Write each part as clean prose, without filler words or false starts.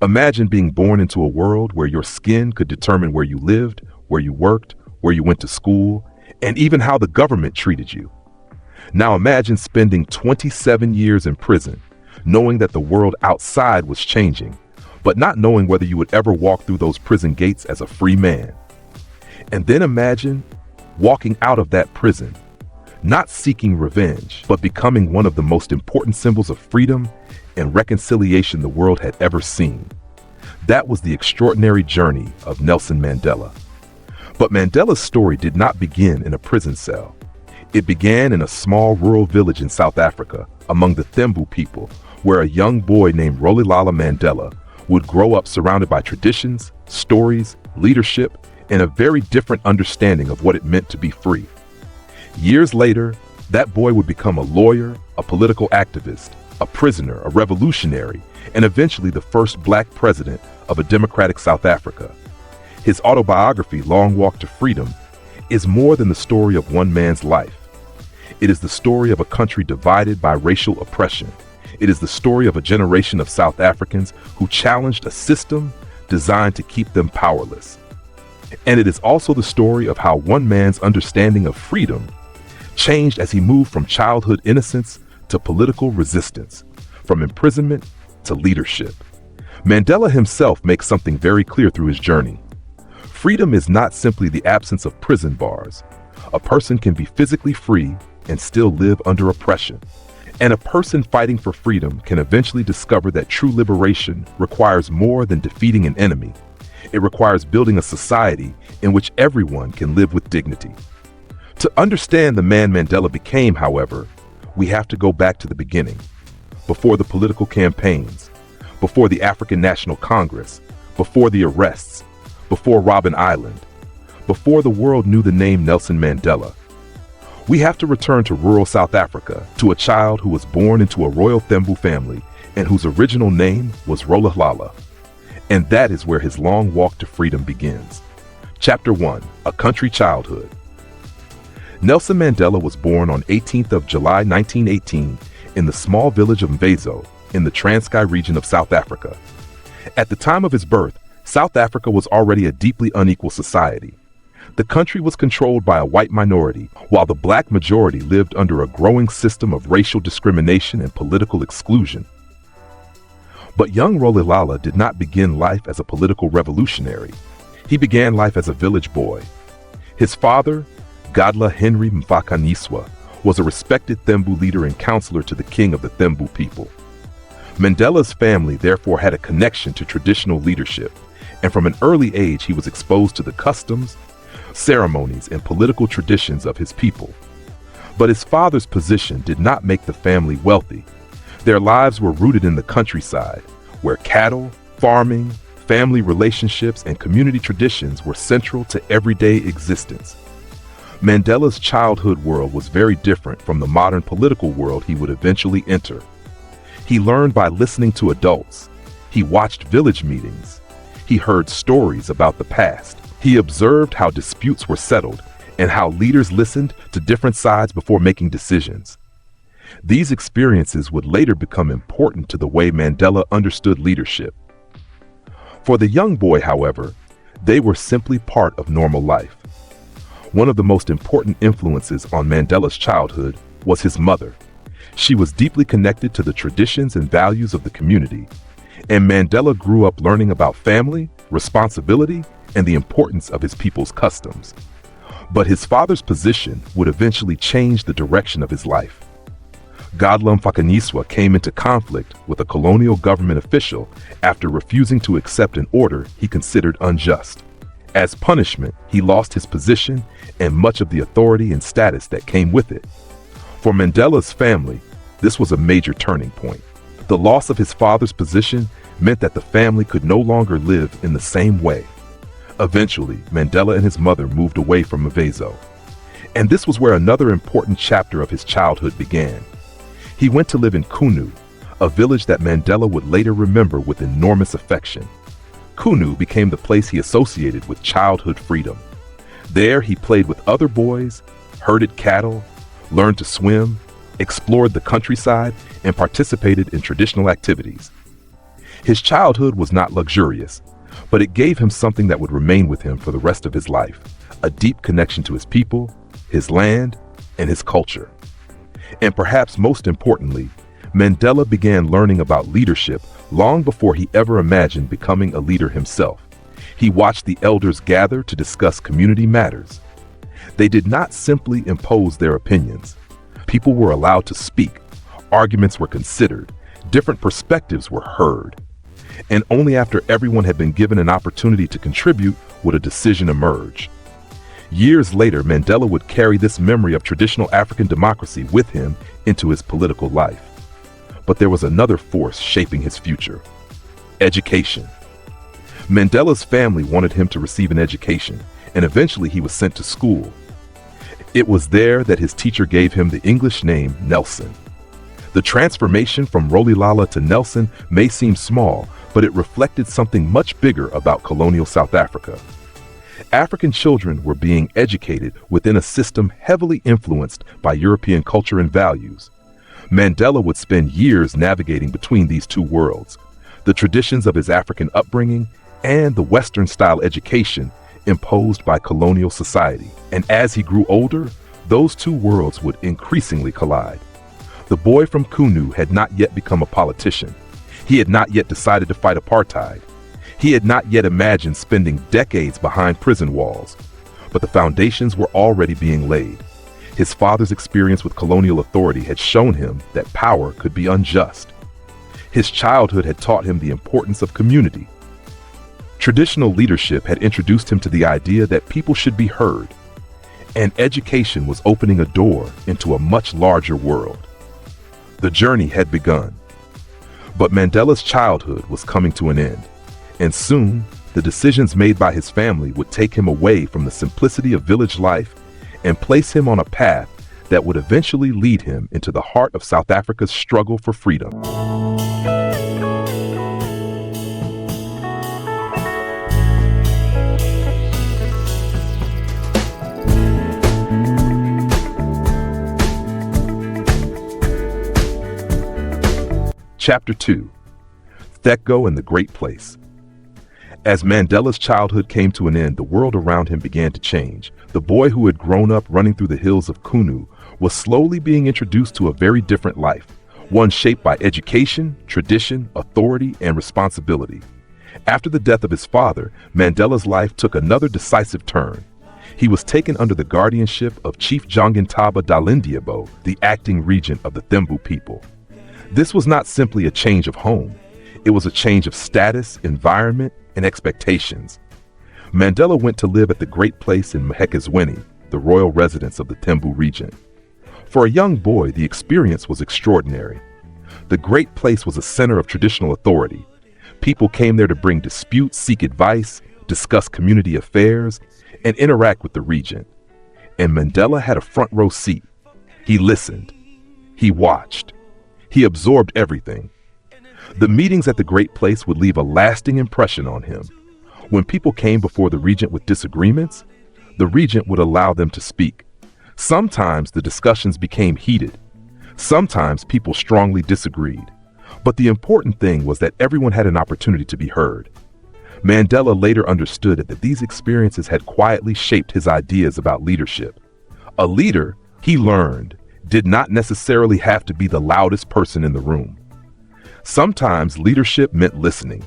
Imagine being born into a world where your skin could determine where you lived, where you worked, where you went to school, and even how the government treated you. Now imagine spending 27 years in prison, knowing that the world outside was changing, but not knowing whether you would ever walk through those prison gates as a free man. And then imagine walking out of that prison, not seeking revenge, but becoming one of the most important symbols of freedom and reconciliation the world had ever seen. That was the extraordinary journey of Nelson Mandela. But Mandela's story did not begin in a prison cell. It began in a small rural village in South Africa among the Thembu people, where a young boy named Rolihlahla Mandela would grow up surrounded by traditions, stories, leadership, and a very different understanding of what it meant to be free. Years later, that boy would become a lawyer, a political activist, a prisoner, a revolutionary, and eventually the first black president of a democratic South Africa. His autobiography, Long Walk to Freedom, is more than the story of one man's life. It is the story of a country divided by racial oppression. It is the story of a generation of South Africans who challenged a system designed to keep them powerless. And it is also the story of how one man's understanding of freedom changed as he moved from childhood innocence to political resistance, from imprisonment to leadership. Mandela himself makes something very clear through his journey. Freedom is not simply the absence of prison bars. A person can be physically free and still live under oppression. And a person fighting for freedom can eventually discover that true liberation requires more than defeating an enemy. It requires building a society in which everyone can live with dignity. To understand the man Mandela became, however, we have to go back to the beginning, before the political campaigns, before the African National Congress, before the arrests, before Robben Island, before the world knew the name Nelson Mandela. We have to return to rural South Africa, to a child who was born into a royal Thembu family and whose original name was Rolihlahla. And that is where his long walk to freedom begins. Chapter 1, A Country Childhood. Nelson Mandela was born on 18th of July 1918 in the small village of Mvezo in the Transkei region of South Africa. At the time of his birth, South Africa was already a deeply unequal society. The country was controlled by a white minority, while the black majority lived under a growing system of racial discrimination and political exclusion. But young Rolihlahla did not begin life as a political revolutionary. He began life as a village boy. His father, Godla Henry Mfakaniswa, was a respected Thembu leader and counselor to the king of the Thembu people. Mandela's family therefore had a connection to traditional leadership, and from an early age he was exposed to the customs, ceremonies, and political traditions of his people. But his father's position did not make the family wealthy. Their lives were rooted in the countryside, where cattle, farming, family relationships, and community traditions were central to everyday existence. Mandela's childhood world was very different from the modern political world he would eventually enter. He learned by listening to adults. He watched village meetings. He heard stories about the past. He observed how disputes were settled and how leaders listened to different sides before making decisions. These experiences would later become important to the way Mandela understood leadership. For the young boy, however, they were simply part of normal life. One of the most important influences on Mandela's childhood was his mother. She was deeply connected to the traditions and values of the community, and Mandela grew up learning about family, responsibility, and the importance of his people's customs. But his father's position would eventually change the direction of his life. Godla Mfakaniswa came into conflict with a colonial government official after refusing to accept an order he considered unjust. As punishment, he lost his position and much of the authority and status that came with it. For Mandela's family, this was a major turning point. The loss of his father's position meant that the family could no longer live in the same way. Eventually, Mandela and his mother moved away from Mvezo. And this was where another important chapter of his childhood began. He went to live in Kunu, a village that Mandela would later remember with enormous affection. Kunu became the place he associated with childhood freedom. There he played with other boys, herded cattle, learned to swim, explored the countryside, and participated in traditional activities. His childhood was not luxurious, but it gave him something that would remain with him for the rest of his life, a deep connection to his people, his land, and his culture. And perhaps most importantly, Mandela began learning about leadership long before he ever imagined becoming a leader himself. He watched the elders gather to discuss community matters. They did not simply impose their opinions. People were allowed to speak, arguments were considered, different perspectives were heard. And only after everyone had been given an opportunity to contribute would a decision emerge. Years later, Mandela would carry this memory of traditional African democracy with him into his political life. But there was another force shaping his future: education. Mandela's family wanted him to receive an education, and eventually he was sent to school. It was there that his teacher gave him the English name Nelson. The transformation from Rolihlahla to Nelson may seem small, but it reflected something much bigger about colonial South Africa. African children were being educated within a system heavily influenced by European culture and values. Mandela would spend years navigating between these two worlds, the traditions of his African upbringing and the Western-style education imposed by colonial society. And as he grew older, those two worlds would increasingly collide. The boy from Kunu had not yet become a politician. He had not yet decided to fight apartheid. He had not yet imagined spending decades behind prison walls. But the foundations were already being laid. His father's experience with colonial authority had shown him that power could be unjust. His childhood had taught him the importance of community. Traditional leadership had introduced him to the idea that people should be heard. And education was opening a door into a much larger world. The journey had begun. But Mandela's childhood was coming to an end. And soon, the decisions made by his family would take him away from the simplicity of village life and place him on a path that would eventually lead him into the heart of South Africa's struggle for freedom. Chapter 2: Theko and the Great Place. As Mandela's childhood came to an end, the world around him began to change. The boy who had grown up running through the hills of Kunu was slowly being introduced to a very different life, one shaped by education, tradition, authority, and responsibility. After the death of his father, Mandela's life took another decisive turn. He was taken under the guardianship of Chief Jongintaba Dalindyebo, the acting regent of the Thembu people. This was not simply a change of home. It was a change of status, environment, and expectations. Mandela went to live at the Great Place in Mahekizweni, the royal residence of the Thembu region. For a young boy, the experience was extraordinary. The Great Place was a center of traditional authority. People came there to bring disputes, seek advice, discuss community affairs, and interact with the regent. And Mandela had a front row seat. He listened. He watched. He absorbed everything. The meetings at the Great Place would leave a lasting impression on him. When people came before the regent with disagreements, the regent would allow them to speak. Sometimes the discussions became heated. Sometimes people strongly disagreed. But the important thing was that everyone had an opportunity to be heard. Mandela later understood that these experiences had quietly shaped his ideas about leadership. A leader, he learned, did not necessarily have to be the loudest person in the room. Sometimes leadership meant listening.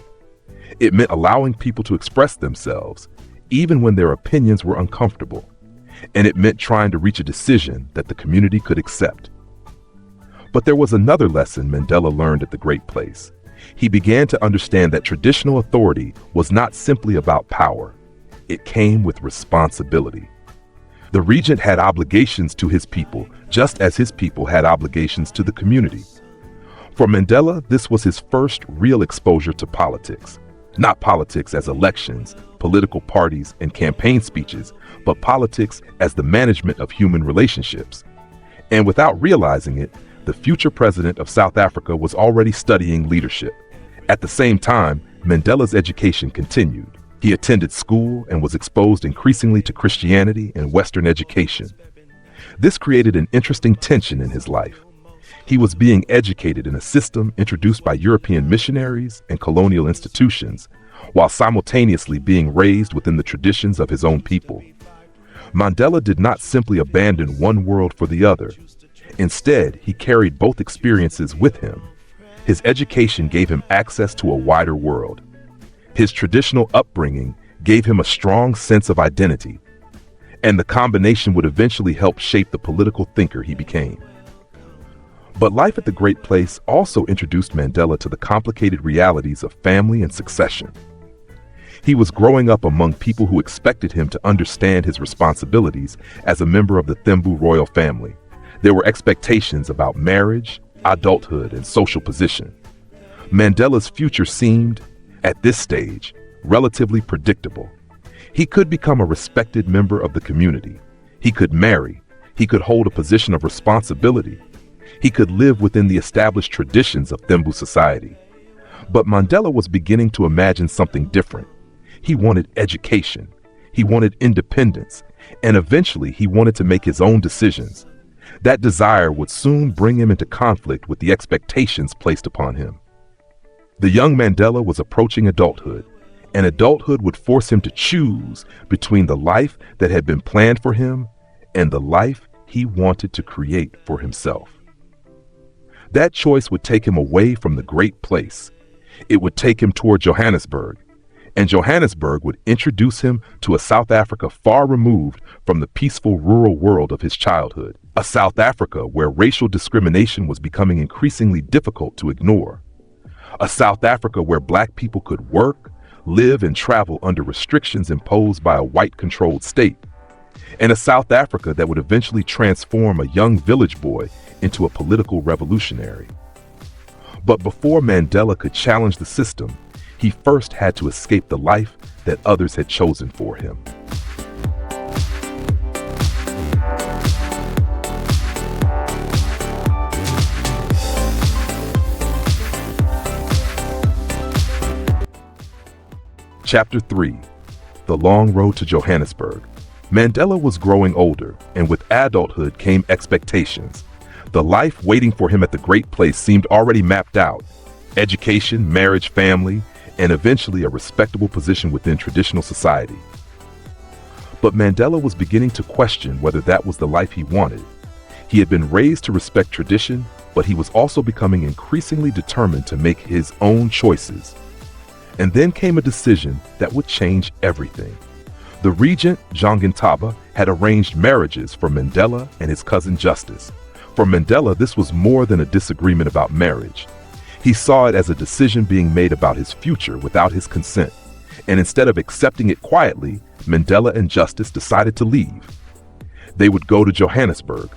It meant allowing people to express themselves, even when their opinions were uncomfortable. And it meant trying to reach a decision that the community could accept. But there was another lesson Mandela learned at the Great Place. He began to understand that traditional authority was not simply about power. It came with responsibility. The regent had obligations to his people, just as his people had obligations to the community. For Mandela, this was his first real exposure to politics. Not politics as elections, political parties, and campaign speeches, but politics as the management of human relationships. And without realizing it, the future president of South Africa was already studying leadership. At the same time, Mandela's education continued. He attended school and was exposed increasingly to Christianity and Western education. This created an interesting tension in his life. He was being educated in a system introduced by European missionaries and colonial institutions, while simultaneously being raised within the traditions of his own people. Mandela did not simply abandon one world for the other. Instead, he carried both experiences with him. His education gave him access to a wider world. His traditional upbringing gave him a strong sense of identity, and the combination would eventually help shape the political thinker he became. But life at the Great Place also introduced Mandela to the complicated realities of family and succession. He was growing up among people who expected him to understand his responsibilities as a member of the Thembu royal family. There were expectations about marriage, adulthood, and social position. Mandela's future seemed, at this stage, relatively predictable. He could become a respected member of the community. He could marry. He could hold a position of responsibility. He could live within the established traditions of Thembu society. But Mandela was beginning to imagine something different. He wanted education. He wanted independence. And eventually he wanted to make his own decisions. That desire would soon bring him into conflict with the expectations placed upon him. The young Mandela was approaching adulthood, and adulthood would force him to choose between the life that had been planned for him and the life he wanted to create for himself. That choice would take him away from the Great Place. It would take him toward Johannesburg, and Johannesburg would introduce him to a South Africa far removed from the peaceful rural world of his childhood, a South Africa where racial discrimination was becoming increasingly difficult to ignore, a South Africa where Black people could work, live, and travel under restrictions imposed by a white-controlled state, and a South Africa that would eventually transform a young village boy into a political revolutionary. But before Mandela could challenge the system, he first had to escape the life that others had chosen for him. Chapter 3: The Long Road to Johannesburg. Mandela was growing older, and with adulthood came expectations. The life waiting for him at the Great Place seemed already mapped out: education, marriage, family, and eventually a respectable position within traditional society. But Mandela was beginning to question whether that was the life he wanted. He had been raised to respect tradition, but he was also becoming increasingly determined to make his own choices. And then came a decision that would change everything. The regent, Jongintaba, had arranged marriages for Mandela and his cousin Justice. For Mandela, this was more than a disagreement about marriage. He saw it as a decision being made about his future without his consent. And instead of accepting it quietly, Mandela and Justice decided to leave. They would go to Johannesburg.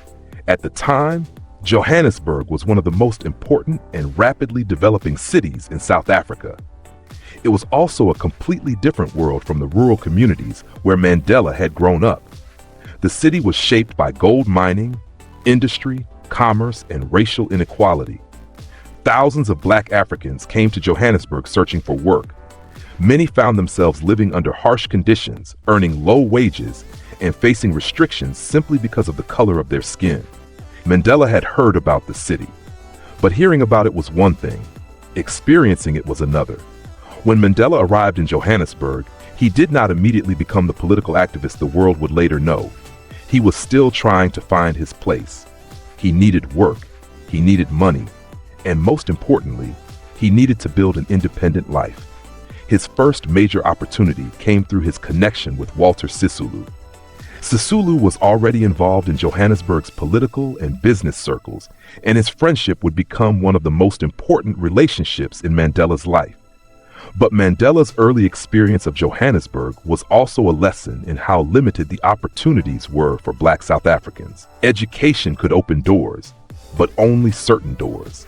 At the time, Johannesburg was one of the most important and rapidly developing cities in South Africa. It was also a completely different world from the rural communities where Mandela had grown up. The city was shaped by gold mining, industry, commerce, and racial inequality. Thousands of Black Africans came to Johannesburg searching for work. Many found themselves living under harsh conditions, earning low wages, and facing restrictions simply because of the color of their skin. Mandela had heard about the city, but hearing about it was one thing. Experiencing it was another. When Mandela arrived in Johannesburg, he did not immediately become the political activist the world would later know. He was still trying to find his place. He needed work, he needed money, and most importantly, he needed to build an independent life. His first major opportunity came through his connection with Walter Sisulu. Sisulu was already involved in Johannesburg's political and business circles, and his friendship would become one of the most important relationships in Mandela's life. But Mandela's early experience of Johannesburg was also a lesson in how limited the opportunities were for Black South Africans. Education could open doors, but only certain doors.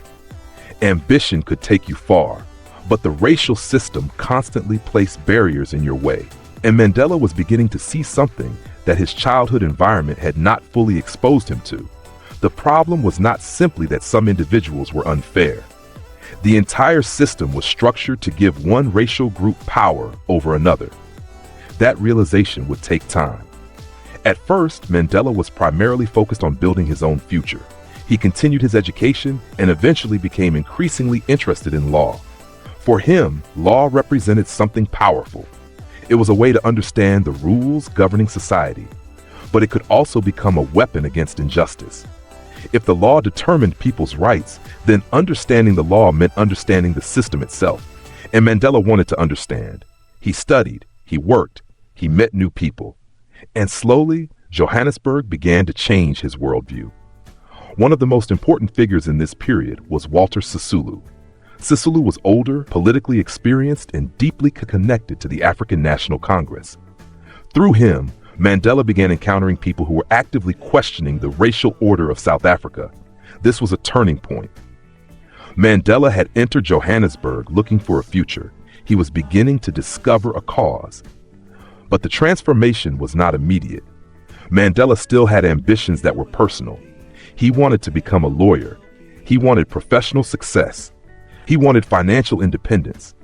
Ambition could take you far, but the racial system constantly placed barriers in your way. And Mandela was beginning to see something that his childhood environment had not fully exposed him to. The problem was not simply that some individuals were unfair. The entire system was structured to give one racial group power over another. That realization would take time. At first, Mandela was primarily focused on building his own future. He continued his education and eventually became increasingly interested in law. For him, law represented something powerful. It was a way to understand the rules governing society, but it could also become a weapon against injustice. If the law determined people's rights, then understanding the law meant understanding the system itself. And Mandela wanted to understand. He studied, he worked, he met new people. And slowly, Johannesburg began to change his worldview. One of the most important figures in this period was Walter Sisulu. Sisulu was older, politically experienced, and deeply connected to the African National Congress. Through him, Mandela began encountering people who were actively questioning the racial order of South Africa. This was a turning point. Mandela had entered Johannesburg looking for a future. He was beginning to discover a cause. But the transformation was not immediate. Mandela still had ambitions that were personal. He wanted to become a lawyer. He wanted professional success. He wanted financial independence.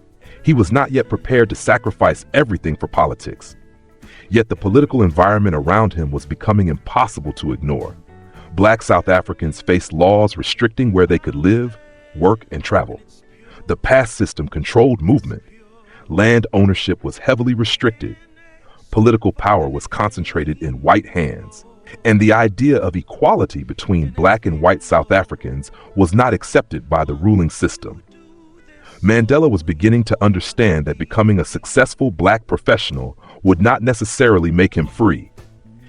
He was not yet prepared to sacrifice everything for politics. Yet the political environment around him was becoming impossible to ignore. Black South Africans faced laws restricting where they could live, work, and travel. The pass system controlled movement. Land ownership was heavily restricted. Political power was concentrated in white hands. And the idea of equality between black and white South Africans was not accepted by the ruling system. Mandela was beginning to understand that becoming a successful black professional would not necessarily make him free.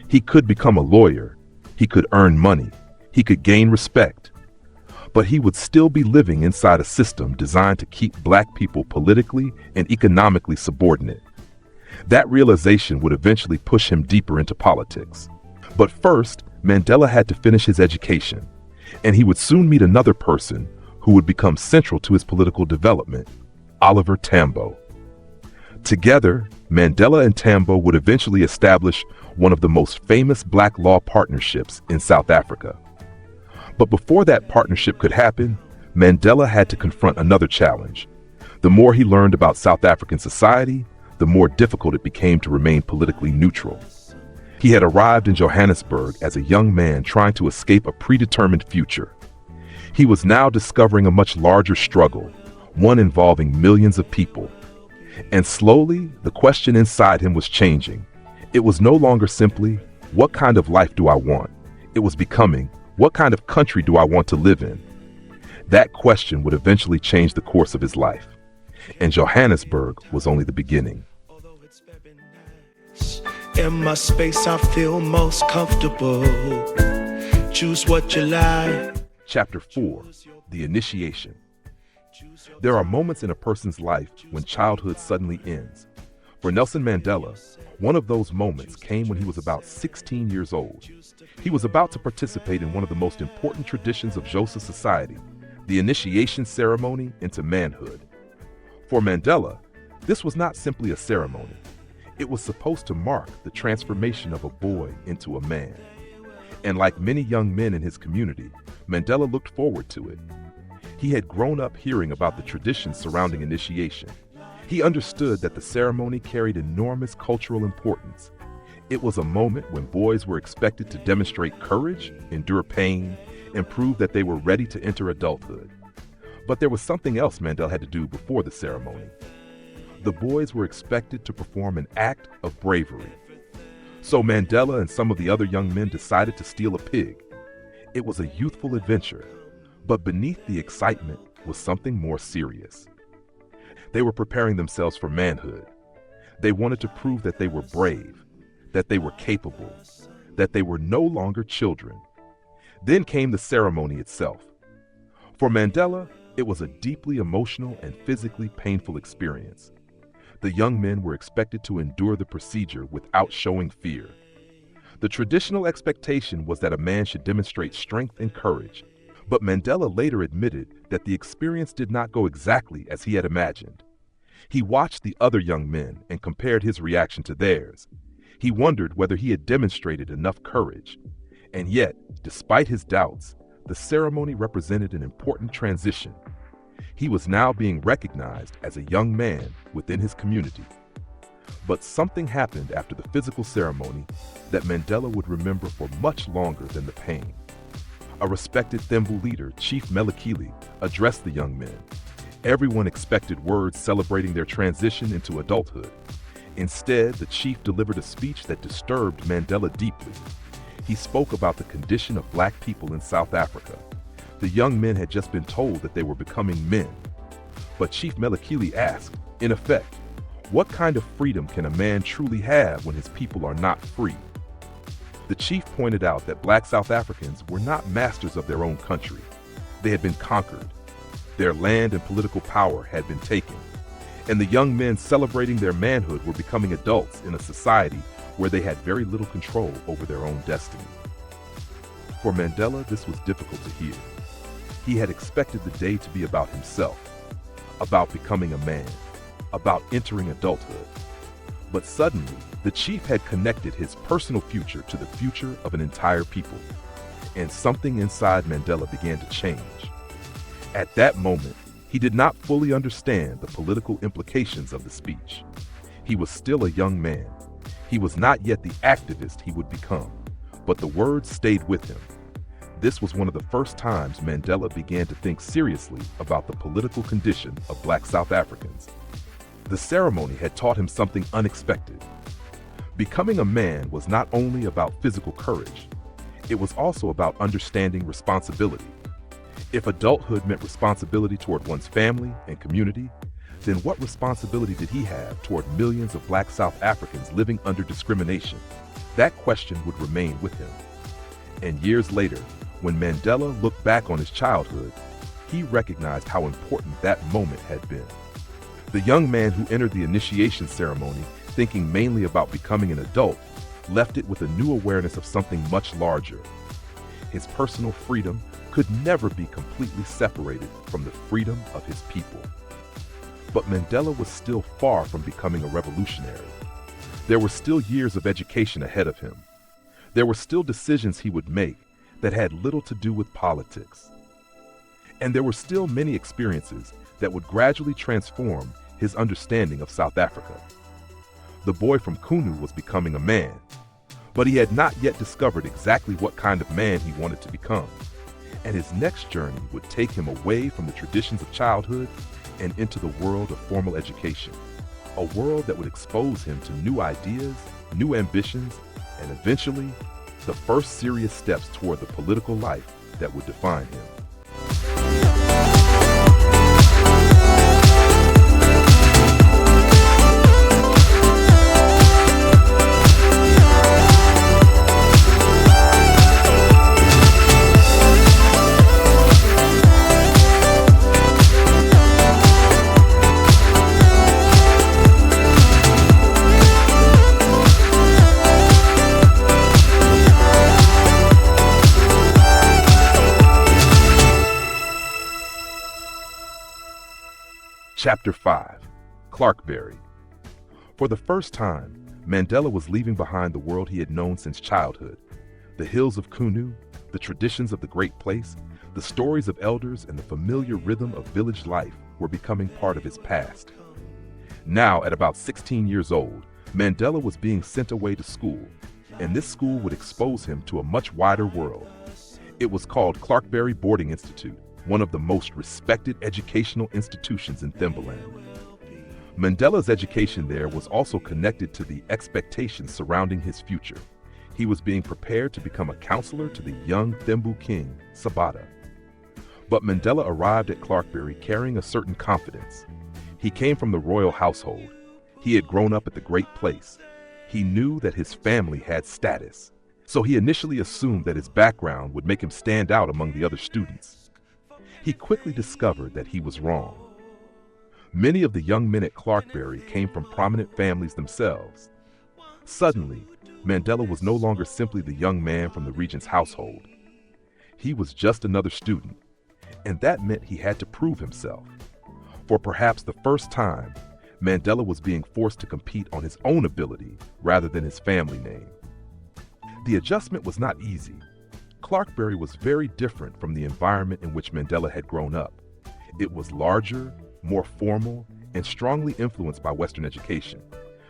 He could become a lawyer, he could earn money, he could gain respect, but he would still be living inside a system designed to keep black people politically and economically subordinate. That realization would eventually push him deeper into politics. But first, Mandela had to finish his education, and he would soon meet another person who would become central to his political development, Oliver Tambo. Together, Mandela and Tambo would eventually establish one of the most famous black law partnerships in South Africa. But before that partnership could happen, Mandela had to confront another challenge. The more he learned about South African society, the more difficult it became to remain politically neutral. He had arrived in Johannesburg as a young man trying to escape a predetermined future. He was now discovering a much larger struggle, one involving millions of people. And slowly, the question inside him was changing. It was no longer simply, what kind of life do I want? It was becoming, what kind of country do I want to live in? That question would eventually change the course of his life. And Johannesburg was only the beginning. In my space, I feel most comfortable. Choose what you like. Chapter 4, The Initiation. There are moments in a person's life when childhood suddenly ends. For Nelson Mandela, one of those moments came when he was about 16 years old. He was about to participate in one of the most important traditions of Xhosa society, the initiation ceremony into manhood. For Mandela, this was not simply a ceremony. It was supposed to mark the transformation of a boy into a man. And like many young men in his community, Mandela looked forward to it. He had grown up hearing about the traditions surrounding initiation. He understood that the ceremony carried enormous cultural importance. It was a moment when boys were expected to demonstrate courage, endure pain, and prove that they were ready to enter adulthood. But there was something else Mandela had to do before the ceremony. The boys were expected to perform an act of bravery. So Mandela and some of the other young men decided to steal a pig. It was a youthful adventure, but beneath the excitement was something more serious. They were preparing themselves for manhood. They wanted to prove that they were brave, that they were capable, that they were no longer children. Then came the ceremony itself. For Mandela, it was a deeply emotional and physically painful experience. The young men were expected to endure the procedure without showing fear. The traditional expectation was that a man should demonstrate strength and courage, but Mandela later admitted that the experience did not go exactly as he had imagined. He watched the other young men and compared his reaction to theirs. He wondered whether he had demonstrated enough courage. And yet, despite his doubts, the ceremony represented an important transition. He was now being recognized as a young man within his community. But something happened after the physical ceremony that Mandela would remember for much longer than the pain. A respected Thembu leader, Chief Melekili, addressed the young men. Everyone expected words celebrating their transition into adulthood. Instead, the chief delivered a speech that disturbed Mandela deeply. He spoke about the condition of black people in South Africa. The young men had just been told that they were becoming men. But Chief Melekili asked, in effect, what kind of freedom can a man truly have when his people are not free? The chief pointed out that black South Africans were not masters of their own country. They had been conquered. Their land and political power had been taken. And the young men celebrating their manhood were becoming adults in a society where they had very little control over their own destiny. For Mandela, this was difficult to hear. He had expected the day to be about himself, about becoming a man, about entering adulthood. But suddenly, the chief had connected his personal future to the future of an entire people, and something inside Mandela began to change. At that moment, he did not fully understand the political implications of the speech. He was still a young man. He was not yet the activist he would become, but the words stayed with him. This was one of the first times Mandela began to think seriously about the political condition of black South Africans. The ceremony had taught him something unexpected. Becoming a man was not only about physical courage, it was also about understanding responsibility. If adulthood meant responsibility toward one's family and community, then what responsibility did he have toward millions of black South Africans living under discrimination? That question would remain with him. And years later, when Mandela looked back on his childhood, he recognized how important that moment had been. The young man who entered the initiation ceremony thinking mainly about becoming an adult left it with a new awareness of something much larger. His personal freedom could never be completely separated from the freedom of his people. But Mandela was still far from becoming a revolutionary. There were still years of education ahead of him. There were still decisions he would make that had little to do with politics. And there were still many experiences that would gradually transform his understanding of South Africa. The boy from Nkrummah was becoming a man, but he had not yet discovered exactly what kind of man he wanted to become. And his next journey would take him away from the traditions of childhood and into the world of formal education, a world that would expose him to new ideas, new ambitions, and eventually, the first serious steps toward the political life that would define him. Chapter 5. Clarkberry. For the first time, Mandela was leaving behind the world he had known since childhood. The hills of Nkrummah, the traditions of the Great Place, the stories of elders, and the familiar rhythm of village life were becoming part of his past. Now, at about 16 years old, Mandela was being sent away to school, and this school would expose him to a much wider world. It was called Clarkberry Boarding Institute, one of the most respected educational institutions in Thembuland. Mandela's education there was also connected to the expectations surrounding his future. He was being prepared to become a counselor to the young Thembu king, Sabata. But Mandela arrived at Clarkberry carrying a certain confidence. He came from the royal household. He had grown up at the Great Place. He knew that his family had status, so he initially assumed that his background would make him stand out among the other students. He quickly discovered that he was wrong. Many of the young men at Clarkberry came from prominent families themselves. Suddenly, Mandela was no longer simply the young man from the regent's household. He was just another student, and that meant he had to prove himself. For perhaps the first time, Mandela was being forced to compete on his own ability rather than his family name. The adjustment was not easy. Clarkberry was very different from the environment in which Mandela had grown up. It was larger, more formal, and strongly influenced by Western education.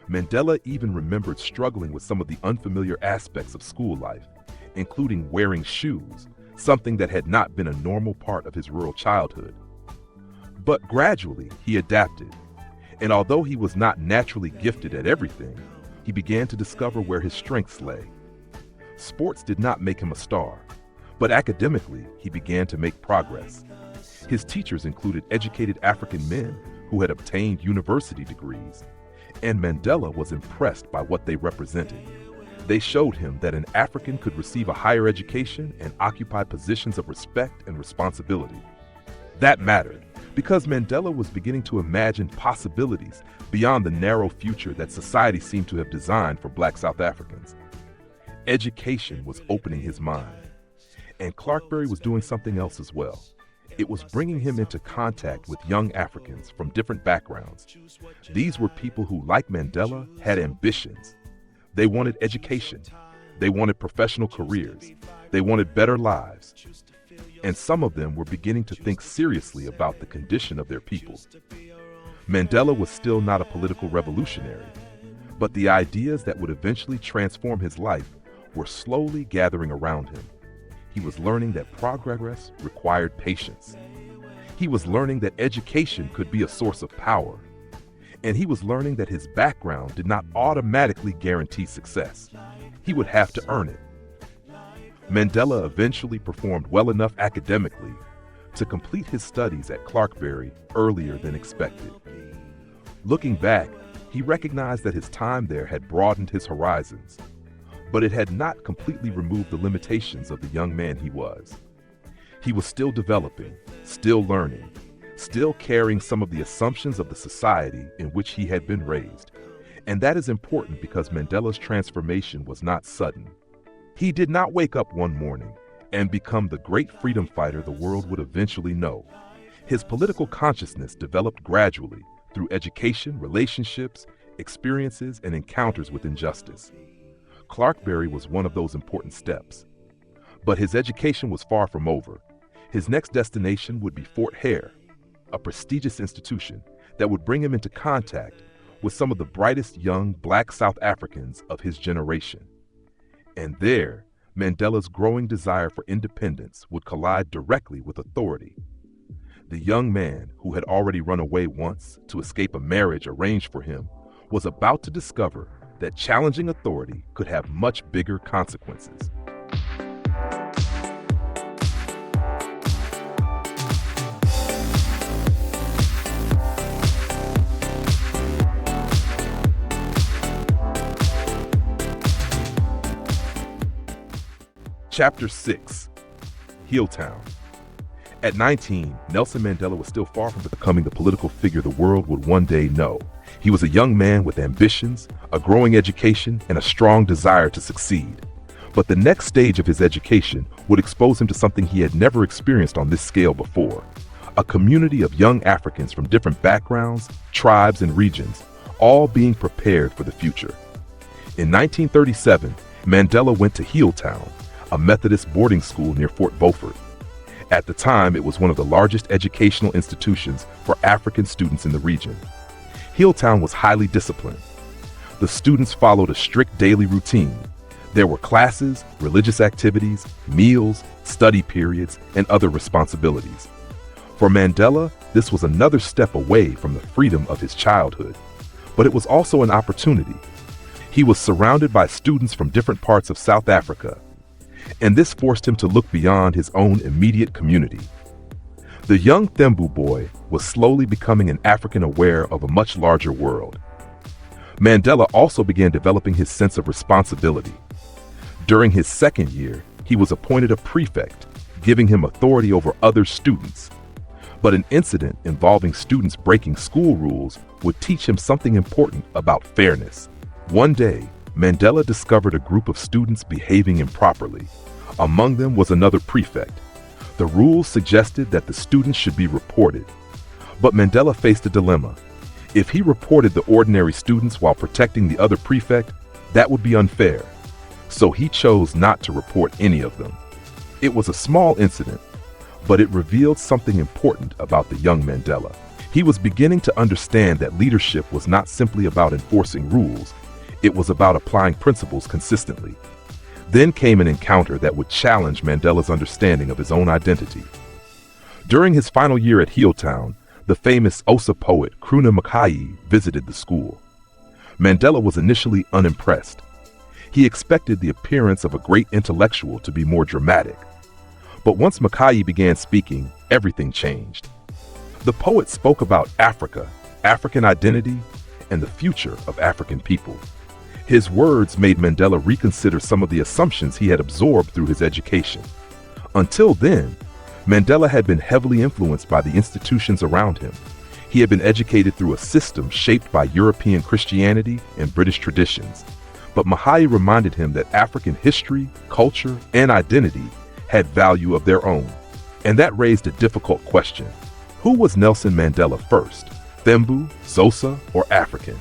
Mandela even remembered struggling with some of the unfamiliar aspects of school life, including wearing shoes, something that had not been a normal part of his rural childhood. But gradually, he adapted, and although he was not naturally gifted at everything, he began to discover where his strengths lay. Sports did not make him a star, but academically, he began to make progress. His teachers included educated African men who had obtained university degrees, and Mandela was impressed by what they represented. They showed him that an African could receive a higher education and occupy positions of respect and responsibility. That mattered, because Mandela was beginning to imagine possibilities beyond the narrow future that society seemed to have designed for Black South Africans. Education was opening his mind, and Clarkberry was doing something else as well. It was bringing him into contact with young Africans from different backgrounds. These were people who, like Mandela, had ambitions. They wanted education. They wanted professional careers. They wanted better lives. And some of them were beginning to think seriously about the condition of their people. Mandela was still not a political revolutionary, but the ideas that would eventually transform his life were slowly gathering around him. He was learning that progress required patience. He was learning that education could be a source of power. And he was learning that his background did not automatically guarantee success. He would have to earn it. Mandela eventually performed well enough academically to complete his studies at Clarkberry earlier than expected. Looking back, he recognized that his time there had broadened his horizons, but it had not completely removed the limitations of the young man he was. He was still developing, still learning, still carrying some of the assumptions of the society in which he had been raised. And that is important because Mandela's transformation was not sudden. He did not wake up one morning and become the great freedom fighter the world would eventually know. His political consciousness developed gradually through education, relationships, experiences, and encounters with injustice. Clarkberry was one of those important steps. But his education was far from over. His next destination would be Fort Hare, a prestigious institution that would bring him into contact with some of the brightest young Black South Africans of his generation. And there, Mandela's growing desire for independence would collide directly with authority. The young man, who had already run away once to escape a marriage arranged for him, was about to discover that challenging authority could have much bigger consequences. Chapter 6, Hilltown. At 19, Nelson Mandela was still far from becoming the political figure the world would one day know. He was a young man with ambitions, a growing education, and a strong desire to succeed. But the next stage of his education would expose him to something he had never experienced on this scale before: a community of young Africans from different backgrounds, tribes, and regions, all being prepared for the future. In 1937, Mandela went to Hilltown, a Methodist boarding school near Fort Beaufort. At the time, it was one of the largest educational institutions for African students in the region. Hilltown was highly disciplined. The students followed a strict daily routine. There were classes, religious activities, meals, study periods, and other responsibilities. For Mandela, this was another step away from the freedom of his childhood, but it was also an opportunity. He was surrounded by students from different parts of South Africa, and this forced him to look beyond his own immediate community. The young Thembu boy was slowly becoming an African aware of a much larger world. Mandela also began developing his sense of responsibility. During his second year, he was appointed a prefect, giving him authority over other students. But an incident involving students breaking school rules would teach him something important about fairness. One day, Mandela discovered a group of students behaving improperly. Among them was another prefect. The rules suggested that the students should be reported. But Mandela faced a dilemma. If he reported the ordinary students while protecting the other prefect, that would be unfair. So he chose not to report any of them. It was a small incident, but it revealed something important about the young Mandela. He was beginning to understand that leadership was not simply about enforcing rules. It was about applying principles consistently. Then came an encounter that would challenge Mandela's understanding of his own identity. During his final year at Hilltown, the famous Xhosa poet Nkrummah visited the school. Mandela was initially unimpressed. He expected the appearance of a great intellectual to be more dramatic. But once Mackay began speaking, everything changed. The poet spoke about Africa, African identity, and the future of African people. His words made Mandela reconsider some of the assumptions he had absorbed through his education. Until then, Mandela had been heavily influenced by the institutions around him. He had been educated through a system shaped by European Christianity and British traditions. But Mackay reminded him that African history, culture, and identity had value of their own. And that raised a difficult question. Who was Nelson Mandela first? Thembu, Xhosa, or African?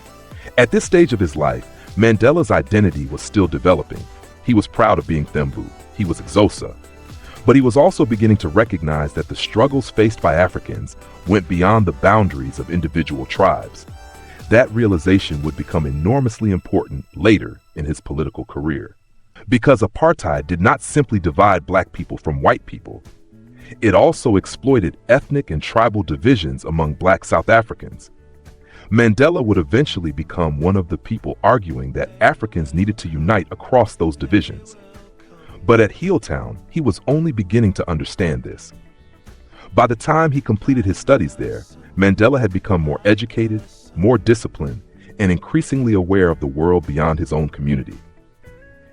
At this stage of his life, Mandela's identity was still developing. He was proud of being Thembu. He was Xhosa. But he was also beginning to recognize that the struggles faced by Africans went beyond the boundaries of individual tribes. That realization would become enormously important later in his political career. Because apartheid did not simply divide black people from white people. It also exploited ethnic and tribal divisions among black South Africans. Mandela would eventually become one of the people arguing that Africans needed to unite across those divisions. But at Hilltown, he was only beginning to understand this. By the time he completed his studies there, Mandela had become more educated, more disciplined, and increasingly aware of the world beyond his own community.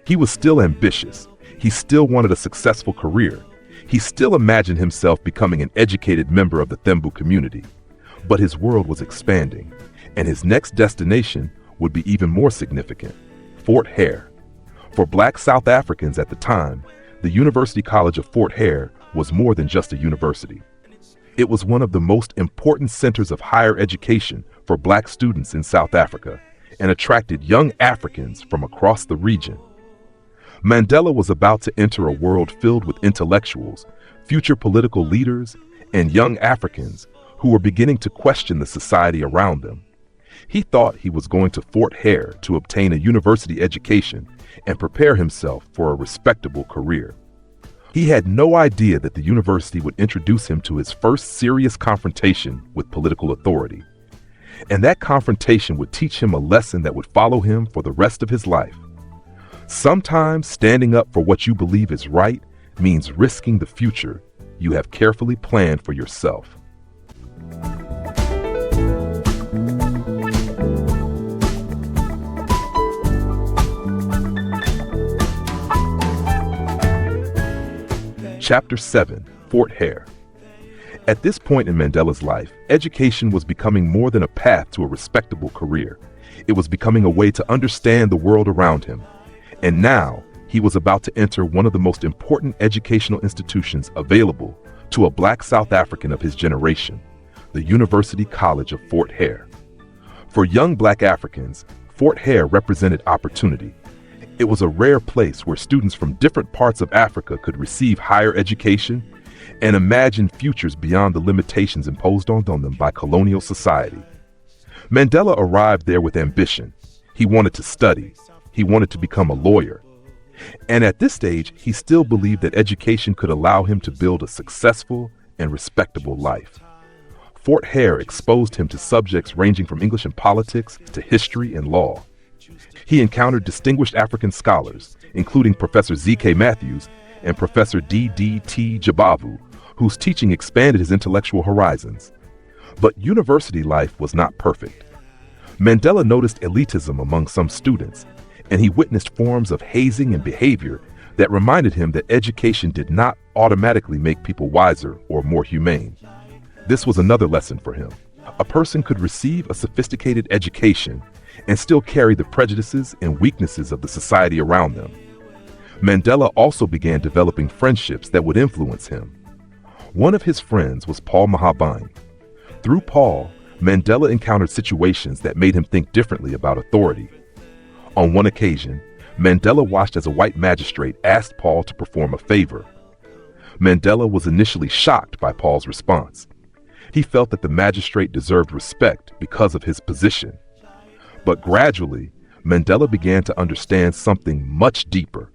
He was still ambitious. He still wanted a successful career. He still imagined himself becoming an educated member of the Thembu community. But his world was expanding, and his next destination would be even more significant: Fort Hare. For black South Africans at the time, the University College of Fort Hare was more than just a university. It was one of the most important centers of higher education for black students in South Africa and attracted young Africans from across the region. Mandela was about to enter a world filled with intellectuals, future political leaders, and young Africans who were beginning to question the society around them. He thought he was going to Fort Hare to obtain a university education and prepare himself for a respectable career. He had no idea that the university would introduce him to his first serious confrontation with political authority. And that confrontation would teach him a lesson that would follow him for the rest of his life. Sometimes standing up for what you believe is right means risking the future you have carefully planned for yourself. Chapter 7: Fort Hare. At this point in Mandela's life, education was becoming more than a path to a respectable career. It was becoming a way to understand the world around him. And now, he was about to enter one of the most important educational institutions available to a black South African of his generation, the University College of Fort Hare. For young black Africans, Fort Hare represented opportunity. It was a rare place where students from different parts of Africa could receive higher education and imagine futures beyond the limitations imposed on them by colonial society. Mandela arrived there with ambition. He wanted to study. He wanted to become a lawyer. And at this stage, he still believed that education could allow him to build a successful and respectable life. Fort Hare exposed him to subjects ranging from English and politics to history and law. He encountered distinguished African scholars, including Professor Z.K. Matthews and Professor D.D.T. Jabavu, whose teaching expanded his intellectual horizons. But university life was not perfect. Mandela noticed elitism among some students, and he witnessed forms of hazing and behavior that reminded him that education did not automatically make people wiser or more humane. This was another lesson for him. A person could receive a sophisticated education and still carry the prejudices and weaknesses of the society around them. Mandela also began developing friendships that would influence him. One of his friends was Paul Mahabane. Through Paul, Mandela encountered situations that made him think differently about authority. On one occasion, Mandela watched as a white magistrate asked Paul to perform a favor. Mandela was initially shocked by Paul's response. He felt that the magistrate deserved respect because of his position. But gradually, Mandela began to understand something much deeper.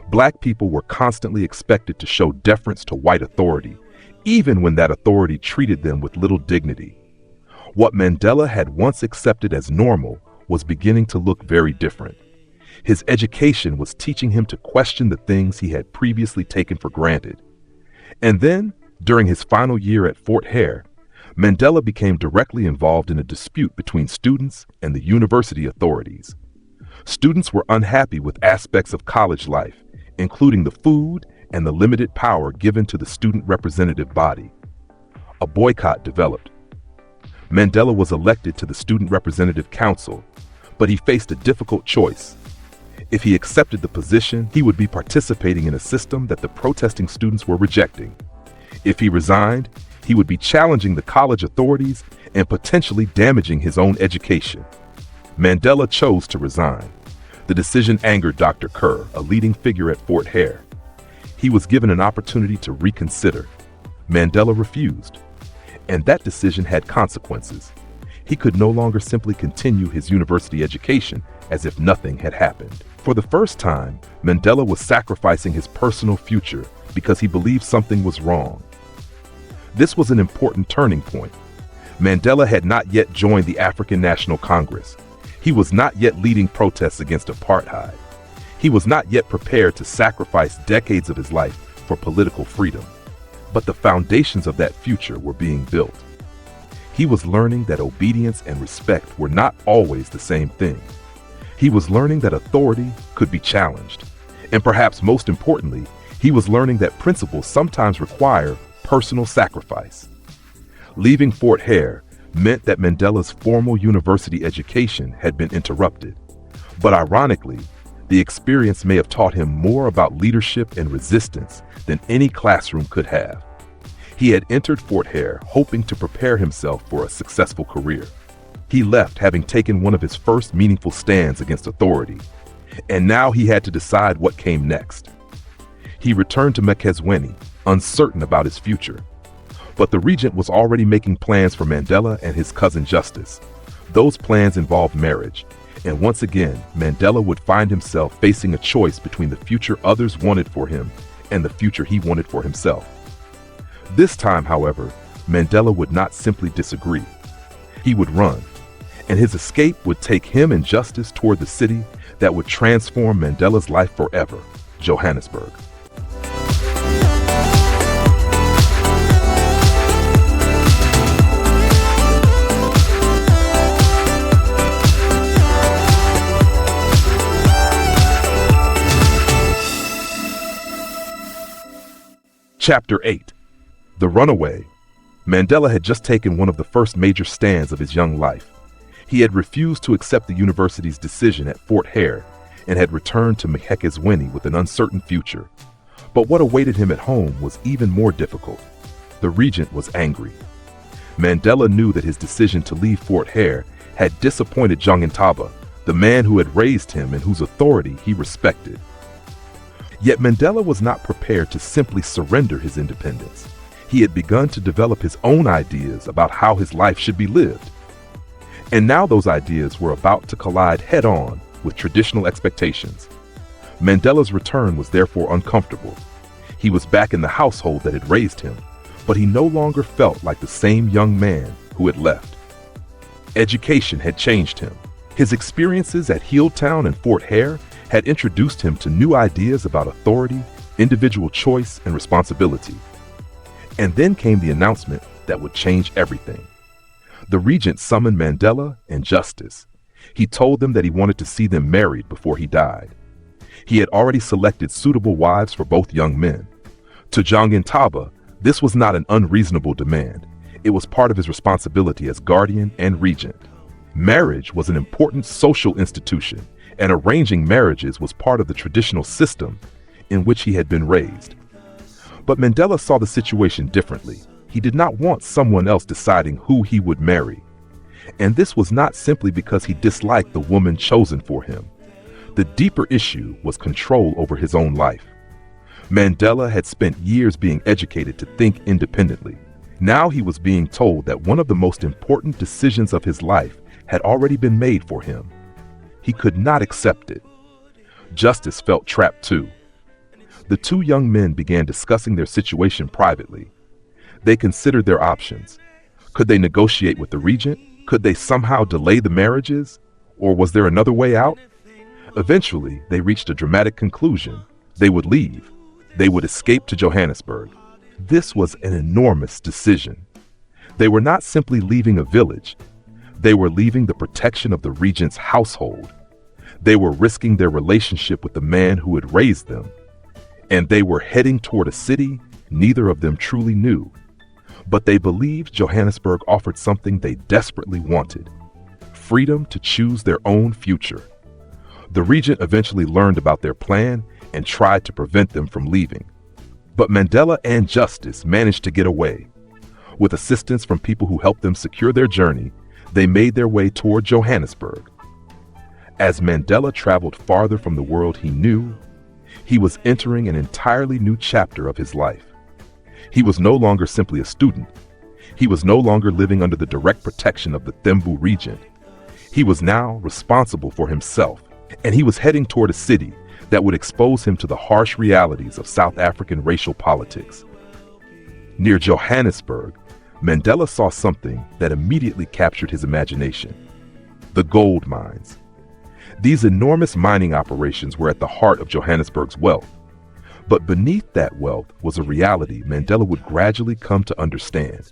Black people were constantly expected to show deference to white authority, even when that authority treated them with little dignity. What Mandela had once accepted as normal was beginning to look very different. His education was teaching him to question the things he had previously taken for granted. And then, during his final year at Fort Hare, Mandela became directly involved in a dispute between students and the university authorities. Students were unhappy with aspects of college life, including the food and the limited power given to the student representative body. A boycott developed. Mandela was elected to the Student Representative Council, but he faced a difficult choice. If he accepted the position, he would be participating in a system that the protesting students were rejecting. If he resigned, he would be challenging the college authorities and potentially damaging his own education. Mandela chose to resign. The decision angered Dr. Kerr, a leading figure at Fort Hare. He was given an opportunity to reconsider. Mandela refused, and that decision had consequences. He could no longer simply continue his university education as if nothing had happened. For the first time, Mandela was sacrificing his personal future because he believed something was wrong. This was an important turning point. Mandela had not yet joined the African National Congress. He was not yet leading protests against apartheid. He was not yet prepared to sacrifice decades of his life for political freedom. But the foundations of that future were being built. He was learning that obedience and respect were not always the same thing. He was learning that authority could be challenged. And perhaps most importantly, he was learning that principles sometimes require personal sacrifice. Leaving Fort Hare meant that Mandela's formal university education had been interrupted. But ironically, the experience may have taught him more about leadership and resistance than any classroom could have. He had entered Fort Hare hoping to prepare himself for a successful career. He left having taken one of his first meaningful stands against authority, and now he had to decide what came next. He returned to Mqhekezweni, uncertain about his future. But the regent was already making plans for Mandela and his cousin Justice. Those plans involved marriage, and once again, Mandela would find himself facing a choice between the future others wanted for him and the future he wanted for himself. This time, however, Mandela would not simply disagree. He would run, and his escape would take him and Justice toward the city that would transform Mandela's life forever, Johannesburg. Chapter 8. The Runaway. Mandela had just taken one of the first major stands of his young life. He had refused to accept the university's decision at Fort Hare and had returned to Mqhekezweni with an uncertain future. But what awaited him at home was even more difficult. The regent was angry. Mandela knew that his decision to leave Fort Hare had disappointed Ntaba, the man who had raised him and whose authority he respected. Yet Mandela was not prepared to simply surrender his independence. He had begun to develop his own ideas about how his life should be lived. And now those ideas were about to collide head-on with traditional expectations. Mandela's return was therefore uncomfortable. He was back in the household that had raised him, but he no longer felt like the same young man who had left. Education had changed him. His experiences at Healdtown and Fort Hare had introduced him to new ideas about authority, individual choice, and responsibility. And then came the announcement that would change everything. The regent summoned Mandela and Justice. He told them that he wanted to see them married before he died. He had already selected suitable wives for both young men. To Ntaba, this was not an unreasonable demand. It was part of his responsibility as guardian and regent. Marriage was an important social institution, and arranging marriages was part of the traditional system in which he had been raised. But Mandela saw the situation differently. He did not want someone else deciding who he would marry. And this was not simply because he disliked the woman chosen for him. The deeper issue was control over his own life. Mandela had spent years being educated to think independently. Now he was being told that one of the most important decisions of his life had already been made for him. He could not accept it. Justice felt trapped too. The two young men began discussing their situation privately. They considered their options. Could they negotiate with the regent? Could they somehow delay the marriages? Or was there another way out? Eventually, they reached a dramatic conclusion. They would leave. They would escape to Johannesburg. This was an enormous decision. They were not simply leaving a village. They were leaving the protection of the regent's household. They were risking their relationship with the man who had raised them. And they were heading toward a city neither of them truly knew. But they believed Johannesburg offered something they desperately wanted: freedom to choose their own future. The regent eventually learned about their plan and tried to prevent them from leaving. But Mandela and Justice managed to get away. With assistance from people who helped them secure their journey, they made their way toward Johannesburg. As Mandela traveled farther from the world he knew, he was entering an entirely new chapter of his life. He was no longer simply a student. He was no longer living under the direct protection of the Thembu regent. He was now responsible for himself, and he was heading toward a city that would expose him to the harsh realities of South African racial politics. Near Johannesburg, Mandela saw something that immediately captured his imagination: the gold mines. These enormous mining operations were at the heart of Johannesburg's wealth. But beneath that wealth was a reality Mandela would gradually come to understand.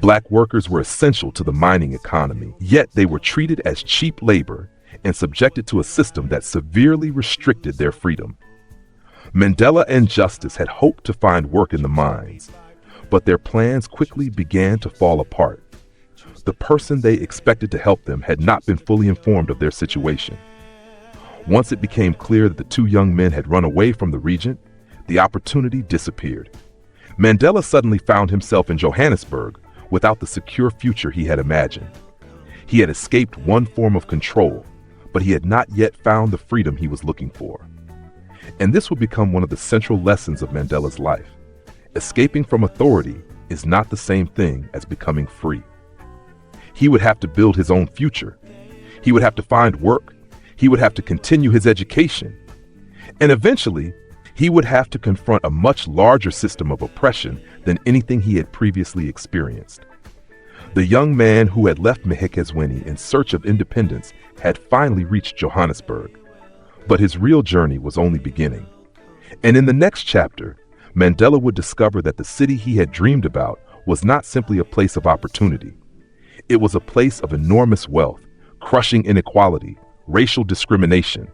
Black workers were essential to the mining economy, yet they were treated as cheap labor and subjected to a system that severely restricted their freedom. Mandela and Justice had hoped to find work in the mines, but their plans quickly began to fall apart. The person they expected to help them had not been fully informed of their situation. Once it became clear that the two young men had run away from the regent, the opportunity disappeared. Mandela suddenly found himself in Johannesburg without the secure future he had imagined. He had escaped one form of control, but he had not yet found the freedom he was looking for. And this would become one of the central lessons of Mandela's life. Escaping from authority is not the same thing as becoming free. He would have to build his own future. He would have to find work. He would have to continue his education. And eventually, he would have to confront a much larger system of oppression than anything he had previously experienced. The young man who had left Mhekizweni in search of independence had finally reached Johannesburg. But his real journey was only beginning. And in the next chapter, Mandela would discover that the city he had dreamed about was not simply a place of opportunity. It was a place of enormous wealth, crushing inequality, racial discrimination,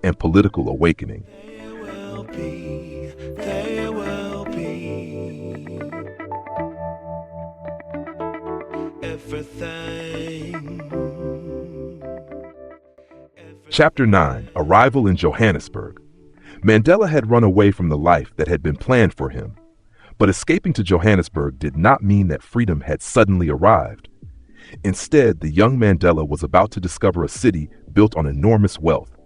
and political awakening. There will be everything. Chapter 9: Arrival in Johannesburg. Mandela had run away from the life that had been planned for him. But escaping to Johannesburg did not mean that freedom had suddenly arrived. Instead, the young Mandela was about to discover a city built on enormous wealth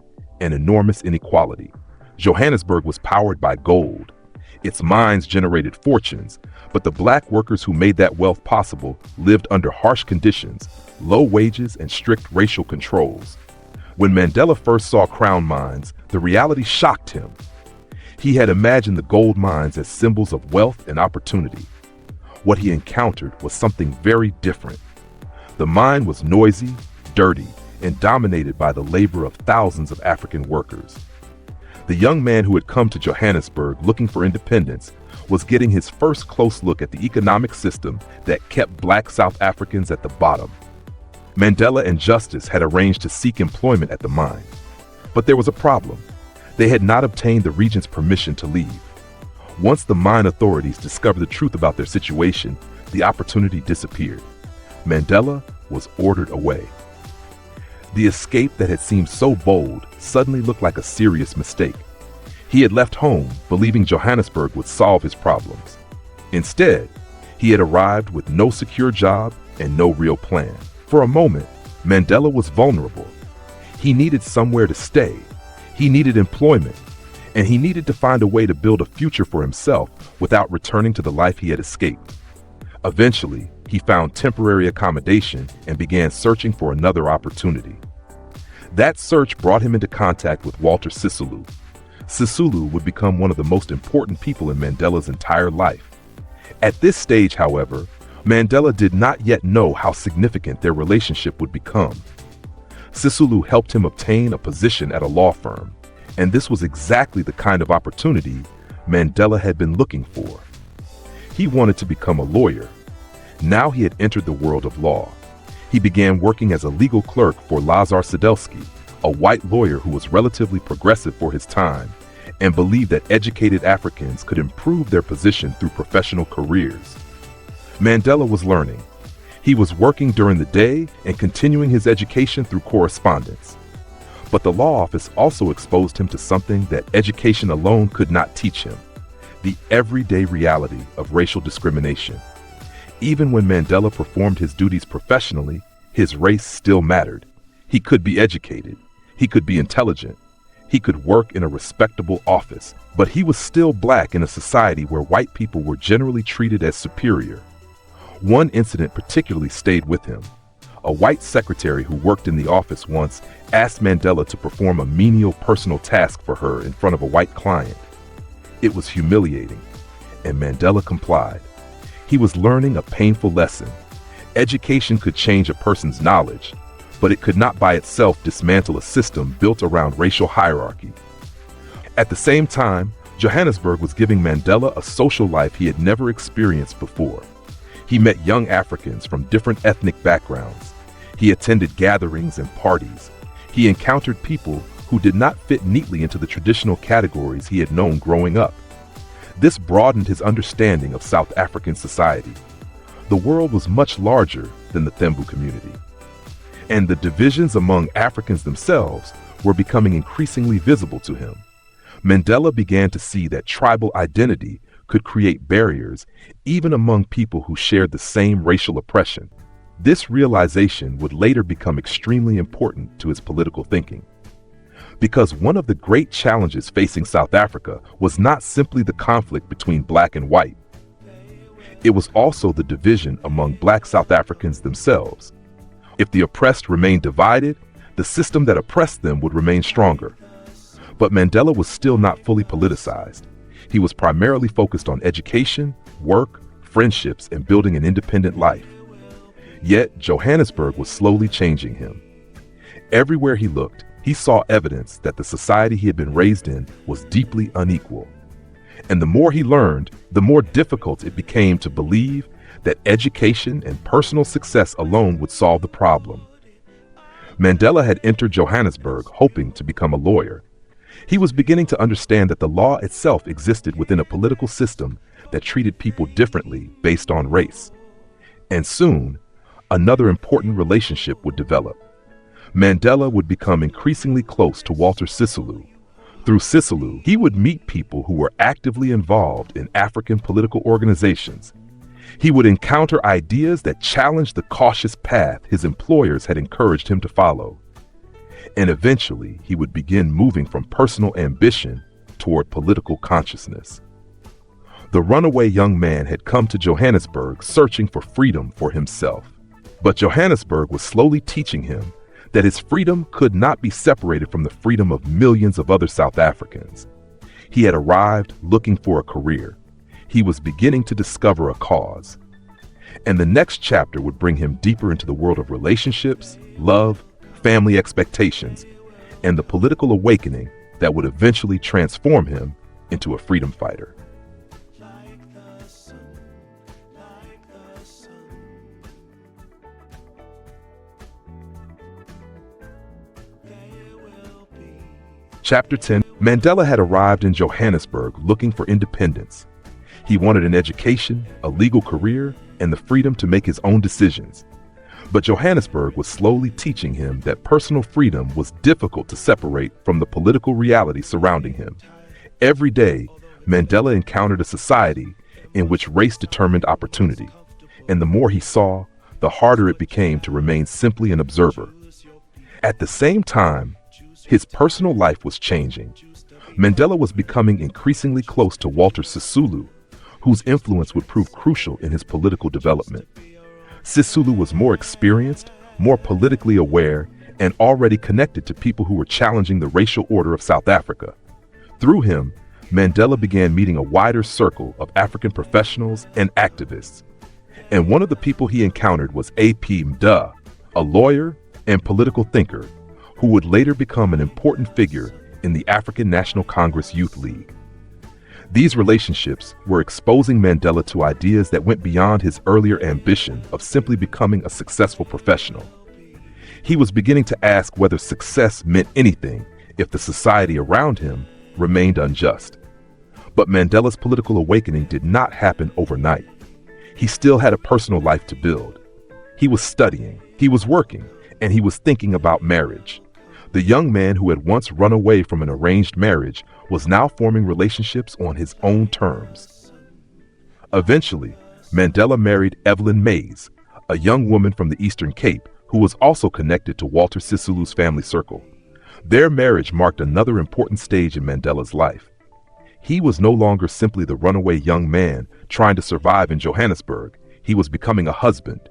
and enormous inequality. Johannesburg was powered by gold. Its mines generated fortunes, but the black workers who made that wealth possible lived under harsh conditions, low wages, and strict racial controls. When Mandela first saw crown mines, the reality shocked him. He had imagined the gold mines as symbols of wealth and opportunity. What he encountered was something very different. The mine was noisy, dirty, and dominated by the labor of thousands of African workers. The young man who had come to Johannesburg looking for independence was getting his first close look at the economic system that kept black South Africans at the bottom. Mandela and Justice had arranged to seek employment at the mine. But there was a problem. They had not obtained the regent's permission to leave. Once the mine authorities discovered the truth about their situation, the opportunity disappeared. Mandela was ordered away. The escape that had seemed so bold suddenly looked like a serious mistake. He had left home believing Johannesburg would solve his problems. Instead, he had arrived with no secure job and no real plan. For a moment, Mandela was vulnerable. He needed somewhere to stay. He needed employment, and he needed to find a way to build a future for himself without returning to the life he had escaped. Eventually, he found temporary accommodation and began searching for another opportunity. That search brought him into contact with Walter Sisulu. Sisulu would become one of the most important people in Mandela's entire life. At this stage, however, Mandela did not yet know how significant their relationship would become. Sisulu helped him obtain a position at a law firm, and this was exactly the kind of opportunity Mandela had been looking for. He wanted to become a lawyer. Now he had entered the world of law. He began working as a legal clerk for Lazar Sadelsky, a white lawyer who was relatively progressive for his time and believed that educated Africans could improve their position through professional careers. Mandela was learning. He was working during the day and continuing his education through correspondence. But the law office also exposed him to something that education alone could not teach him: the everyday reality of racial discrimination. Even when Mandela performed his duties professionally, his race still mattered. He could be educated. He could be intelligent. He could work in a respectable office, but he was still black in a society where white people were generally treated as superior. One incident particularly stayed with him. A white secretary who worked in the office once asked Mandela to perform a menial personal task for her in front of a white client. It was humiliating, and Mandela complied. He was learning a painful lesson. Education could change a person's knowledge, but it could not by itself dismantle a system built around racial hierarchy. At the same time, Johannesburg was giving Mandela a social life he had never experienced before. He met young Africans from different ethnic backgrounds. He attended gatherings and parties. He encountered people who did not fit neatly into the traditional categories he had known growing up. This broadened his understanding of South African society. The world was much larger than the Thembu community, and the divisions among Africans themselves were becoming increasingly visible to him. Mandela began to see that tribal identity could create barriers even among people who shared the same racial oppression. This realization would later become extremely important to his political thinking, because one of the great challenges facing South Africa was not simply the conflict between black and white. It was also the division among black South Africans themselves. If the oppressed remained divided, the system that oppressed them would remain stronger. But Mandela was still not fully politicized. He was primarily focused on education, work, friendships, and building an independent life. Yet, Johannesburg was slowly changing him. Everywhere he looked, he saw evidence that the society he had been raised in was deeply unequal. And the more he learned, the more difficult it became to believe that education and personal success alone would solve the problem. Mandela had entered Johannesburg hoping to become a lawyer. He was beginning to understand that the law itself existed within a political system that treated people differently based on race. And soon, another important relationship would develop. Mandela would become increasingly close to Walter Sisulu. Through Sisulu, he would meet people who were actively involved in African political organizations. He would encounter ideas that challenged the cautious path his employers had encouraged him to follow. And eventually, he would begin moving from personal ambition toward political consciousness. The runaway young man had come to Johannesburg searching for freedom for himself. But Johannesburg was slowly teaching him that his freedom could not be separated from the freedom of millions of other South Africans. He had arrived looking for a career. He was beginning to discover a cause. And the next chapter would bring him deeper into the world of relationships, love, family expectations, and the political awakening that would eventually transform him into a freedom fighter. Chapter 10. Mandela had arrived in Johannesburg looking for independence. He wanted an education, a legal career, and the freedom to make his own decisions. But Johannesburg was slowly teaching him that personal freedom was difficult to separate from the political reality surrounding him. Every day, Mandela encountered a society in which race determined opportunity, and the more he saw, the harder it became to remain simply an observer. At the same time, his personal life was changing. Mandela was becoming increasingly close to Walter Sisulu, whose influence would prove crucial in his political development. Sisulu was more experienced, more politically aware, and already connected to people who were challenging the racial order of South Africa. Through him, Mandela began meeting a wider circle of African professionals and activists. And one of the people he encountered was A.P. Mda, a lawyer and political thinker who would later become an important figure in the African National Congress Youth League. These relationships were exposing Mandela to ideas that went beyond his earlier ambition of simply becoming a successful professional. He was beginning to ask whether success meant anything if the society around him remained unjust. But Mandela's political awakening did not happen overnight. He still had a personal life to build. He was studying, he was working, and he was thinking about marriage. The young man who had once run away from an arranged marriage was now forming relationships on his own terms. Eventually, Mandela married Evelyn Mays, a young woman from the Eastern Cape who was also connected to Walter Sisulu's family circle. Their marriage marked another important stage in Mandela's life. He was no longer simply the runaway young man trying to survive in Johannesburg. He was becoming a husband,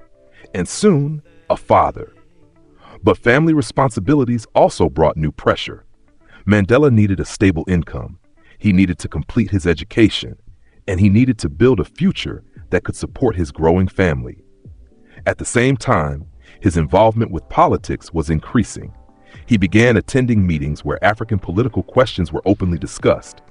and soon, a father. But family responsibilities also brought new pressure. Mandela needed a stable income. He needed to complete his education, and he needed to build a future that could support his growing family. At the same time, his involvement with politics was increasing. He began attending meetings where African political questions were openly discussed.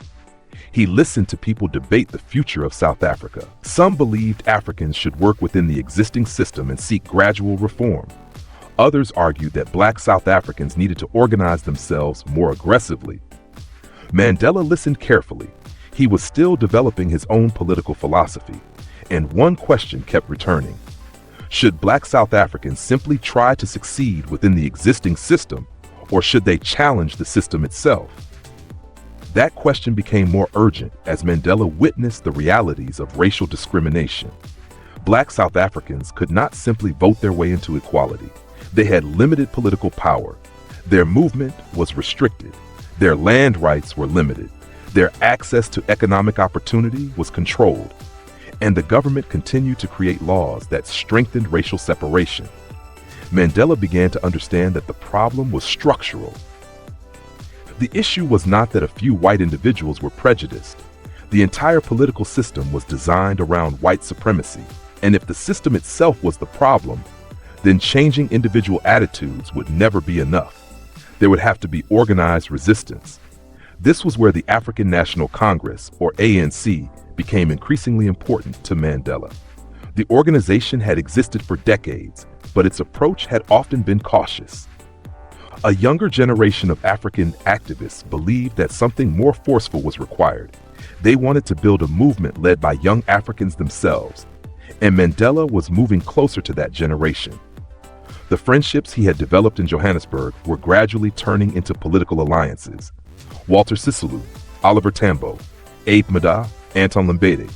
He listened to people debate the future of South Africa. Some believed Africans should work within the existing system and seek gradual reform. Others argued that Black South Africans needed to organize themselves more aggressively. Mandela listened carefully. He was still developing his own political philosophy, and one question kept returning. Should Black South Africans simply try to succeed within the existing system, or should they challenge the system itself? That question became more urgent as Mandela witnessed the realities of racial discrimination. Black South Africans could not simply vote their way into equality. They had limited political power. Their movement was restricted. Their land rights were limited. Their access to economic opportunity was controlled. And the government continued to create laws that strengthened racial separation. Mandela began to understand that the problem was structural. The issue was not that a few white individuals were prejudiced. The entire political system was designed around white supremacy. And if the system itself was the problem, then changing individual attitudes would never be enough. There would have to be organized resistance. This was where the African National Congress, or ANC, became increasingly important to Mandela. The organization had existed for decades, but its approach had often been cautious. A younger generation of African activists believed that something more forceful was required. They wanted to build a movement led by young Africans themselves, and Mandela was moving closer to that generation. The friendships he had developed in Johannesburg were gradually turning into political alliances. Walter Sisulu, Oliver Tambo, Abe Mda, Anton Lembede.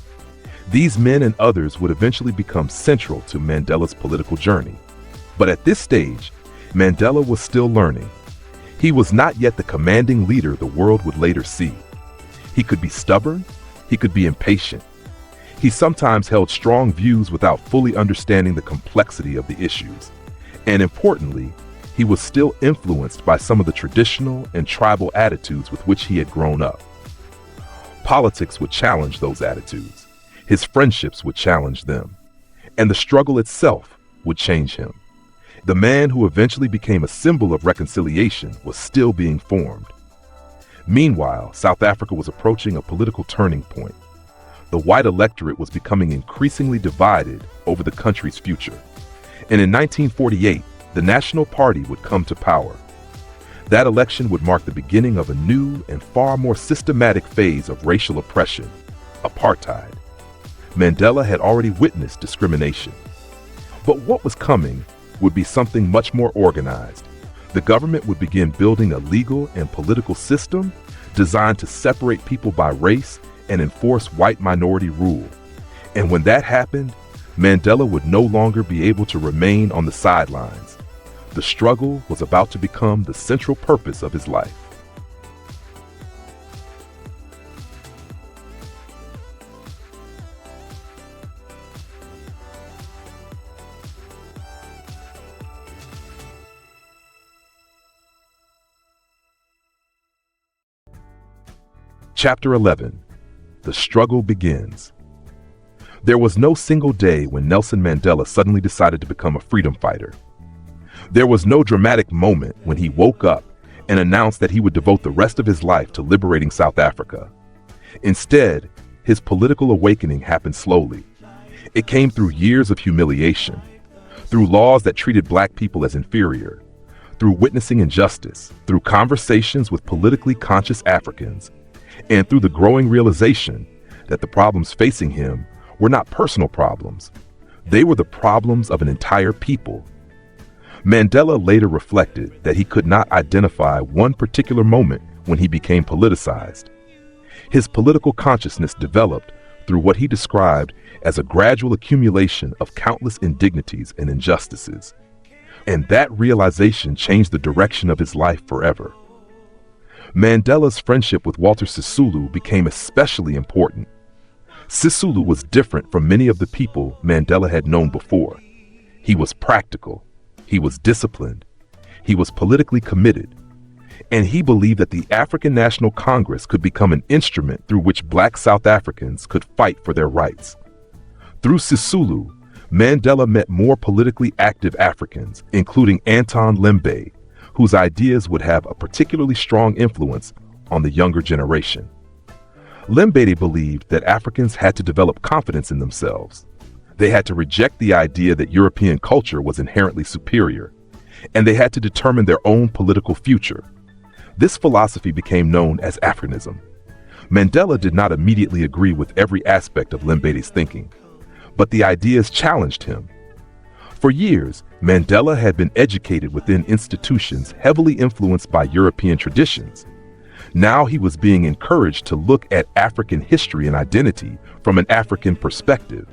These men and others would eventually become central to Mandela's political journey. But at this stage, Mandela was still learning. He was not yet the commanding leader the world would later see. He could be stubborn, he could be impatient. He sometimes held strong views without fully understanding the complexity of the issues. And importantly, he was still influenced by some of the traditional and tribal attitudes with which he had grown up. Politics would challenge those attitudes. His friendships would challenge them. And the struggle itself would change him. The man who eventually became a symbol of reconciliation was still being formed. Meanwhile, South Africa was approaching a political turning point. The white electorate was becoming increasingly divided over the country's future. And in 1948, the National Party would come to power. That election would mark the beginning of a new and far more systematic phase of racial oppression, apartheid. Mandela had already witnessed discrimination. But what was coming would be something much more organized. The government would begin building a legal and political system designed to separate people by race and enforce white minority rule. And when that happened, Mandela would no longer be able to remain on the sidelines. The struggle was about to become the central purpose of his life. Chapter 11. The Struggle Begins. There was no single day when Nelson Mandela suddenly decided to become a freedom fighter. There was no dramatic moment when he woke up and announced that he would devote the rest of his life to liberating South Africa. Instead, his political awakening happened slowly. It came through years of humiliation, through laws that treated black people as inferior, through witnessing injustice, through conversations with politically conscious Africans, and through the growing realization that the problems facing him were not personal problems. They were the problems of an entire people. Mandela later reflected that he could not identify one particular moment when he became politicized. His political consciousness developed through what he described as a gradual accumulation of countless indignities and injustices. And that realization changed the direction of his life forever. Mandela's friendship with Walter Sisulu became especially important. Sisulu was different from many of the people Mandela had known before. He was practical, he was disciplined, he was politically committed, and he believed that the African National Congress could become an instrument through which black South Africans could fight for their rights. Through Sisulu, Mandela met more politically active Africans, including Anton Lembe, whose ideas would have a particularly strong influence on the younger generation. Lembe believed that Africans had to develop confidence in themselves. They had to reject the idea that European culture was inherently superior, and they had to determine their own political future. This philosophy became known as Africanism. Mandela did not immediately agree with every aspect of Lembe's thinking, but the ideas challenged him. For years, Mandela had been educated within institutions heavily influenced by European traditions. Now he was being encouraged to look at African history and identity from an African perspective.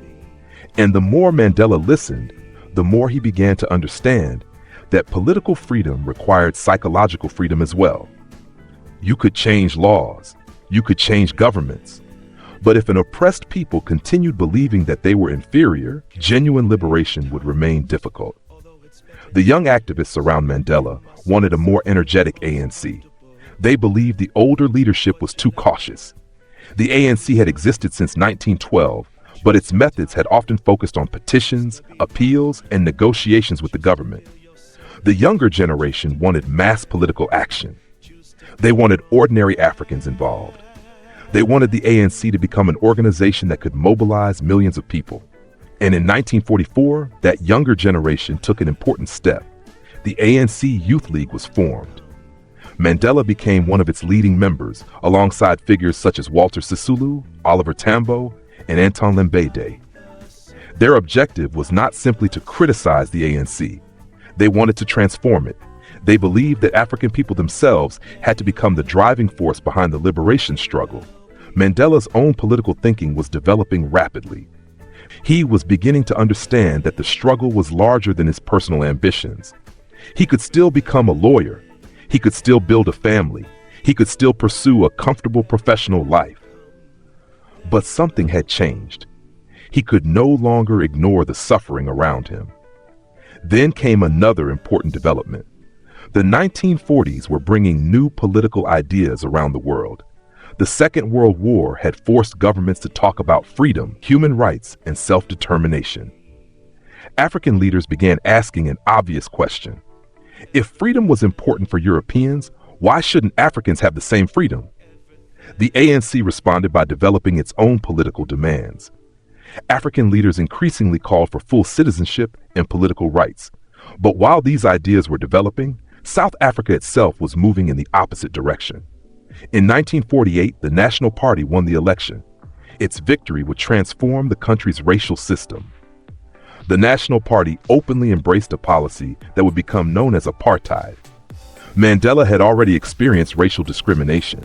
And the more Mandela listened, the more he began to understand that political freedom required psychological freedom as well. You could change laws, you could change governments, but if an oppressed people continued believing that they were inferior, genuine liberation would remain difficult. The young activists around Mandela wanted a more energetic ANC. They believed the older leadership was too cautious. The ANC had existed since 1912, but its methods had often focused on petitions, appeals, and negotiations with the government. The younger generation wanted mass political action. They wanted ordinary Africans involved. They wanted the ANC to become an organization that could mobilize millions of people. And in 1944, that younger generation took an important step. The ANC Youth League was formed. Mandela became one of its leading members, alongside figures such as Walter Sisulu, Oliver Tambo, and Anton Lembe. Their objective was not simply to criticize the ANC. They wanted to transform it. They believed that African people themselves had to become the driving force behind the liberation struggle. Mandela's own political thinking was developing rapidly. He was beginning to understand that the struggle was larger than his personal ambitions. He could still become a lawyer. He could still build a family. He could still pursue a comfortable professional life. But something had changed. He could no longer ignore the suffering around him. Then came another important development. The 1940s were bringing new political ideas around the world. The Second World War had forced governments to talk about freedom, human rights, and self-determination. African leaders began asking an obvious question. If freedom was important for Europeans, why shouldn't Africans have the same freedom? The ANC responded by developing its own political demands. African leaders increasingly called for full citizenship and political rights. But while these ideas were developing, South Africa itself was moving in the opposite direction. In 1948, the National Party won the election. Its victory would transform the country's racial system. The National Party openly embraced a policy that would become known as apartheid. Mandela had already experienced racial discrimination,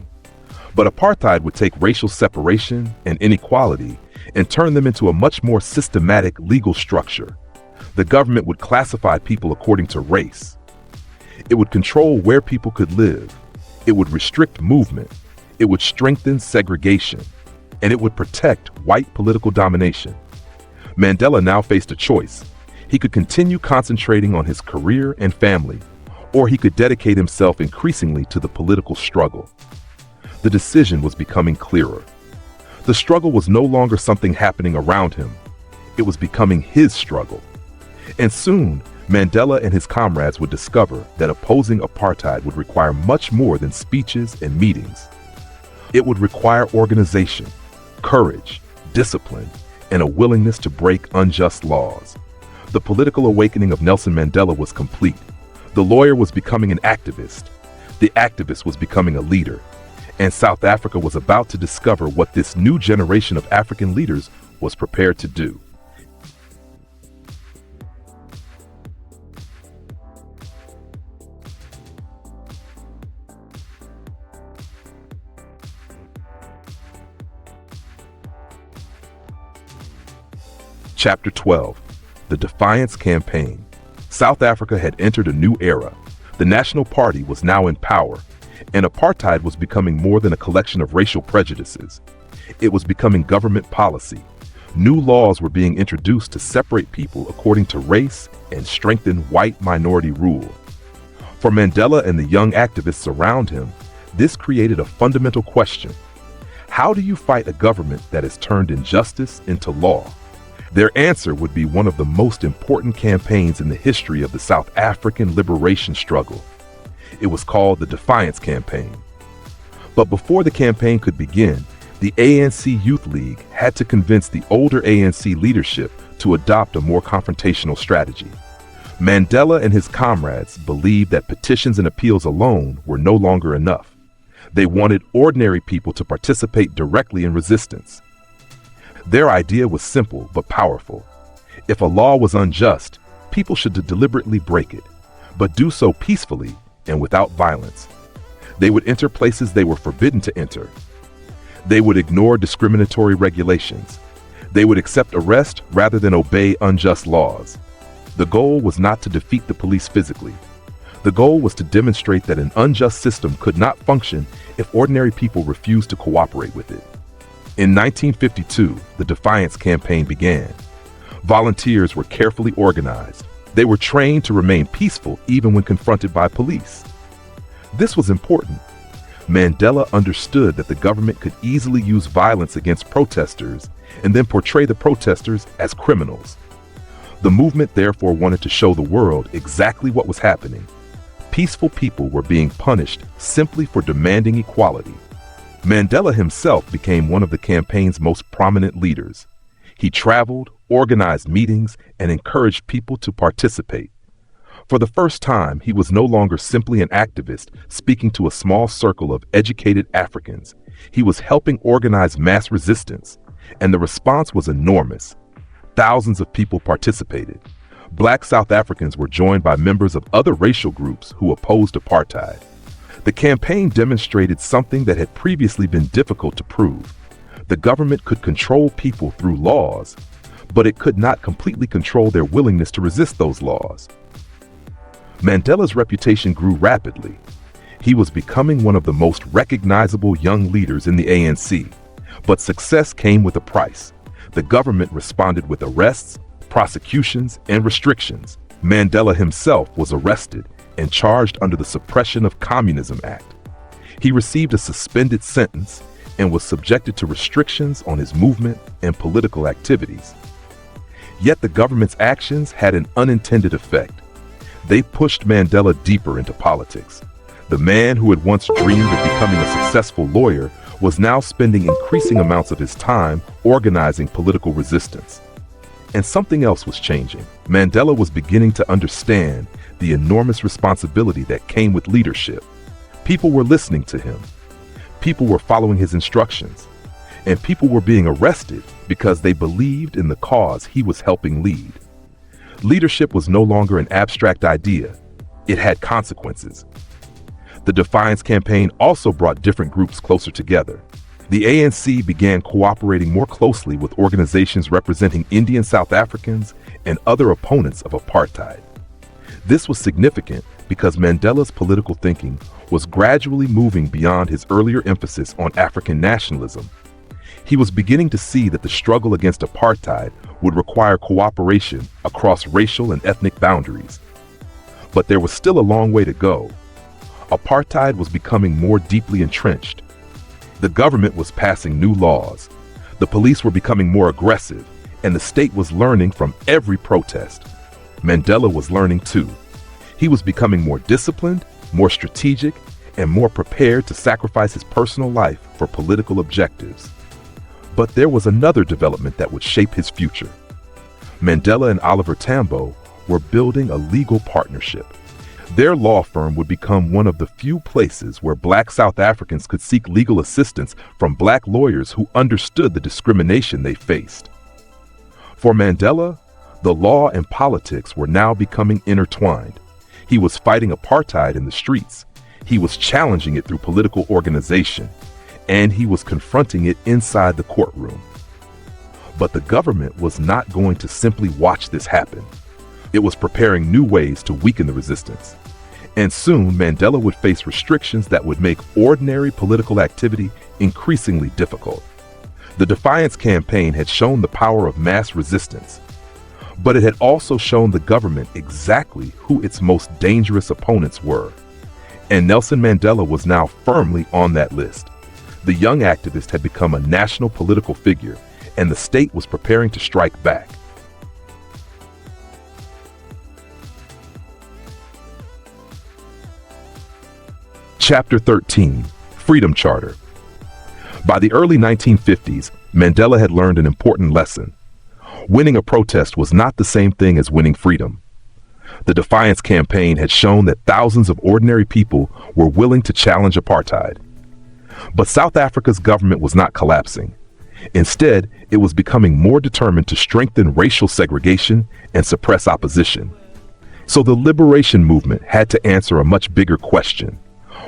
but apartheid would take racial separation and inequality and turn them into a much more systematic legal structure. The government would classify people according to race. It would control where people could live. It would restrict movement. It would strengthen segregation. And it would protect white political domination. Mandela now faced a choice. He could continue concentrating on his career and family, or he could dedicate himself increasingly to the political struggle. The decision was becoming clearer. The struggle was no longer something happening around him. It was becoming his struggle. And soon, Mandela and his comrades would discover that opposing apartheid would require much more than speeches and meetings. It would require organization, courage, discipline, and a willingness to break unjust laws. The political awakening of Nelson Mandela was complete. The lawyer was becoming an activist. The activist was becoming a leader. And South Africa was about to discover what this new generation of African leaders was prepared to do. Chapter 12. The Defiance Campaign. South Africa had entered a new era. The National Party was now in power, and apartheid was becoming more than a collection of racial prejudices. It was becoming government policy. New laws were being introduced to separate people according to race and strengthen white minority rule. For Mandela and the young activists around him, this created a fundamental question. How do you fight a government that has turned injustice into law? Their answer would be one of the most important campaigns in the history of the South African liberation struggle. It was called the Defiance Campaign. But before the campaign could begin, the ANC Youth League had to convince the older ANC leadership to adopt a more confrontational strategy. Mandela and his comrades believed that petitions and appeals alone were no longer enough. They wanted ordinary people to participate directly in resistance. Their idea was simple but powerful. If a law was unjust, people should deliberately break it, but do so peacefully and without violence. They would enter places they were forbidden to enter. They would ignore discriminatory regulations. They would accept arrest rather than obey unjust laws. The goal was not to defeat the police physically. The goal was to demonstrate that an unjust system could not function if ordinary people refused to cooperate with it. In 1952, the Defiance Campaign began. Volunteers were carefully organized. They were trained to remain peaceful even when confronted by police. This was important. Mandela understood that the government could easily use violence against protesters and then portray the protesters as criminals. The movement therefore wanted to show the world exactly what was happening. Peaceful people were being punished simply for demanding equality. Mandela himself became one of the campaign's most prominent leaders. He traveled, organized meetings, and encouraged people to participate. For the first time, he was no longer simply an activist speaking to a small circle of educated Africans. He was helping organize mass resistance, and the response was enormous. Thousands of people participated. Black South Africans were joined by members of other racial groups who opposed apartheid. The campaign demonstrated something that had previously been difficult to prove. The government could control people through laws, but it could not completely control their willingness to resist those laws. Mandela's reputation grew rapidly. He was becoming one of the most recognizable young leaders in the ANC, but success came with a price. The government responded with arrests, prosecutions, and restrictions. Mandela himself was arrested and charged under the Suppression of Communism Act. He received a suspended sentence and was subjected to restrictions on his movement and political activities. Yet the government's actions had an unintended effect. They pushed Mandela deeper into politics. The man who had once dreamed of becoming a successful lawyer was now spending increasing amounts of his time organizing political resistance. And something else was changing. Mandela was beginning to understand the enormous responsibility that came with leadership. People were listening to him. People were following his instructions. And people were being arrested because they believed in the cause he was helping lead. Leadership was no longer an abstract idea. It had consequences. The Defiance Campaign also brought different groups closer together. The ANC began cooperating more closely with organizations representing Indian South Africans and other opponents of apartheid. This was significant because Mandela's political thinking was gradually moving beyond his earlier emphasis on African nationalism. He was beginning to see that the struggle against apartheid would require cooperation across racial and ethnic boundaries. But there was still a long way to go. Apartheid was becoming more deeply entrenched. The government was passing new laws. The police were becoming more aggressive, and the state was learning from every protest. Mandela was learning too. He was becoming more disciplined, more strategic, and more prepared to sacrifice his personal life for political objectives. But there was another development that would shape his future. Mandela and Oliver Tambo were building a legal partnership. Their law firm would become one of the few places where Black South Africans could seek legal assistance from Black lawyers who understood the discrimination they faced. For Mandela, the law and politics were now becoming intertwined. He was fighting apartheid in the streets. He was challenging it through political organization, and he was confronting it inside the courtroom. But the government was not going to simply watch this happen. It was preparing new ways to weaken the resistance. And soon, Mandela would face restrictions that would make ordinary political activity increasingly difficult. The Defiance Campaign had shown the power of mass resistance, but it had also shown the government exactly who its most dangerous opponents were. And Nelson Mandela was now firmly on that list. The young activist had become a national political figure, and the state was preparing to strike back. Chapter 13, Freedom Charter. By the early 1950s, Mandela had learned an important lesson. Winning a protest was not the same thing as winning freedom. The Defiance Campaign had shown that thousands of ordinary people were willing to challenge apartheid. But South Africa's government was not collapsing. Instead, it was becoming more determined to strengthen racial segregation and suppress opposition. So the liberation movement had to answer a much bigger question.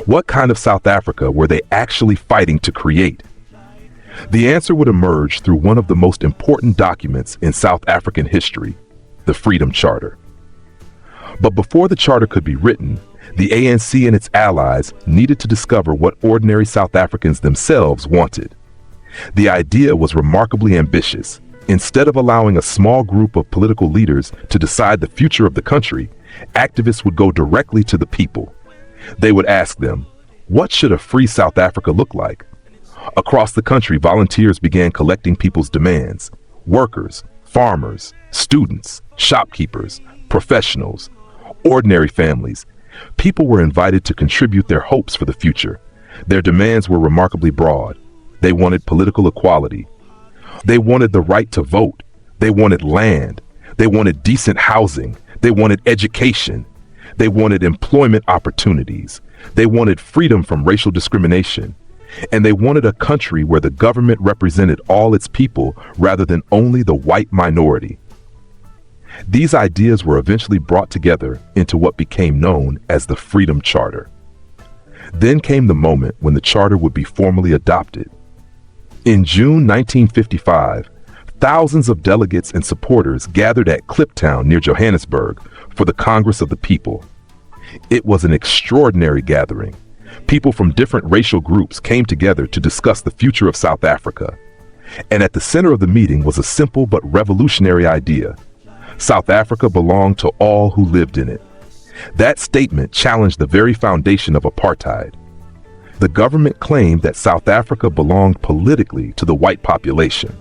What kind of South Africa were they actually fighting to create? The answer would emerge through one of the most important documents in South African history, the Freedom Charter. But before the charter could be written, the ANC and its allies needed to discover what ordinary South Africans themselves wanted. The idea was remarkably ambitious. Instead of allowing a small group of political leaders to decide the future of the country, activists would go directly to the people. They would ask them, what should a free South Africa look like? Across the country, volunteers began collecting people's demands. Workers, farmers, students, shopkeepers, professionals, ordinary families. People were invited to contribute their hopes for the future. Their demands were remarkably broad. They wanted political equality. They wanted the right to vote. They wanted land. They wanted decent housing. They wanted education. They wanted employment opportunities. They wanted freedom from racial discrimination. And they wanted a country where the government represented all its people rather than only the white minority. These ideas were eventually brought together into what became known as the Freedom Charter. Then came the moment when the charter would be formally adopted. In June 1955, thousands of delegates and supporters gathered at Kliptown near Johannesburg for the Congress of the People. It was an extraordinary gathering. People from different racial groups came together to discuss the future of South Africa. And at the center of the meeting was a simple but revolutionary idea. South Africa belonged to all who lived in it. That statement challenged the very foundation of apartheid. The government claimed that South Africa belonged politically to the white population.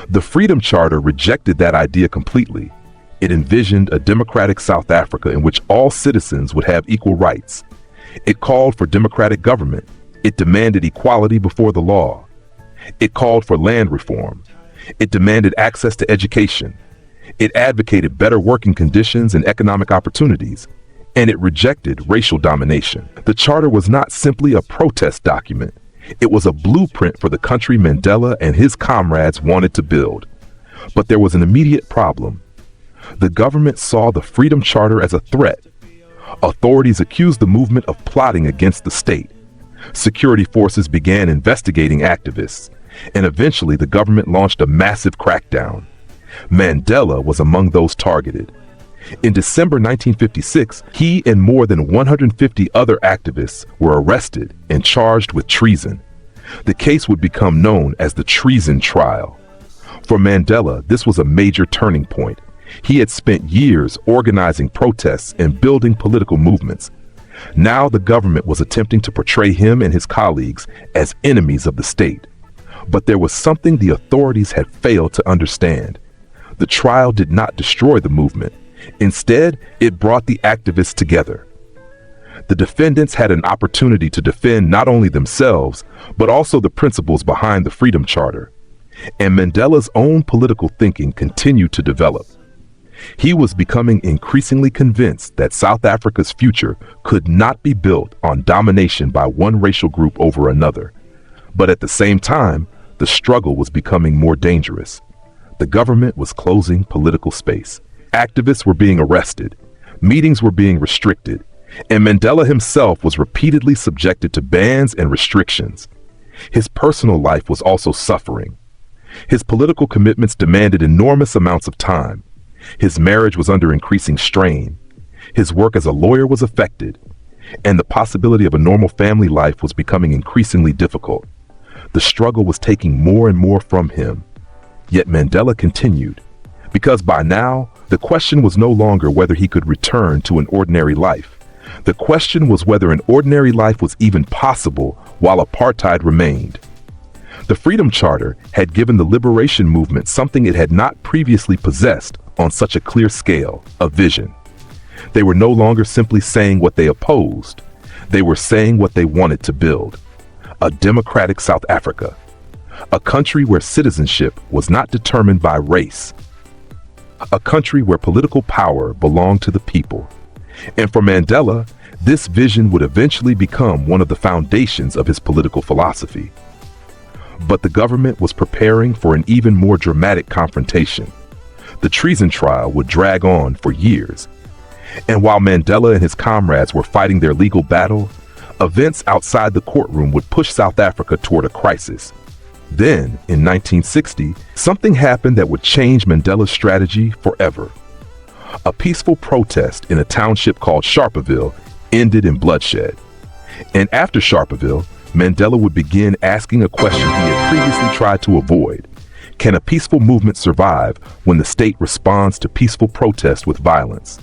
The Freedom Charter rejected that idea completely. It envisioned a democratic South Africa in which all citizens would have equal rights. It called for democratic government. It demanded equality before the law. It called for land reform. It demanded access to education. It advocated better working conditions and economic opportunities. And it rejected racial domination. The charter was not simply a protest document. It was a blueprint for the country Mandela and his comrades wanted to build. But there was an immediate problem. The government saw the Freedom Charter as a threat. Authorities accused the movement of plotting against the state. Security forces began investigating activists, and eventually the government launched a massive crackdown. Mandela was among those targeted. In December 1956, he and more than 150 other activists were arrested and charged with treason. The case would become known as the Treason Trial. For Mandela, this was a major turning point. He had spent years organizing protests and building political movements. Now the government was attempting to portray him and his colleagues as enemies of the state. But there was something the authorities had failed to understand. The trial did not destroy the movement. Instead, it brought the activists together. The defendants had an opportunity to defend not only themselves, but also the principles behind the Freedom Charter. And Mandela's own political thinking continued to develop. He was becoming increasingly convinced that South Africa's future could not be built on domination by one racial group over another. But at the same time, the struggle was becoming more dangerous. The government was closing political space. Activists were being arrested. Meetings were being restricted. And Mandela himself was repeatedly subjected to bans and restrictions. His personal life was also suffering. His political commitments demanded enormous amounts of time. His marriage was under increasing strain. His work as a lawyer was affected. And the possibility of a normal family life was becoming increasingly difficult. The struggle was taking more and more from him. Yet Mandela continued, because by now, the question was no longer whether he could return to an ordinary life. The question was whether an ordinary life was even possible while apartheid remained. The Freedom Charter had given the liberation movement something it had not previously possessed on such a clear scale, a vision. They were no longer simply saying what they opposed. They were saying what they wanted to build. A democratic South Africa. A country where citizenship was not determined by race. A country where political power belonged to the people. And for Mandela, this vision would eventually become one of the foundations of his political philosophy. But the government was preparing for an even more dramatic confrontation. The treason trial would drag on for years. And while Mandela and his comrades were fighting their legal battle, events outside the courtroom would push South Africa toward a crisis. Then, in 1960, something happened that would change Mandela's strategy forever. A peaceful protest in a township called Sharpeville ended in bloodshed. And after Sharpeville, Mandela would begin asking a question he had previously tried to avoid. Can a peaceful movement survive when the state responds to peaceful protest with violence?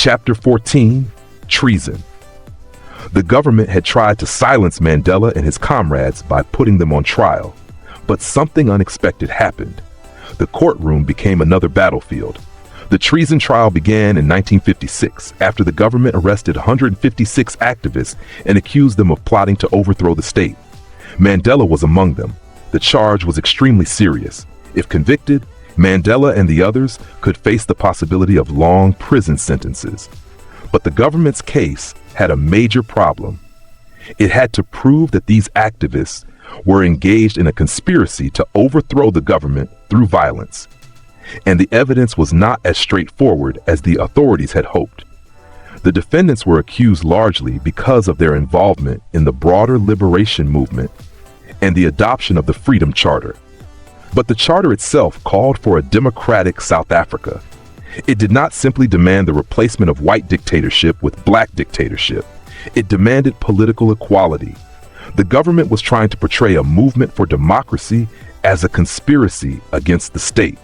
Chapter 14, Treason. The government had tried to silence Mandela and his comrades by putting them on trial, but something unexpected happened. The courtroom became another battlefield. The treason trial began in 1956 after the government arrested 156 activists and accused them of plotting to overthrow the state. Mandela was among them. The charge was extremely serious. If convicted, Mandela and the others could face the possibility of long prison sentences. But the government's case had a major problem. It had to prove that these activists were engaged in a conspiracy to overthrow the government through violence. And the evidence was not as straightforward as the authorities had hoped. The defendants were accused largely because of their involvement in the broader liberation movement and the adoption of the Freedom Charter. But the charter itself called for a democratic South Africa. It did not simply demand the replacement of white dictatorship with black dictatorship. It demanded political equality. The government was trying to portray a movement for democracy as a conspiracy against the state.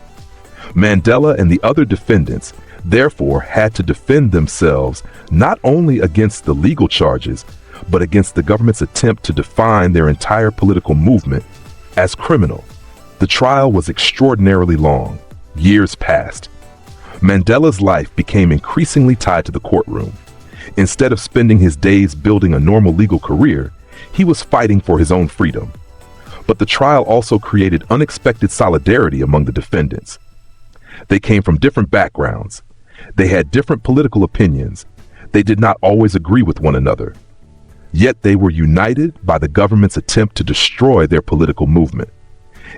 Mandela and the other defendants therefore had to defend themselves not only against the legal charges, but against the government's attempt to define their entire political movement as criminal. The trial was extraordinarily long. Years passed. Mandela's life became increasingly tied to the courtroom. Instead of spending his days building a normal legal career, he was fighting for his own freedom. But the trial also created unexpected solidarity among the defendants. They came from different backgrounds. They had different political opinions. They did not always agree with one another. Yet they were united by the government's attempt to destroy their political movement.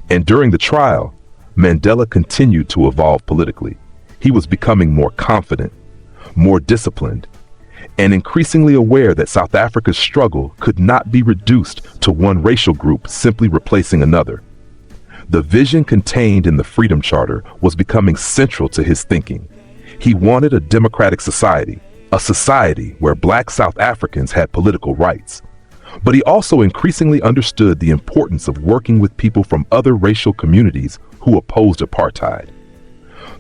And during the trial, Mandela continued to evolve politically. He was becoming more confident, more disciplined, and increasingly aware that South Africa's struggle could not be reduced to one racial group simply replacing another. The vision contained in the Freedom Charter was becoming central to his thinking. He wanted a democratic society, a society where Black South Africans had political rights. But he also increasingly understood the importance of working with people from other racial communities who opposed apartheid.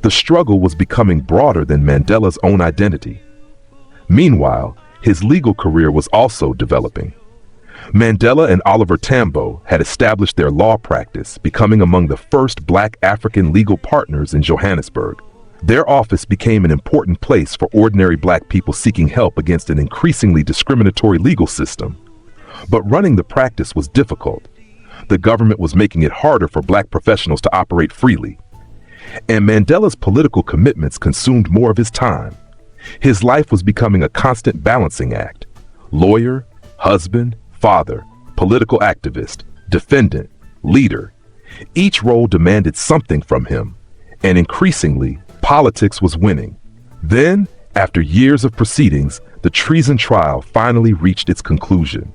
The struggle was becoming broader than Mandela's own identity. Meanwhile, his legal career was also developing. Mandela and Oliver Tambo had established their law practice, becoming among the first Black African legal partners in Johannesburg. Their office became an important place for ordinary Black people seeking help against an increasingly discriminatory legal system. But running the practice was difficult. The government was making it harder for Black professionals to operate freely. And Mandela's political commitments consumed more of his time. His life was becoming a constant balancing act. Lawyer, husband, father, political activist, defendant, leader. Each role demanded something from him, and increasingly, politics was winning. Then, after years of proceedings, the treason trial finally reached its conclusion.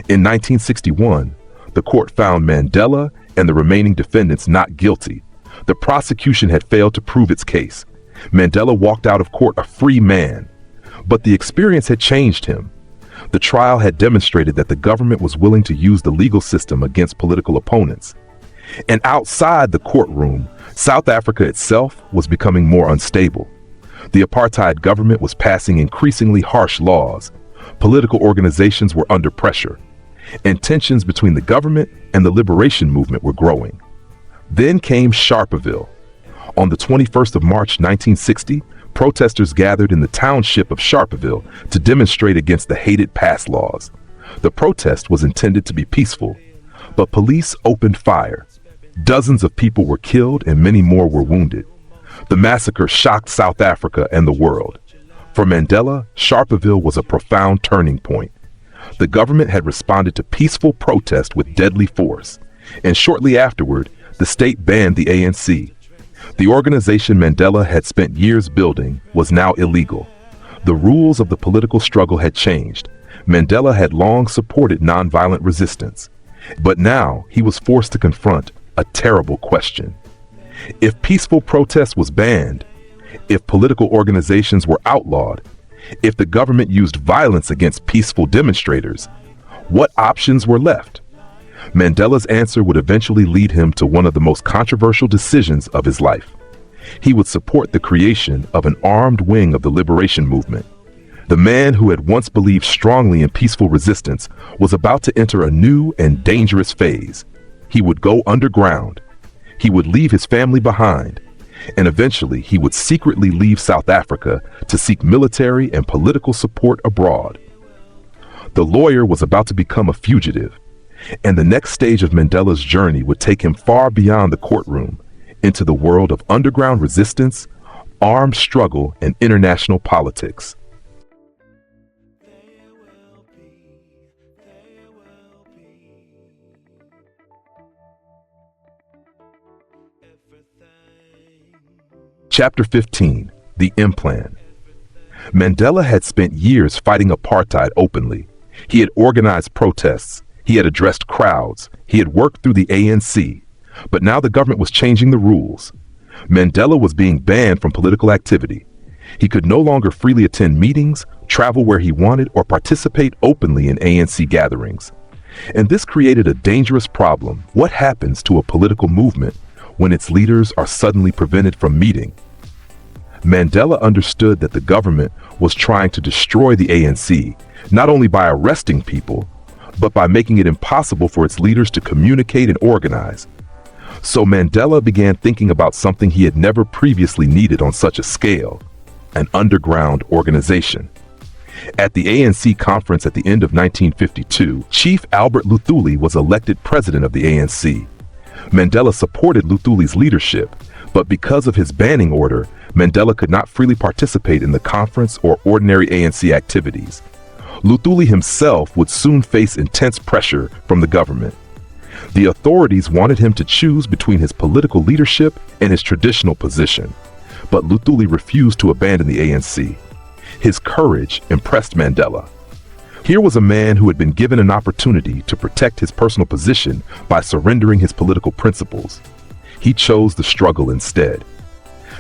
In 1961, the court found Mandela and the remaining defendants not guilty. The prosecution had failed to prove its case. Mandela walked out of court a free man. But the experience had changed him. The trial had demonstrated that the government was willing to use the legal system against political opponents. And outside the courtroom, South Africa itself was becoming more unstable. The apartheid government was passing increasingly harsh laws. Political organizations were under pressure, and tensions between the government and the liberation movement were growing. Then came Sharpeville. On the 21st of March 1960, protesters gathered in the township of Sharpeville to demonstrate against the hated pass laws. The protest was intended to be peaceful, but police opened fire. Dozens of people were killed and many more were wounded. The massacre shocked South Africa and the world. For Mandela, Sharpeville was a profound turning point. The government had responded to peaceful protest with deadly force, and shortly afterward, the state banned the ANC. The organization Mandela had spent years building was now illegal. The rules of the political struggle had changed. Mandela had long supported nonviolent resistance, but now he was forced to confront a terrible question. If peaceful protest was banned, if political organizations were outlawed, if the government used violence against peaceful demonstrators, what options were left? Mandela's answer would eventually lead him to one of the most controversial decisions of his life. He would support the creation of an armed wing of the liberation movement. The man who had once believed strongly in peaceful resistance was about to enter a new and dangerous phase. He would go underground. He would leave his family behind. And eventually he would secretly leave South Africa to seek military and political support abroad. The lawyer was about to become a fugitive, and the next stage of Mandela's journey would take him far beyond the courtroom, into the world of underground resistance, armed struggle, and international politics. Chapter 15, The Implant. Mandela had spent years fighting apartheid openly. He had organized protests. He had addressed crowds. He had worked through the ANC. But now the government was changing the rules. Mandela was being banned from political activity. He could no longer freely attend meetings, travel where he wanted, or participate openly in ANC gatherings. And this created a dangerous problem. What happens to a political movement when its leaders are suddenly prevented from meeting? Mandela understood that the government was trying to destroy the ANC, not only by arresting people, but by making it impossible for its leaders to communicate and organize. So Mandela began thinking about something he had never previously needed on such a scale: an underground organization. At the ANC conference at the end of 1952, Chief Albert Luthuli was elected president of the ANC. Mandela supported Luthuli's leadership, but because of his banning order, Mandela could not freely participate in the conference or ordinary ANC activities. Luthuli himself would soon face intense pressure from the government. The authorities wanted him to choose between his political leadership and his traditional position, but Luthuli refused to abandon the ANC. His courage impressed Mandela. Here was a man who had been given an opportunity to protect his personal position by surrendering his political principles. He chose the struggle instead.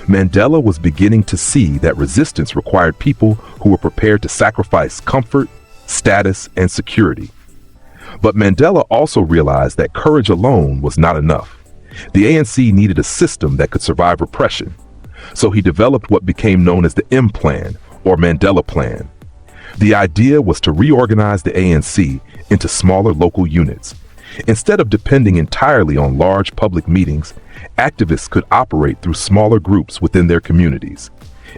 Mandela was beginning to see that resistance required people who were prepared to sacrifice comfort, status, and security. But Mandela also realized that courage alone was not enough. The ANC needed a system that could survive repression. So he developed what became known as the M Plan, or Mandela Plan. The idea was to reorganize the ANC into smaller local units. Instead of depending entirely on large public meetings, activists could operate through smaller groups within their communities.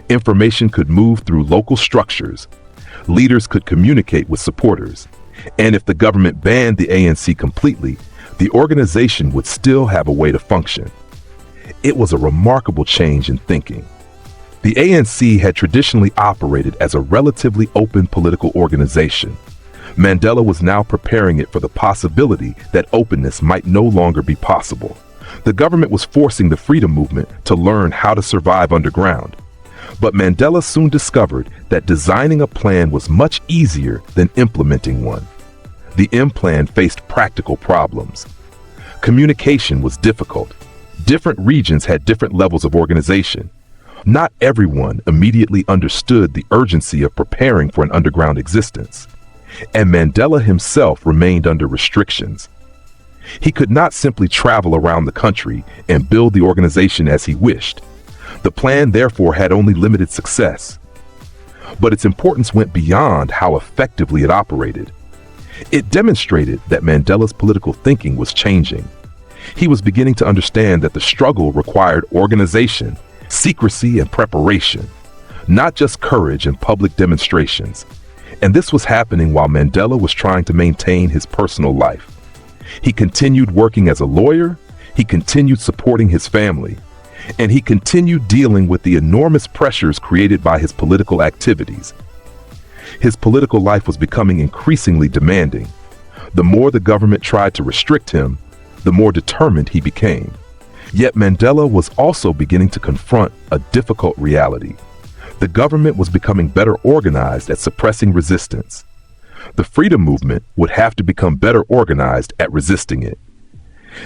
Information could move through local structures. Leaders could communicate with supporters. And if the government banned the ANC completely, the organization would still have a way to function. It was a remarkable change in thinking. The ANC had traditionally operated as a relatively open political organization. Mandela was now preparing it for the possibility that openness might no longer be possible. The government was forcing the freedom movement to learn how to survive underground. But Mandela soon discovered that designing a plan was much easier than implementing one. The M Plan faced practical problems. Communication was difficult. Different regions had different levels of organization. Not everyone immediately understood the urgency of preparing for an underground existence. And Mandela himself remained under restrictions. He could not simply travel around the country and build the organization as he wished. The plan, therefore, had only limited success. But its importance went beyond how effectively it operated. It demonstrated that Mandela's political thinking was changing. He was beginning to understand that the struggle required organization, secrecy, and preparation, not just courage and public demonstrations. And this was happening while Mandela was trying to maintain his personal life. He continued working as a lawyer, he continued supporting his family, and he continued dealing with the enormous pressures created by his political activities. His political life was becoming increasingly demanding. The more the government tried to restrict him, the more determined he became. Yet Mandela was also beginning to confront a difficult reality. The government was becoming better organized at suppressing resistance. The freedom movement would have to become better organized at resisting it.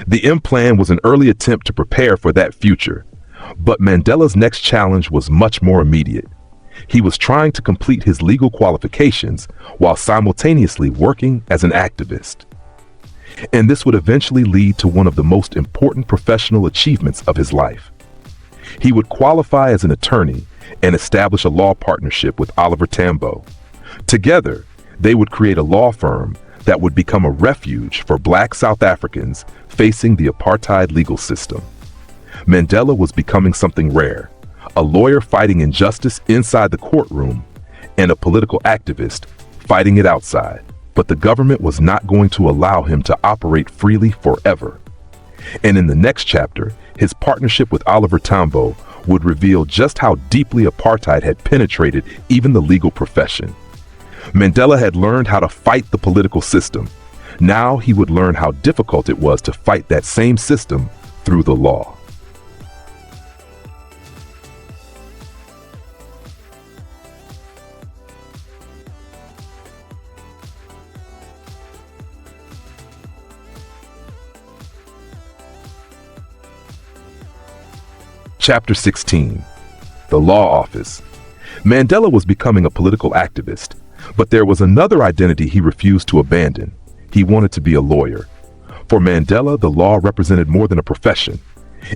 The M Plan was an early attempt to prepare for that future, but Mandela's next challenge was much more immediate. He was trying to complete his legal qualifications while simultaneously working as an activist. And this would eventually lead to one of the most important professional achievements of his life. He would qualify as an attorney and establish a law partnership with Oliver Tambo. Together, they would create a law firm that would become a refuge for Black South Africans facing the apartheid legal system. Mandela was becoming something rare, a lawyer fighting injustice inside the courtroom and a political activist fighting it outside. But the government was not going to allow him to operate freely forever. And in the next chapter, his partnership with Oliver Tambo would reveal just how deeply apartheid had penetrated even the legal profession. Mandela had learned how to fight the political system. Now he would learn how difficult it was to fight that same system through the law. Chapter 16. The Law Office. Mandela was becoming a political activist, but there was another identity he refused to abandon. He wanted to be a lawyer. For Mandela, the law represented more than a profession.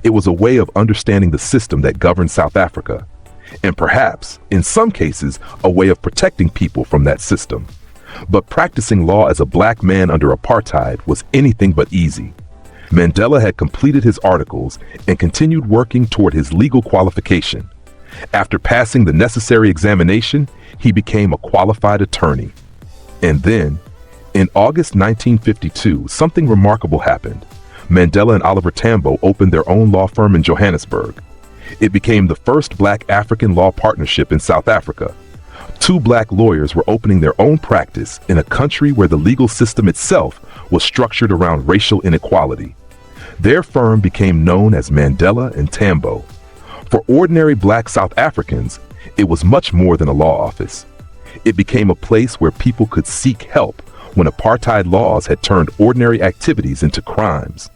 It was a way of understanding the system that governed South Africa, and perhaps, in some cases, a way of protecting people from that system. But practicing law as a black man under apartheid was anything but easy. Mandela had completed his articles and continued working toward his legal qualification. After passing the necessary examination, he became a qualified attorney. And then, in August 1952, something remarkable happened. Mandela and Oliver Tambo opened their own law firm in Johannesburg. It became the first Black African law partnership in South Africa. Two black lawyers were opening their own practice in a country where the legal system itself was structured around racial inequality. Their firm became known as Mandela and Tambo. For ordinary black South Africans, it was much more than a law office. It became a place where people could seek help when apartheid laws had turned ordinary activities into crimes.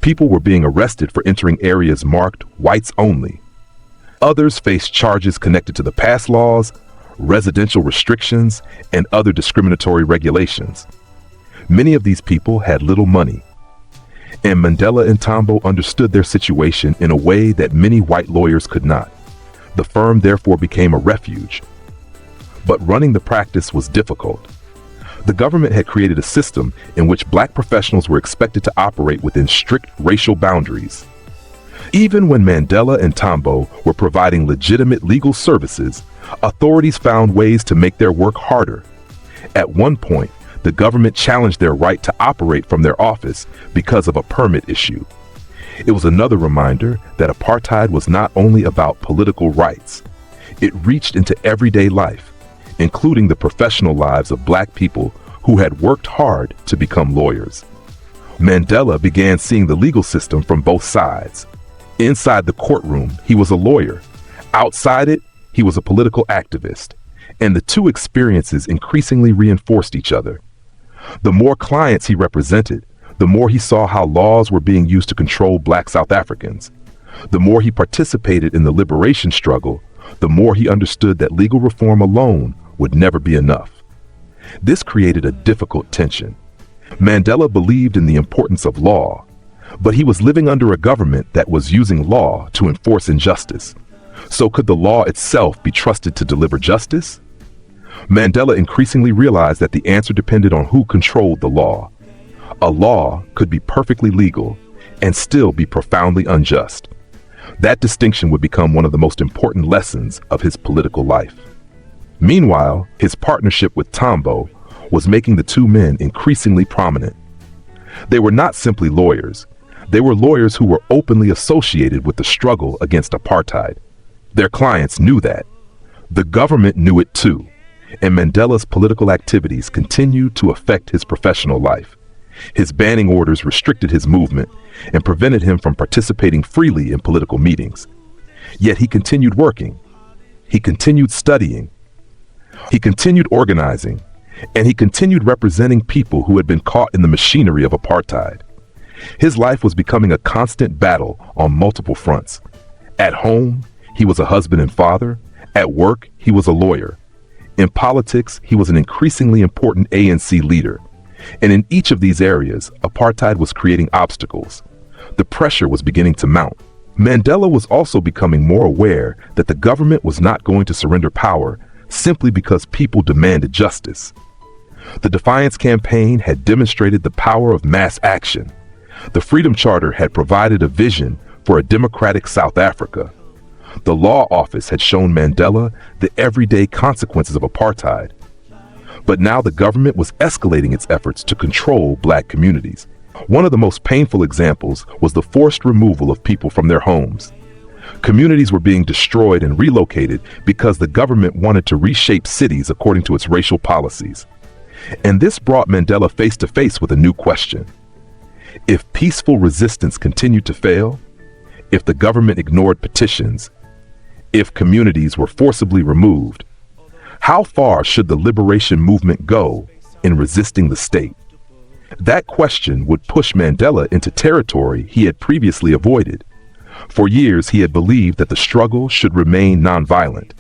People were being arrested for entering areas marked whites only. Others faced charges connected to the pass laws, residential restrictions, and other discriminatory regulations. Many of these people had little money, and Mandela and Tambo understood their situation in a way that many white lawyers could not. The firm therefore became a refuge. But running the practice was difficult. The government had created a system in which black professionals were expected to operate within strict racial boundaries. Even when Mandela and Tambo were providing legitimate legal services, authorities found ways to make their work harder. At one point, the government challenged their right to operate from their office because of a permit issue. It was another reminder that apartheid was not only about political rights. It reached into everyday life, including the professional lives of black people who had worked hard to become lawyers. Mandela began seeing the legal system from both sides. Inside the courtroom, he was a lawyer. Outside it, he was a political activist. And the two experiences increasingly reinforced each other. The more clients he represented, the more he saw how laws were being used to control black South Africans. The more he participated in the liberation struggle, the more he understood that legal reform alone would never be enough. This created a difficult tension. Mandela believed in the importance of law, but he was living under a government that was using law to enforce injustice. So could the law itself be trusted to deliver justice? Mandela increasingly realized that the answer depended on who controlled the law. A law could be perfectly legal and still be profoundly unjust. That distinction would become one of the most important lessons of his political life. Meanwhile, his partnership with Tambo was making the two men increasingly prominent. They were not simply lawyers. They were lawyers who were openly associated with the struggle against apartheid. Their clients knew that. The government knew it too, and Mandela's political activities continued to affect his professional life. His banning orders restricted his movement and prevented him from participating freely in political meetings. Yet he continued working. He continued studying. He continued organizing, and he continued representing people who had been caught in the machinery of apartheid. His life was becoming a constant battle on multiple fronts. At home, he was a husband and father. At work, he was a lawyer. In politics, he was an increasingly important ANC leader. And in each of these areas, apartheid was creating obstacles. The pressure was beginning to mount. Mandela was also becoming more aware that the government was not going to surrender power simply because people demanded justice. The Defiance Campaign had demonstrated the power of mass action. The Freedom Charter had provided a vision for a democratic South Africa. The Law Office had shown Mandela the everyday consequences of apartheid. But now the government was escalating its efforts to control black communities. One of the most painful examples was the forced removal of people from their homes. Communities were being destroyed and relocated because the government wanted to reshape cities according to its racial policies. And this brought Mandela face to face with a new question. If peaceful resistance continued to fail, if the government ignored petitions, if communities were forcibly removed, how far should the liberation movement go in resisting the state? That question would push Mandela into territory he had previously avoided. For years, he had believed that the struggle should remain nonviolent.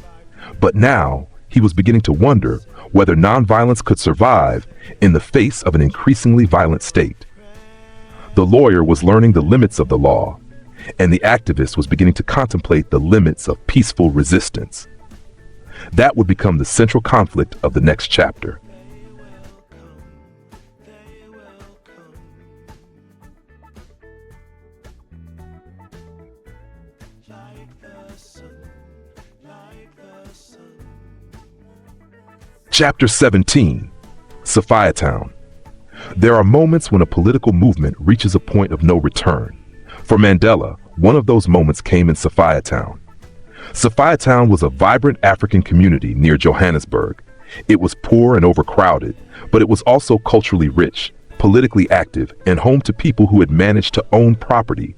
But now, he was beginning to wonder whether nonviolence could survive in the face of an increasingly violent state. The lawyer was learning the limits of the law, and the activist was beginning to contemplate the limits of peaceful resistance. That would become the central conflict of the next chapter. Chapter 17, Sophiatown. There are moments when a political movement reaches a point of no return. For Mandela, one of those moments came in Sophiatown. Sophiatown was a vibrant African community near Johannesburg. It was poor and overcrowded, but it was also culturally rich, politically active, and home to people who had managed to own property.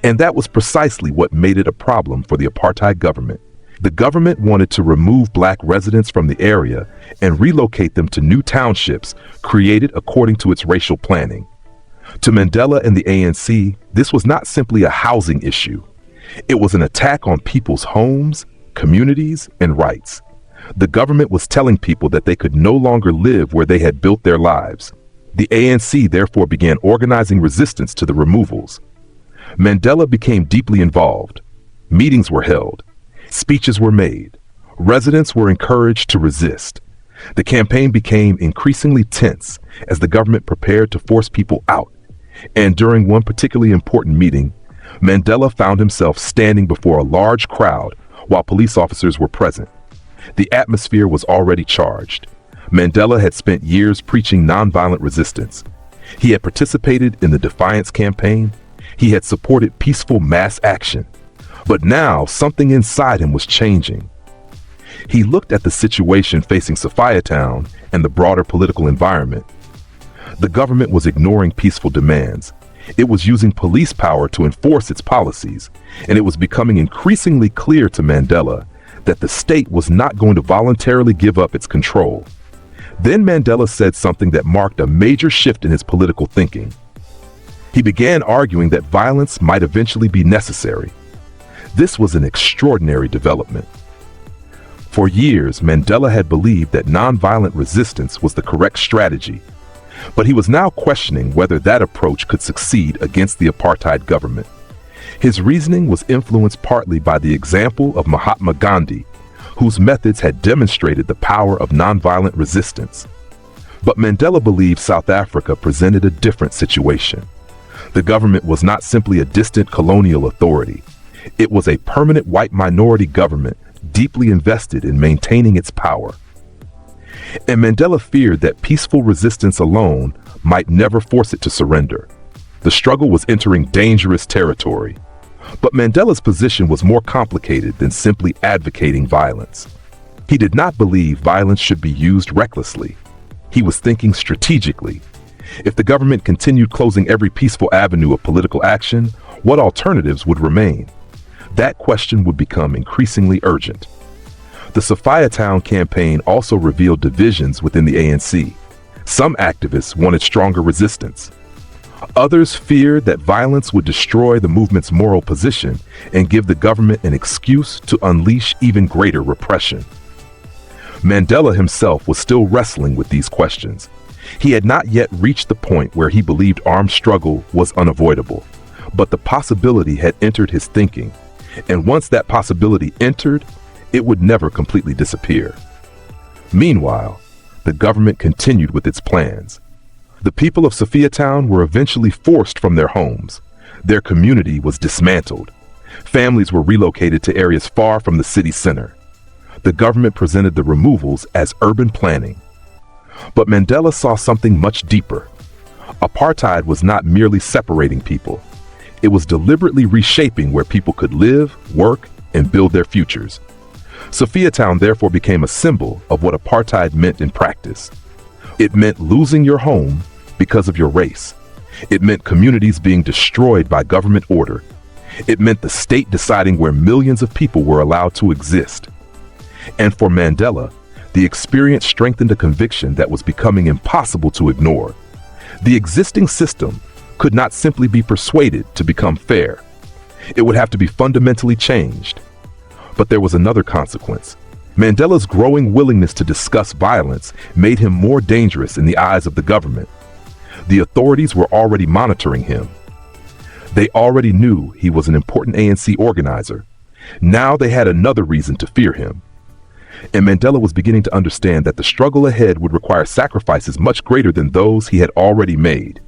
And that was precisely what made it a problem for the apartheid government. The government wanted to remove black residents from the area and relocate them to new townships created according to its racial planning. To Mandela and the ANC, this was not simply a housing issue. It was an attack on people's homes, communities, and rights. The government was telling people that they could no longer live where they had built their lives. The ANC therefore began organizing resistance to the removals. Mandela became deeply involved. Meetings were held. Speeches were made. Residents were encouraged to resist. The campaign became increasingly tense as the government prepared to force people out. And during one particularly important meeting, Mandela found himself standing before a large crowd while police officers were present. The atmosphere was already charged. Mandela had spent years preaching nonviolent resistance. He had participated in the Defiance campaign. He had supported peaceful mass action. But now something inside him was changing. He looked at the situation facing Sophiatown and the broader political environment. The government was ignoring peaceful demands. It was using police power to enforce its policies, and it was becoming increasingly clear to Mandela that the state was not going to voluntarily give up its control. Then Mandela said something that marked a major shift in his political thinking. He began arguing that violence might eventually be necessary. This was an extraordinary development. For years, Mandela had believed that nonviolent resistance was the correct strategy, but he was now questioning whether that approach could succeed against the apartheid government. His reasoning was influenced partly by the example of Mahatma Gandhi, whose methods had demonstrated the power of nonviolent resistance. But Mandela believed South Africa presented a different situation. The government was not simply a distant colonial authority. It was a permanent white minority government deeply invested in maintaining its power. And Mandela feared that peaceful resistance alone might never force it to surrender. The struggle was entering dangerous territory. But Mandela's position was more complicated than simply advocating violence. He did not believe violence should be used recklessly. He was thinking strategically. If the government continued closing every peaceful avenue of political action, what alternatives would remain? That question would become increasingly urgent. The Sophiatown campaign also revealed divisions within the ANC. Some activists wanted stronger resistance. Others feared that violence would destroy the movement's moral position and give the government an excuse to unleash even greater repression. Mandela himself was still wrestling with these questions. He had not yet reached the point where he believed armed struggle was unavoidable, but the possibility had entered his thinking. And once that possibility entered, it would never completely disappear. Meanwhile, the government continued with its plans. The people of Sophiatown were eventually forced from their homes. Their community was dismantled. Families were relocated to areas far from the city center. The government presented the removals as urban planning. But Mandela saw something much deeper. Apartheid was not merely separating people. It was deliberately reshaping where people could live, work, and build their futures. Sophiatown therefore became a symbol of what apartheid meant in practice. It meant losing your home because of your race. It meant communities being destroyed by government order. It meant the state deciding where millions of people were allowed to exist. And for Mandela, the experience strengthened a conviction that was becoming impossible to ignore. The existing system could not simply be persuaded to become fair. It would have to be fundamentally changed. But there was another consequence. Mandela's growing willingness to discuss violence made him more dangerous in the eyes of the government. The authorities were already monitoring him. They already knew he was an important ANC organizer. Now they had another reason to fear him. And Mandela was beginning to understand that the struggle ahead would require sacrifices much greater than those he had already made.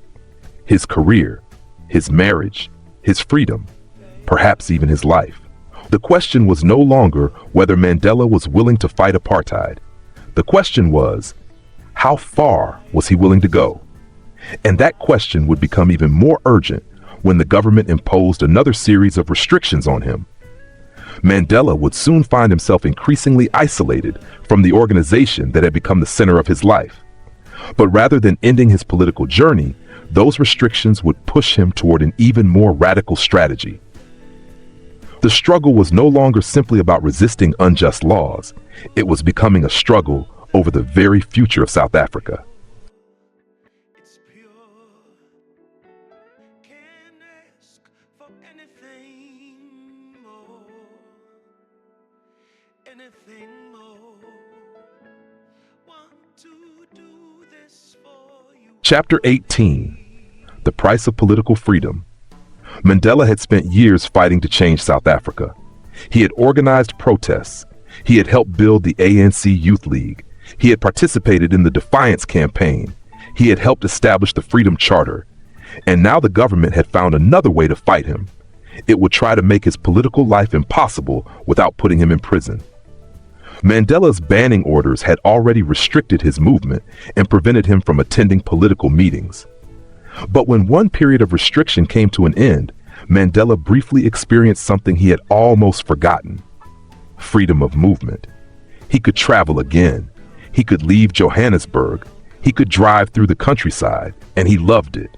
His career, his marriage, his freedom, perhaps even his life. The question was no longer whether Mandela was willing to fight apartheid. The question was, how far was he willing to go? And that question would become even more urgent when the government imposed another series of restrictions on him. Mandela would soon find himself increasingly isolated from the organization that had become the center of his life. But rather than ending his political journey, those restrictions would push him toward an even more radical strategy. The struggle was no longer simply about resisting unjust laws. It was becoming a struggle over the very future of South Africa. It's pure. Can't ask for anything more. Anything more. Want to do this for you. Chapter 18. The Price of Political Freedom. Mandela had spent years fighting to change South Africa. He had organized protests. He had helped build the ANC Youth League. He had participated in the Defiance Campaign. He had helped establish the Freedom Charter. And now the government had found another way to fight him. It would try to make his political life impossible without putting him in prison. Mandela's banning orders had already restricted his movement and prevented him from attending political meetings. But when one period of restriction came to an end, Mandela briefly experienced something he had almost forgotten: freedom of movement. He could travel again. He could leave Johannesburg. He could drive through the countryside, and he loved it.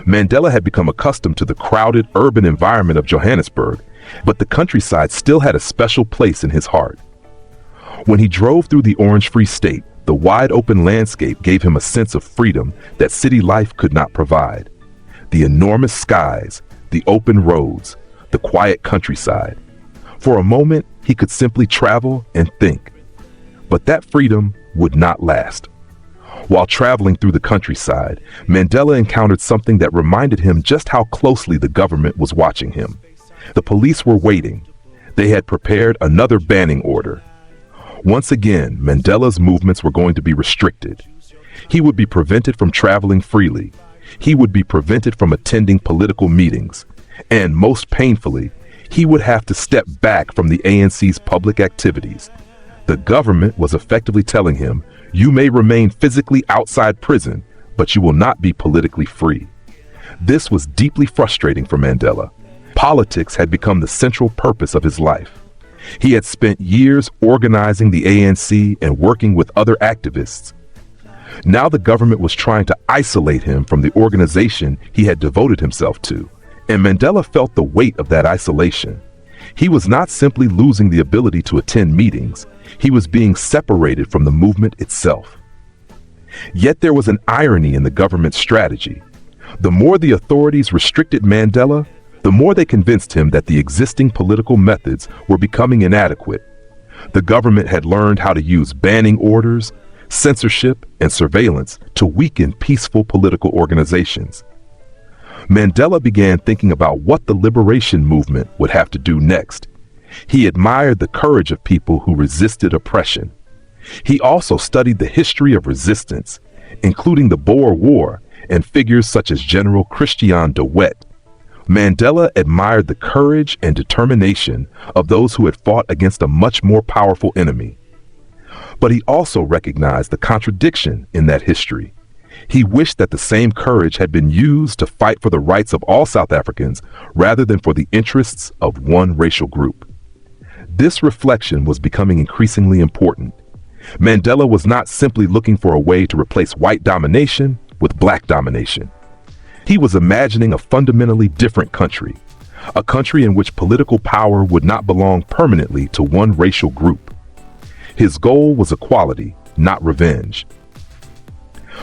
Mandela had become accustomed to the crowded urban environment of Johannesburg, but the countryside still had a special place in his heart. When he drove through the Orange Free State, the wide-open landscape gave him a sense of freedom that city life could not provide. The enormous skies, the open roads, the quiet countryside. For a moment, he could simply travel and think. But that freedom would not last. While traveling through the countryside, Mandela encountered something that reminded him just how closely the government was watching him. The police were waiting. They had prepared another banning order. Once again, Mandela's movements were going to be restricted. He would be prevented from traveling freely. He would be prevented from attending political meetings. And most painfully, he would have to step back from the ANC's public activities. The government was effectively telling him, you may remain physically outside prison, but you will not be politically free. This was deeply frustrating for Mandela. Politics had become the central purpose of his life. He had spent years organizing the ANC and working with other activists. Now the government was trying to isolate him from the organization he had devoted himself to, and Mandela felt the weight of that isolation. He was not simply losing the ability to attend meetings, he was being separated from the movement itself. Yet there was an irony in the government's strategy. The more the authorities restricted Mandela, the more they convinced him that the existing political methods were becoming inadequate. The government had learned how to use banning orders, censorship, and surveillance to weaken peaceful political organizations. Mandela began thinking about what the liberation movement would have to do next. He admired the courage of people who resisted oppression. He also studied the history of resistance, including the Boer War and figures such as General Christian de Wet. Mandela admired the courage and determination of those who had fought against a much more powerful enemy. But he also recognized the contradiction in that history. He wished that the same courage had been used to fight for the rights of all South Africans rather than for the interests of one racial group. This reflection was becoming increasingly important. Mandela was not simply looking for a way to replace white domination with black domination. He was imagining a fundamentally different country, a country in which political power would not belong permanently to one racial group. His goal was equality, not revenge.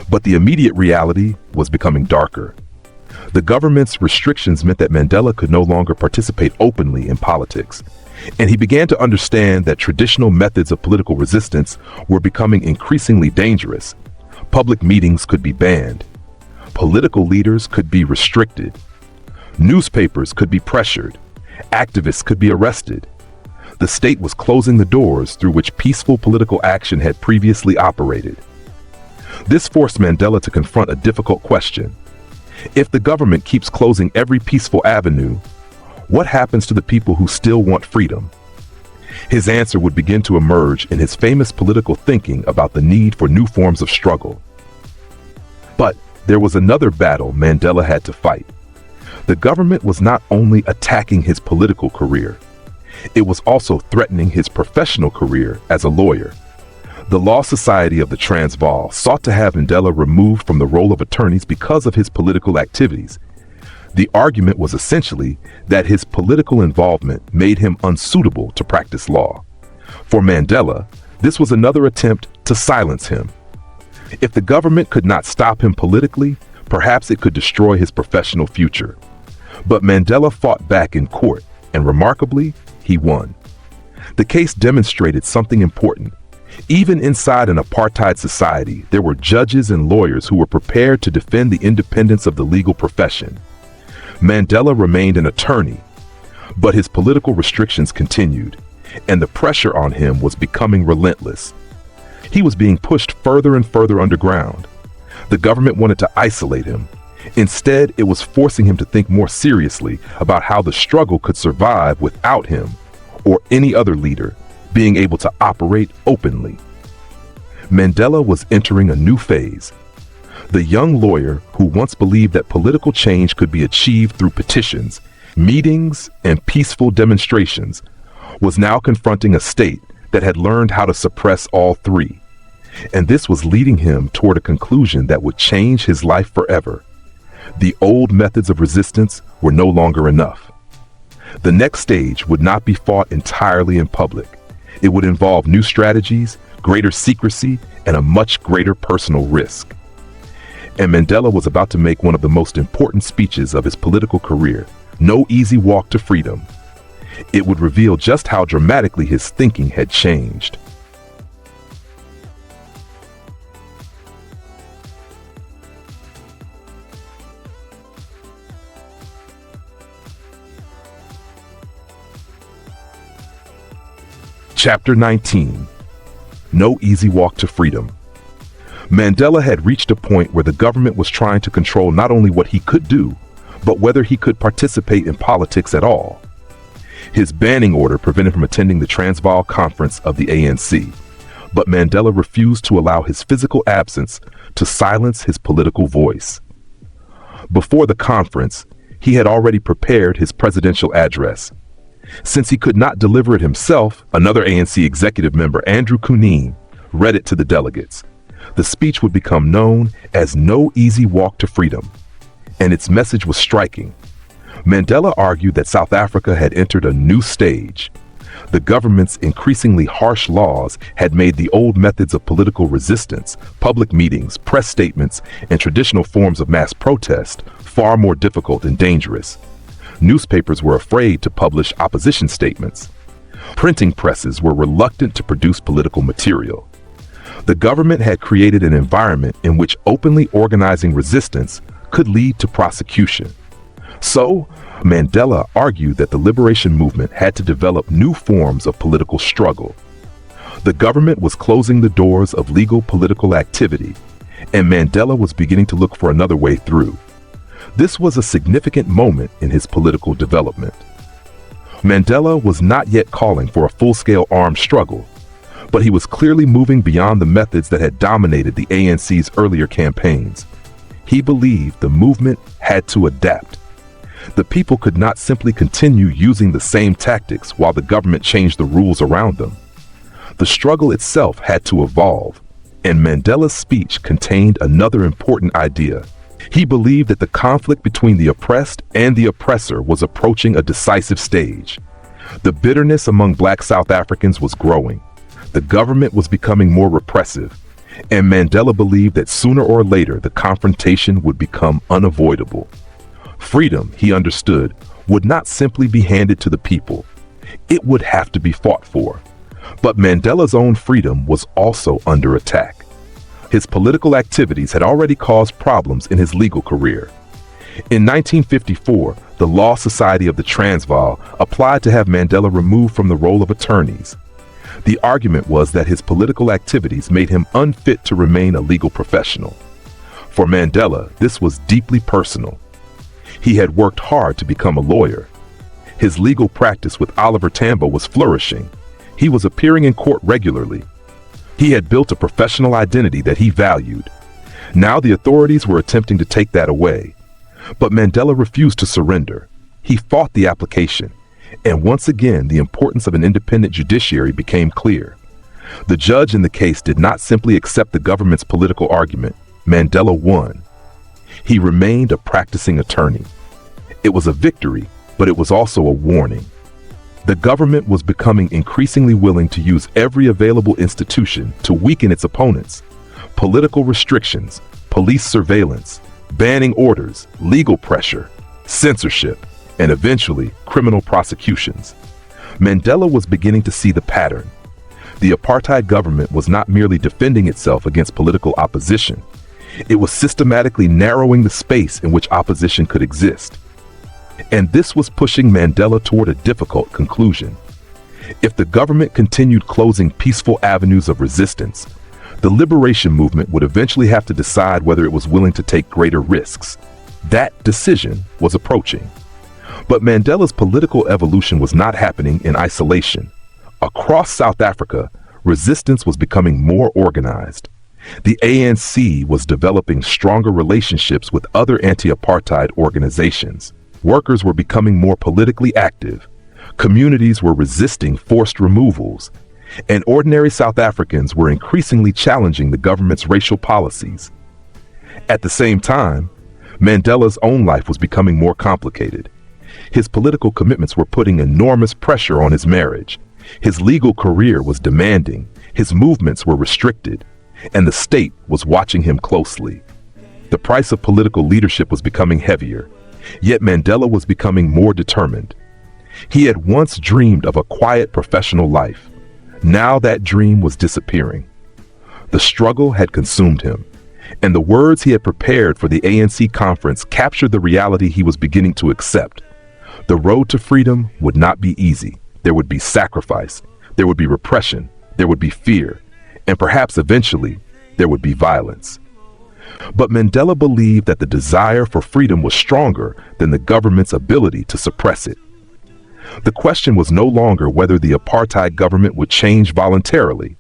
But the immediate reality was becoming darker. The government's restrictions meant that Mandela could no longer participate openly in politics, and he began to understand that traditional methods of political resistance were becoming increasingly dangerous. Public meetings could be banned. Political leaders could be restricted. Newspapers could be pressured. Activists could be arrested. The state was closing the doors through which peaceful political action had previously operated. This forced Mandela to confront a difficult question. If the government keeps closing every peaceful avenue, what happens to the people who still want freedom? His answer would begin to emerge in his famous political thinking about the need for new forms of struggle. But there was another battle Mandela had to fight. The government was not only attacking his political career, it was also threatening his professional career as a lawyer. The Law Society of the Transvaal sought to have Mandela removed from the role of attorneys because of his political activities. The argument was essentially that his political involvement made him unsuitable to practice law. For Mandela, this was another attempt to silence him. If the government could not stop him politically, perhaps it could destroy his professional future. But Mandela fought back in court, and remarkably, he won. The case demonstrated something important. Even inside an apartheid society, there were judges and lawyers who were prepared to defend the independence of the legal profession. Mandela remained an attorney, but his political restrictions continued, and the pressure on him was becoming relentless. He was being pushed further and further underground. The government wanted to isolate him. Instead, it was forcing him to think more seriously about how the struggle could survive without him or any other leader being able to operate openly. Mandela was entering a new phase. The young lawyer who once believed that political change could be achieved through petitions, meetings, and peaceful demonstrations was now confronting a state that had learned how to suppress all three. And this was leading him toward a conclusion that would change his life forever. The old methods of resistance were no longer enough. The next stage would not be fought entirely in public. It would involve new strategies, greater secrecy, and a much greater personal risk. And Mandela was about to make one of the most important speeches of his political career, No Easy Walk to Freedom. It would reveal just how dramatically his thinking had changed. Chapter 19. No Easy Walk to Freedom. Mandela had reached a point where the government was trying to control not only what he could do, but whether he could participate in politics at all. His banning order prevented him from attending the Transvaal conference of the ANC, but Mandela refused to allow his physical absence to silence his political voice. Before the conference, he had already prepared his presidential address. Since he could not deliver it himself, another ANC executive member, Nkrummah, read it to the delegates. The speech would become known as No Easy Walk to Freedom, and its message was striking. Mandela argued that South Africa had entered a new stage. The government's increasingly harsh laws had made the old methods of political resistance, public meetings, press statements, and traditional forms of mass protest far more difficult and dangerous. Newspapers were afraid to publish opposition statements. Printing presses were reluctant to produce political material. The government had created an environment in which openly organizing resistance could lead to prosecution. So, Mandela argued that the liberation movement had to develop new forms of political struggle. The government was closing the doors of legal political activity, and Mandela was beginning to look for another way through. This was a significant moment in his political development. Mandela was not yet calling for a full-scale armed struggle, but he was clearly moving beyond the methods that had dominated the ANC's earlier campaigns. He believed the movement had to adapt. The people could not simply continue using the same tactics while the government changed the rules around them. The struggle itself had to evolve, and Mandela's speech contained another important idea. He believed that the conflict between the oppressed and the oppressor was approaching a decisive stage. The bitterness among Black South Africans was growing. The government was becoming more repressive, and Mandela believed that sooner or later the confrontation would become unavoidable. Freedom, he understood, would not simply be handed to the people. It would have to be fought for. But Mandela's own freedom was also under attack. His political activities had already caused problems in his legal career. In 1954, the Law Society of the Transvaal applied to have Mandela removed from the role of attorneys. The argument was that his political activities made him unfit to remain a legal professional. For Mandela, this was deeply personal. He had worked hard to become a lawyer. His legal practice with Oliver Tambo was flourishing. He was appearing in court regularly. He had built a professional identity that he valued. Now the authorities were attempting to take that away. But Mandela refused to surrender. He fought the application. And once again, the importance of an independent judiciary became clear. The judge in the case did not simply accept the government's political argument. Mandela won. He remained a practicing attorney. It was a victory, but it was also a warning. The government was becoming increasingly willing to use every available institution to weaken its opponents. Political restrictions, police surveillance, banning orders, legal pressure, censorship, and eventually criminal prosecutions. Mandela was beginning to see the pattern. The apartheid government was not merely defending itself against political opposition. It was systematically narrowing the space in which opposition could exist. And this was pushing Mandela toward a difficult conclusion. If the government continued closing peaceful avenues of resistance, the liberation movement would eventually have to decide whether it was willing to take greater risks. That decision was approaching. But Mandela's political evolution was not happening in isolation. Across South Africa, resistance was becoming more organized. The ANC was developing stronger relationships with other anti-apartheid organizations. Workers were becoming more politically active. Communities were resisting forced removals. And ordinary South Africans were increasingly challenging the government's racial policies. At the same time, Mandela's own life was becoming more complicated. His political commitments were putting enormous pressure on his marriage. His legal career was demanding. His movements were restricted. And the state was watching him closely. The price of political leadership was becoming heavier. Yet Mandela was becoming more determined. He had once dreamed of a quiet professional life. Now that dream was disappearing. The struggle had consumed him, and the words he had prepared for the ANC conference captured the reality he was beginning to accept. The road to freedom would not be easy. There would be sacrifice, there would be repression, there would be fear, and perhaps eventually there would be violence. But Mandela believed that the desire for freedom was stronger than the government's ability to suppress it. The question was no longer whether the apartheid government would change voluntarily.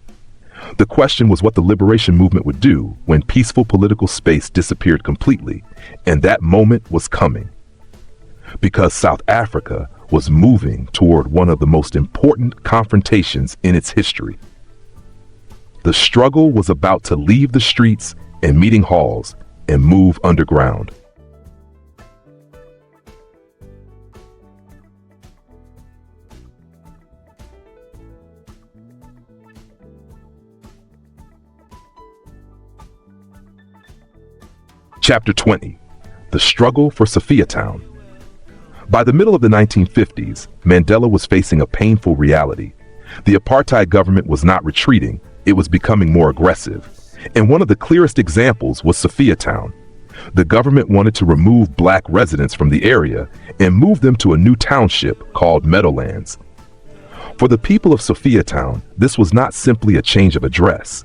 The question was what the liberation movement would do when peaceful political space disappeared completely, and that moment was coming. Because South Africa was moving toward one of the most important confrontations in its history. The struggle was about to leave the streets and meeting halls and move underground. Chapter 20. The Struggle for Sophiatown. By the middle of the 1950s, Mandela was facing a painful reality. The apartheid government was not retreating, it was becoming more aggressive. And one of the clearest examples was Sophiatown. The government wanted to remove black residents from the area and move them to a new township called Meadowlands. For the people of Sophiatown, this was not simply a change of address.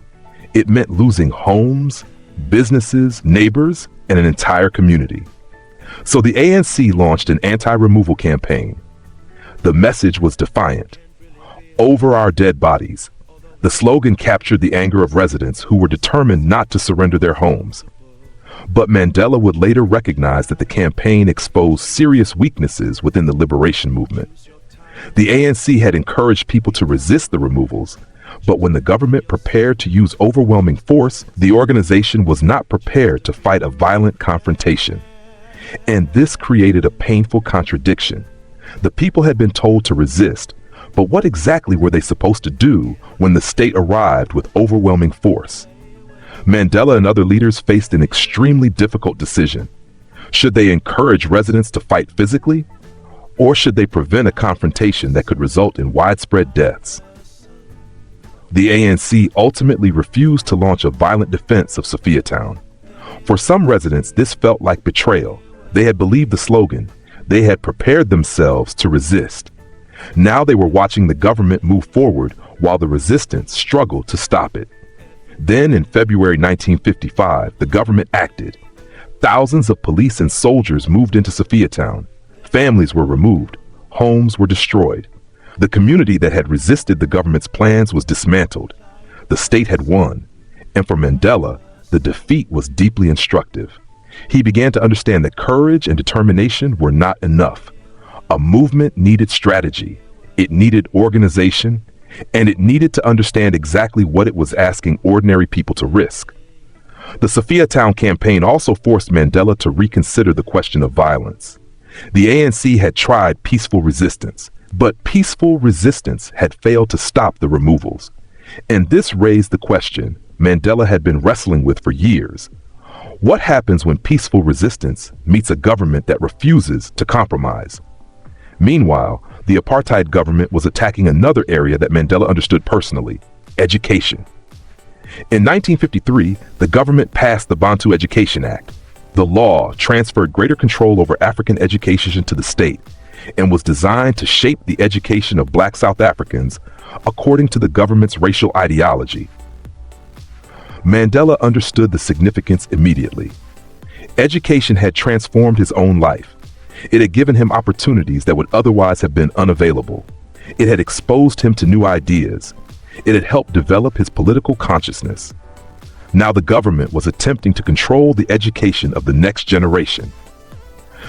It meant losing homes, businesses, neighbors, and an entire community. So the ANC launched an anti-removal campaign. The message was defiant. Over our dead bodies. The slogan captured the anger of residents who were determined not to surrender their homes. But Mandela would later recognize that the campaign exposed serious weaknesses within the liberation movement. The ANC had encouraged people to resist the removals, but when the government prepared to use overwhelming force, the organization was not prepared to fight a violent confrontation. And this created a painful contradiction. The people had been told to resist, but what exactly were they supposed to do when the state arrived with overwhelming force? Mandela and other leaders faced an extremely difficult decision. Should they encourage residents to fight physically, or should they prevent a confrontation that could result in widespread deaths? The ANC ultimately refused to launch a violent defense of Sophiatown. For some residents, this felt like betrayal. They had believed the slogan. They had prepared themselves to resist. Now they were watching the government move forward while the resistance struggled to stop it. Then in February 1955, the government acted. Thousands of police and soldiers moved into Sophiatown. Families were removed. Homes were destroyed. The community that had resisted the government's plans was dismantled. The state had won. And for Mandela, the defeat was deeply instructive. He began to understand that courage and determination were not enough. A movement needed strategy, it needed organization, and it needed to understand exactly what it was asking ordinary people to risk. The Sophiatown campaign also forced Mandela to reconsider the question of violence. The ANC had tried peaceful resistance, but peaceful resistance had failed to stop the removals. And this raised the question Mandela had been wrestling with for years. What happens when peaceful resistance meets a government that refuses to compromise? Meanwhile, the apartheid government was attacking another area that Mandela understood personally: education. In 1953, the government passed the Bantu Education Act. The law transferred greater control over African education to the state and was designed to shape the education of Black South Africans according to the government's racial ideology. Mandela understood the significance immediately. Education had transformed his own life. It had given him opportunities that would otherwise have been unavailable. It had exposed him to new ideas. It had helped develop his political consciousness. Now the government was attempting to control the education of the next generation.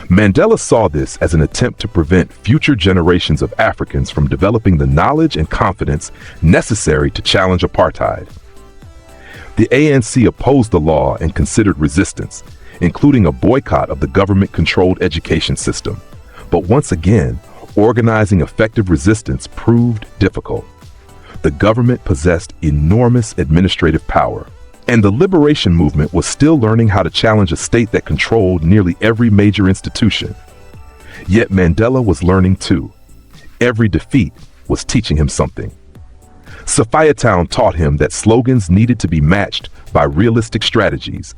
Mandela saw this as an attempt to prevent future generations of Africans from developing the knowledge and confidence necessary to challenge apartheid. The ANC opposed the law and considered resistance, including a boycott of the government-controlled education system. But once again, organizing effective resistance proved difficult. The government possessed enormous administrative power, and the liberation movement was still learning how to challenge a state that controlled nearly every major institution. Yet Mandela was learning too. Every defeat was teaching him something. Sophiatown taught him that slogans needed to be matched by realistic strategies.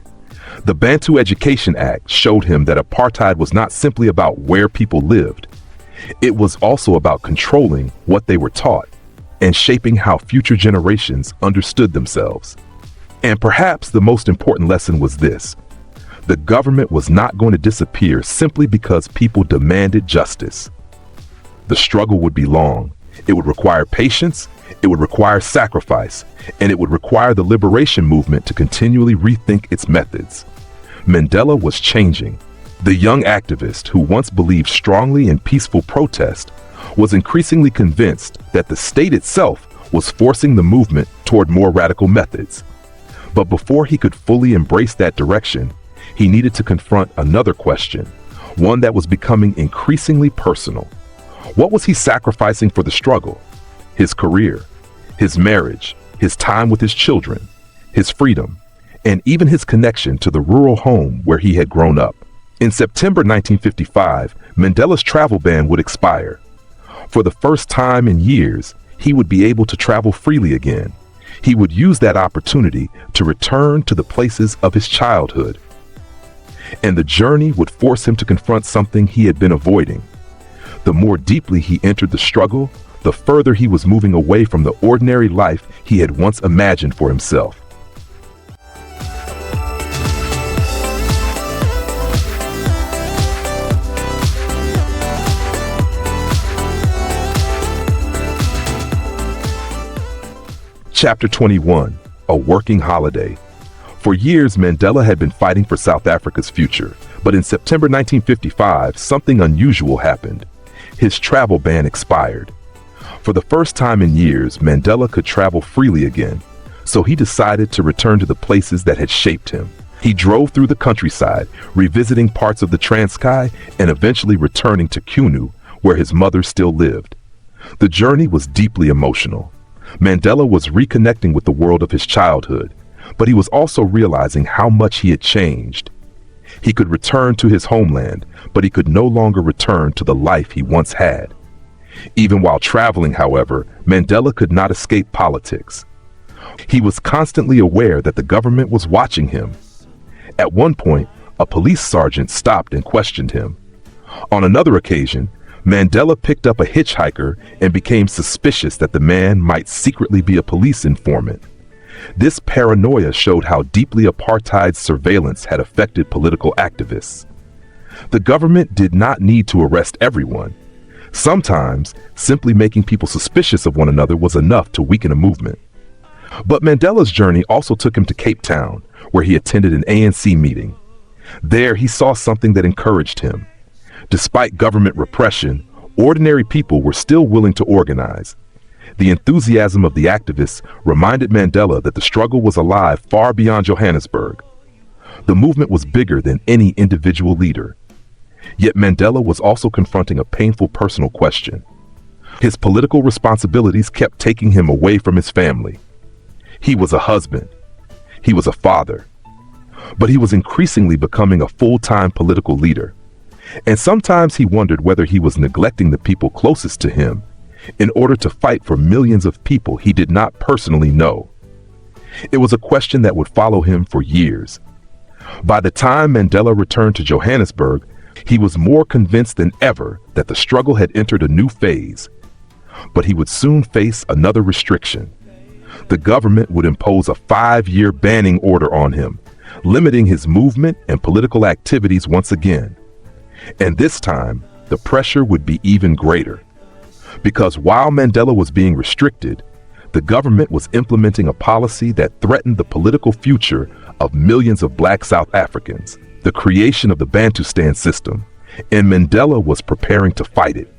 The Bantu Education Act showed him that apartheid was not simply about where people lived. It was also about controlling what they were taught and shaping how future generations understood themselves. And perhaps the most important lesson was this: the government was not going to disappear simply because people demanded justice. The struggle would be long. It would require patience, it would require sacrifice, and it would require the liberation movement to continually rethink its methods. Mandela was changing. The young activist who once believed strongly in peaceful protest was increasingly convinced that the state itself was forcing the movement toward more radical methods. But before he could fully embrace that direction, he needed to confront another question, one that was becoming increasingly personal. What was he sacrificing for the struggle? His career, his marriage, his time with his children, his freedom, and even his connection to the rural home where he had grown up. In September 1955, Mandela's travel ban would expire. For the first time in years, he would be able to travel freely again. He would use that opportunity to return to the places of his childhood. And the journey would force him to confront something he had been avoiding. The more deeply he entered the struggle, the further he was moving away from the ordinary life he had once imagined for himself. Chapter 21: A Working Holiday. For years, Mandela had been fighting for South Africa's future, but in September 1955, something unusual happened. His travel ban expired. For the first time in years, Mandela could travel freely again, so he decided to return to the places that had shaped him. He drove through the countryside, revisiting parts of the Transkei and eventually returning to Kunu, where his mother still lived. The journey was deeply emotional. Mandela was reconnecting with the world of his childhood, but he was also realizing how much he had changed. He could return to his homeland, but he could no longer return to the life he once had. Even while traveling, however, Mandela could not escape politics. He was constantly aware that the government was watching him. At one point, a police sergeant stopped and questioned him. On another occasion, Mandela picked up a hitchhiker and became suspicious that the man might secretly be a police informant. This paranoia showed how deeply apartheid's surveillance had affected political activists. The government did not need to arrest everyone. Sometimes, simply making people suspicious of one another was enough to weaken a movement. But Mandela's journey also took him to Cape Town, where he attended an ANC meeting. There, he saw something that encouraged him. Despite government repression, ordinary people were still willing to organize. The enthusiasm of the activists reminded Mandela that the struggle was alive far beyond Johannesburg. The movement was bigger than any individual leader. Yet Mandela was also confronting a painful personal question. His political responsibilities kept taking him away from his family. He was a husband. He was a father. But he was increasingly becoming a full-time political leader. And sometimes he wondered whether he was neglecting the people closest to him in order to fight for millions of people he did not personally know. It was a question that would follow him for years. By the time Mandela returned to Johannesburg, he was more convinced than ever that the struggle had entered a new phase. But he would soon face another restriction. The government would impose a 5-year banning order on him, limiting his movement and political activities once again. And this time, the pressure would be even greater. Because while Mandela was being restricted, the government was implementing a policy that threatened the political future of millions of black South Africans, the creation of the Bantustan system, and Mandela was preparing to fight it.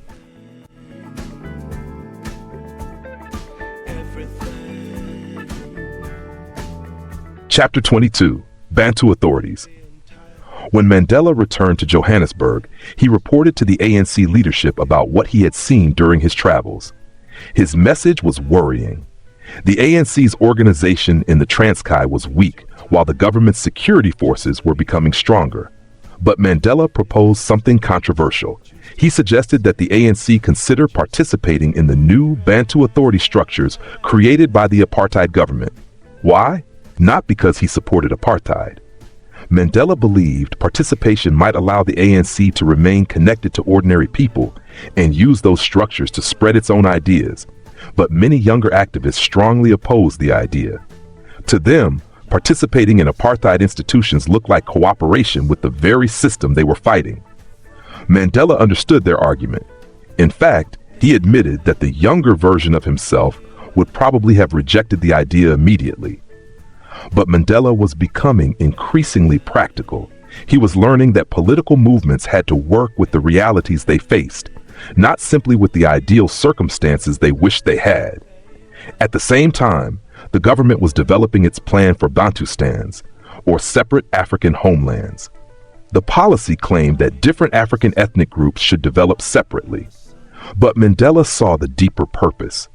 Chapter 22, Bantu Authorities. When Mandela returned to Johannesburg, he reported to the ANC leadership about what he had seen during his travels. His message was worrying. The ANC's organization in the Transkei was weak, while the government's security forces were becoming stronger. But Mandela proposed something controversial. He suggested that the ANC consider participating in the new Bantu authority structures created by the apartheid government. Why? Not because he supported apartheid. Mandela believed participation might allow the ANC to remain connected to ordinary people and use those structures to spread its own ideas. But many younger activists strongly opposed the idea. To them, participating in apartheid institutions looked like cooperation with the very system they were fighting. Mandela understood their argument. In fact, he admitted that the younger version of himself would probably have rejected the idea immediately. But Mandela was becoming increasingly practical. He was learning that political movements had to work with the realities they faced, not simply with the ideal circumstances they wished they had. At the same time, the government was developing its plan for Bantustans, or separate African homelands. The policy claimed that different African ethnic groups should develop separately. But Mandela saw the deeper purpose.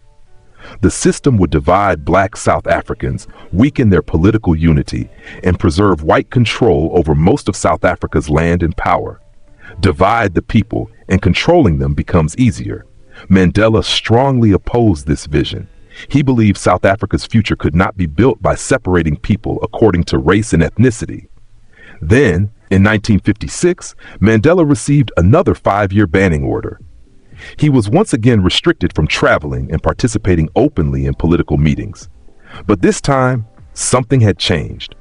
The system would divide black South Africans, weaken their political unity, and preserve white control over most of South Africa's land and power. Divide the people, and controlling them becomes easier. Mandela strongly opposed this vision. He believed South Africa's future could not be built by separating people according to race and ethnicity. Then, in 1956, Mandela received another 5-year banning order. He was once again restricted from traveling and participating openly in political meetings. But this time, something had changed.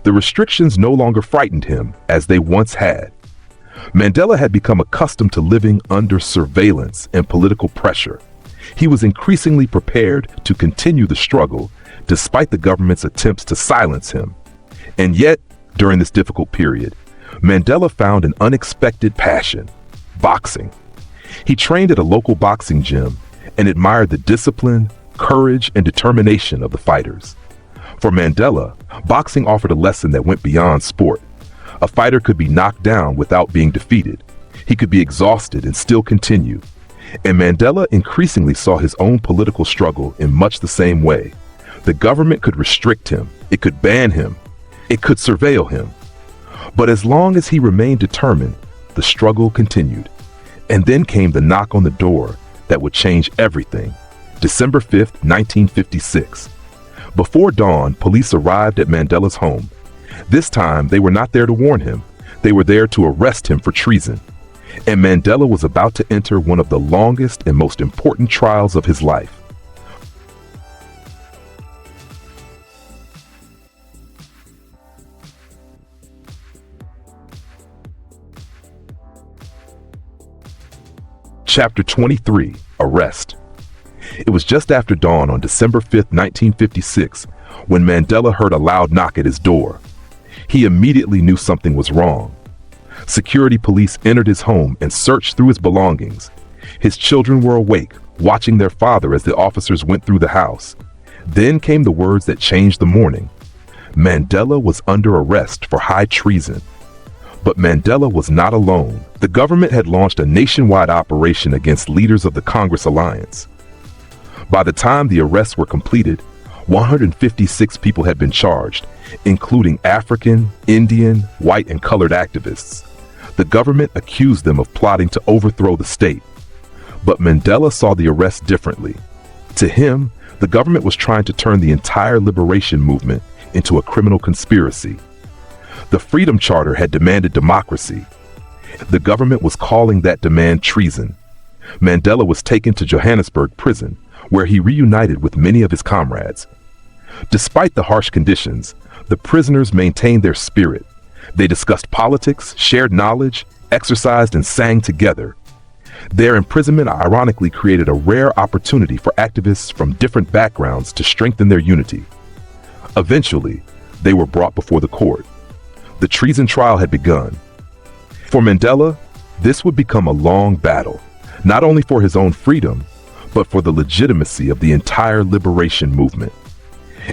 The restrictions no longer frightened him as they once had. Mandela had become accustomed to living under surveillance and political pressure. He was increasingly prepared to continue the struggle despite the government's attempts to silence him. And yet, during this difficult period, Mandela found an unexpected passion: boxing. He trained at a local boxing gym and admired the discipline, courage, and determination of the fighters. For Mandela, boxing offered a lesson that went beyond sport. A fighter could be knocked down without being defeated. He could be exhausted and still continue. And Mandela increasingly saw his own political struggle in much the same way. The government could restrict him, it could ban him, it could surveil him. But as long as he remained determined, the struggle continued. And then came the knock on the door that would change everything. December 5th, 1956. Before dawn, police arrived at Mandela's home. This time, they were not there to warn him. They were there to arrest him for treason. And Mandela was about to enter one of the longest and most important trials of his life. Chapter 23, Arrest. It was just after dawn on December 5th, 1956, when Mandela heard a loud knock at his door. He immediately knew something was wrong. Security police entered his home and searched through his belongings. His children were awake, watching their father as the officers went through the house. Then came the words that changed the morning. Mandela was under arrest for high treason. But Mandela was not alone. The government had launched a nationwide operation against leaders of the Congress Alliance. By the time the arrests were completed, 156 people had been charged, including African, Indian, white, and colored activists. The government accused them of plotting to overthrow the state. But Mandela saw the arrests differently. To him, the government was trying to turn the entire liberation movement into a criminal conspiracy. The Freedom Charter had demanded democracy. The government was calling that demand treason. Mandela was taken to Johannesburg prison, where he reunited with many of his comrades. Despite the harsh conditions, the prisoners maintained their spirit. They discussed politics, shared knowledge, exercised, and sang together. Their imprisonment ironically created a rare opportunity for activists from different backgrounds to strengthen their unity. Eventually, they were brought before the court. The treason trial had begun. For Mandela, this would become a long battle, not only for his own freedom, but for the legitimacy of the entire liberation movement.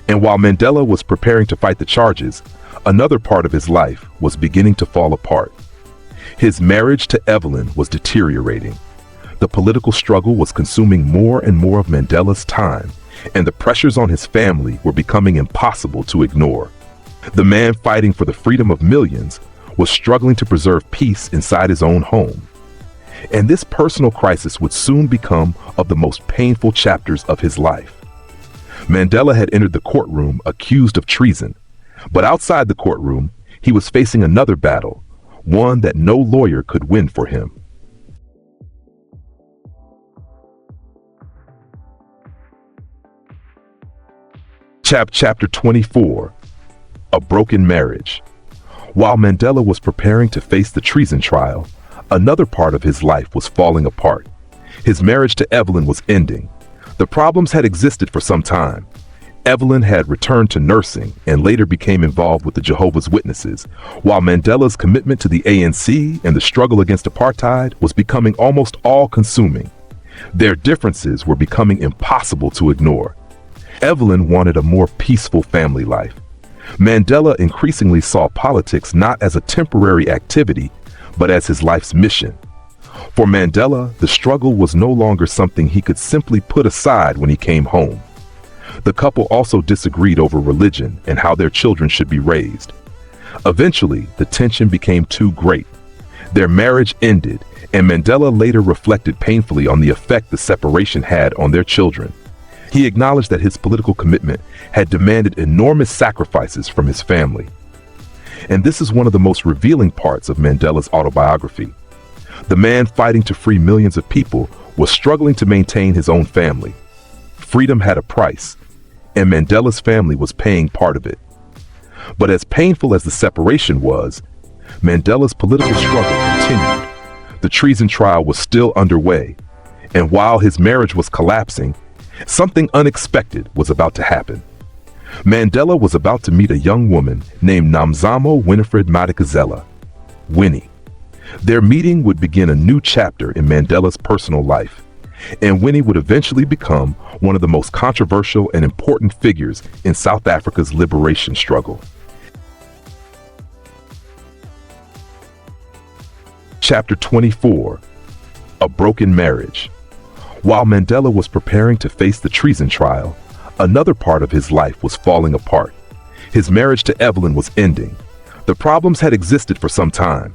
And while Mandela was preparing to fight the charges, another part of his life was beginning to fall apart. His marriage to Evelyn was deteriorating. The political struggle was consuming more and more of Mandela's time, and the pressures on his family were becoming impossible to ignore. The man fighting for the freedom of millions was struggling to preserve peace inside his own home. And this personal crisis would soon become of the most painful chapters of his life. Mandela had entered the courtroom accused of treason, but outside the courtroom, he was facing another battle, one that no lawyer could win for him. Chapter 24, A Broken Marriage. While Mandela was preparing to face the treason trial, another part of his life was falling apart. His marriage to Evelyn was ending. The problems had existed for some time. Evelyn had returned to nursing and later became involved with the Jehovah's Witnesses, while Mandela's commitment to the ANC and the struggle against apartheid was becoming almost all-consuming. Their differences were becoming impossible to ignore. Evelyn wanted a more peaceful family life. Mandela increasingly saw politics not as a temporary activity, but as his life's mission. For Mandela, the struggle was no longer something he could simply put aside when he came home. The couple also disagreed over religion and how their children should be raised. Eventually, the tension became too great. Their marriage ended, and Mandela later reflected painfully on the effect the separation had on their children. He acknowledged that his political commitment had demanded enormous sacrifices from his family. And this is one of the most revealing parts of Mandela's autobiography. The man fighting to free millions of people was struggling to maintain his own family. Freedom had a price, and Mandela's family was paying part of it. But as painful as the separation was, Mandela's political struggle continued. The treason trial was still underway, and while his marriage was collapsing, something unexpected was about to happen. Mandela was about to meet a young woman named Nomzamo Winifred Madikizela, Winnie. Their meeting would begin a new chapter in Mandela's personal life, and Winnie would eventually become one of the most controversial and important figures in South Africa's liberation struggle. Chapter 24, A Broken Marriage. While Mandela was preparing to face the treason trial, another part of his life was falling apart. His marriage to Evelyn was ending. The problems had existed for some time.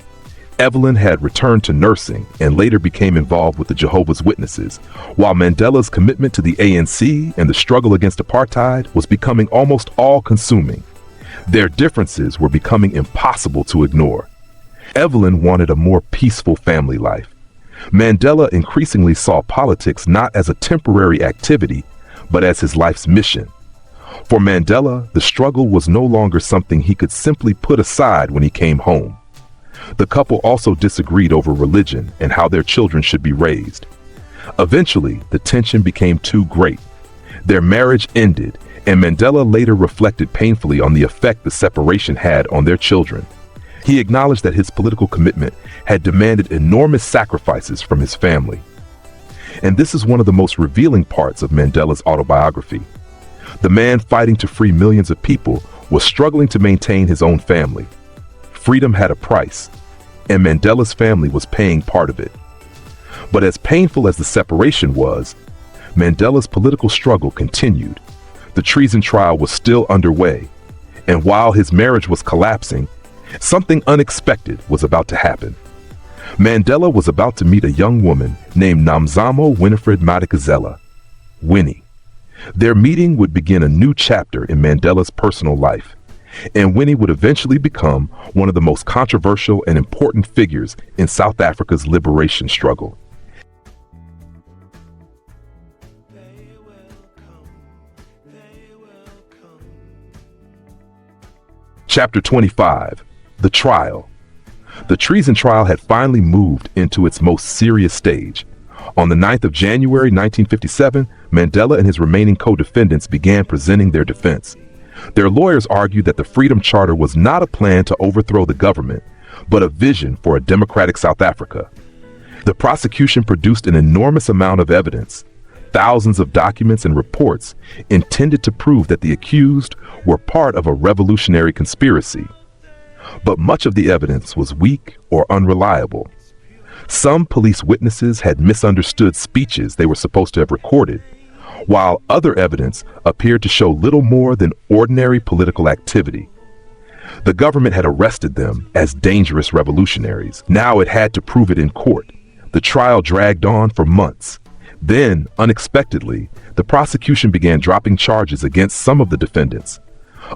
Evelyn had returned to nursing and later became involved with the Jehovah's Witnesses, while Mandela's commitment to the ANC and the struggle against apartheid was becoming almost all-consuming. Their differences were becoming impossible to ignore. Evelyn wanted a more peaceful family life. Mandela increasingly saw politics not as a temporary activity, but as his life's mission. For Mandela, the struggle was no longer something he could simply put aside when he came home. The couple also disagreed over religion and how their children should be raised. Eventually, the tension became too great. Their marriage ended, and Mandela later reflected painfully on the effect the separation had on their children. He acknowledged that his political commitment had demanded enormous sacrifices from his family. And this is one of the most revealing parts of Mandela's autobiography. The man fighting to free millions of people was struggling to maintain his own family. Freedom had a price, and Mandela's family was paying part of it. But as painful as the separation was, Mandela's political struggle continued. The treason trial was still underway, and while his marriage was collapsing, something unexpected was about to happen. Mandela was about to meet a young woman named Nomzamo Winifred Madikizela, Winnie. Their meeting would begin a new chapter in Mandela's personal life, and Winnie would eventually become one of the most controversial and important figures in South Africa's liberation struggle. Chapter 25, The Trial. The treason trial had finally moved into its most serious stage. On the 9th of January 1957, Mandela and his remaining co-defendants began presenting their defense. Their lawyers argued that the Freedom Charter was not a plan to overthrow the government, but a vision for a democratic South Africa. The prosecution produced an enormous amount of evidence, thousands of documents and reports intended to prove that the accused were part of a revolutionary conspiracy. But much of the evidence was weak or unreliable. Some police witnesses had misunderstood speeches they were supposed to have recorded, while other evidence appeared to show little more than ordinary political activity. The government had arrested them as dangerous revolutionaries. Now it had to prove it in court. The trial dragged on for months. Then, unexpectedly, the prosecution began dropping charges against some of the defendants.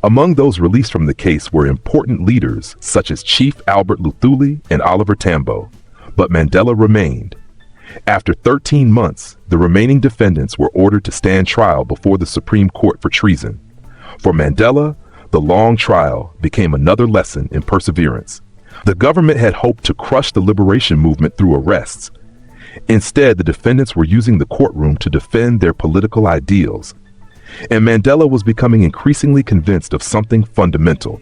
Among those released from the case were important leaders such as Chief Albert Luthuli and Oliver Tambo, but Mandela remained. After 13 months, the remaining defendants were ordered to stand trial before the Supreme Court for treason. For Mandela, the long trial became another lesson in perseverance. The government had hoped to crush the liberation movement through arrests. Instead, the defendants were using the courtroom to defend their political ideals. And Mandela was becoming increasingly convinced of something fundamental.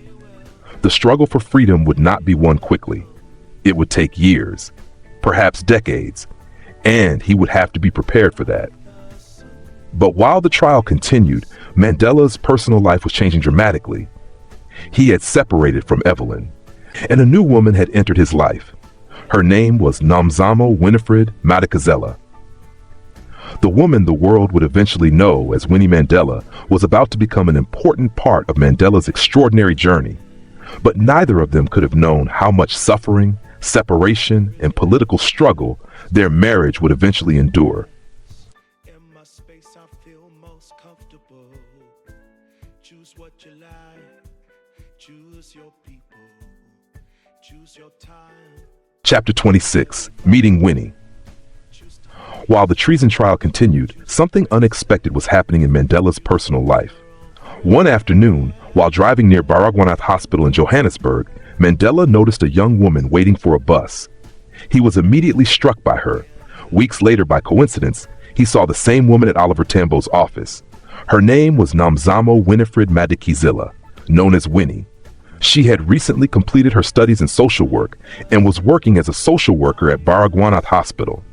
The struggle for freedom would not be won quickly. It would take years, perhaps decades, and he would have to be prepared for that. But while the trial continued, Mandela's personal life was changing dramatically. He had separated from Evelyn, and a new woman had entered his life. Her name was Nomzamo Winifred Madikizela. The woman the world would eventually know as Winnie Mandela was about to become an important part of Mandela's extraordinary journey. But neither of them could have known how much suffering, separation, and political struggle their marriage would eventually endure. In my space, I feel most comfortable. Choose what you like, choose your people, choose your time. Chapter 26, Meeting Winnie. While the treason trial continued, something unexpected was happening in Mandela's personal life. One afternoon, while driving near Baragwanath Hospital in Johannesburg, Mandela noticed a young woman waiting for a bus. He was immediately struck by her. Weeks later, by coincidence, he saw the same woman at Oliver Tambo's office. Her name was Nomzamo Winifred Madikizela, known as Winnie. She had recently completed her studies in social work and was working as a social worker at Baragwanath Hospital.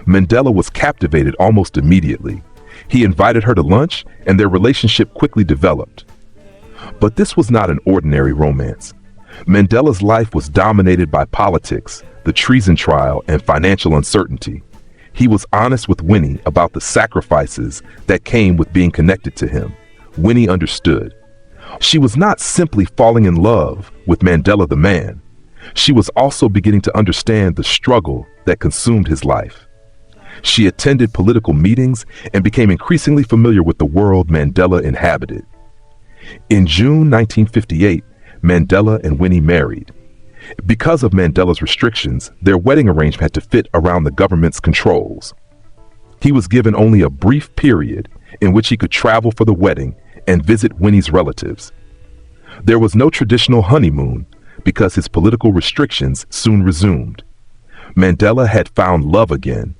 Mandela was captivated almost immediately. He invited her to lunch, and their relationship quickly developed. But this was not an ordinary romance. Mandela's life was dominated by politics, the treason trial, and financial uncertainty. He was honest with Winnie about the sacrifices that came with being connected to him. Winnie understood. She was not simply falling in love with Mandela the man. She was also beginning to understand the struggle that consumed his life. She attended political meetings and became increasingly familiar with the world Mandela inhabited. In June 1958, Mandela and Winnie married. Because of Mandela's restrictions, their wedding arrangement had to fit around the government's controls. He was given only a brief period in which he could travel for the wedding and visit Winnie's relatives. There was no traditional honeymoon because his political restrictions soon resumed. Mandela had found love again.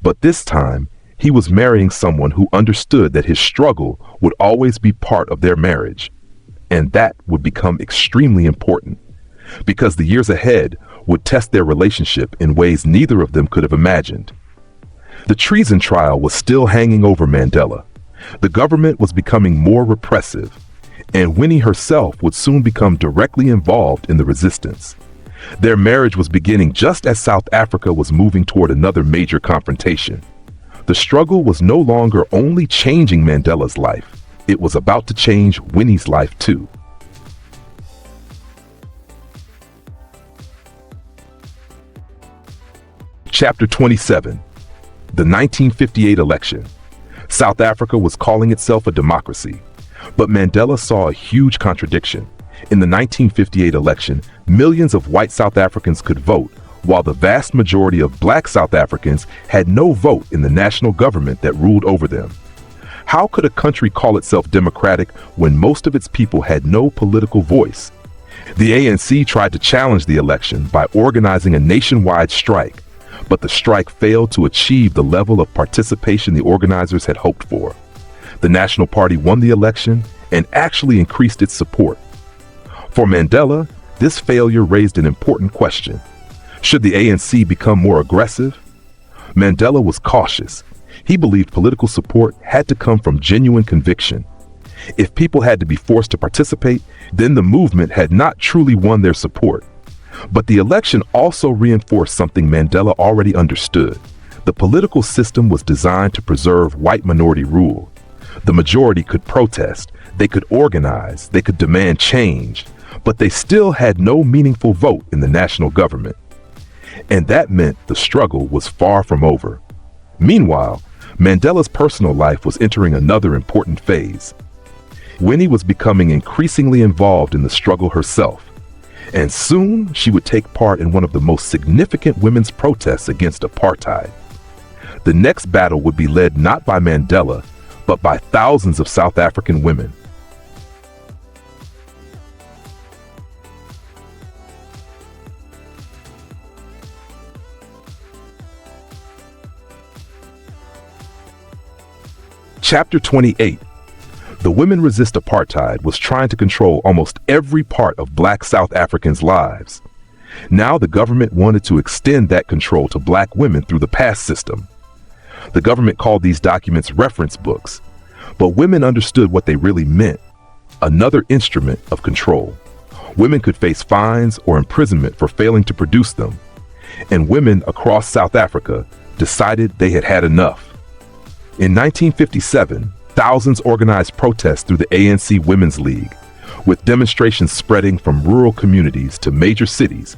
But this time, he was marrying someone who understood that his struggle would always be part of their marriage. And that would become extremely important, because the years ahead would test their relationship in ways neither of them could have imagined. The treason trial was still hanging over Mandela. The government was becoming more repressive, and Winnie herself would soon become directly involved in the resistance. Their marriage was beginning just as South Africa was moving toward another major confrontation. The struggle was no longer only changing Mandela's life, it was about to change Winnie's life too. Chapter 27. The 1958 election. South Africa was calling itself a democracy, but Mandela saw a huge contradiction. In the 1958 election, millions of white South Africans could vote, while the vast majority of black South Africans had no vote in the national government that ruled over them. How could a country call itself democratic when most of its people had no political voice? The ANC tried to challenge the election by organizing a nationwide strike, but the strike failed to achieve the level of participation the organizers had hoped for. The National Party won the election and actually increased its support. For Mandela, this failure raised an important question. Should the ANC become more aggressive? Mandela was cautious. He believed political support had to come from genuine conviction. If people had to be forced to participate, then the movement had not truly won their support. But the election also reinforced something Mandela already understood. The political system was designed to preserve white minority rule. The majority could protest, they could organize, they could demand change, but they still had no meaningful vote in the national government. And that meant the struggle was far from over. Meanwhile, Mandela's personal life was entering another important phase. Winnie was becoming increasingly involved in the struggle herself, and soon she would take part in one of the most significant women's protests against apartheid. The next battle would be led not by Mandela, but by thousands of South African women. Chapter 28. The Women Resist Apartheid was trying to control almost every part of black South Africans' lives. Now the government wanted to extend that control to black women through the pass system. The government called these documents reference books, but women understood what they really meant: another instrument of control. Women could face fines or imprisonment for failing to produce them, and women across South Africa decided they had had enough. In 1957, thousands organized protests through the ANC Women's League, with demonstrations spreading from rural communities to major cities.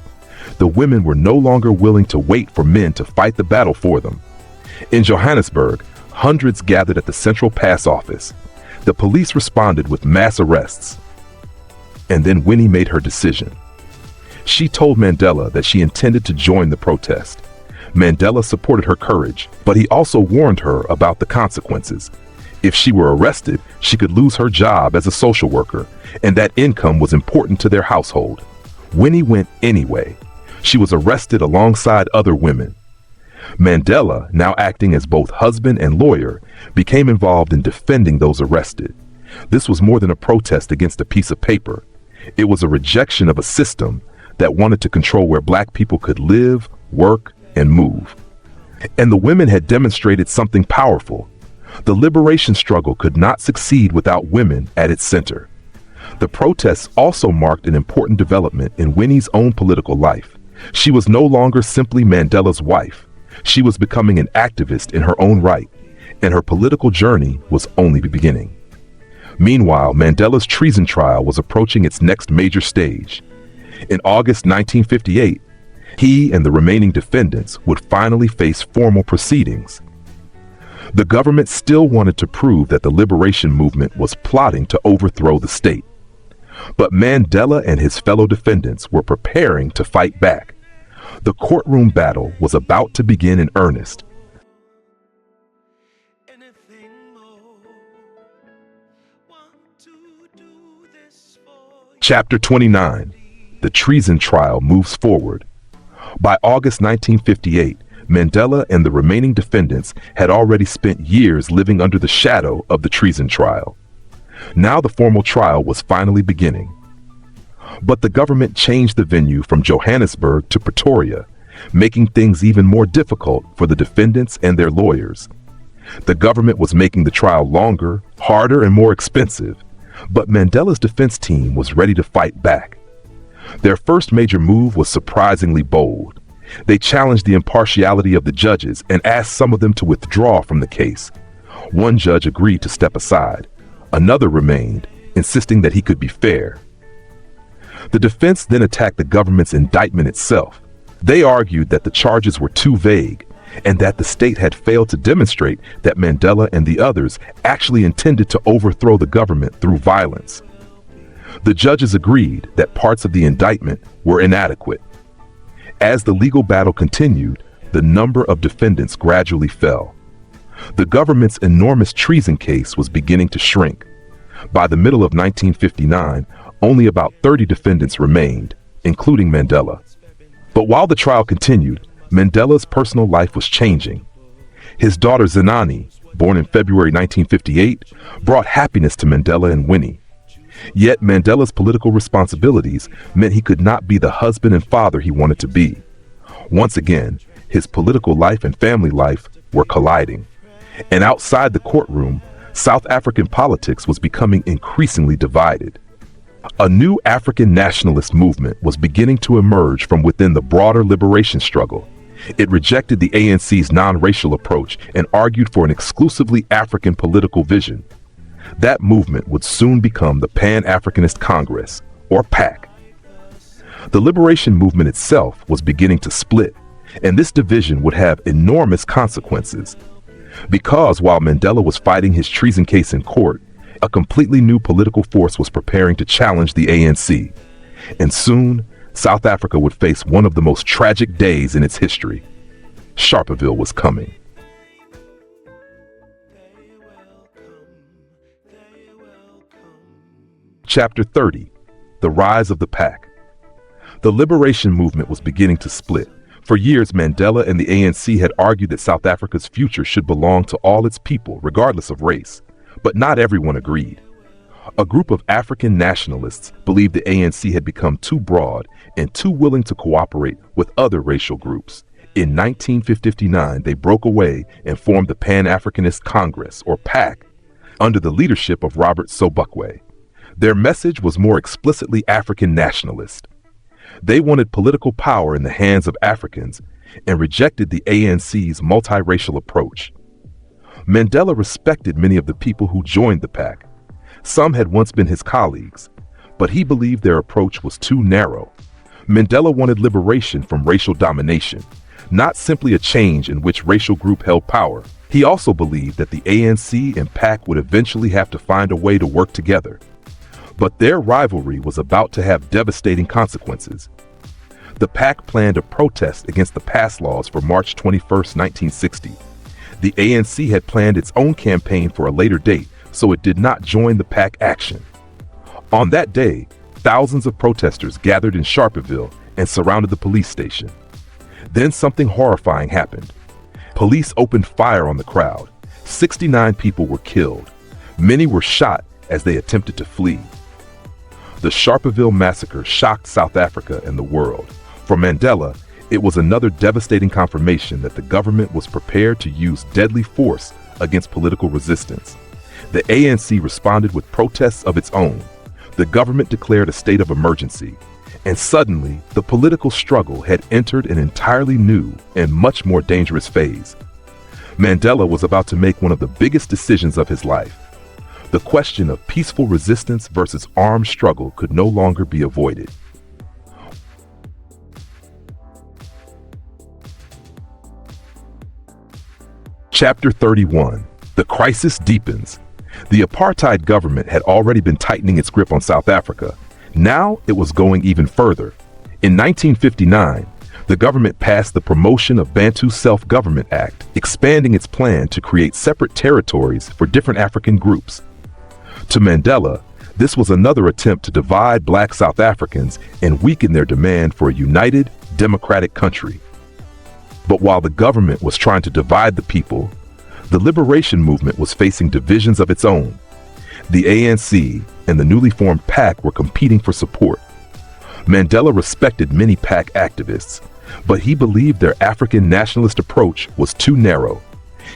The women were no longer willing to wait for men to fight the battle for them. In Johannesburg, hundreds gathered at the Central Pass office. The police responded with mass arrests. And then Winnie made her decision. She told Mandela that she intended to join the protest. Mandela supported her courage, but he also warned her about the consequences. If she were arrested, she could lose her job as a social worker, and that income was important to their household. Winnie went anyway. She was arrested alongside other women. Mandela, now acting as both husband and lawyer, became involved in defending those arrested. This was more than a protest against a piece of paper. It was a rejection of a system that wanted to control where black people could live, work, and move. And the women had demonstrated something powerful. The liberation struggle could not succeed without women at its center. The protests also marked an important development in Winnie's own political life. She was no longer simply Mandela's wife. She was becoming an activist in her own right, and her political journey was only beginning. Meanwhile, Mandela's treason trial was approaching its next major stage. In August 1958, he and the remaining defendants would finally face formal proceedings. The government still wanted to prove that the liberation movement was plotting to overthrow the state. But Mandela and his fellow defendants were preparing to fight back. The courtroom battle was about to begin in earnest. Chapter 29. The treason trial moves forward. By August 1958, Mandela and the remaining defendants had already spent years living under the shadow of the treason trial. Now the formal trial was finally beginning. But the government changed the venue from Johannesburg to Pretoria, making things even more difficult for the defendants and their lawyers. The government was making the trial longer, harder, and more expensive, but Mandela's defense team was ready to fight back. Their first major move was surprisingly bold. They challenged the impartiality of the judges and asked some of them to withdraw from the case. One judge agreed to step aside. Another remained, insisting that he could be fair. The defense then attacked the government's indictment itself. They argued that the charges were too vague and that the state had failed to demonstrate that Mandela and the others actually intended to overthrow the government through violence. The judges agreed that parts of the indictment were inadequate. As the legal battle continued, the number of defendants gradually fell. The government's enormous treason case was beginning to shrink. By the middle of 1959, only about 30 defendants remained, including Mandela. But while the trial continued, Mandela's personal life was changing. His daughter Zenani, born in February 1958, brought happiness to Mandela and Winnie. Yet Mandela's political responsibilities meant he could not be the husband and father he wanted to be. Once again, his political life and family life were colliding. And outside the courtroom, South African politics was becoming increasingly divided. A new African nationalist movement was beginning to emerge from within the broader liberation struggle. It rejected the ANC's non-racial approach and argued for an exclusively African political vision. That movement would soon become the Pan-Africanist Congress, or PAC. The liberation movement itself was beginning to split, and this division would have enormous consequences. Because while Mandela was fighting his treason case in court, a completely new political force was preparing to challenge the ANC. And soon, South Africa would face one of the most tragic days in its history. Sharpeville was coming. Chapter 30. The Rise of the PAC. The liberation movement was beginning to split. For years, Mandela and the ANC had argued that South Africa's future should belong to all its people, regardless of race. But not everyone agreed. A group of African nationalists believed the ANC had become too broad and too willing to cooperate with other racial groups. In 1959, they broke away and formed the Pan-Africanist Congress, or PAC, under the leadership of Robert Sobukwe. Their message was more explicitly African nationalist. They wanted political power in the hands of Africans and rejected the ANC's multiracial approach. Mandela respected many of the people who joined the PAC. Some had once been his colleagues, but he believed their approach was too narrow. Mandela wanted liberation from racial domination, not simply a change in which racial group held power. He also believed that the ANC and PAC would eventually have to find a way to work together. But their rivalry was about to have devastating consequences. The PAC planned a protest against the pass laws for March 21, 1960. The ANC had planned its own campaign for a later date, so it did not join the PAC action. On that day, thousands of protesters gathered in Sharpeville and surrounded the police station. Then something horrifying happened. Police opened fire on the crowd. 69 people were killed. Many were shot as they attempted to flee. The Sharpeville massacre shocked South Africa and the world. For Mandela, it was another devastating confirmation that the government was prepared to use deadly force against political resistance. The ANC responded with protests of its own. The government declared a state of emergency. And suddenly, the political struggle had entered an entirely new and much more dangerous phase. Mandela was about to make one of the biggest decisions of his life. The question of peaceful resistance versus armed struggle could no longer be avoided. Chapter 31. The crisis deepens. The apartheid government had already been tightening its grip on South Africa. Now it was going even further. In 1959, the government passed the Promotion of Bantu Self-Government Act, expanding its plan to create separate territories for different African groups. To Mandela, this was another attempt to divide black South Africans and weaken their demand for a united, democratic country. But while the government was trying to divide the people, the liberation movement was facing divisions of its own. The ANC and the newly formed PAC were competing for support. Mandela respected many PAC activists, but he believed their African nationalist approach was too narrow.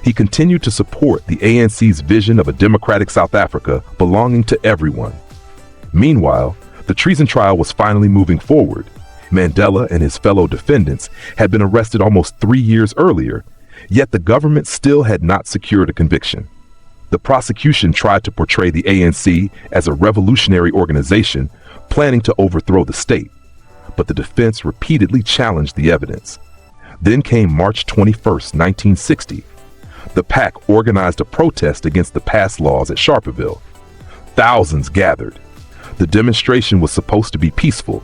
He continued to support the ANC's vision of a democratic South Africa belonging to everyone. Meanwhile, The treason trial was finally moving forward. Mandela and his fellow defendants had been arrested almost 3 years earlier, yet the government still had not secured a conviction. The prosecution tried to portray the ANC as a revolutionary organization planning to overthrow the state, but the defense repeatedly challenged the evidence. Then came March 21st, 1960. The PAC organized a protest against the passed laws at Sharpeville. Thousands gathered. The demonstration was supposed to be peaceful.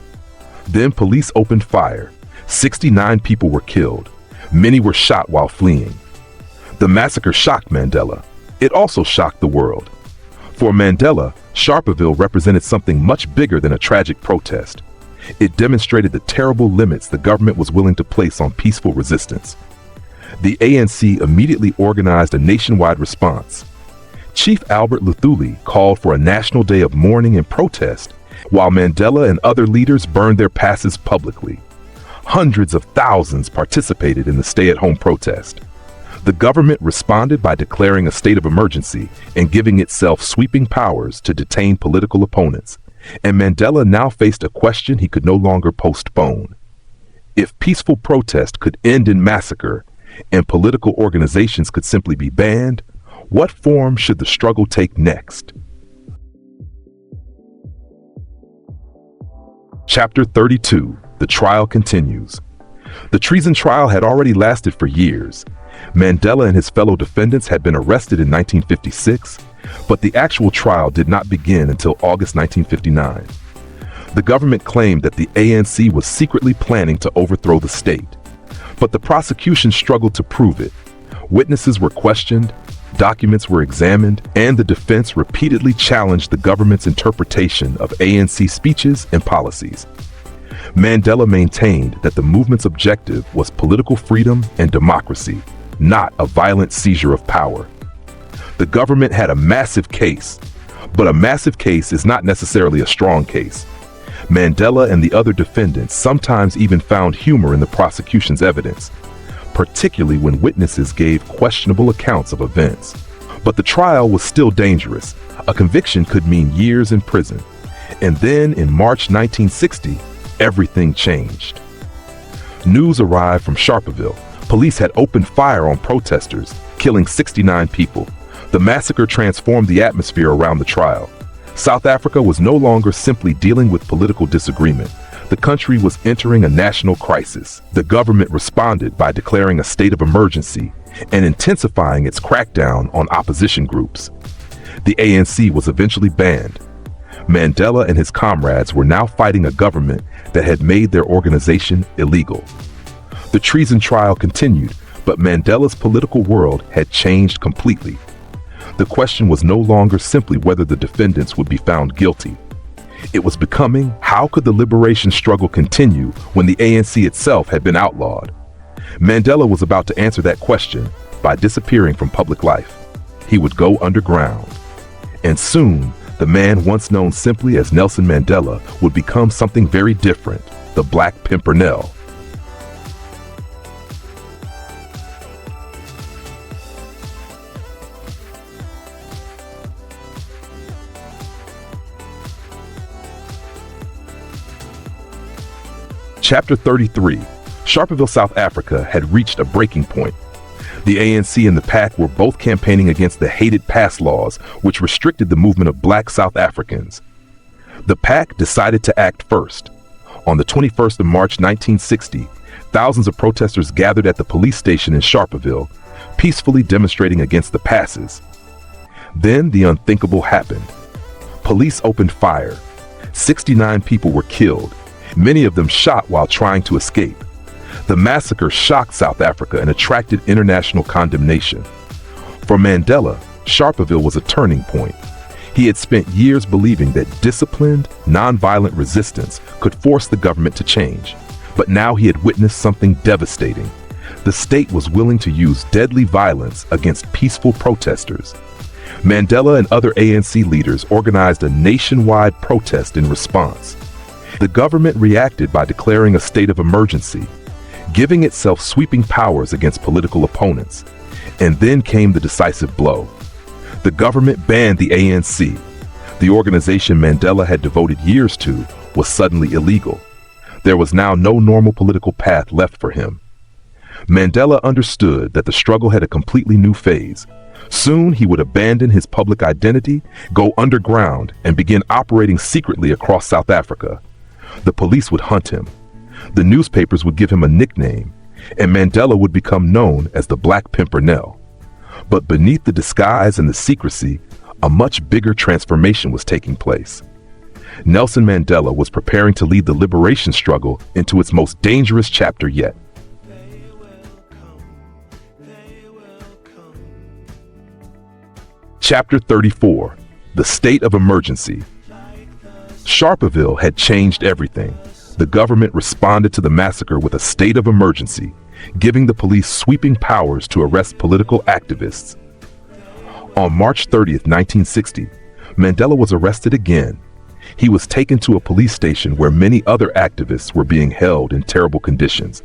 Then police opened fire. 69 people were killed. Many were shot while fleeing. The massacre shocked Mandela. It also shocked the world. For Mandela, Sharpeville represented something much bigger than a tragic protest. It demonstrated the terrible limits the government was willing to place on peaceful resistance. The ANC immediately organized a nationwide response. Chief Albert Luthuli called for a national day of mourning and protest, while Mandela and other leaders burned their passes publicly. Hundreds of thousands participated in the stay-at-home protest. The government responded by declaring a state of emergency and giving itself sweeping powers to detain political opponents, and Mandela now faced a question he could no longer postpone. If peaceful protest could end in massacre, and political organizations could simply be banned, what form should the struggle take next? Chapter 32. The trial continues. The treason trial had already lasted for years. Mandela and his fellow defendants had been arrested in 1956, but the actual trial did not begin until August 1959. The government claimed that the ANC was secretly planning to overthrow the state, but the prosecution struggled to prove it. Witnesses were questioned, documents were examined, and the defense repeatedly challenged the government's interpretation of ANC speeches and policies. Mandela maintained that the movement's objective was political freedom and democracy, not a violent seizure of power. The government had a massive case, but a massive case is not necessarily a strong case. Mandela and the other defendants sometimes even found humor in the prosecution's evidence, particularly when witnesses gave questionable accounts of events. But the trial was still dangerous. A conviction could mean years in prison. And then in March 1960, everything changed. News arrived from Sharpeville. Police had opened fire on protesters, killing 69 people. The massacre transformed the atmosphere around the trial. South Africa was no longer simply dealing with political disagreement. The country was entering a national crisis. The government responded by declaring a state of emergency and intensifying its crackdown on opposition groups. The ANC was eventually banned. Mandela and his comrades were now fighting a government that had made their organization illegal. The treason trial continued, but Mandela's political world had changed completely. The question was no longer simply whether the defendants would be found guilty. It was becoming, how could the liberation struggle continue when the ANC itself had been outlawed? Mandela was about to answer that question by disappearing from public life. He would go underground. And soon, the man once known simply as Nelson Mandela would become something very different, the Black Pimpernel. Chapter 33. Sharpeville, South Africa had reached a breaking point. The ANC and the PAC were both campaigning against the hated pass laws, which restricted the movement of black South Africans. The PAC decided to act first. On the 21st of March 1960, thousands of protesters gathered at the police station in Sharpeville, peacefully demonstrating against the passes. Then the unthinkable happened. Police opened fire. 69 people were killed, many of them shot while trying to escape. The massacre shocked South Africa and attracted international condemnation. For Mandela, Sharpeville was a turning point. He had spent years believing that disciplined, nonviolent resistance could force the government to change. But now he had witnessed something devastating. The state was willing to use deadly violence against peaceful protesters. Mandela and other ANC leaders organized a nationwide protest in response. The government reacted by declaring a state of emergency, giving itself sweeping powers against political opponents. And then came the decisive blow. The government banned the ANC. The organization Mandela had devoted years to was suddenly illegal. There was now no normal political path left for him. Mandela understood that the struggle had a completely new phase. Soon he would abandon his public identity, go underground, and begin operating secretly across South Africa. The police would hunt him. The newspapers would give him a nickname, and Mandela would become known as the Black Pimpernel. But beneath the disguise and the secrecy, a much bigger transformation was taking place. Nelson Mandela was preparing to lead the liberation struggle into its most dangerous chapter yet. Chapter 34, The State of Emergency. Sharpeville had changed everything. The government responded to the massacre with a state of emergency, giving the police sweeping powers to arrest political activists. On March 30th, 1960, Mandela was arrested again. He was taken to a police station where many other activists were being held in terrible conditions.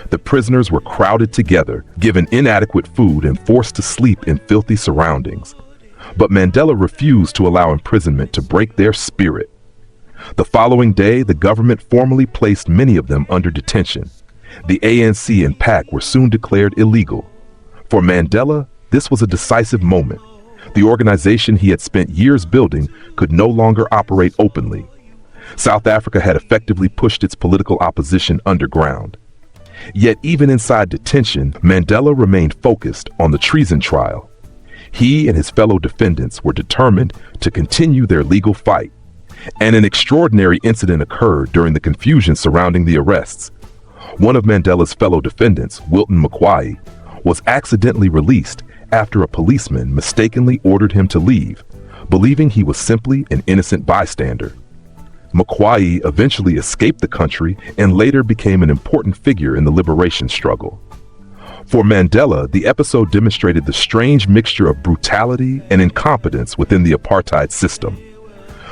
The prisoners were crowded together, given inadequate food, and forced to sleep in filthy surroundings. But Mandela refused to allow imprisonment to break their spirit. The following day, the government formally placed many of them under detention. The ANC and PAC were soon declared illegal. For Mandela, this was a decisive moment. The organization he had spent years building could no longer operate openly. South Africa had effectively pushed its political opposition underground. Yet even inside detention, Mandela remained focused on the treason trial. He and his fellow defendants were determined to continue their legal fight. And an extraordinary incident occurred during the confusion surrounding the arrests. One of Mandela's fellow defendants, Nkrummah, was accidentally released after a policeman mistakenly ordered him to leave, believing he was simply an innocent bystander. Nkrummah eventually escaped the country and later became an important figure in the liberation struggle. For Mandela, the episode demonstrated the strange mixture of brutality and incompetence within the apartheid system.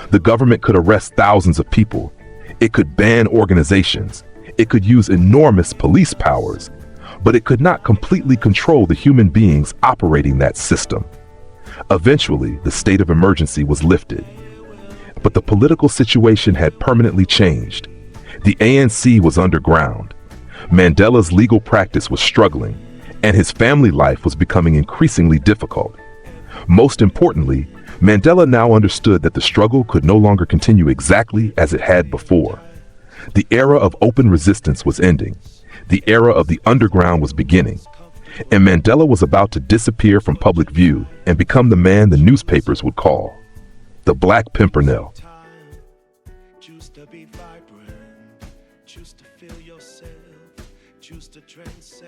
The government could arrest thousands of people. It could ban organizations. It could use enormous police powers, but it could not completely control the human beings operating that system. Eventually, the state of emergency was lifted. But the political situation had permanently changed. The ANC was underground. Mandela's legal practice was struggling, and his family life was becoming increasingly difficult. Most importantly, Mandela now understood that the struggle could no longer continue exactly as it had before. The era of open resistance was ending. The era of the underground was beginning. And Mandela was about to disappear from public view and become the man the newspapers would call the Black Pimpernel.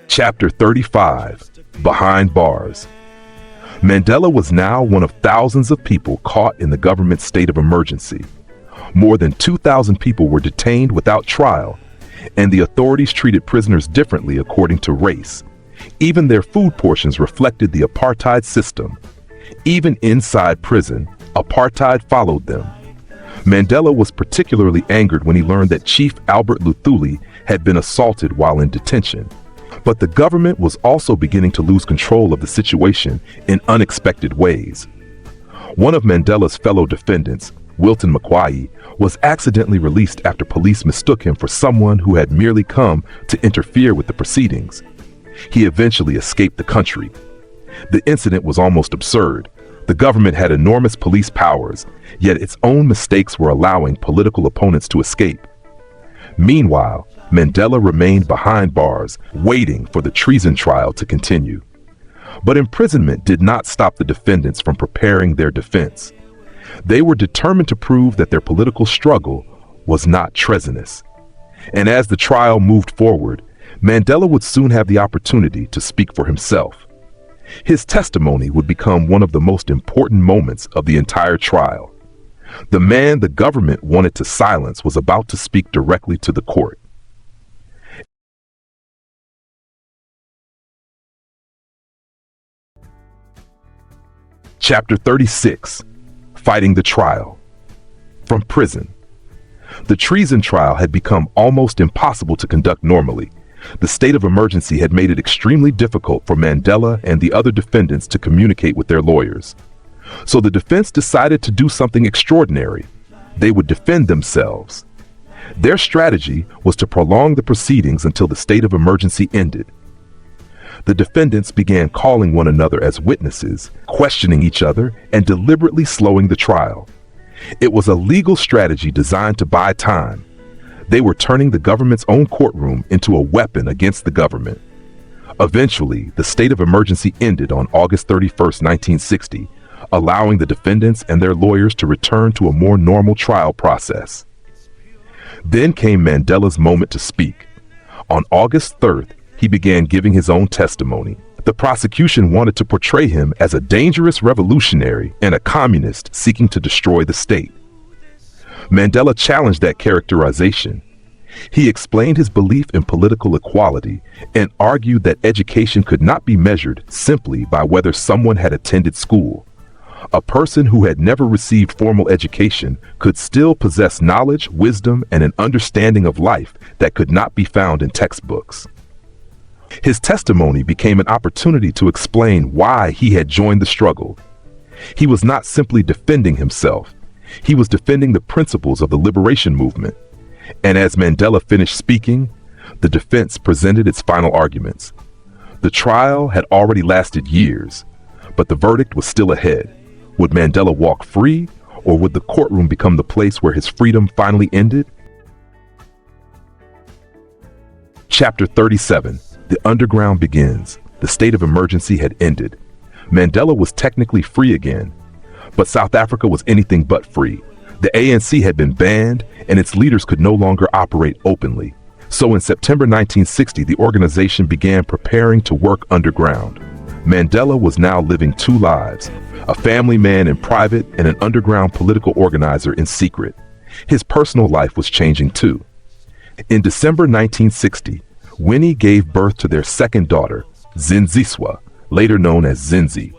Chapter 35, Behind Bars. Mandela was now one of thousands of people caught in the government's state of emergency. More than 2,000 people were detained without trial, and the authorities treated prisoners differently according to race. Even their food portions reflected the apartheid system. Even inside prison, apartheid followed them. Mandela was particularly angered when he learned that Chief Albert Luthuli had been assaulted while in detention. But the government was also beginning to lose control of the situation in unexpected ways. One of Mandela's fellow defendants, Nkrummah, was accidentally released after police mistook him for someone who had merely come to interfere with the proceedings. He eventually escaped the country. The incident was almost absurd. The government had enormous police powers, yet its own mistakes were allowing political opponents to escape. Meanwhile, Mandela remained behind bars, waiting for the treason trial to continue. But imprisonment did not stop the defendants from preparing their defense. They were determined to prove that their political struggle was not treasonous. And as the trial moved forward, Mandela would soon have the opportunity to speak for himself. His testimony would become one of the most important moments of the entire trial. The man the government wanted to silence was about to speak directly to the court. Chapter 36, Fighting the Trial. From prison. The treason trial had become almost impossible to conduct normally. The state of emergency had made it extremely difficult for Mandela and the other defendants to communicate with their lawyers. So the defense decided to do something extraordinary. They would defend themselves. Their strategy was to prolong the proceedings until the state of emergency ended. The defendants began calling one another as witnesses, questioning each other, and deliberately slowing the trial. It was a legal strategy designed to buy time. They were turning the government's own courtroom into a weapon against the government. Eventually, the state of emergency ended on August 31st, 1960, allowing the defendants and their lawyers to return to a more normal trial process. Then came Mandela's moment to speak. On August 3rd, he began giving his own testimony. The prosecution wanted to portray him as a dangerous revolutionary and a communist seeking to destroy the state. Mandela challenged that characterization. He explained his belief in political equality and argued that education could not be measured simply by whether someone had attended school. A person who had never received formal education could still possess knowledge, wisdom, and an understanding of life that could not be found in textbooks. His testimony became an opportunity to explain why he had joined the struggle. He was not simply defending himself. He was defending the principles of the liberation movement. And as Mandela finished speaking, the defense presented its final arguments. The trial had already lasted years, but the verdict was still ahead. Would Mandela walk free, or would the courtroom become the place where his freedom finally ended? Chapter 37. The underground begins. The state of emergency had ended. Mandela was technically free again, but South Africa was anything but free. The ANC had been banned, and its leaders could no longer operate openly. So in September 1960, the organization began preparing to work underground. Mandela was now living two lives, a family man in private and an underground political organizer in secret. His personal life was changing too. In December 1960, Winnie gave birth to their second daughter, Zinziswa, later known as Zinzi.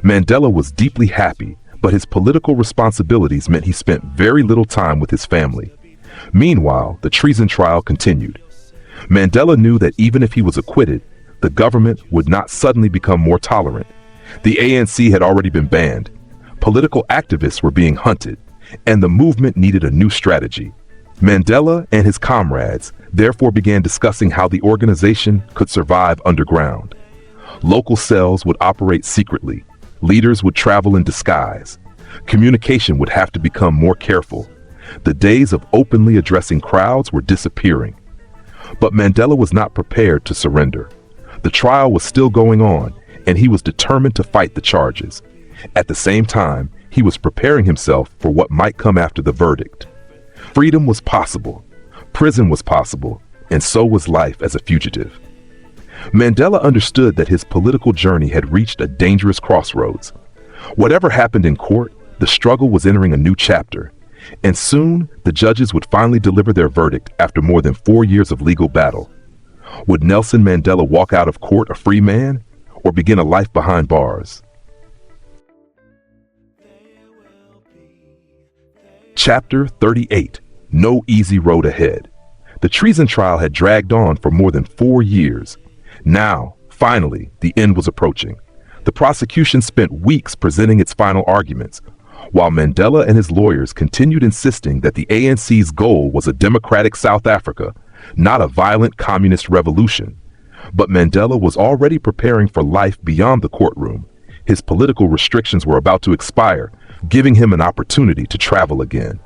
Mandela was deeply happy, but his political responsibilities meant he spent very little time with his family. Meanwhile, the treason trial continued. Mandela knew that even if he was acquitted, the government would not suddenly become more tolerant. The ANC had already been banned. Political activists were being hunted, and the movement needed a new strategy. Mandela and his comrades therefore began discussing how the organization could survive underground. Local cells would operate secretly. Leaders would travel in disguise. Communication would have to become more careful. The days of openly addressing crowds were disappearing. But Mandela was not prepared to surrender. The trial was still going on, and he was determined to fight the charges. At the same time, he was preparing himself for what might come after the verdict. Freedom was possible, prison was possible, and so was life as a fugitive. Mandela understood that his political journey had reached a dangerous crossroads. Whatever happened in court, the struggle was entering a new chapter, and soon the judges would finally deliver their verdict after more than 4 years of legal battle. Would Nelson Mandela walk out of court a free man, or begin a life behind bars? Chapter 38. No easy road ahead. The treason trial had dragged on for more than 4 years. Now, finally, the end was approaching. The prosecution spent weeks presenting its final arguments, while Mandela and his lawyers continued insisting that the ANC's goal was a democratic South Africa, not a violent communist revolution. But Mandela was already preparing for life beyond the courtroom. His political restrictions were about to expire, giving him an opportunity to travel again.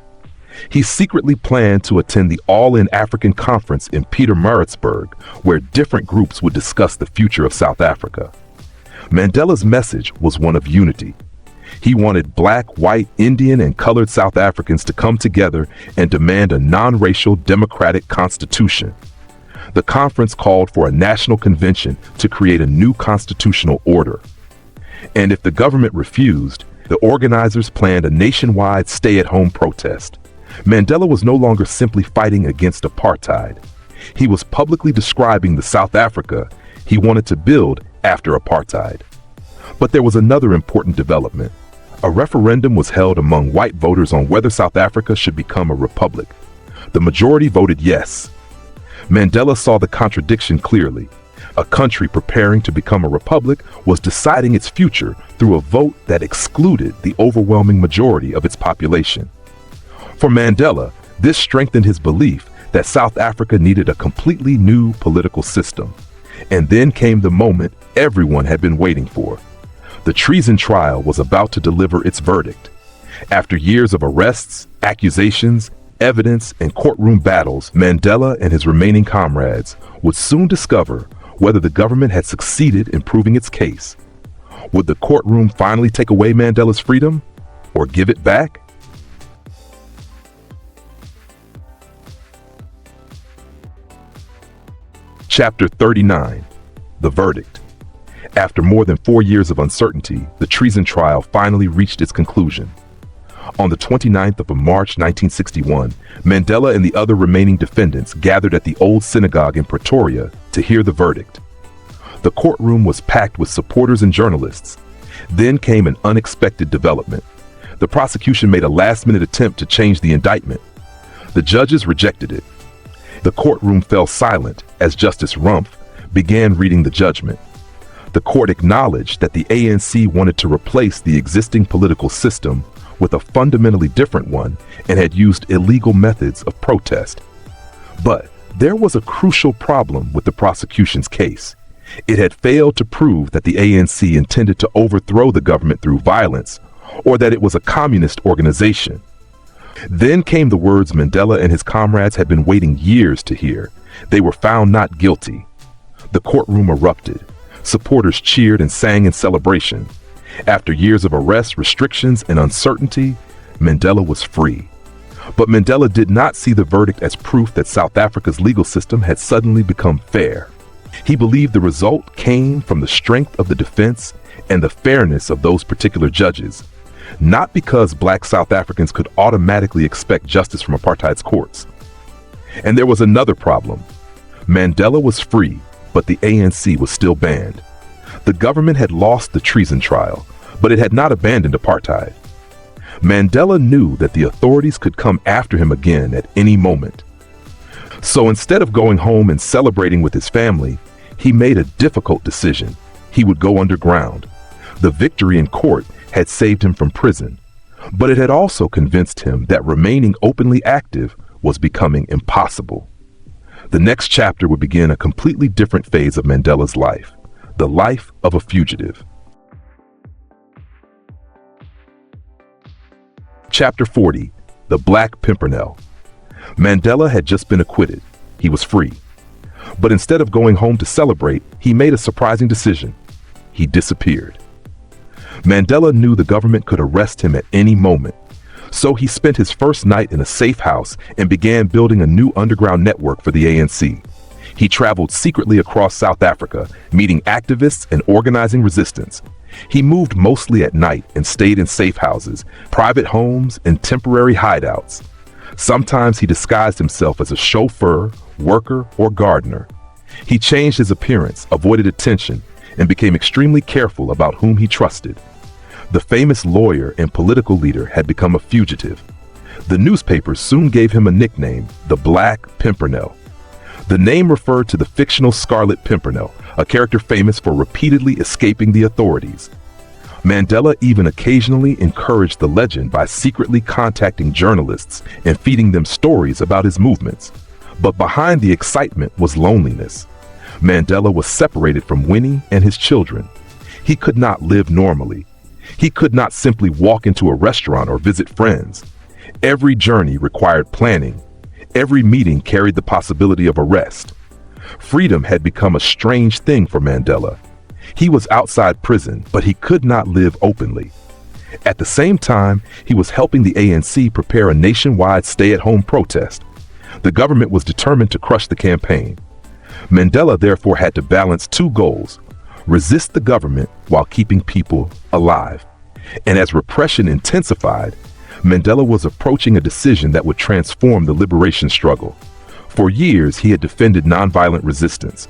He secretly planned to attend the All-In African Conference in Pietermaritzburg, where different groups would discuss the future of South Africa. Mandela's message was one of unity. He wanted black, white, Indian, and colored South Africans to come together and demand a non-racial democratic constitution. The conference called for a national convention to create a new constitutional order. And if the government refused, the organizers planned a nationwide stay-at-home protest. Mandela was no longer simply fighting against apartheid. He was publicly describing the South Africa he wanted to build after apartheid. But there was another important development. A referendum was held among white voters on whether South Africa should become a republic. The majority voted yes. Mandela saw the contradiction clearly. A country preparing to become a republic was deciding its future through a vote that excluded the overwhelming majority of its population. For Mandela, this strengthened his belief that South Africa needed a completely new political system. And then came the moment everyone had been waiting for. The treason trial was about to deliver its verdict. After years of arrests, accusations, evidence, and courtroom battles, Mandela and his remaining comrades would soon discover whether the government had succeeded in proving its case. Would the courtroom finally take away Mandela's freedom or give it back? Chapter 39, The Verdict. After more than 4 years of uncertainty, the treason trial finally reached its conclusion. On the 29th of March 1961, Mandela and the other remaining defendants gathered at the old synagogue in Pretoria to hear the verdict. The courtroom was packed with supporters and journalists. Then came an unexpected development. The prosecution made a last-minute attempt to change the indictment. The judges rejected it. The courtroom fell silent as Justice Rumpf began reading the judgment. The court acknowledged that the ANC wanted to replace the existing political system with a fundamentally different one and had used illegal methods of protest. But there was a crucial problem with the prosecution's case. It had failed to prove that the ANC intended to overthrow the government through violence or that it was a communist organization. Then came the words Mandela and his comrades had been waiting years to hear. They were found not guilty. The courtroom erupted. Supporters cheered and sang in celebration. After years of arrests, restrictions, and uncertainty, Mandela was free. But Mandela did not see the verdict as proof that South Africa's legal system had suddenly become fair. He believed the result came from the strength of the defense and the fairness of those particular judges, not because black South Africans could automatically expect justice from apartheid's courts. And there was another problem. Mandela was free, but the ANC was still banned. The government had lost the treason trial, but it had not abandoned apartheid. Mandela knew that the authorities could come after him again at any moment. So instead of going home and celebrating with his family, he made a difficult decision. He would go underground. The victory in court had saved him from prison, but it had also convinced him that remaining openly active was becoming impossible. The next chapter would begin a completely different phase of Mandela's life, the life of a fugitive. Chapter 40, The Black Pimpernel. Mandela had just been acquitted. He was free. But instead of going home to celebrate, he made a surprising decision. He disappeared. Mandela knew the government could arrest him at any moment. So he spent his first night in a safe house and began building a new underground network for the ANC. He traveled secretly across South Africa, meeting activists and organizing resistance. He moved mostly at night and stayed in safe houses, private homes, and temporary hideouts. Sometimes he disguised himself as a chauffeur, worker, or gardener. He changed his appearance, avoided attention, and became extremely careful about whom he trusted. The famous lawyer and political leader had become a fugitive. The newspapers soon gave him a nickname, the Black Pimpernel. The name referred to the fictional Scarlet Pimpernel, a character famous for repeatedly escaping the authorities. Mandela even occasionally encouraged the legend by secretly contacting journalists and feeding them stories about his movements. But behind the excitement was loneliness. Mandela was separated from Winnie and his children. He could not live normally. He could not simply walk into a restaurant or visit friends. Every journey required planning. Every meeting carried the possibility of arrest. Freedom had become a strange thing for Mandela. He was outside prison, but he could not live openly. At the same time, he was helping the ANC prepare a nationwide stay-at-home protest. The government was determined to crush the campaign. Mandela therefore had to balance two goals: resist the government while keeping people alive. And as repression intensified, Mandela was approaching a decision that would transform the liberation struggle. For years, he had defended nonviolent resistance,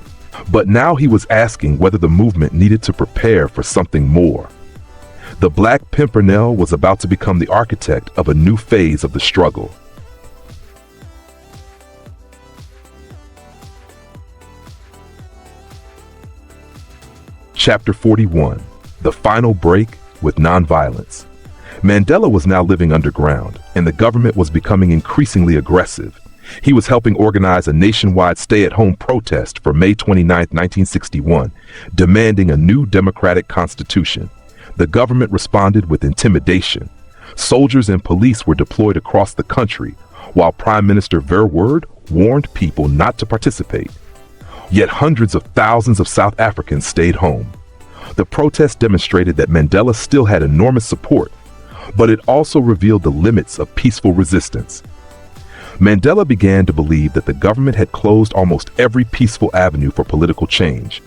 but now he was asking whether the movement needed to prepare for something more. The Black Pimpernel was about to become the architect of a new phase of the struggle. Chapter 41. The Final Break with Nonviolence. Mandela was now living underground, and the government was becoming increasingly aggressive. He was helping organize a nationwide stay-at-home protest for May 29, 1961, demanding a new democratic constitution. The government responded with intimidation. Soldiers and police were deployed across the country, while Prime Minister Verwoerd warned people not to participate. Yet hundreds of thousands of South Africans stayed home. The protest demonstrated that Mandela still had enormous support, but it also revealed the limits of peaceful resistance. Mandela began to believe that the government had closed almost every peaceful avenue for political change.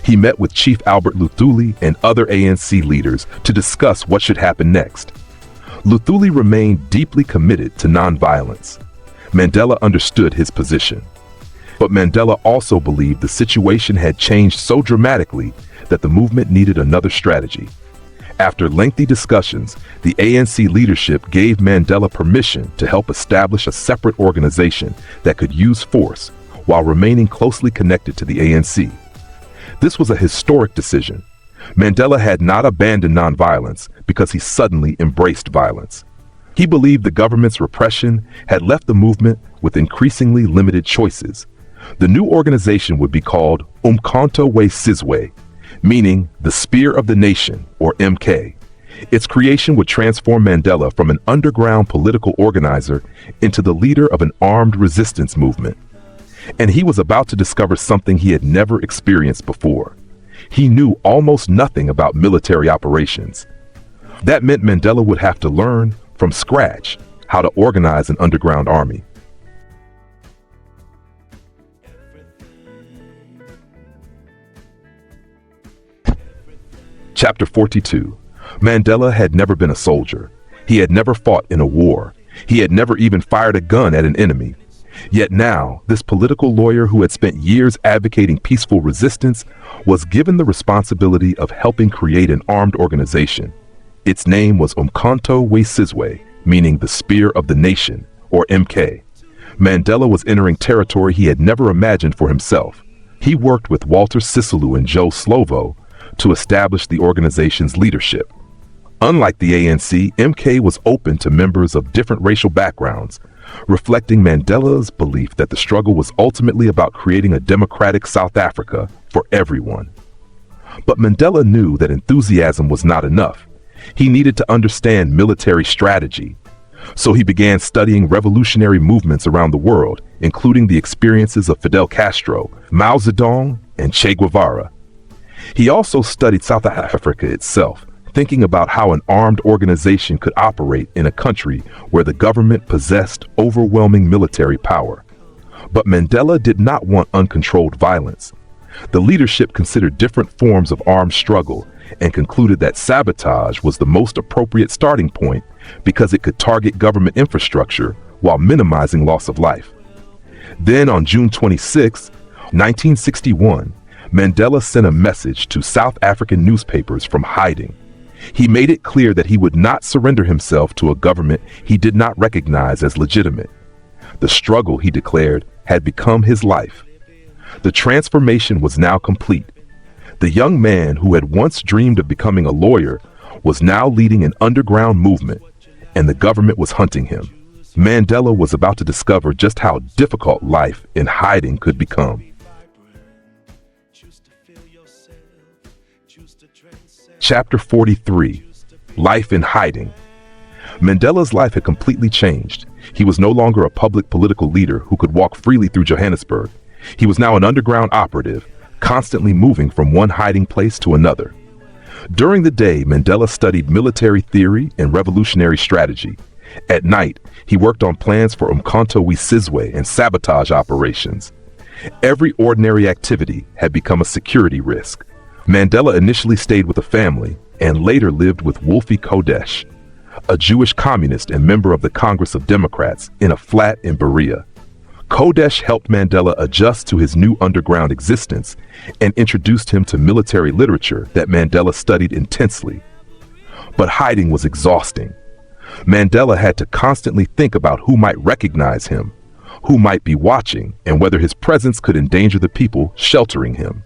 He met with Chief Albert Luthuli and other ANC leaders to discuss what should happen next. Luthuli remained deeply committed to nonviolence. Mandela understood his position. But Mandela also believed the situation had changed so dramatically that the movement needed another strategy. After lengthy discussions, the ANC leadership gave Mandela permission to help establish a separate organization that could use force while remaining closely connected to the ANC. This was a historic decision. Mandela had not abandoned nonviolence because he suddenly embraced violence. He believed the government's repression had left the movement with increasingly limited choices. The new organization would be called Umkhonto we Sizwe, meaning the Spear of the Nation, or MK. Its creation would transform Mandela from an underground political organizer into the leader of an armed resistance movement. And he was about to discover something he had never experienced before. He knew almost nothing about military operations. That meant Mandela would have to learn from scratch how to organize an underground army. Chapter 42. Mandela had never been a soldier. He had never fought in a war. He had never even fired a gun at an enemy. Yet now, this political lawyer who had spent years advocating peaceful resistance was given the responsibility of helping create an armed organization. Its name was Umkhonto we Sizwe, meaning the Spear of the Nation, or MK. Mandela was entering territory he had never imagined for himself. He worked with Walter Sisulu and Joe Slovo to establish the organization's leadership. Unlike the ANC, MK was open to members of different racial backgrounds, reflecting Mandela's belief that the struggle was ultimately about creating a democratic South Africa for everyone. But Mandela knew that enthusiasm was not enough. He needed to understand military strategy. So he began studying revolutionary movements around the world, including the experiences of Fidel Castro, Mao Zedong, and Che Guevara. He also studied South Africa itself, thinking about how an armed organization could operate in a country where the government possessed overwhelming military power. But Mandela did not want uncontrolled violence. The leadership considered different forms of armed struggle and concluded that sabotage was the most appropriate starting point because it could target government infrastructure while minimizing loss of life. Then on June 26, 1961, Mandela sent a message to South African newspapers from hiding. He made it clear that he would not surrender himself to a government he did not recognize as legitimate. The struggle, he declared, had become his life. The transformation was now complete. The young man who had once dreamed of becoming a lawyer was now leading an underground movement, and the government was hunting him. Mandela was about to discover just how difficult life in hiding could become. Chapter 43. Life in Hiding. Mandela's life had completely changed. He was no longer a public political leader who could walk freely through Johannesburg. He was now an underground operative, constantly moving from one hiding place to another. During the day, Mandela studied military theory and revolutionary strategy. At night, he worked on plans for Umkhonto we Sizwe and sabotage operations. Every ordinary activity had become a security risk. Mandela initially stayed with a family and later lived with Wolfie Kodesh, a Jewish communist and member of the Congress of Democrats, in a flat in Berea. Kodesh helped Mandela adjust to his new underground existence and introduced him to military literature that Mandela studied intensely. But hiding was exhausting. Mandela had to constantly think about who might recognize him, who might be watching, and whether his presence could endanger the people sheltering him.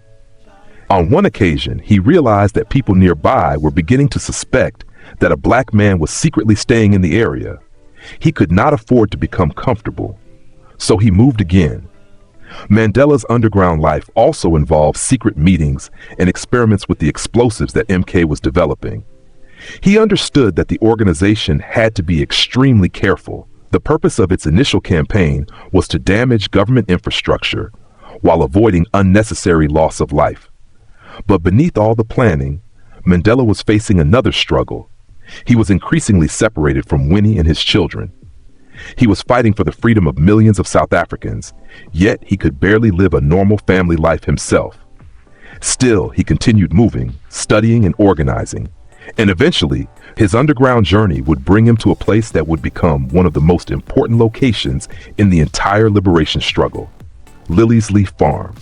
On one occasion, he realized that people nearby were beginning to suspect that a black man was secretly staying in the area. He could not afford to become comfortable, so he moved again. Mandela's underground life also involved secret meetings and experiments with the explosives that MK was developing. He understood that the organization had to be extremely careful. The purpose of its initial campaign was to damage government infrastructure while avoiding unnecessary loss of life. But beneath all the planning, Mandela was facing another struggle. He was increasingly separated from Winnie and his children. He was fighting for the freedom of millions of South Africans, yet he could barely live a normal family life himself. Still, he continued moving, studying, and organizing. And eventually, his underground journey would bring him to a place that would become one of the most important locations in the entire liberation struggle, Lily's Leaf Farm.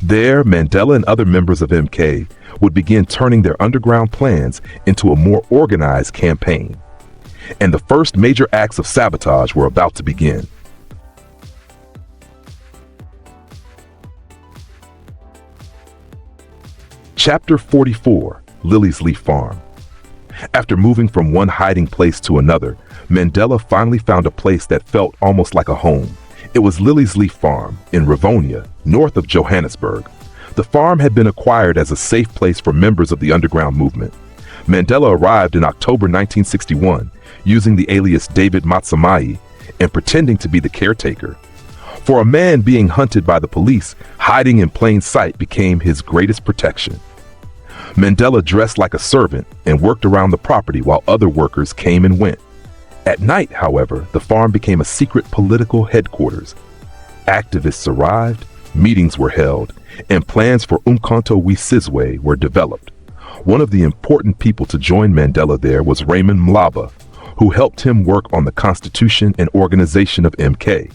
There, Mandela and other members of MK would begin turning their underground plans into a more organized campaign. And the first major acts of sabotage were about to begin. Chapter 44, Lily's Leaf Farm. After moving from one hiding place to another, Mandela finally found a place that felt almost like a home. It was Lily's Leaf Farm in Rivonia, north of Johannesburg. The farm had been acquired as a safe place for members of the underground movement. Mandela arrived in October 1961, using the alias David Matsamai and pretending to be the caretaker. For a man being hunted by the police, hiding in plain sight became his greatest protection. Mandela dressed like a servant and worked around the property while other workers came and went. At night, however, the farm became a secret political headquarters. Activists arrived, meetings were held, and plans for Umkhonto we Sizwe were developed. One of the important people to join Mandela there was Raymond Mlaba, who helped him work on the constitution and organization of MK.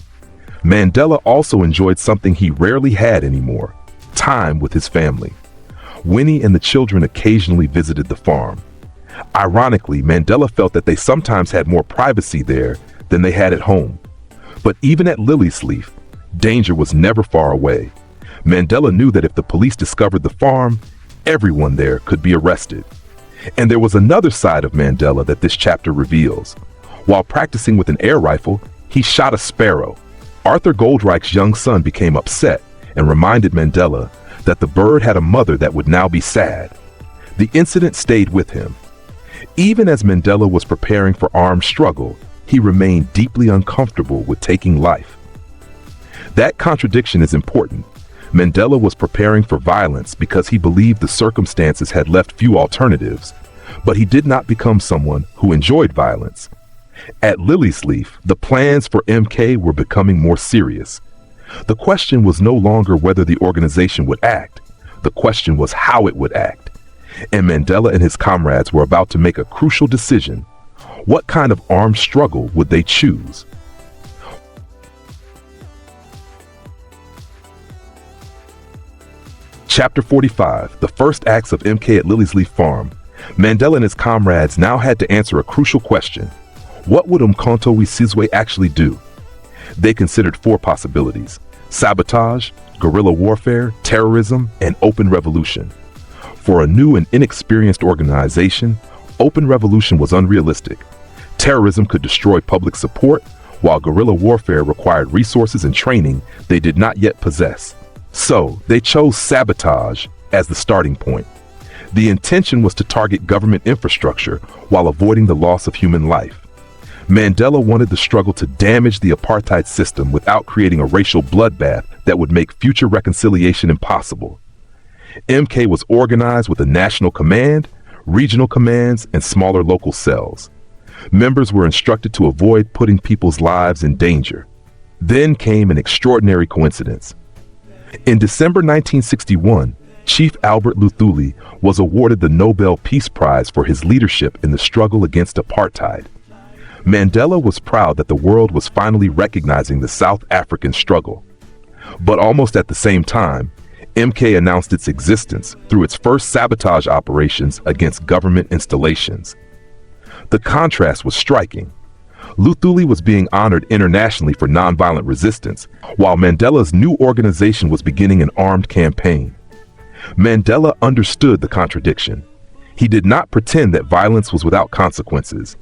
Mandela also enjoyed something he rarely had anymore: time with his family. Winnie and the children occasionally visited the farm. Ironically, Mandela felt that they sometimes had more privacy there than they had at home. But even at Lily's Leaf, danger was never far away. Mandela knew that if the police discovered the farm, everyone there could be arrested. And there was another side of Mandela that this chapter reveals. While practicing with an air rifle, he shot a sparrow. Arthur Goldreich's young son became upset and reminded Mandela that the bird had a mother that would now be sad. The incident stayed with him. Even as Mandela was preparing for armed struggle, he remained deeply uncomfortable with taking life. That contradiction is important. Mandela was preparing for violence because he believed the circumstances had left few alternatives, but he did not become someone who enjoyed violence. At Lily's Leaf, the plans for MK were becoming more serious. The question was no longer whether the organization would act. The question was how it would act. And Mandela and his comrades were about to make a crucial decision. What kind of armed struggle would they choose? Chapter 45, the first acts of MK at Lily's Leaf Farm. Mandela and his comrades now had to answer a crucial question. What would Umkhonto we Sizwe actually do? They considered four possibilities: sabotage, guerrilla warfare, terrorism, and open revolution. For a new and inexperienced organization, open revolution was unrealistic. Terrorism could destroy public support, while guerrilla warfare required resources and training they did not yet possess. So, they chose sabotage as the starting point. The intention was to target government infrastructure while avoiding the loss of human life. Mandela wanted the struggle to damage the apartheid system without creating a racial bloodbath that would make future reconciliation impossible. MK was organized with a national command, regional commands, and smaller local cells. Members were instructed to avoid putting people's lives in danger. Then came an extraordinary coincidence. In December 1961, Chief Albert Luthuli was awarded the Nobel Peace Prize for his leadership in the struggle against apartheid. Mandela was proud that the world was finally recognizing the South African struggle. But almost at the same time, MK announced its existence through its first sabotage operations against government installations. The contrast was striking. Luthuli was being honored internationally for nonviolent resistance, while Mandela's new organization was beginning an armed campaign. Mandela understood the contradiction. He did not pretend that violence was without consequences,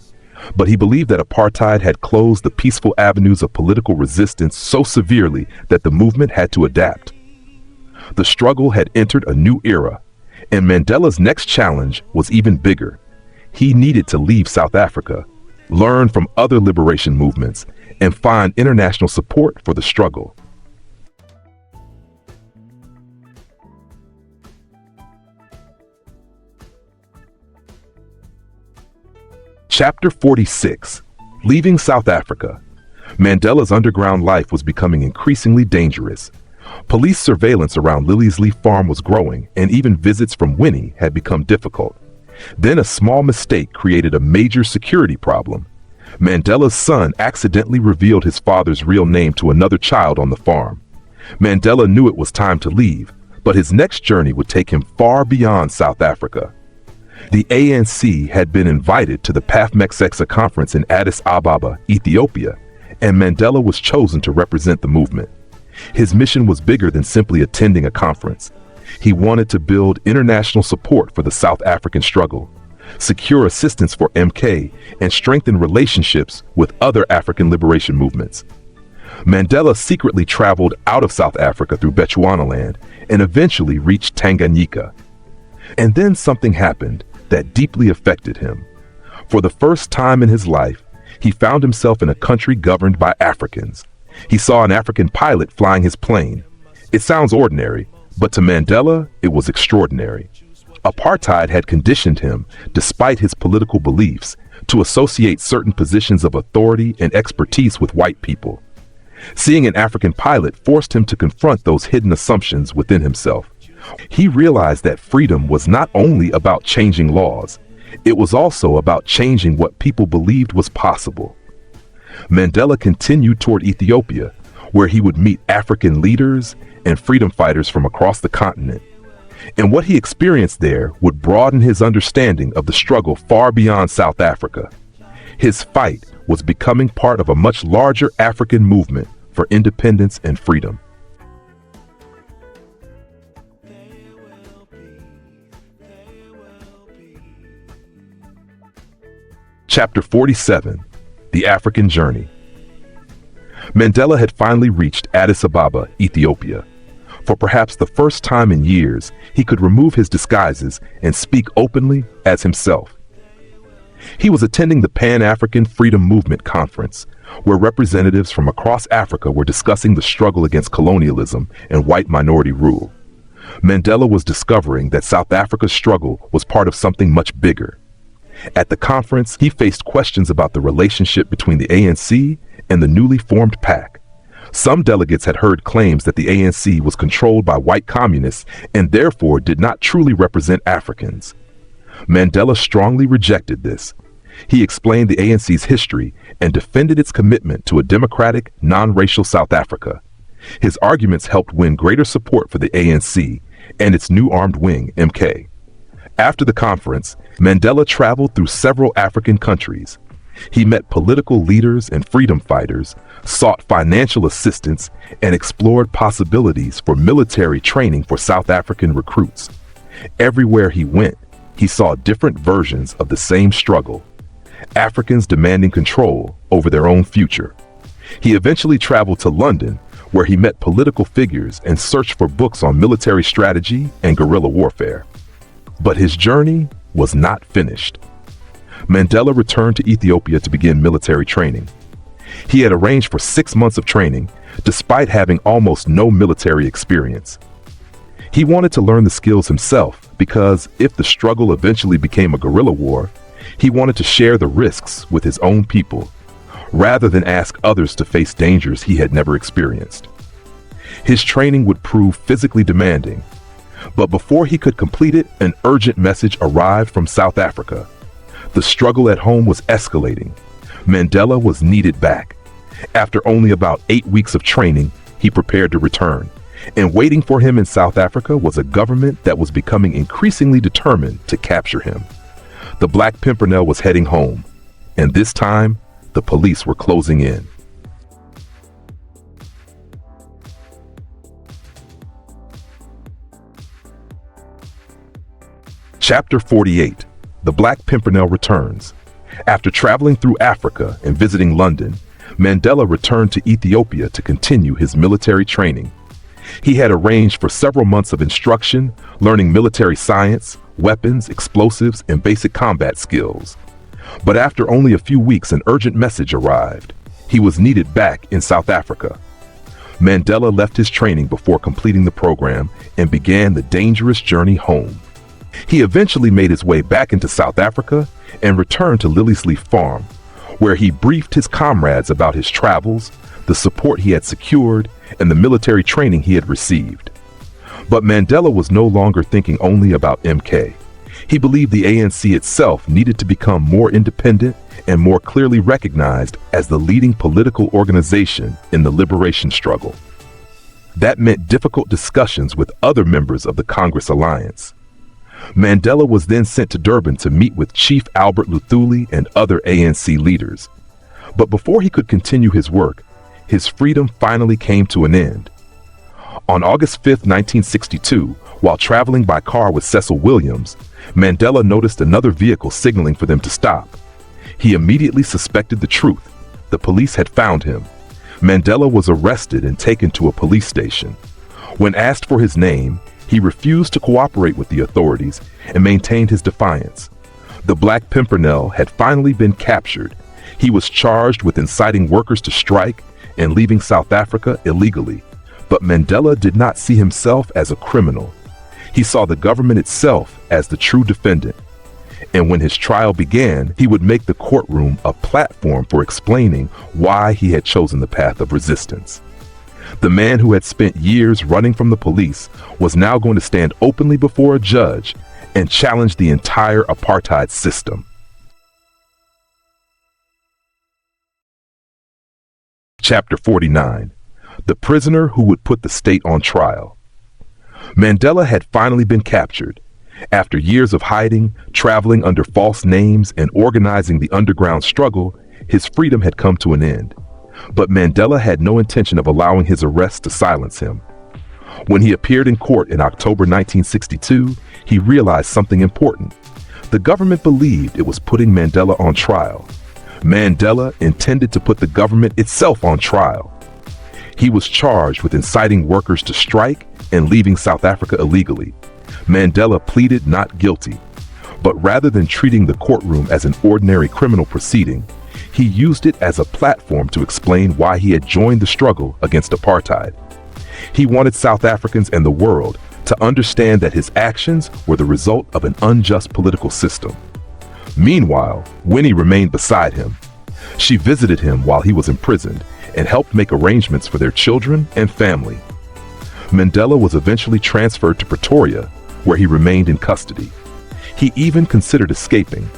but he believed that apartheid had closed the peaceful avenues of political resistance so severely that the movement had to adapt. The struggle had entered a new era, and Mandela's next challenge was even bigger. He needed to leave South Africa, learn from other liberation movements, and find international support for the struggle. Chapter 46. Leaving South Africa. Mandela's underground life was becoming increasingly dangerous. Police surveillance around Lily's Leaf Farm was growing, and even visits from Winnie had become difficult. Then a small mistake created a major security problem. Mandela's son accidentally revealed his father's real name to another child on the farm. Mandela knew it was time to leave, but his next journey would take him far beyond South Africa. The ANC had been invited to the PAFMEXEXA conference in Addis Ababa, Ethiopia, and Mandela was chosen to represent the movement. His mission was bigger than simply attending a conference. He wanted to build international support for the South African struggle, secure assistance for MK, and strengthen relationships with other African liberation movements. Mandela secretly traveled out of South Africa through Bechuanaland and eventually reached Tanganyika. And then something happened that deeply affected him. For the first time in his life, he found himself in a country governed by Africans. He saw an African pilot flying his plane. It sounds ordinary, but to Mandela, it was extraordinary. Apartheid had conditioned him, despite his political beliefs, to associate certain positions of authority and expertise with white people. Seeing an African pilot forced him to confront those hidden assumptions within himself. He realized that freedom was not only about changing laws, it was also about changing what people believed was possible. Mandela continued toward Ethiopia, where he would meet African leaders and freedom fighters from across the continent. And what he experienced there would broaden his understanding of the struggle far beyond South Africa. His fight was becoming part of a much larger African movement for independence and freedom. Chapter 47. The African Journey. Mandela had finally reached Addis Ababa, Ethiopia. For perhaps the first time in years, he could remove his disguises and speak openly as himself. He was attending the Pan-African Freedom Movement Conference, where representatives from across Africa were discussing the struggle against colonialism and white minority rule. Mandela was discovering that South Africa's struggle was part of something much bigger. At the conference, he faced questions about the relationship between the ANC and the newly formed PAC. Some delegates had heard claims that the ANC was controlled by white communists and therefore did not truly represent Africans. Mandela strongly rejected this. He explained the ANC's history and defended its commitment to a democratic, non-racial South Africa. His arguments helped win greater support for the ANC and its new armed wing, MK. After the conference, Mandela traveled through several African countries. He met political leaders and freedom fighters, sought financial assistance, and explored possibilities for military training for South African recruits. Everywhere he went, he saw different versions of the same struggle. Africans demanding control over their own future. He eventually traveled to London, where he met political figures and searched for books on military strategy and guerrilla warfare. But his journey was not finished. Mandela returned to Ethiopia to begin military training. He had arranged for 6 months of training, despite having almost no military experience. He wanted to learn the skills himself because if the struggle eventually became a guerrilla war, he wanted to share the risks with his own people, rather than ask others to face dangers he had never experienced. His training would prove physically demanding, but before he could complete it, an urgent message arrived from South Africa. The struggle at home was escalating. Mandela was needed back. After only about 8 weeks of training, he prepared to return. And waiting for him in South Africa was a government that was becoming increasingly determined to capture him. The Black Pimpernel was heading home, and this time, the police were closing in. Chapter 48. The Black Pimpernel returns. After traveling through Africa and visiting London, Mandela returned to Ethiopia to continue his military training. He had arranged for several months of instruction, learning military science, weapons, explosives, and basic combat skills. But after only a few weeks, an urgent message arrived. He was needed back in South Africa. Mandela left his training before completing the program and began the dangerous journey home. He eventually made his way back into South Africa and returned to Liliesleaf Farm, where he briefed his comrades about his travels, the support he had secured, and the military training he had received. But Mandela was no longer thinking only about MK. He believed the ANC itself needed to become more independent and more clearly recognized as the leading political organization in the liberation struggle. That meant difficult discussions with other members of the Congress Alliance. Mandela was then sent to Durban to meet with Chief Albert Luthuli and other ANC leaders. But before he could continue his work, his freedom finally came to an end. On August 5, 1962, while traveling by car with Cecil Williams, Mandela noticed another vehicle signaling for them to stop. He immediately suspected the truth. The police had found him. Mandela was arrested and taken to a police station. When asked for his name, he refused to cooperate with the authorities and maintained his defiance. The Black Pimpernel had finally been captured. He was charged with inciting workers to strike and leaving South Africa illegally. But Mandela did not see himself as a criminal. He saw the government itself as the true defendant. And when his trial began, he would make the courtroom a platform for explaining why he had chosen the path of resistance. The man who had spent years running from the police was now going to stand openly before a judge and challenge the entire apartheid system. Chapter 49. The prisoner who would put the state on trial. Mandela had finally been captured. After years of hiding, traveling under false names, and organizing the underground struggle, his freedom had come to an end. But Mandela had no intention of allowing his arrest to silence him. When he appeared in court in October 1962, he realized something important. The government believed it was putting Mandela on trial. Mandela intended to put the government itself on trial. He was charged with inciting workers to strike and leaving South Africa illegally. Mandela pleaded not guilty, but rather than treating the courtroom as an ordinary criminal proceeding, he used it as a platform to explain why he had joined the struggle against apartheid. He wanted South Africans and the world to understand that his actions were the result of an unjust political system. Meanwhile, Winnie remained beside him. She visited him while he was imprisoned and helped make arrangements for their children and family. Mandela was eventually transferred to Pretoria, where he remained in custody. He even considered escaping,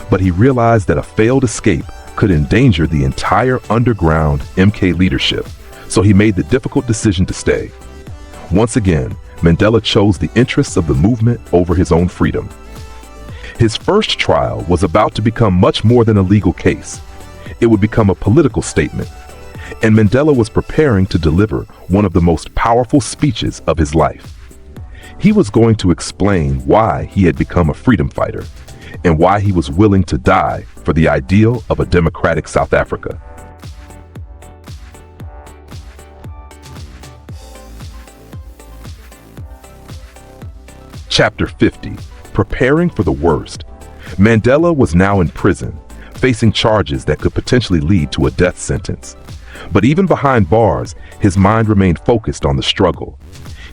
but he realized that a failed escape could endanger the entire underground MK leadership, so he made the difficult decision to stay. Once again, Mandela chose the interests of the movement over his own freedom. His first trial was about to become much more than a legal case. It would become a political statement, and Mandela was preparing to deliver one of the most powerful speeches of his life. He was going to explain why he had become a freedom fighter and why he was willing to die for the ideal of a democratic South Africa. Chapter 50. Preparing for the worst. Mandela was now in prison, facing charges that could potentially lead to a death sentence. But even behind bars, his mind remained focused on the struggle.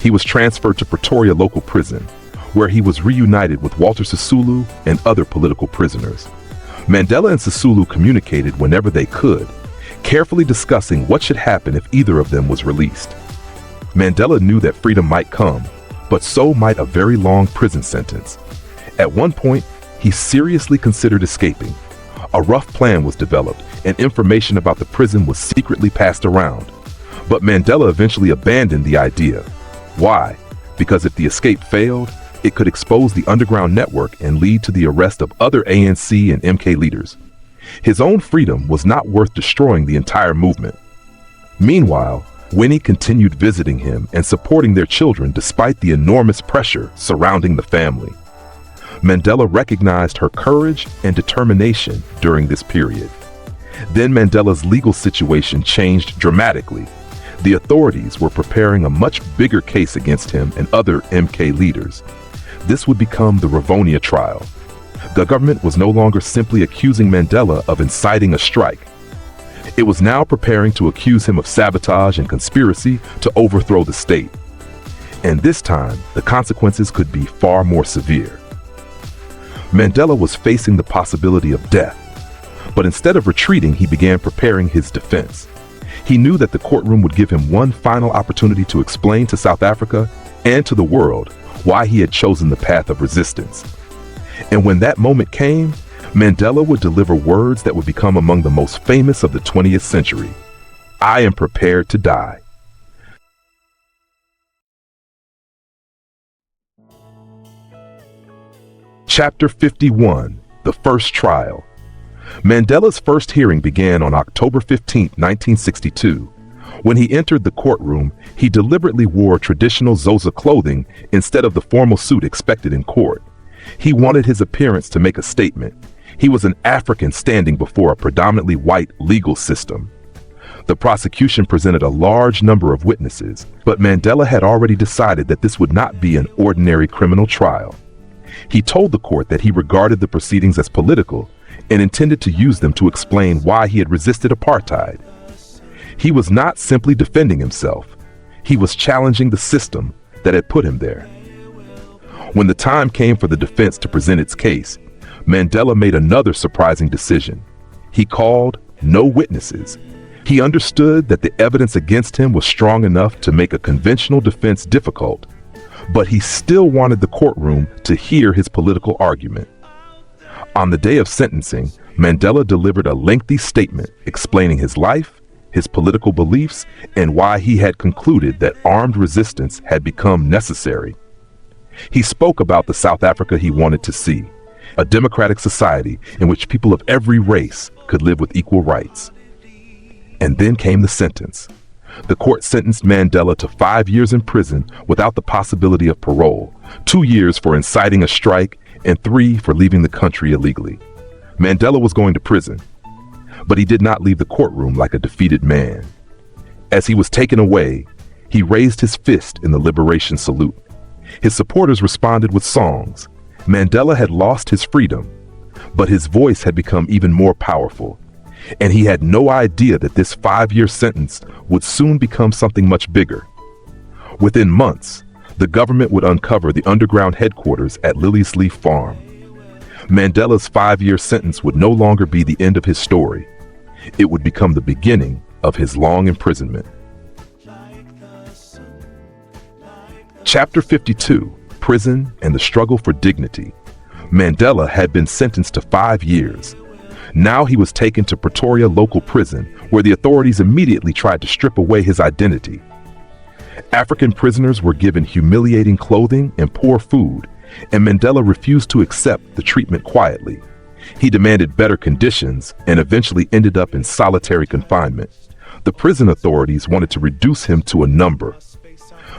He was transferred to Pretoria local prison, where he was reunited with Walter Sisulu and other political prisoners. Mandela and Sisulu communicated whenever they could, carefully discussing what should happen if either of them was released. Mandela knew that freedom might come, but so might a very long prison sentence. At one point, he seriously considered escaping. A rough plan was developed, and information about the prison was secretly passed around. But Mandela eventually abandoned the idea. Why? Because if the escape failed, it could expose the underground network and lead to the arrest of other ANC and MK leaders. His own freedom was not worth destroying the entire movement. Meanwhile, Winnie continued visiting him and supporting their children despite the enormous pressure surrounding the family. Mandela recognized her courage and determination during this period. Then Mandela's legal situation changed dramatically. The authorities were preparing a much bigger case against him and other MK leaders. This would become the Rivonia trial. The government was no longer simply accusing Mandela of inciting a strike. It was now preparing to accuse him of sabotage and conspiracy to overthrow the state. And this time, the consequences could be far more severe. Mandela was facing the possibility of death, but instead of retreating, he began preparing his defense. He knew that the courtroom would give him one final opportunity to explain to South Africa and to the world why he had chosen the path of resistance. And when that moment came, Mandela would deliver words that would become among the most famous of the 20th century. "I am prepared to die." Chapter 51, The First Trial. Mandela's first hearing began on October 15, 1962. When he entered the courtroom, he deliberately wore traditional Xhosa clothing instead of the formal suit expected in court. He wanted his appearance to make a statement. He was an African standing before a predominantly white legal system. The prosecution presented a large number of witnesses, but Mandela had already decided that this would not be an ordinary criminal trial. He told the court that he regarded the proceedings as political and intended to use them to explain why he had resisted apartheid. He was not simply defending himself. He was challenging the system that had put him there. When the time came for the defense to present its case, Mandela made another surprising decision. He called no witnesses. He understood that the evidence against him was strong enough to make a conventional defense difficult, but he still wanted the courtroom to hear his political argument. On the day of sentencing, Mandela delivered a lengthy statement explaining his life, his political beliefs, and why he had concluded that armed resistance had become necessary. He spoke about the South Africa he wanted to see, a democratic society in which people of every race could live with equal rights. And then came the sentence. The court sentenced Mandela to 5 years in prison without the possibility of parole, 2 years for inciting a strike, and 3 for leaving the country illegally. Mandela was going to prison, but he did not leave the courtroom like a defeated man. As he was taken away, he raised his fist in the liberation salute. His supporters responded with songs. Mandela had lost his freedom, but his voice had become even more powerful. And he had no idea that this 5-year sentence would soon become something much bigger. Within months, the government would uncover the underground headquarters at Lily's Leaf Farm. Mandela's 5-year sentence would no longer be the end of his story. It would become the beginning of his long imprisonment. Chapter 52, Prison and the Struggle for Dignity. Mandela had been sentenced to 5 years. Now he was taken to Pretoria local prison, where the authorities immediately tried to strip away his identity. African prisoners were given humiliating clothing and poor food, and Mandela refused to accept the treatment quietly. He demanded better conditions and eventually ended up in solitary confinement. The prison authorities wanted to reduce him to a number.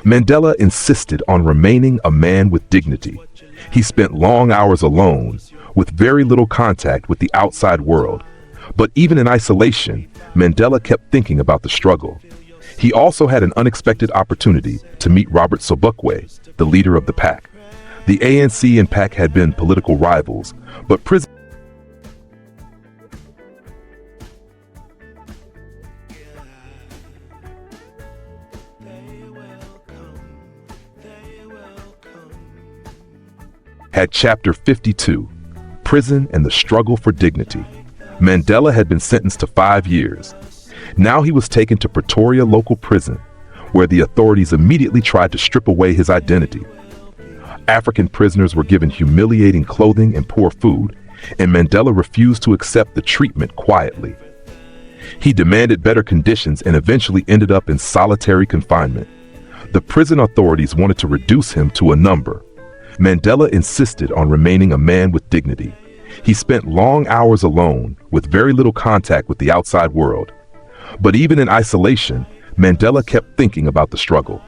Mandela insisted on remaining a man with dignity. He spent long hours alone, with very little contact with the outside world. But even in isolation, Mandela kept thinking about the struggle. He also had an unexpected opportunity to meet Robert Sobukwe, the leader of the PAC. The ANC and PAC had been political rivals, but prison had Chapter 52, Prison and the Struggle for Dignity. Mandela had been sentenced to 5 years. Now he was taken to Pretoria local prison, where the authorities immediately tried to strip away his identity. African prisoners were given humiliating clothing and poor food, and Mandela refused to accept the treatment quietly. He demanded better conditions and eventually ended up in solitary confinement. The prison authorities wanted to reduce him to a number. Mandela insisted on remaining a man with dignity. He spent long hours alone, with very little contact with the outside world. But even in isolation, Mandela kept thinking about the struggle.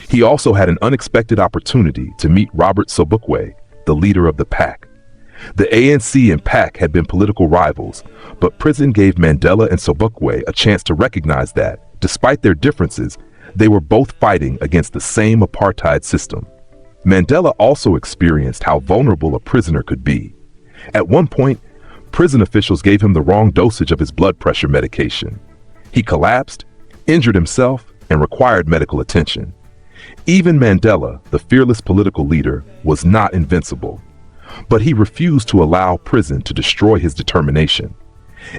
He also had an unexpected opportunity to meet Robert Sobukwe, the leader of the pack. The ANC and PAC had been political rivals, but prison gave Mandela and Sobukwe a chance to recognize that, despite their differences, they were both fighting against the same apartheid system. Mandela also experienced how vulnerable a prisoner could be. At one point, prison officials gave him the wrong dosage of his blood pressure medication. He collapsed, injured himself, and required medical attention. Even Mandela, the fearless political leader, was not invincible. But he refused to allow prison to destroy his determination.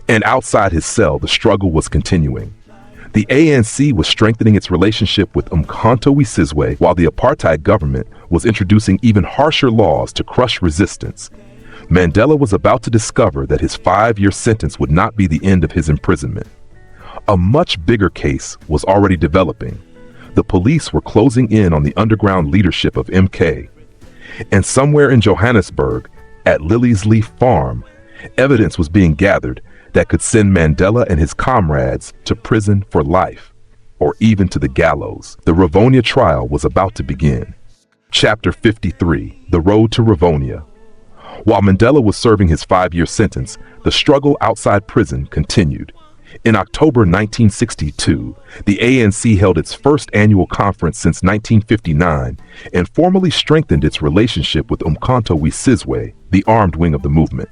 And outside his cell, the struggle was continuing. The ANC was strengthening its relationship with Umkhonto we Sizwe, while the apartheid government was introducing even harsher laws to crush resistance. Mandela was about to discover that his 5-year sentence would not be the end of his imprisonment. A much bigger case was already developing. The police were closing in on the underground leadership of MK. And somewhere in Johannesburg, at Lily's Leaf Farm, evidence was being gathered that could send Mandela and his comrades to prison for life, or even to the gallows. The Rivonia trial was about to begin. Chapter 53, The Road to Rivonia. While Mandela was serving his 5-year sentence, the struggle outside prison continued. In October 1962, the ANC held its first annual conference since 1959 and formally strengthened its relationship with Umkhonto we Sizwe, the armed wing of the movement.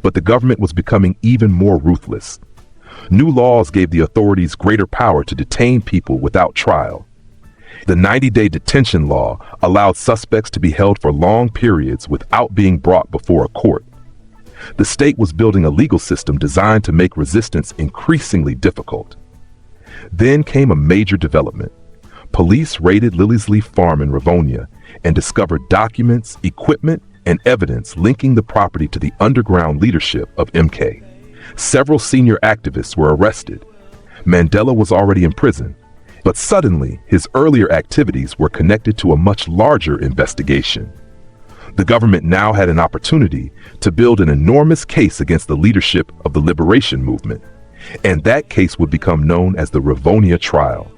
But the government was becoming even more ruthless. New laws gave the authorities greater power to detain people without trial. The 90-day detention law allowed suspects to be held for long periods without being brought before a court. The state was building a legal system designed to make resistance increasingly difficult. Then came a major development. Police raided Lily's Leaf Farm in Rivonia and discovered documents, equipment, and evidence linking the property to the underground leadership of MK. Several senior activists were arrested. Mandela was already in prison, but suddenly his earlier activities were connected to a much larger investigation. The government now had an opportunity to build an enormous case against the leadership of the liberation movement, and that case would become known as the Rivonia trial.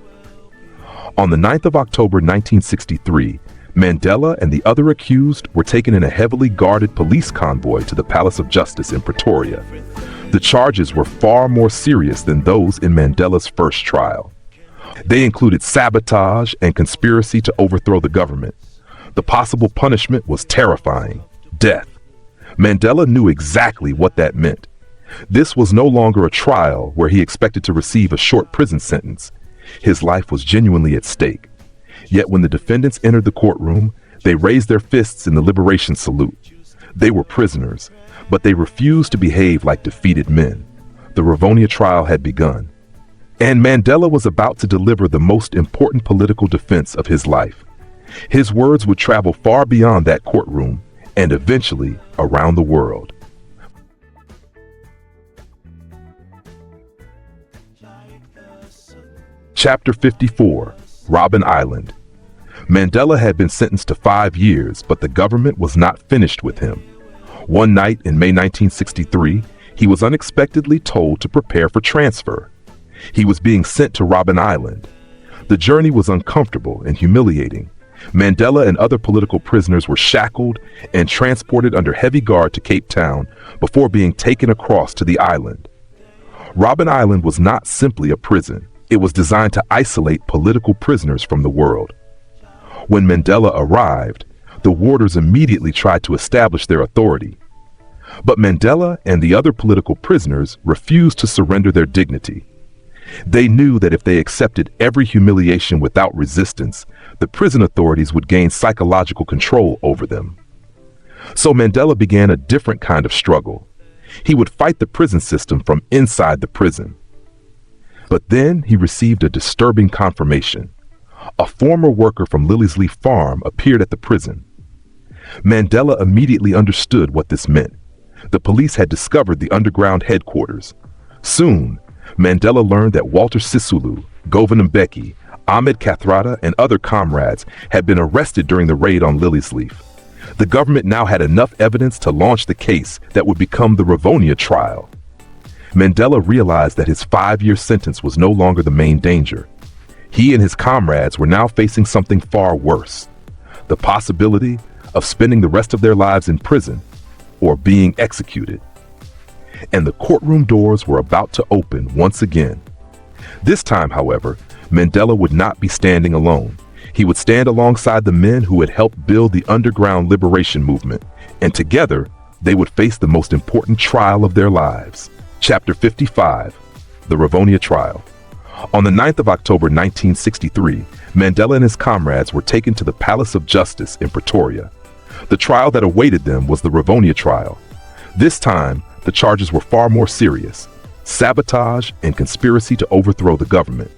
On the 9th of October 1963, Mandela and the other accused were taken in a heavily guarded police convoy to the Palace of Justice in Pretoria. The charges were far more serious than those in Mandela's first trial. They included sabotage and conspiracy to overthrow the government. The possible punishment was terrifying: death. Mandela knew exactly what that meant. This was no longer a trial where he expected to receive a short prison sentence. His life was genuinely at stake. Yet when the defendants entered the courtroom, they raised their fists in the liberation salute. They were prisoners, but they refused to behave like defeated men. The Rivonia trial had begun, and Mandela was about to deliver the most important political defense of his life. His words would travel far beyond that courtroom and eventually around the world. Chapter 54, Robben Island. Mandela had been sentenced to 5 years, but the government was not finished with him. One night in May 1963, he was unexpectedly told to prepare for transfer. He was being sent to Robben Island. The journey was uncomfortable and humiliating. Mandela and other political prisoners were shackled and transported under heavy guard to Cape Town before being taken across to the island. Robben Island was not simply a prison. It was designed to isolate political prisoners from the world. When Mandela arrived, the warders immediately tried to establish their authority. But Mandela and the other political prisoners refused to surrender their dignity. They knew that if they accepted every humiliation without resistance, the prison authorities would gain psychological control over them. So Mandela began a different kind of struggle. He would fight the prison system from inside the prison. But then he received a disturbing confirmation. A former worker from Lily's Leaf Farm appeared at the prison. Mandela immediately understood what this meant. The police had discovered the underground headquarters. Soon, Mandela learned that Walter Sisulu, Govan Mbeki, Ahmed Kathrada, and other comrades had been arrested during the raid on Lily's Leaf. The government now had enough evidence to launch the case that would become the Rivonia trial. Mandela realized that his 5-year sentence was no longer the main danger. He and his comrades were now facing something far worse: the possibility of spending the rest of their lives in prison or being executed. And the courtroom doors were about to open once again. This time, however, Mandela would not be standing alone. He would stand alongside the men who had helped build the underground liberation movement, and together they would face the most important trial of their lives. Chapter 55, the Rivonia Trial. On the 9th of October 1963, Mandela and his comrades were taken to the Palace of Justice in Pretoria. The trial that awaited them was the Rivonia Trial. This time, the charges were far more serious: sabotage and conspiracy to overthrow the government.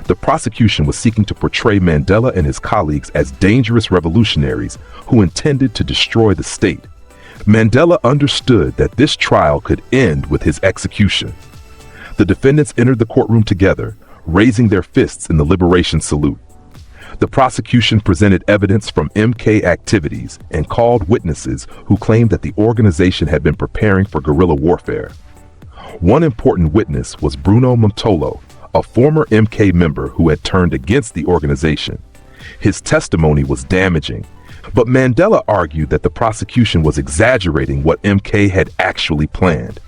The prosecution was seeking to portray Mandela and his colleagues as dangerous revolutionaries who intended to destroy the state. Mandela understood that this trial could end with his execution. The defendants entered the courtroom together, raising their fists in the liberation salute. The prosecution presented evidence from MK activities and called witnesses who claimed that the organization had been preparing for guerrilla warfare. One important witness was Bruno Mtolo, a former MK member who had turned against the organization. His testimony was damaging, but Mandela argued that the prosecution was exaggerating what MK had actually planned.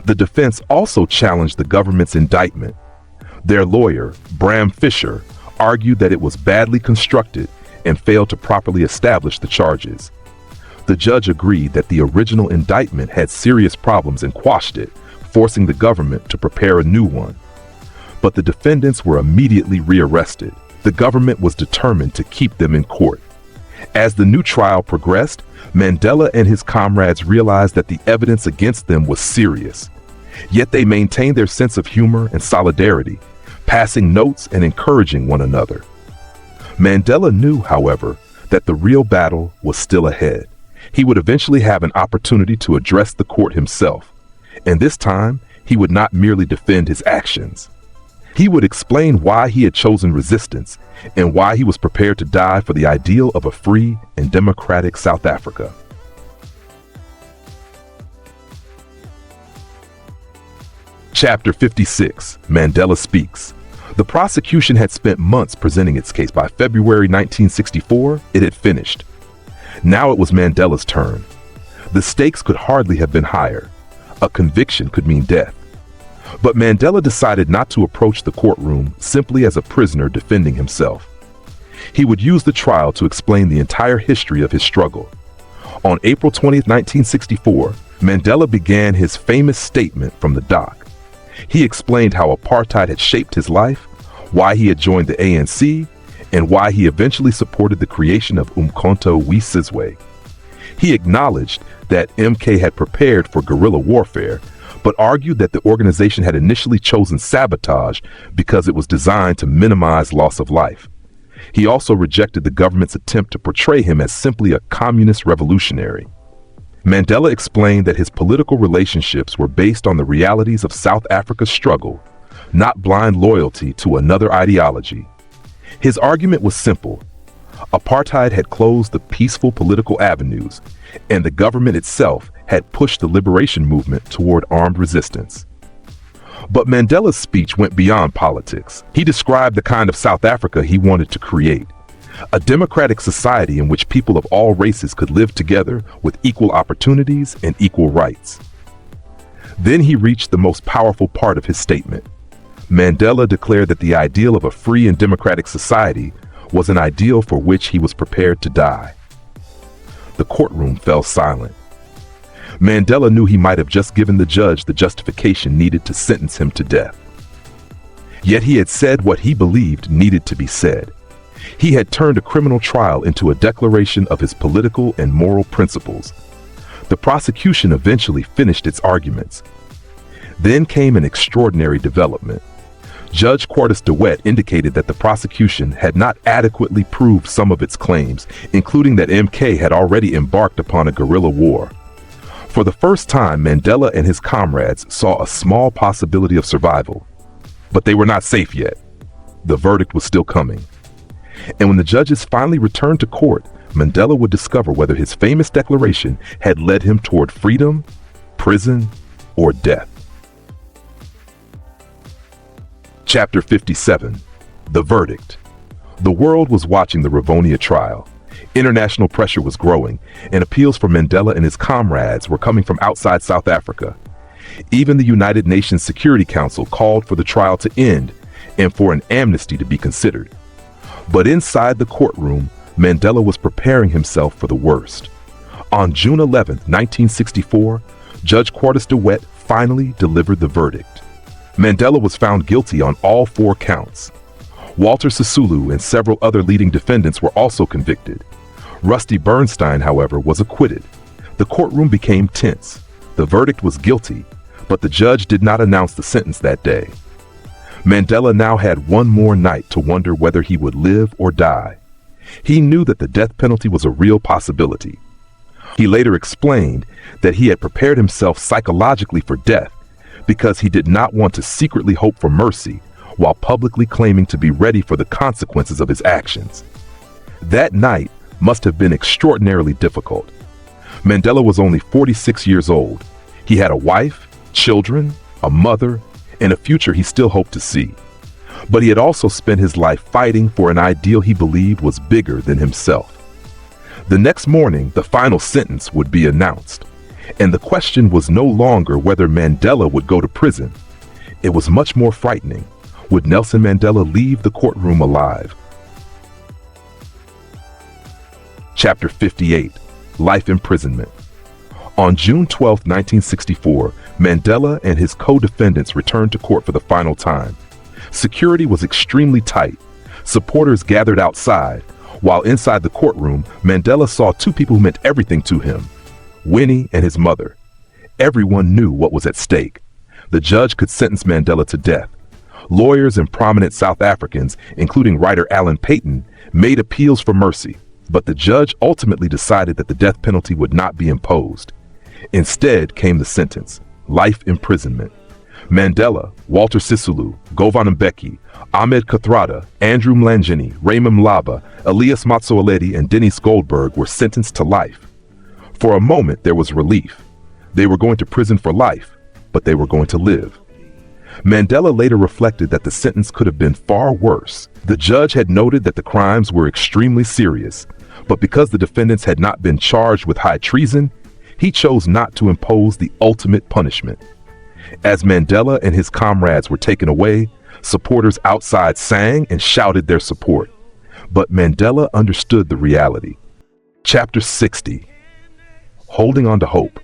The defense also challenged the government's indictment. Their lawyer, Bram Fisher, argued that it was badly constructed and failed to properly establish the charges. The judge agreed that the original indictment had serious problems and quashed it, forcing the government to prepare a new one. But the defendants were immediately rearrested. The government was determined to keep them in court. As the new trial progressed, Mandela and his comrades realized that the evidence against them was serious. Yet they maintained their sense of humor and solidarity, passing notes and encouraging one another. Mandela knew, however, that the real battle was still ahead. He would eventually have an opportunity to address the court himself, and this time he would not merely defend his actions. He would explain why he had chosen resistance and why he was prepared to die for the ideal of a free and democratic South Africa. Chapter 56, Mandela Speaks. The prosecution had spent months presenting its case. By February 1964, it had finished. Now it was Mandela's turn. The stakes could hardly have been higher. A conviction could mean death. But Mandela decided not to approach the courtroom simply as a prisoner defending himself. He would use the trial to explain the entire history of his struggle. On April 20, 1964, Mandela began his famous statement from the dock. He explained how apartheid had shaped his life, why he had joined the ANC, and why he eventually supported the creation of Umkhonto we Sizwe. He acknowledged that MK had prepared for guerrilla warfare, but argued that the organization had initially chosen sabotage because it was designed to minimize loss of life. He also rejected the government's attempt to portray him as simply a communist revolutionary. Mandela explained that his political relationships were based on the realities of South Africa's struggle, not blind loyalty to another ideology. His argument was simple. Apartheid had closed the peaceful political avenues, and the government itself had pushed the liberation movement toward armed resistance. But Mandela's speech went beyond politics. He described the kind of South Africa he wanted to create, a democratic society in which people of all races could live together with equal opportunities and equal rights. Then he reached the most powerful part of his statement. Mandela declared that the ideal of a free and democratic society was an ideal for which he was prepared to die. The courtroom fell silent. Mandela knew he might have just given the judge the justification needed to sentence him to death. Yet he had said what he believed needed to be said. He had turned a criminal trial into a declaration of his political and moral principles. The prosecution eventually finished its arguments. Then came an extraordinary development. Judge Quartus DeWitt indicated that the prosecution had not adequately proved some of its claims, including that MK had already embarked upon a guerrilla war. For the first time, Mandela and his comrades saw a small possibility of survival. But they were not safe yet. The verdict was still coming. And when the judges finally returned to court, Mandela would discover whether his famous declaration had led him toward freedom, prison, or death. Chapter 57, The Verdict. The world was watching the Rivonia trial. International pressure was growing, and appeals for Mandela and his comrades were coming from outside South Africa. Even the United Nations Security Council called for the trial to end and for an amnesty to be considered. But inside the courtroom, Mandela was preparing himself for the worst. On June 11, 1964, Judge Quartus de Wet finally delivered the verdict. Mandela was found guilty on all 4 counts. Walter Sisulu and several other leading defendants were also convicted. Rusty Bernstein, however, was acquitted. The courtroom became tense. The verdict was guilty, but the judge did not announce the sentence that day. Mandela now had one more night to wonder whether he would live or die. He knew that the death penalty was a real possibility. He later explained that he had prepared himself psychologically for death because he did not want to secretly hope for mercy while publicly claiming to be ready for the consequences of his actions. That night must have been extraordinarily difficult. Mandela was only 46 years old. He had a wife, children, a mother, and a future he still hoped to see. But he had also spent his life fighting for an ideal he believed was bigger than himself. The next morning, the final sentence would be announced, and the question was no longer whether Mandela would go to prison. It was much more frightening. Would Nelson Mandela leave the courtroom alive? Chapter 58: Life Imprisonment. On June 12, 1964, Mandela and his co-defendants returned to court for the final time. Security was extremely tight. Supporters gathered outside. While inside the courtroom, Mandela saw 2 people who meant everything to him: Winnie and his mother. Everyone knew what was at stake. The judge could sentence Mandela to death. Lawyers and prominent South Africans, including writer Alan Paton, made appeals for mercy, but the judge ultimately decided that the death penalty would not be imposed. Instead came the sentence: life imprisonment. Mandela, Walter Sisulu, Govan Mbeki, Ahmed Kathrada, Andrew Mlangeni, Raymond Mlaba, Elias Matsoaledi, and Dennis Goldberg were sentenced to life. For a moment there was relief. They were going to prison for life, but they were going to live. Mandela later reflected that the sentence could have been far worse. The judge had noted that the crimes were extremely serious, but because the defendants had not been charged with high treason, he chose not to impose the ultimate punishment. As Mandela and his comrades were taken away, supporters outside sang and shouted their support. But Mandela understood the reality. Chapter 60: Holding on to hope.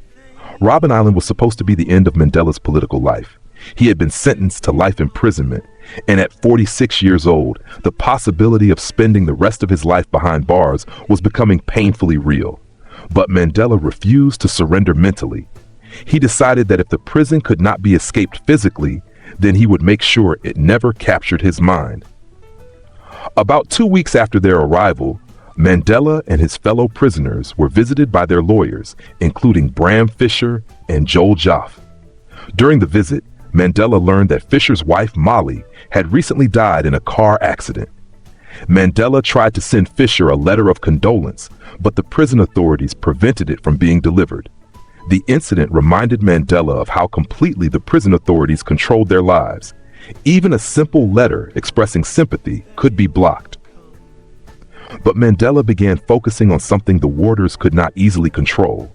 Robben Island was supposed to be the end of Mandela's political life. He had been sentenced to life imprisonment, and at 46 years old, the possibility of spending the rest of his life behind bars was becoming painfully real. But Mandela refused to surrender mentally. He decided that if the prison could not be escaped physically, then he would make sure it never captured his mind. About 2 weeks after their arrival, Mandela and his fellow prisoners were visited by their lawyers, including Bram Fisher and Joel Joff. During the visit, Mandela learned that Fisher's wife, Molly, had recently died in a car accident. Mandela tried to send Fisher a letter of condolence, but the prison authorities prevented it from being delivered. The incident reminded Mandela of how completely the prison authorities controlled their lives. Even a simple letter expressing sympathy could be blocked. But Mandela began focusing on something the warders could not easily control: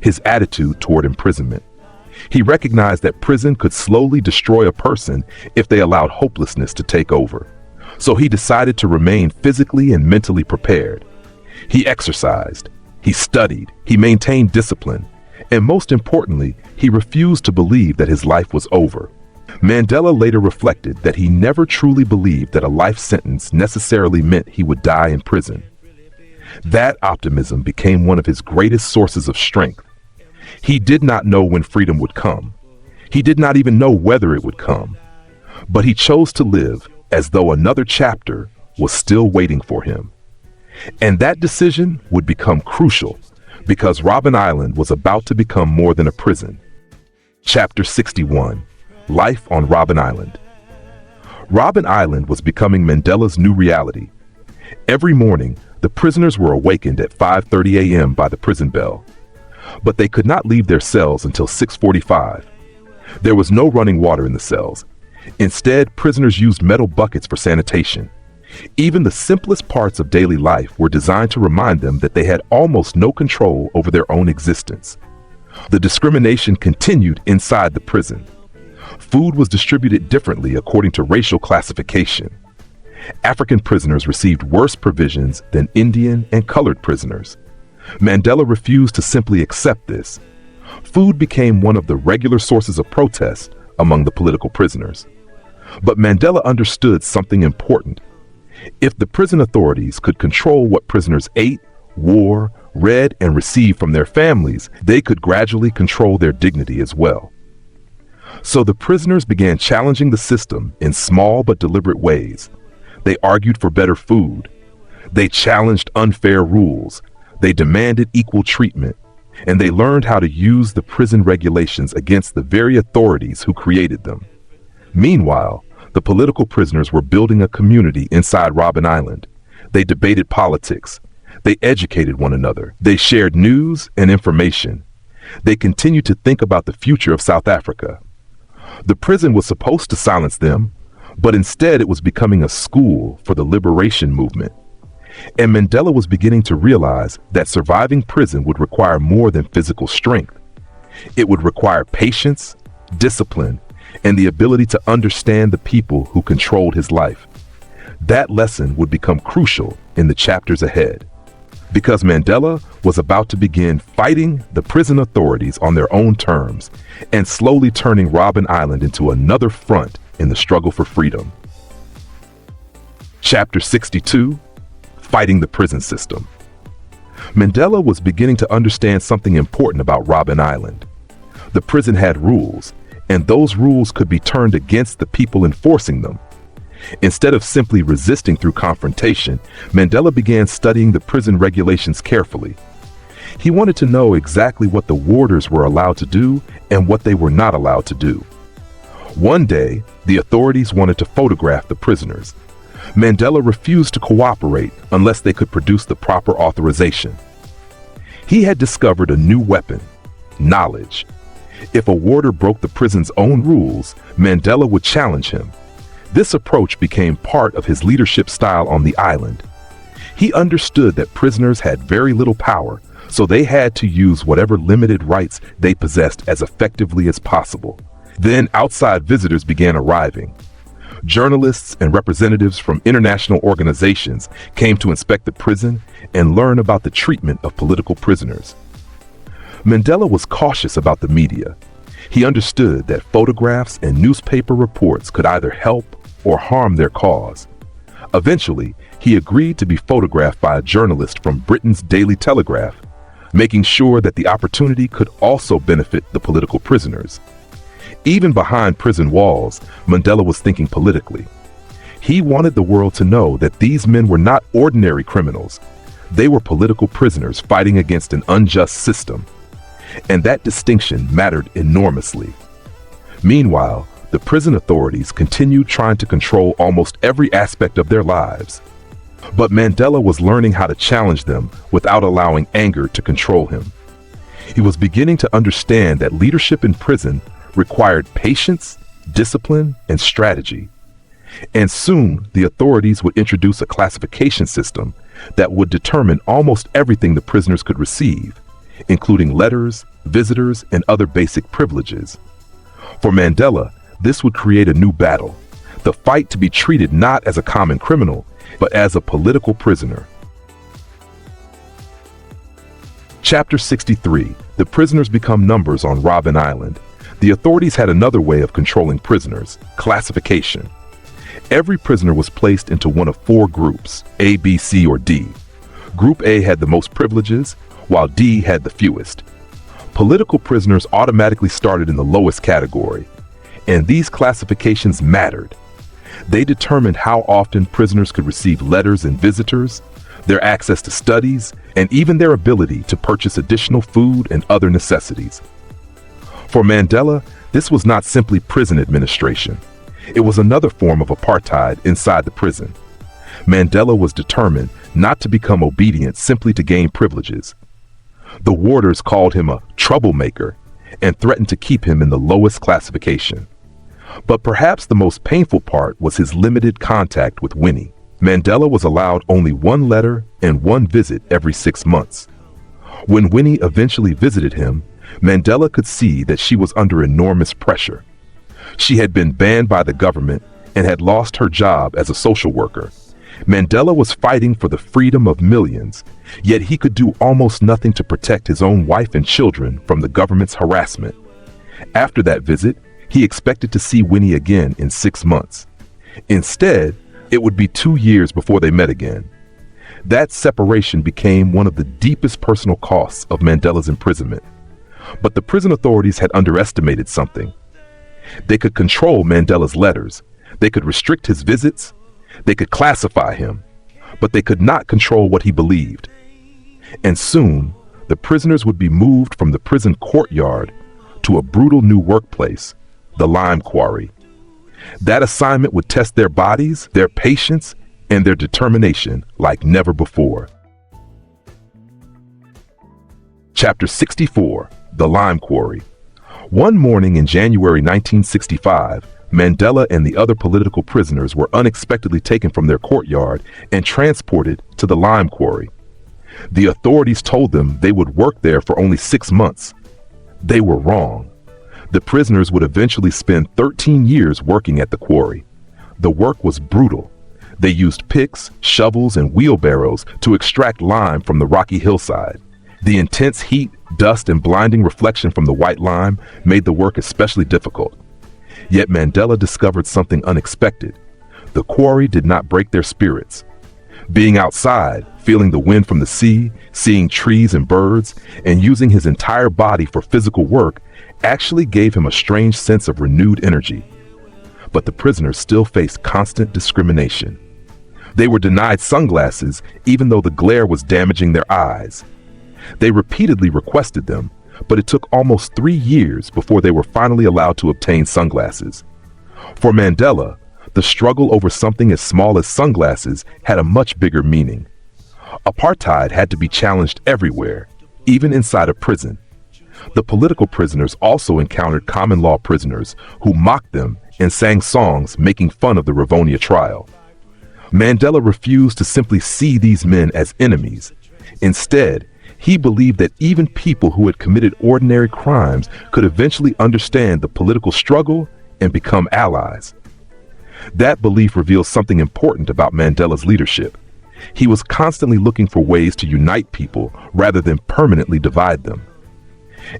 his attitude toward imprisonment. He recognized that prison could slowly destroy a person if they allowed hopelessness to take over. So he decided to remain physically and mentally prepared. He exercised, he studied, he maintained discipline, and most importantly, he refused to believe that his life was over. Mandela later reflected that he never truly believed that a life sentence necessarily meant he would die in prison. That optimism became one of his greatest sources of strength. He did not know when freedom would come. He did not even know whether it would come. But he chose to live as though another chapter was still waiting for him. And that decision would become crucial because Robben Island was about to become more than a prison. Chapter 61: Life on Robben Island. Robben Island was becoming Mandela's new reality. Every morning, the prisoners were awakened at 5:30 a.m. by the prison bell. But they could not leave their cells until 6:45. There was no running water in the cells. Instead, prisoners used metal buckets for sanitation. Even the simplest parts of daily life were designed to remind them that they had almost no control over their own existence. The discrimination continued inside the prison. Food was distributed differently according to racial classification. African prisoners received worse provisions than Indian and colored prisoners. Mandela refused to simply accept this. Food became one of the regular sources of protest among the political prisoners. But Mandela understood something important. If the prison authorities could control what prisoners ate, wore, read, and received from their families, they could gradually control their dignity as well. So the prisoners began challenging the system in small but deliberate ways. They argued for better food. They challenged unfair rules. They demanded equal treatment. And they learned how to use the prison regulations against the very authorities who created them. Meanwhile, the political prisoners were building a community inside Robben Island. They debated politics. They educated one another. They shared news and information. They continued to think about the future of South Africa. The prison was supposed to silence them, but instead it was becoming a school for the liberation movement. And Mandela was beginning to realize that surviving prison would require more than physical strength. It would require patience, discipline, and the ability to understand the people who controlled his life. That lesson would become crucial in the chapters ahead, because Mandela was about to begin fighting the prison authorities on their own terms and slowly turning Robben Island into another front in the struggle for freedom. Chapter 62, Fighting the Prison System. Mandela was beginning to understand something important about Robben Island. The prison had rules, and those rules could be turned against the people enforcing them. Instead of simply resisting through confrontation, Mandela began studying the prison regulations carefully. He wanted to know exactly what the warders were allowed to do and what they were not allowed to do. One day, the authorities wanted to photograph the prisoners. Mandela refused to cooperate unless they could produce the proper authorization. He had discovered a new weapon: knowledge. If a warder broke the prison's own rules, Mandela would challenge him. This approach became part of his leadership style on the island. He understood that prisoners had very little power, so they had to use whatever limited rights they possessed as effectively as possible. Then outside visitors began arriving. Journalists and representatives from international organizations came to inspect the prison and learn about the treatment of political prisoners. Mandela was cautious about the media. He understood that photographs and newspaper reports could either help or harm their cause. Eventually, he agreed to be photographed by a journalist from Britain's Daily Telegraph, making sure that the opportunity could also benefit the political prisoners. Even behind prison walls, Mandela was thinking politically. He wanted the world to know that these men were not ordinary criminals. They were political prisoners fighting against an unjust system. And that distinction mattered enormously. Meanwhile, the prison authorities continued trying to control almost every aspect of their lives. But Mandela was learning how to challenge them without allowing anger to control him. He was beginning to understand that leadership in prison required patience, discipline, and strategy. And soon, the authorities would introduce a classification system that would determine almost everything the prisoners could receive, including letters, visitors, and other basic privileges. For Mandela, this would create a new battle, the fight to be treated not as a common criminal, but as a political prisoner. Chapter 63, The Prisoners Become Numbers on Robben Island. The authorities had another way of controlling prisoners: classification. Every prisoner was placed into one of four groups: A, B, C, or D. Group A had the most privileges, while D had the fewest. Political prisoners automatically started in the lowest category, and these classifications mattered. They determined how often prisoners could receive letters and visitors, their access to studies, and even their ability to purchase additional food and other necessities. For Mandela, this was not simply prison administration. It was another form of apartheid inside the prison. Mandela was determined not to become obedient simply to gain privileges. The warders called him a troublemaker and threatened to keep him in the lowest classification. But perhaps the most painful part was his limited contact with Winnie. Mandela was allowed only one letter and one visit every 6 months. When Winnie eventually visited him, Mandela could see that she was under enormous pressure. She had been banned by the government and had lost her job as a social worker. Mandela was fighting for the freedom of millions, yet he could do almost nothing to protect his own wife and children from the government's harassment. After that visit, he expected to see Winnie again in 6 months. Instead, it would be 2 years before they met again. That separation became one of the deepest personal costs of Mandela's imprisonment. But the prison authorities had underestimated something. They could control Mandela's letters. They could restrict his visits. They could classify him. But they could not control what he believed. And soon, the prisoners would be moved from the prison courtyard to a brutal new workplace, the lime quarry. That assignment would test their bodies, their patience, and their determination like never before. Chapter 64, The Lime Quarry. One morning in January 1965, Mandela and the other political prisoners were unexpectedly taken from their courtyard and transported to the lime quarry. The authorities told them they would work there for only 6 months. They were wrong. The prisoners would eventually spend 13 years working at the quarry. The work was brutal. They used picks, shovels, and wheelbarrows to extract lime from the rocky hillside. The intense heat, dust, and blinding reflection from the white lime made the work especially difficult. Yet Mandela discovered something unexpected. The quarry did not break their spirits. Being outside, feeling the wind from the sea, seeing trees and birds, and using his entire body for physical work actually gave him a strange sense of renewed energy. But the prisoners still faced constant discrimination. They were denied sunglasses even though the glare was damaging their eyes. They repeatedly requested them, but it took almost 3 years before they were finally allowed to obtain sunglasses. For Mandela, the struggle over something as small as sunglasses had a much bigger meaning. Apartheid had to be challenged everywhere, even inside a prison. The political prisoners also encountered common law prisoners who mocked them and sang songs making fun of the Rivonia trial. Mandela refused to simply see these men as enemies. Instead, he believed that even people who had committed ordinary crimes could eventually understand the political struggle and become allies. That belief reveals something important about Mandela's leadership. He was constantly looking for ways to unite people rather than permanently divide them.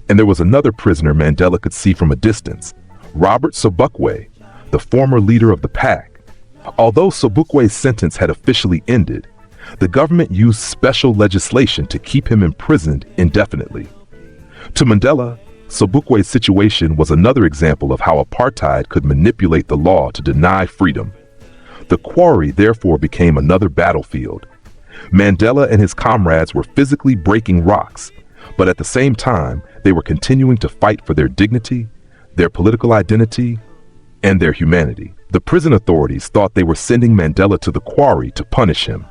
And there was another prisoner Mandela could see from a distance, Robert Sobukwe, the former leader of the pack. Although Sobukwe's sentence had officially ended, the government used special legislation to keep him imprisoned indefinitely. To Mandela, Sobukwe's situation was another example of how apartheid could manipulate the law to deny freedom. The quarry therefore became another battlefield. Mandela and his comrades were physically breaking rocks, but at the same time, they were continuing to fight for their dignity, their political identity, and their humanity. The prison authorities thought they were sending Mandela to the quarry to punish him.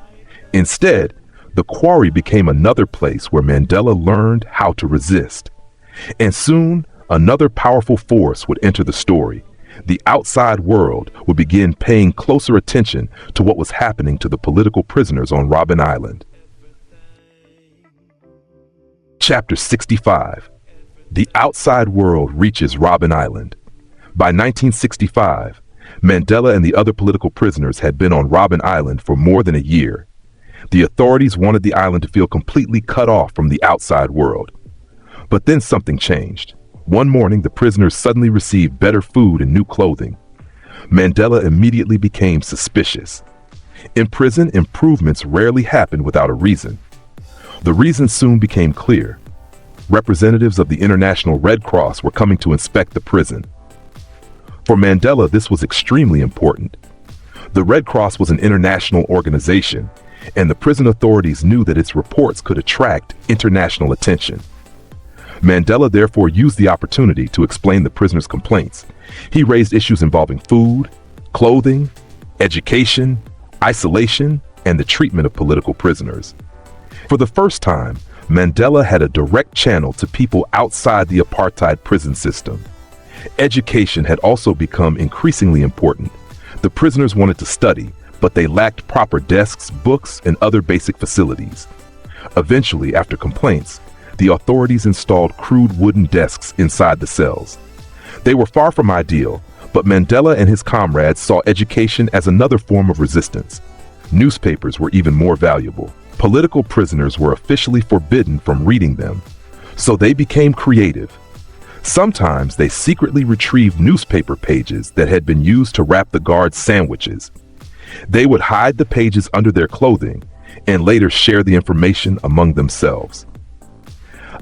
Instead, the quarry became another place where Mandela learned how to resist. And soon, another powerful force would enter the story. The outside world would begin paying closer attention to what was happening to the political prisoners on Robben Island. Chapter 65. The outside world reaches Robben Island. By 1965, Mandela and the other political prisoners had been on Robben Island for more than a year. The authorities wanted the island to feel completely cut off from the outside world. But then something changed. One morning, the prisoners suddenly received better food and new clothing. Mandela immediately became suspicious. In prison, improvements rarely happened without a reason. The reason soon became clear. Representatives of the International Red Cross were coming to inspect the prison. For Mandela, this was extremely important. The Red Cross was an international organization, and the prison authorities knew that its reports could attract international attention. Mandela therefore used the opportunity to explain the prisoners' complaints. He raised issues involving food, clothing, education, isolation, and the treatment of political prisoners. For the first time, Mandela had a direct channel to people outside the apartheid prison system. Education had also become increasingly important. The prisoners wanted to study, but they lacked proper desks, books, and other basic facilities. Eventually, after complaints, the authorities installed crude wooden desks inside the cells. They were far from ideal, but Mandela and his comrades saw education as another form of resistance. Newspapers were even more valuable. Political prisoners were officially forbidden from reading them, so they became creative. Sometimes they secretly retrieved newspaper pages that had been used to wrap the guards' sandwiches. They would hide the pages under their clothing and later share the information among themselves.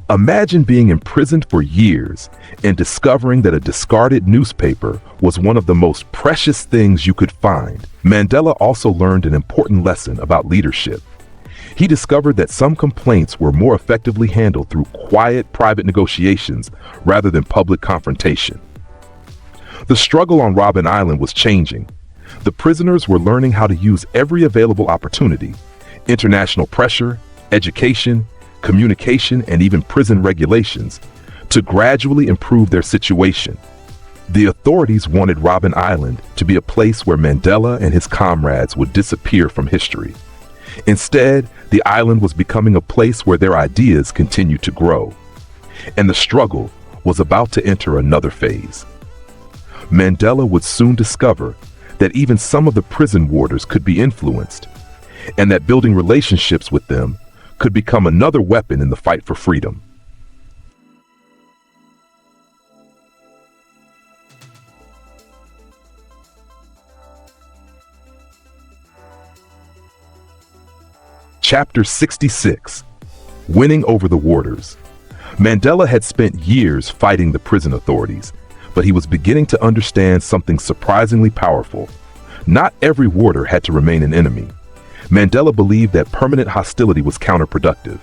Imagine being imprisoned for years and discovering that a discarded newspaper was one of the most precious things you could find. Mandela also learned an important lesson about leadership. He discovered that some complaints were more effectively handled through quiet, private negotiations rather than public confrontation. The struggle on Robben Island was changing. The prisoners were learning how to use every available opportunity: international pressure, education, communication, and even prison regulations to gradually improve their situation. The authorities wanted Robben Island to be a place where Mandela and his comrades would disappear from history. Instead, the island was becoming a place where their ideas continued to grow. And the struggle was about to enter another phase. Mandela would soon discover that even some of the prison warders could be influenced, and that building relationships with them could become another weapon in the fight for freedom. Chapter 66: Winning over the warders. Mandela had spent years fighting the prison authorities, but he was beginning to understand something surprisingly powerful. Not every warder had to remain an enemy. Mandela believed that permanent hostility was counterproductive.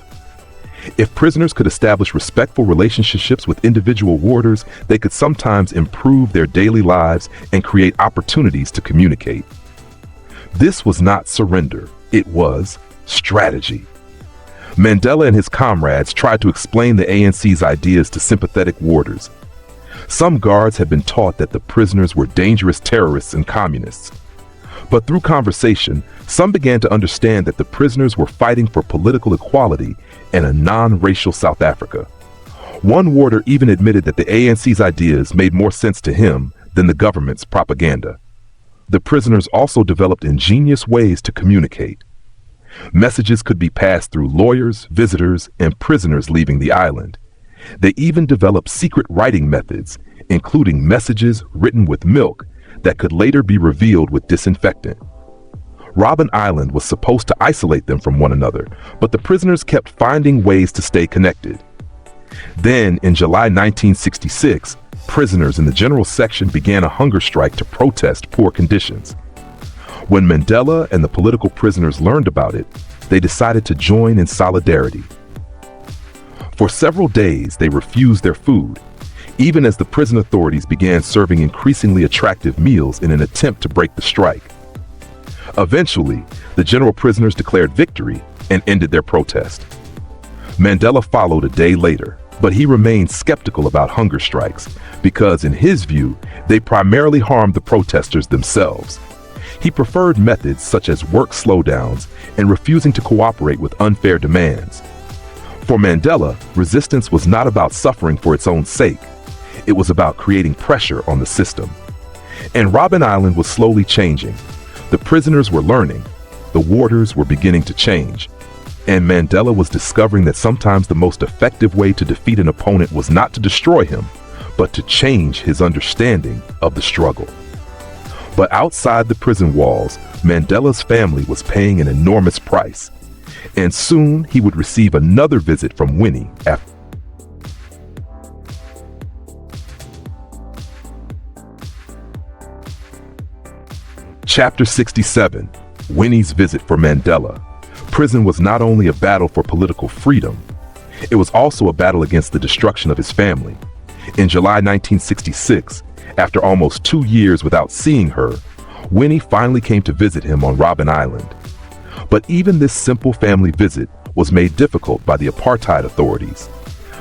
If prisoners could establish respectful relationships with individual warders, they could sometimes improve their daily lives and create opportunities to communicate. This was not surrender, it was strategy. Mandela and his comrades tried to explain the ANC's ideas to sympathetic warders. Some guards had been taught that the prisoners were dangerous terrorists and communists. But through conversation, some began to understand that the prisoners were fighting for political equality and a non-racial South Africa. One warder even admitted that the ANC's ideas made more sense to him than the government's propaganda. The prisoners also developed ingenious ways to communicate. Messages could be passed through lawyers, visitors, and prisoners leaving the island. They even developed secret writing methods, including messages written with milk that could later be revealed with disinfectant. Robben Island was supposed to isolate them from one another, but the prisoners kept finding ways to stay connected. Then, in July 1966, prisoners in the general section began a hunger strike to protest poor conditions. When Mandela and the political prisoners learned about it, they decided to join in solidarity. For several days, they refused their food, even as the prison authorities began serving increasingly attractive meals in an attempt to break the strike. Eventually, the general prisoners declared victory and ended their protest. Mandela followed a day later, but he remained skeptical about hunger strikes because, in his view, they primarily harmed the protesters themselves. He preferred methods such as work slowdowns and refusing to cooperate with unfair demands. For Mandela, resistance was not about suffering for its own sake. It was about creating pressure on the system. And Robben Island was slowly changing. The prisoners were learning. The warders were beginning to change. And Mandela was discovering that sometimes the most effective way to defeat an opponent was not to destroy him, but to change his understanding of the struggle. But outside the prison walls, Mandela's family was paying an enormous price. And soon he would receive another visit from Winnie after. Chapter 67: Winnie's Visit for Mandela. Prison was not only a battle for political freedom, it was also a battle against the destruction of his family. In July 1966, after almost 2 years without seeing her, Winnie finally came to visit him on Robben Island. But even this simple family visit was made difficult by the apartheid authorities.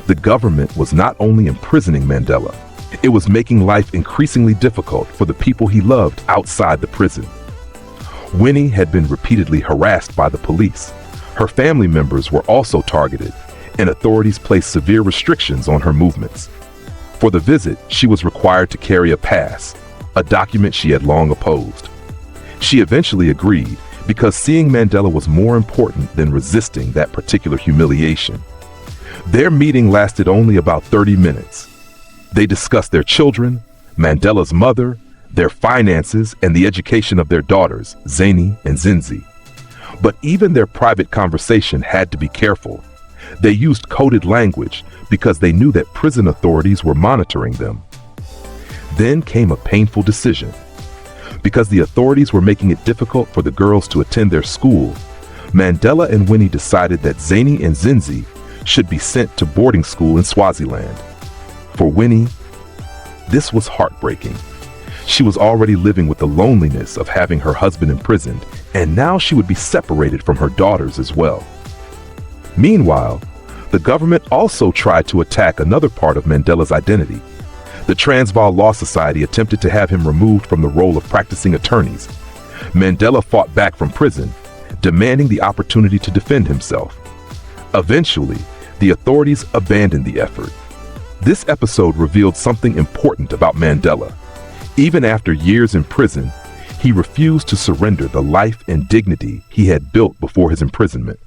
The government was not only imprisoning Mandela, it was making life increasingly difficult for the people he loved outside the prison. Winnie had been repeatedly harassed by the police. Her family members were also targeted, and authorities placed severe restrictions on her movements. For the visit, she was required to carry a pass, a document she had long opposed. She eventually agreed because seeing Mandela was more important than resisting that particular humiliation. Their meeting lasted only about 30 minutes. They discussed their children, Mandela's mother, their finances, and the education of their daughters, Zeni and Zinzi. But even their private conversation had to be careful. They used coded language because they knew that prison authorities were monitoring them. Then came a painful decision. Because the authorities were making it difficult for the girls to attend their school, Mandela and Winnie decided that Zeni and Zinzi should be sent to boarding school in Swaziland. For Winnie, this was heartbreaking. She was already living with the loneliness of having her husband imprisoned, and now she would be separated from her daughters as well. Meanwhile, the government also tried to attack another part of Mandela's identity. The Transvaal Law Society attempted to have him removed from the role of practicing attorneys. Mandela fought back from prison, demanding the opportunity to defend himself. Eventually, the authorities abandoned the effort. This episode revealed something important about Mandela. Even after years in prison, he refused to surrender the life and dignity he had built before his imprisonment.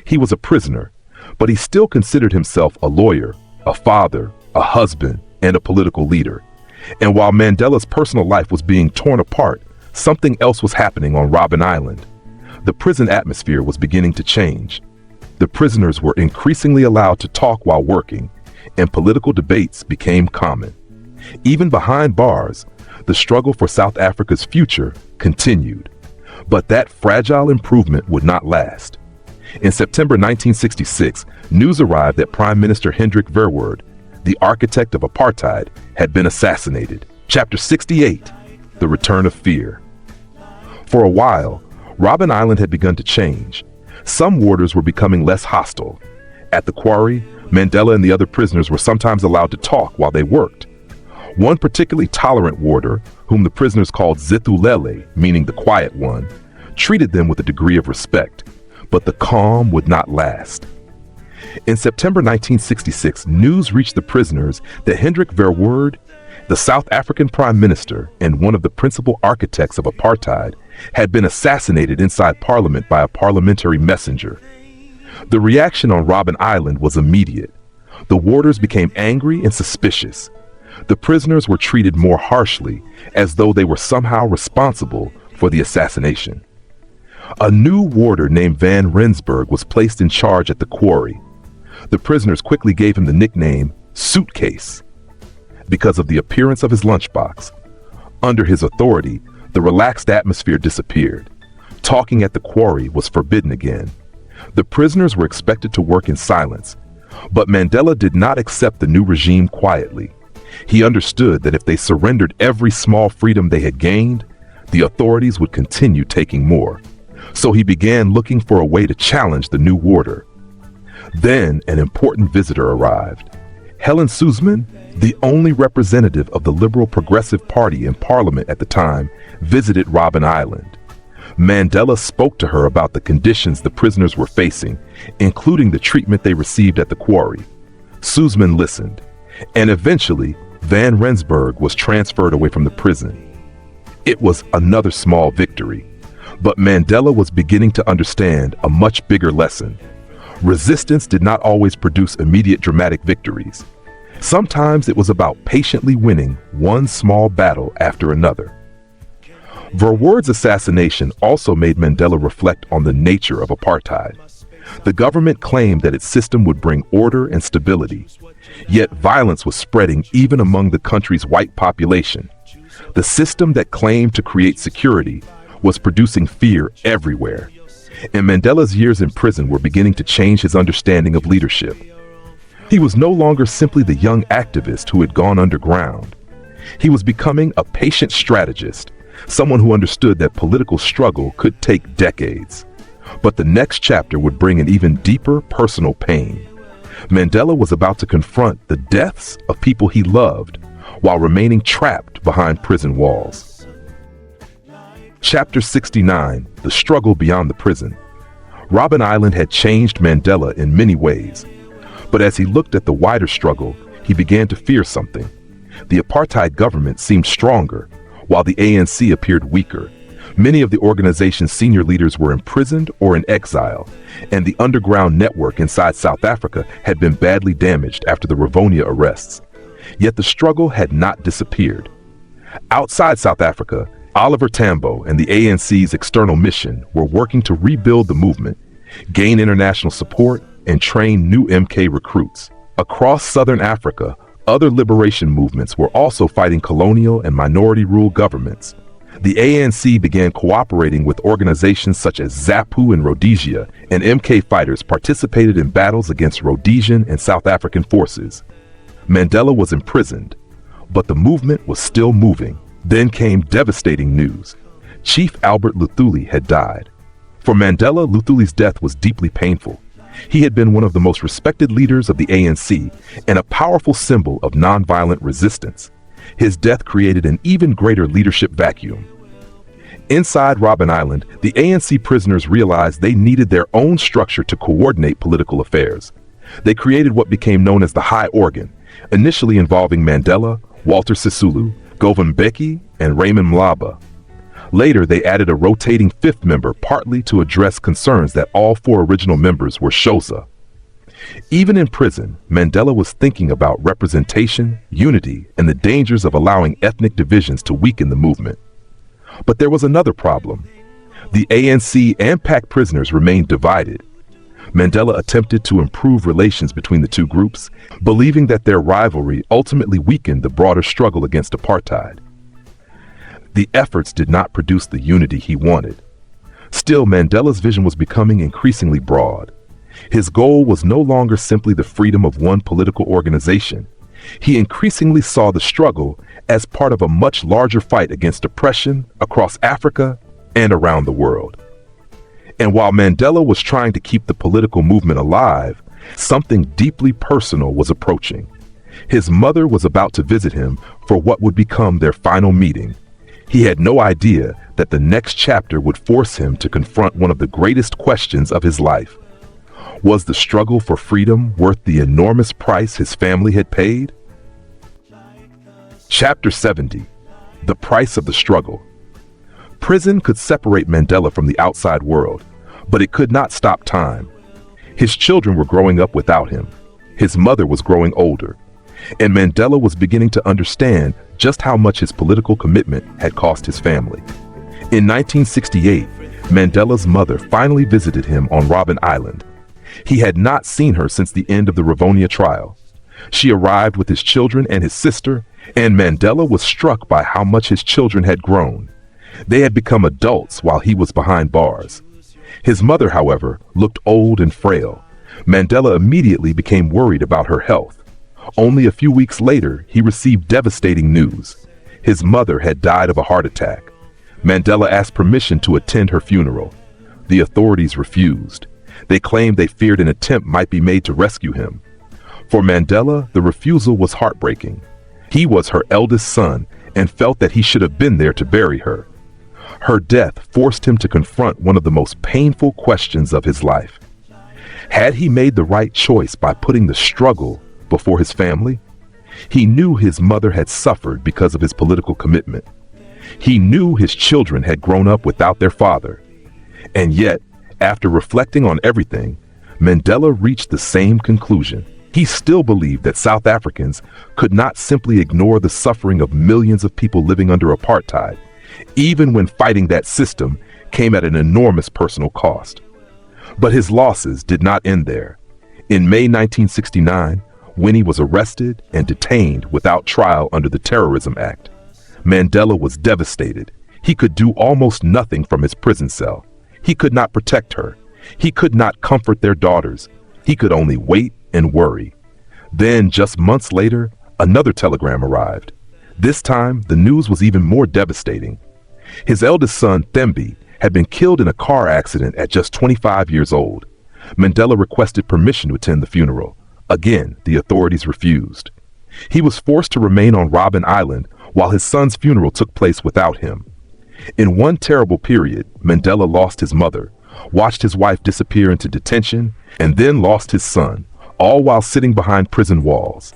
He was a prisoner, but he still considered himself a lawyer, a father, a husband, and a political leader. And while Mandela's personal life was being torn apart, something else was happening on Robben Island. The prison atmosphere was beginning to change. The prisoners were increasingly allowed to talk while working, and political debates became common. Even behind bars, the struggle for South Africa's future continued. But that fragile improvement would not last. In September 1966, news arrived that Prime Minister Hendrik Verwoerd, the architect of apartheid, had been assassinated. Chapter 68, The Return of Fear. For a while, Robben Island had begun to change. Some warders were becoming less hostile. At the quarry, Mandela and the other prisoners were sometimes allowed to talk while they worked. One particularly tolerant warder, whom the prisoners called Zithulele, meaning the quiet one, treated them with a degree of respect, but the calm would not last. In September 1966, news reached the prisoners that Hendrik Verwoerd, the South African Prime Minister and one of the principal architects of apartheid, had been assassinated inside Parliament by a parliamentary messenger. The reaction on Robben Island was immediate. The warders became angry and suspicious. The prisoners were treated more harshly, as though they were somehow responsible for the assassination. A new warder named Van Rensburg was placed in charge at the quarry. The prisoners quickly gave him the nickname Suitcase because of the appearance of his lunchbox. Under his authority, the relaxed atmosphere disappeared. Talking at the quarry was forbidden again. The prisoners were expected to work in silence, but Mandela did not accept the new regime quietly. He understood that if they surrendered every small freedom they had gained, the authorities would continue taking more. So he began looking for a way to challenge the new warder. Then an important visitor arrived. Helen Suzman, the only representative of the Liberal Progressive Party in Parliament at the time, visited Robben Island. Mandela spoke to her about the conditions the prisoners were facing, including the treatment they received at the quarry. Suzman listened, and eventually Van Rensburg was transferred away from the prison. It was another small victory, but Mandela was beginning to understand a much bigger lesson. Resistance did not always produce immediate dramatic victories. Sometimes it was about patiently winning one small battle after another. Verwoerd's assassination also made Mandela reflect on the nature of apartheid. The government claimed that its system would bring order and stability, yet violence was spreading even among the country's white population. The system that claimed to create security was producing fear everywhere, and Mandela's years in prison were beginning to change his understanding of leadership. He was no longer simply the young activist who had gone underground. He was becoming a patient strategist, someone who understood that political struggle could take decades. But the next chapter would bring an even deeper personal pain. Mandela was about to confront the deaths of people he loved while remaining trapped behind prison walls. Chapter 69, The Struggle Beyond the Prison. Robben Island had changed Mandela in many ways. But as he looked at the wider struggle, he began to fear something. The apartheid government seemed stronger, while the ANC appeared weaker. Many of the organization's senior leaders were imprisoned or in exile, and the underground network inside South Africa had been badly damaged after the Rivonia arrests. Yet the struggle had not disappeared. Outside South Africa, Oliver Tambo and the ANC's external mission were working to rebuild the movement, gain international support, and train new MK recruits. Across southern Africa, other liberation movements were also fighting colonial and minority-rule governments. The ANC began cooperating with organizations such as ZAPU in Rhodesia, and MK fighters participated in battles against Rhodesian and South African forces. Mandela was imprisoned, but the movement was still moving. Then came devastating news. Chief Albert Luthuli had died. For Mandela, Luthuli's death was deeply painful. He had been one of the most respected leaders of the ANC and a powerful symbol of nonviolent resistance. His death created an even greater leadership vacuum. Inside Robben Island, the ANC prisoners realized they needed their own structure to coordinate political affairs. They created what became known as the High Organ, initially involving Mandela, Walter Sisulu, Govan Mbeki, and Raymond Mlaba. Later, they added a rotating fifth member, partly to address concerns that all four original members were Xhosa. Even in prison, Mandela was thinking about representation, unity, and the dangers of allowing ethnic divisions to weaken the movement. But there was another problem. The ANC and PAC prisoners remained divided. Mandela attempted to improve relations between the two groups, believing that their rivalry ultimately weakened the broader struggle against apartheid. The efforts did not produce the unity he wanted. Still, Mandela's vision was becoming increasingly broad. His goal was no longer simply the freedom of one political organization. He increasingly saw the struggle as part of a much larger fight against oppression across Africa and around the world. And while Mandela was trying to keep the political movement alive, something deeply personal was approaching. His mother was about to visit him for what would become their final meeting. He had no idea that the next chapter would force him to confront one of the greatest questions of his life. Was the struggle for freedom worth the enormous price his family had paid? Chapter 70. The Price of the Struggle. Prison could separate Mandela from the outside world, but it could not stop time. His children were growing up without him. His mother was growing older, and Mandela was beginning to understand just how much his political commitment had cost his family. In 1968, Mandela's mother finally visited him on Robben Island. He had not seen her since the end of the Rivonia trial. She arrived with his children and his sister, and Mandela was struck by how much his children had grown. They had become adults while he was behind bars. His mother, however, looked old and frail. Mandela immediately became worried about her health. Only a few weeks later, he received devastating news. His mother had died of a heart attack. Mandela asked permission to attend her funeral. The authorities refused. They claimed they feared an attempt might be made to rescue him. For Mandela, the refusal was heartbreaking. He was her eldest son and felt that he should have been there to bury her. Her death forced him to confront one of the most painful questions of his life. Had he made the right choice by putting the struggle before his family? He knew his mother had suffered because of his political commitment. He knew his children had grown up without their father. And yet, after reflecting on everything, Mandela reached the same conclusion. He still believed that South Africans could not simply ignore the suffering of millions of people living under apartheid, even when fighting that system came at an enormous personal cost. But his losses did not end there. In May 1969, Winnie was arrested and detained without trial under the Terrorism Act. Mandela was devastated. He could do almost nothing from his prison cell. He could not protect her. He could not comfort their daughters. He could only wait and worry. Then, just months later, another telegram arrived. This time, the news was even more devastating. His eldest son, Thembi, had been killed in a car accident at just 25 years old. Mandela requested permission to attend the funeral. Again, the authorities refused. He was forced to remain on Robben Island while his son's funeral took place without him. In one terrible period, Mandela lost his mother, watched his wife disappear into detention, and then lost his son, all while sitting behind prison walls.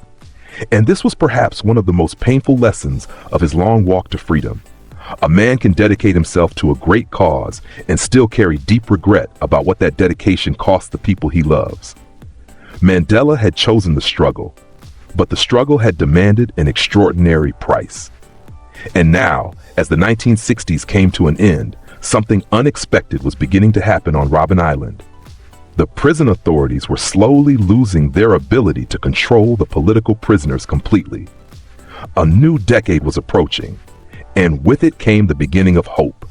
And this was perhaps one of the most painful lessons of his long walk to freedom. A man can dedicate himself to a great cause and still carry deep regret about what that dedication cost the people he loves. Mandela had chosen the struggle, but the struggle had demanded an extraordinary price. And now, as the 1960s came to an end, something unexpected was beginning to happen on Robben Island. The prison authorities were slowly losing their ability to control the political prisoners completely. A new decade was approaching, and with it came the beginning of hope.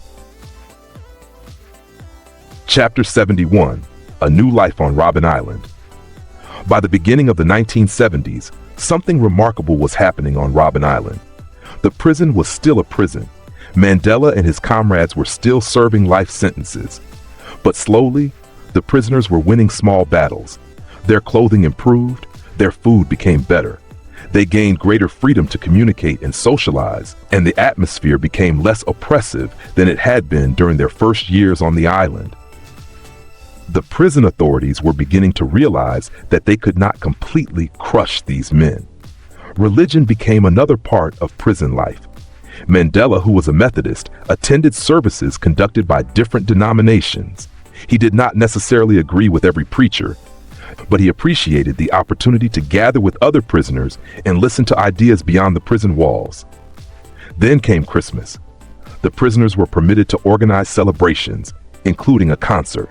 Chapter 71: A New Life on Robben Island. By the beginning of the 1970s, something remarkable was happening on Robben Island. The prison was still a prison. Mandela and his comrades were still serving life sentences. But slowly, the prisoners were winning small battles. Their clothing improved, their food became better. They gained greater freedom to communicate and socialize, and the atmosphere became less oppressive than it had been during their first years on the island. The prison authorities were beginning to realize that they could not completely crush these men. Religion became another part of prison life. Mandela, who was a Methodist, attended services conducted by different denominations. He did not necessarily agree with every preacher, but he appreciated the opportunity to gather with other prisoners and listen to ideas beyond the prison walls. Then came Christmas. The prisoners were permitted to organize celebrations, including a concert.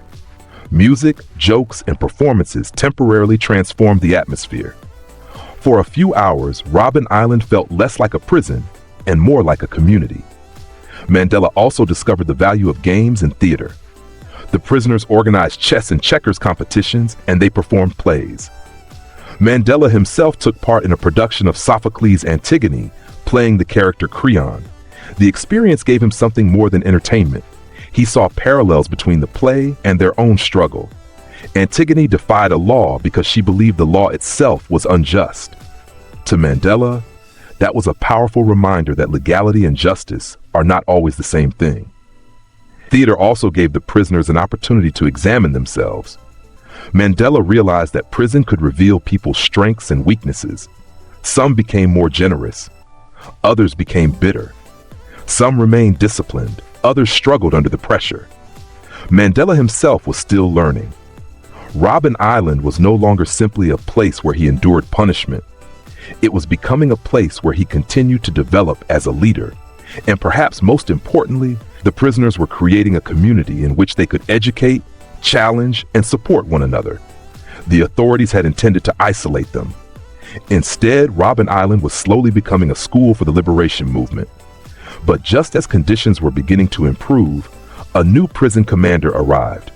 Music, jokes, and performances temporarily transformed the atmosphere. For a few hours, Robben Island felt less like a prison and more like a community. Mandela also discovered the value of games and theater. The prisoners organized chess and checkers competitions, and they performed plays. Mandela himself took part in a production of Sophocles' Antigone, playing the character Creon. The experience gave him something more than entertainment. He saw parallels between the play and their own struggle. Antigone defied a law because she believed the law itself was unjust. To Mandela, that was a powerful reminder that legality and justice are not always the same thing. Theater also gave the prisoners an opportunity to examine themselves. Mandela realized that prison could reveal people's strengths and weaknesses. Some became more generous. Others became bitter. Some remained disciplined. Others struggled under the pressure. Mandela himself was still learning. Robben Island was no longer simply a place where he endured punishment. It was becoming a place where he continued to develop as a leader. And perhaps most importantly, the prisoners were creating a community in which they could educate, challenge, and support one another. The authorities had intended to isolate them. Instead, Robben Island was slowly becoming a school for the liberation movement. But just as conditions were beginning to improve, a new prison commander arrived.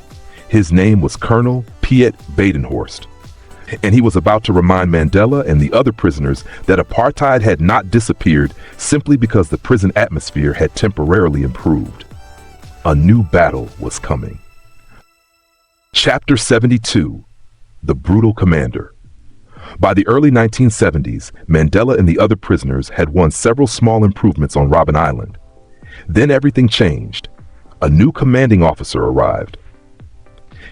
His name was Colonel Piet Badenhorst, and he was about to remind Mandela and the other prisoners that apartheid had not disappeared simply because the prison atmosphere had temporarily improved. A new battle was coming. Chapter 72: The Brutal Commander. By the early 1970s, Mandela and the other prisoners had won several small improvements on Robben Island. Then everything changed. A new commanding officer arrived.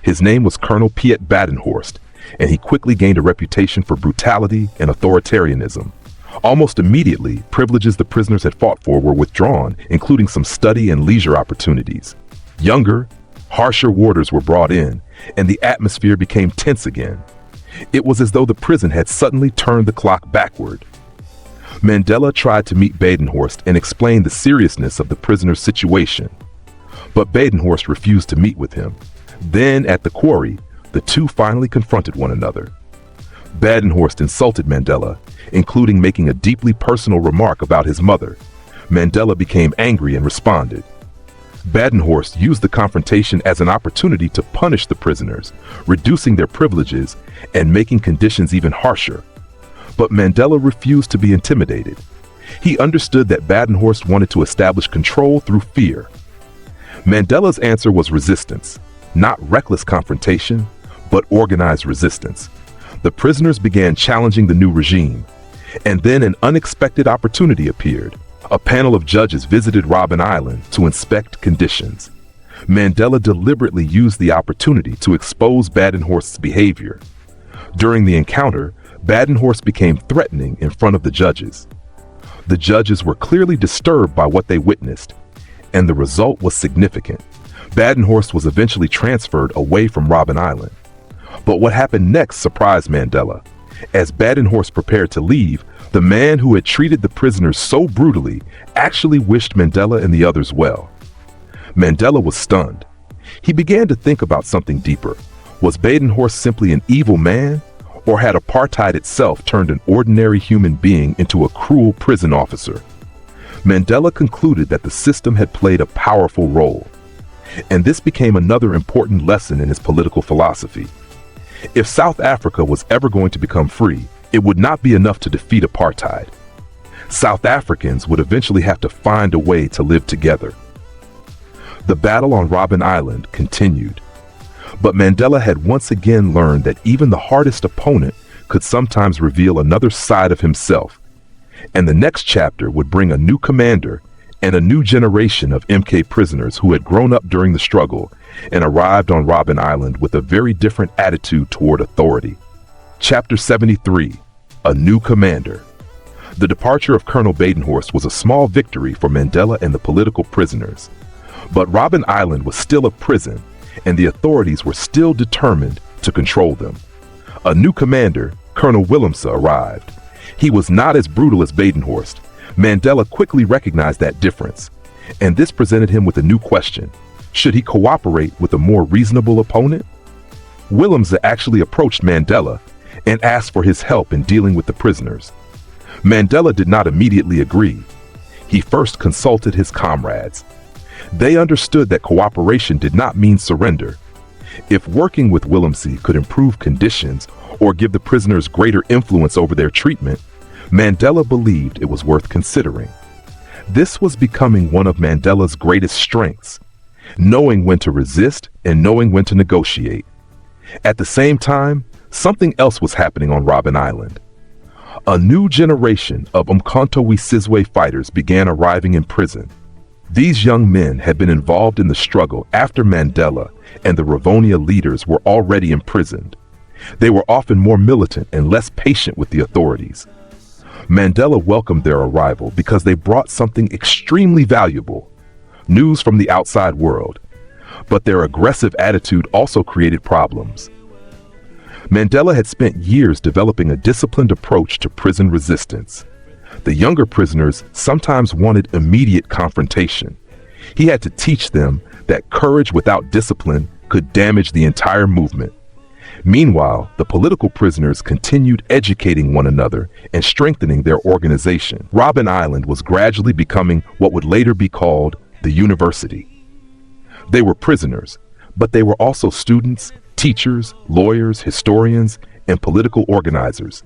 His name was Colonel Piet Badenhorst, and he quickly gained a reputation for brutality and authoritarianism. Almost immediately, privileges the prisoners had fought for were withdrawn, including some study and leisure opportunities. Younger, harsher warders were brought in, and the atmosphere became tense again. It was as though the prison had suddenly turned the clock backward. Mandela tried to meet Badenhorst and explain the seriousness of the prisoner's situation, but Badenhorst refused to meet with him. Then, at the quarry, the two finally confronted one another. Badenhorst insulted Mandela, including making a deeply personal remark about his mother. Mandela became angry and responded. Badenhorst used the confrontation as an opportunity to punish the prisoners, reducing their privileges and making conditions even harsher. But Mandela refused to be intimidated. He understood that Badenhorst wanted to establish control through fear. Mandela's answer was resistance, not reckless confrontation, but organized resistance. The prisoners began challenging the new regime, and then an unexpected opportunity appeared. A panel of judges visited Robben Island to inspect conditions. Mandela deliberately used the opportunity to expose Badenhorst's behavior. During the encounter, Badenhorst became threatening in front of the judges. The judges were clearly disturbed by what they witnessed, and the result was significant. Badenhorst was eventually transferred away from Robben Island. But what happened next surprised Mandela. As Badenhorst prepared to leave, the man who had treated the prisoners so brutally actually wished Mandela and the others well. Mandela was stunned. He began to think about something deeper. Was Badenhorst simply an evil man, or had apartheid itself turned an ordinary human being into a cruel prison officer? Mandela concluded that the system had played a powerful role, and this became another important lesson in his political philosophy. If South Africa was ever going to become free, it would not be enough to defeat apartheid. South Africans would eventually have to find a way to live together. The battle on Robben Island continued, but Mandela had once again learned that even the hardest opponent could sometimes reveal another side of himself, and the next chapter would bring a new commander and a new generation of MK prisoners who had grown up during the struggle and arrived on Robben Island with a very different attitude toward authority. Chapter 73, A New Commander. The departure of Colonel Badenhorst was a small victory for Mandela and the political prisoners. But Robben Island was still a prison, and the authorities were still determined to control them. A new commander, Colonel Willemse, arrived. He was not as brutal as Badenhorst. Mandela quickly recognized that difference, and this presented him with a new question. Should he cooperate with a more reasonable opponent? Willemse actually approached Mandela and asked for his help in dealing with the prisoners. Mandela did not immediately agree. He first consulted his comrades. They understood that cooperation did not mean surrender. If working with Willemse could improve conditions or give the prisoners greater influence over their treatment, Mandela believed it was worth considering. This was becoming one of Mandela's greatest strengths, knowing when to resist and knowing when to negotiate. At the same time, something else was happening on Robben Island. A new generation of Umkhonto we Sizwe fighters began arriving in prison. These young men had been involved in the struggle after Mandela and the Rivonia leaders were already imprisoned. They were often more militant and less patient with the authorities. Mandela welcomed their arrival because they brought something extremely valuable, news from the outside world. But their aggressive attitude also created problems. Mandela had spent years developing a disciplined approach to prison resistance. The younger prisoners sometimes wanted immediate confrontation. He had to teach them that courage without discipline could damage the entire movement. Meanwhile, the political prisoners continued educating one another and strengthening their organization. Robben Island was gradually becoming what would later be called the university. They were prisoners, but they were also students, teachers, lawyers, historians, and political organizers.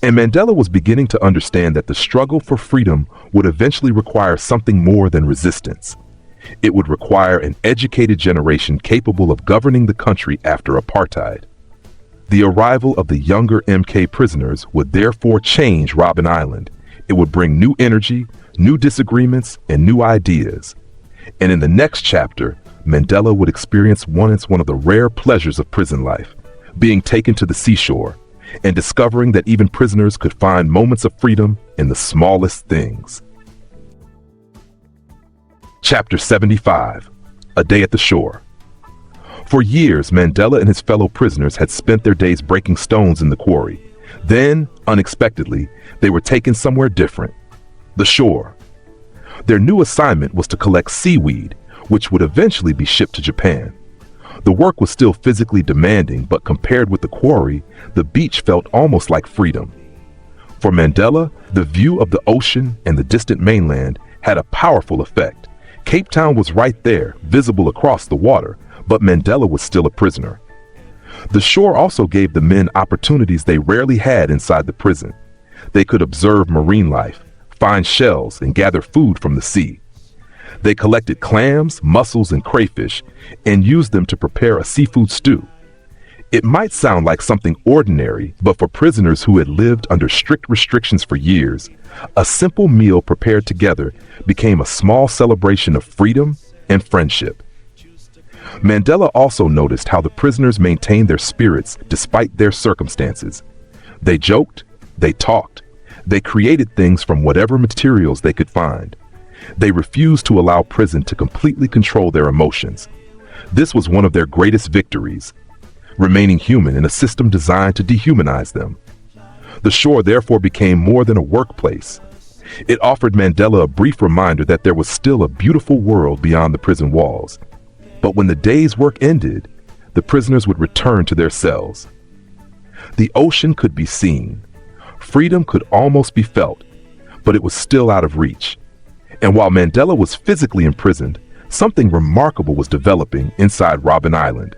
And Mandela was beginning to understand that the struggle for freedom would eventually require something more than resistance. It would require an educated generation capable of governing the country after apartheid. The arrival of the younger MK prisoners would therefore change Robben Island. It would bring new energy, new disagreements, and new ideas. And in the next chapter, Mandela would experience one of the rare pleasures of prison life, being taken to the seashore, and discovering that even prisoners could find moments of freedom in the smallest things. Chapter 75, A Day at the Shore. For years, Mandela and his fellow prisoners had spent their days breaking stones in the quarry. Then, unexpectedly, they were taken somewhere different, the shore. Their new assignment was to collect seaweed, which would eventually be shipped to Japan. The work was still physically demanding, but compared with the quarry, the beach felt almost like freedom. For Mandela, the view of the ocean and the distant mainland had a powerful effect. Cape Town was right there, visible across the water, but Mandela was still a prisoner. The shore also gave the men opportunities they rarely had inside the prison. They could observe marine life, find shells, and gather food from the sea. They collected clams, mussels, and crayfish and used them to prepare a seafood stew. It might sound like something ordinary, but for prisoners who had lived under strict restrictions for years, a simple meal prepared together became a small celebration of freedom and friendship. Mandela also noticed how the prisoners maintained their spirits despite their circumstances. They joked, they talked, they created things from whatever materials they could find. They refused to allow prison to completely control their emotions. This was one of their greatest victories, remaining human in a system designed to dehumanize them. The shore therefore became more than a workplace. It offered Mandela a brief reminder that there was still a beautiful world beyond the prison walls. But when the day's work ended, the prisoners would return to their cells. The ocean could be seen. Freedom could almost be felt, but it was still out of reach. And while Mandela was physically imprisoned, something remarkable was developing inside Robben Island.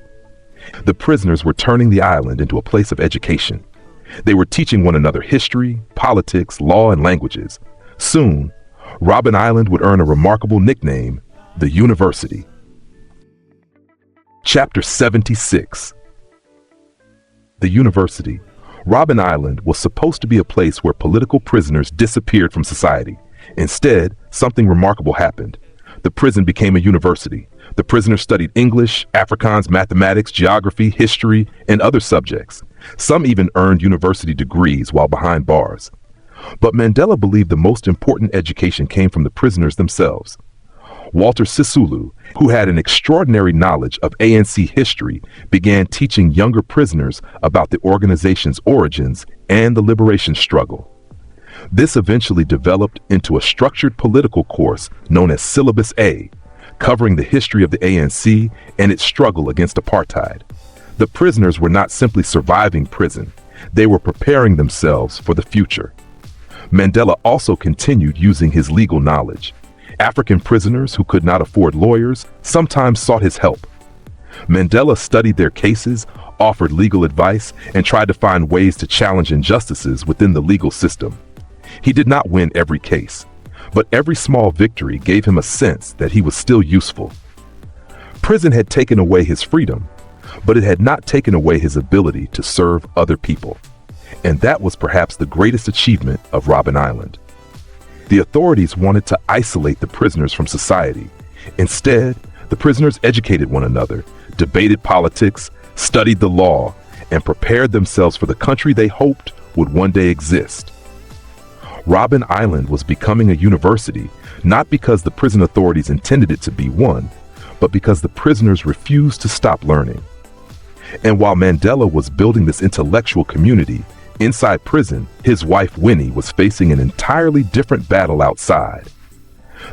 The prisoners were turning the island into a place of education. They were teaching one another history, politics, law, and languages. Soon, Robben Island would earn a remarkable nickname, the University. Chapter 76. The University. Robben Island was supposed to be a place where political prisoners disappeared from society. Instead, something remarkable happened. The prison became a university. The prisoners studied English, Afrikaans, mathematics, geography, history, and other subjects. Some even earned university degrees while behind bars. But Mandela believed the most important education came from the prisoners themselves. Walter Sisulu, who had an extraordinary knowledge of ANC history, began teaching younger prisoners about the organization's origins and the liberation struggle. This eventually developed into a structured political course known as Syllabus A, covering the history of the ANC and its struggle against apartheid. The prisoners were not simply surviving prison, they were preparing themselves for the future. Mandela also continued using his legal knowledge. African prisoners who could not afford lawyers sometimes sought his help. Mandela studied their cases, offered legal advice, and tried to find ways to challenge injustices within the legal system. He did not win every case, but every small victory gave him a sense that he was still useful. Prison had taken away his freedom, but it had not taken away his ability to serve other people. And that was perhaps the greatest achievement of Robben Island. The authorities wanted to isolate the prisoners from society. Instead, the prisoners educated one another, debated politics, studied the law, and prepared themselves for the country they hoped would one day exist. Robben Island was becoming a university, not because the prison authorities intended it to be one, but because the prisoners refused to stop learning. And while Mandela was building this intellectual community, inside prison, his wife Winnie was facing an entirely different battle outside.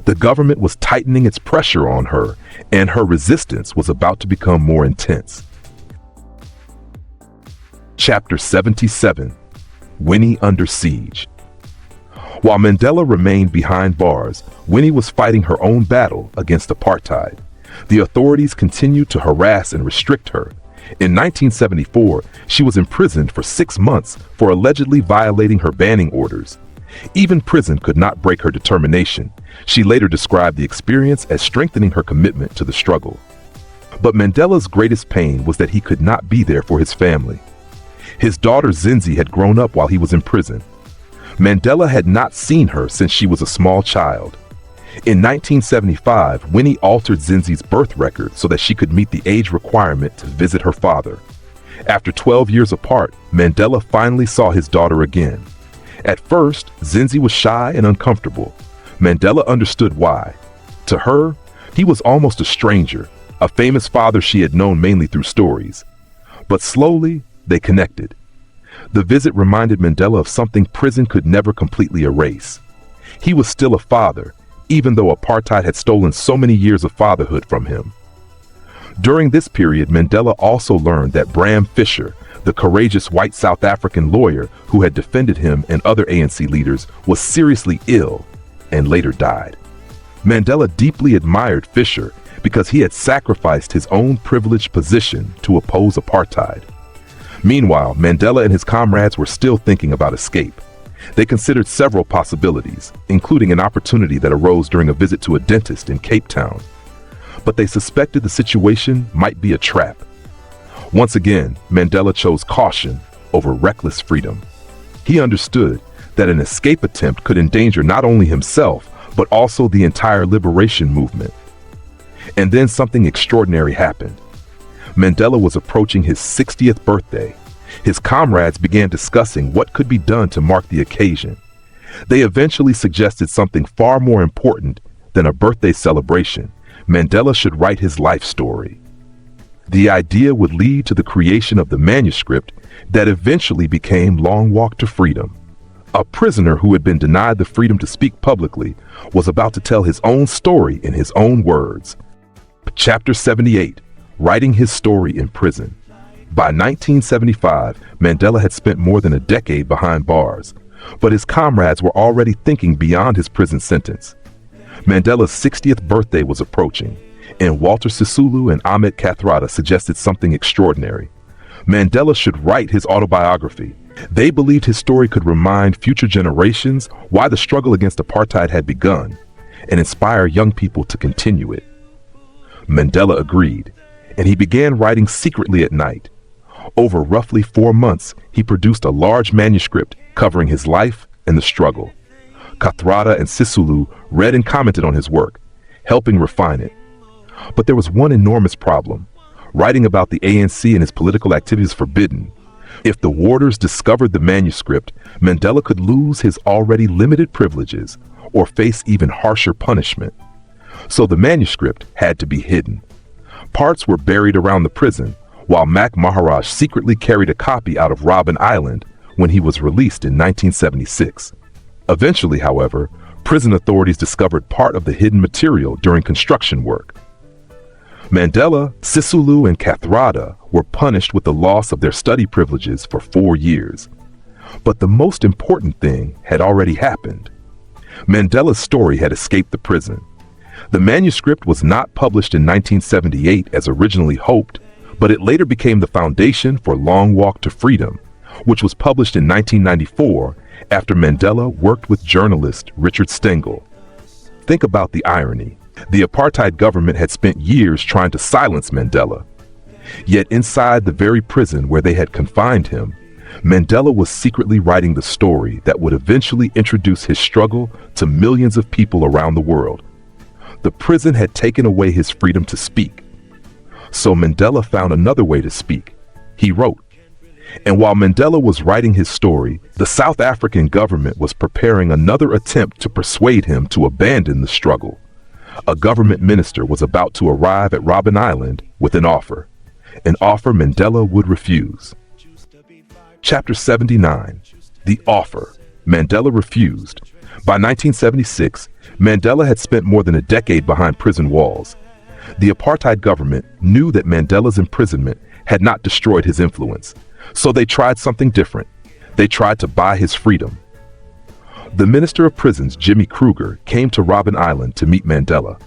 The government was tightening its pressure on her, and her resistance was about to become more intense. Chapter 77. Winnie under siege. While Mandela remained behind bars, Winnie was fighting her own battle against apartheid. The authorities continued to harass and restrict her. In 1974, she was imprisoned for 6 months for allegedly violating her banning orders. Even prison could not break her determination. She later described the experience as strengthening her commitment to the struggle. But Mandela's greatest pain was that he could not be there for his family. His daughter Zinzi had grown up while he was in prison. Mandela had not seen her since she was a small child. In 1975, Winnie altered Zinzi's birth record so that she could meet the age requirement to visit her father. After 12 years apart, Mandela finally saw his daughter again. At first, Zinzi was shy and uncomfortable. Mandela understood why. To her, he was almost a stranger, a famous father she had known mainly through stories. But slowly, they connected. The visit reminded Mandela of something prison could never completely erase. He was still a father, even though apartheid had stolen so many years of fatherhood from him. During this period, Mandela also learned that Bram Fisher, the courageous white South African lawyer who had defended him and other ANC leaders, was seriously ill and later died. Mandela deeply admired Fisher because he had sacrificed his own privileged position to oppose apartheid. Meanwhile, Mandela and his comrades were still thinking about escape. They considered several possibilities, including an opportunity that arose during a visit to a dentist in Cape Town. But they suspected the situation might be a trap. Once again, Mandela chose caution over reckless freedom. He understood that an escape attempt could endanger not only himself, but also the entire liberation movement. And then something extraordinary happened. Mandela was approaching his 60th birthday. His comrades began discussing what could be done to mark the occasion. They eventually suggested something far more important than a birthday celebration. Mandela should write his life story. The idea would lead to the creation of the manuscript that eventually became Long Walk to Freedom. A prisoner who had been denied the freedom to speak publicly was about to tell his own story in his own words. Chapter 78, Writing His Story in Prison. By 1975, Mandela had spent more than a decade behind bars, but his comrades were already thinking beyond his prison sentence. Mandela's 60th birthday was approaching, and Walter Sisulu and Ahmed Kathrada suggested something extraordinary. Mandela should write his autobiography. They believed his story could remind future generations why the struggle against apartheid had begun and inspire young people to continue it. Mandela agreed, and he began writing secretly at night. Over roughly 4 months, he produced a large manuscript covering his life and the struggle. Kathrada and Sisulu read and commented on his work, helping refine it. But there was one enormous problem. Writing about the ANC and his political activities forbidden. If the warders discovered the manuscript, Mandela could lose his already limited privileges or face even harsher punishment. So the manuscript had to be hidden. Parts were buried around the prison, while Mac Maharaj secretly carried a copy out of Robben Island when he was released in 1976. Eventually, however, prison authorities discovered part of the hidden material during construction work. Mandela, Sisulu, and Kathrada were punished with the loss of their study privileges for 4 years. But the most important thing had already happened. Mandela's story had escaped the prison. The manuscript was not published in 1978 as originally hoped, but it later became the foundation for Long Walk to Freedom, which was published in 1994 after Mandela worked with journalist Richard Stengel. Think about the irony. The apartheid government had spent years trying to silence Mandela. Yet inside the very prison where they had confined him, Mandela was secretly writing the story that would eventually introduce his struggle to millions of people around the world. The prison had taken away his freedom to speak. So Mandela found another way to speak. He wrote. And while Mandela was writing his story, the South African government was preparing another attempt to persuade him to abandon the struggle. A government minister was about to arrive at Robben Island with an offer Mandela would refuse. Chapter 79, The Offer. Mandela refused. By 1976, Mandela had spent more than a decade behind prison walls. The apartheid government knew that Mandela's imprisonment had not destroyed his influence, so they tried something different. They tried to buy his freedom. The Minister of Prisons, Jimmy Kruger, came to Robben Island to meet Mandela.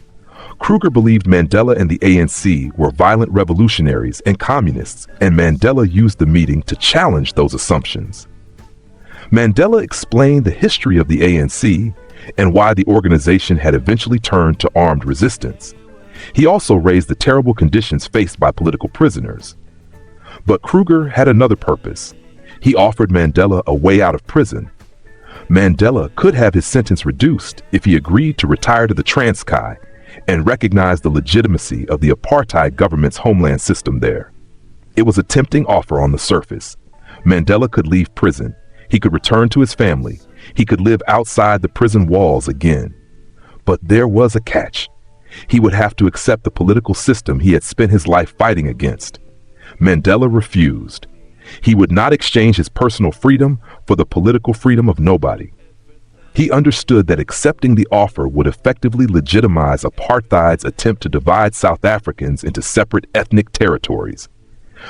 Kruger believed Mandela and the ANC were violent revolutionaries and communists, and Mandela used the meeting to challenge those assumptions. Mandela explained the history of the ANC and why the organization had eventually turned to armed resistance. He also raised the terrible conditions faced by political prisoners. But Kruger had another purpose. He offered Mandela a way out of prison. Mandela could have his sentence reduced if he agreed to retire to the Transkei and recognize the legitimacy of the apartheid government's homeland system there. It was a tempting offer on the surface. Mandela could leave prison. He could return to his family. He could live outside the prison walls again. But there was a catch. He would have to accept the political system he had spent his life fighting against. Mandela refused. He would not exchange his personal freedom for the political freedom of nobody. He understood that accepting the offer would effectively legitimize apartheid's attempt to divide South Africans into separate ethnic territories.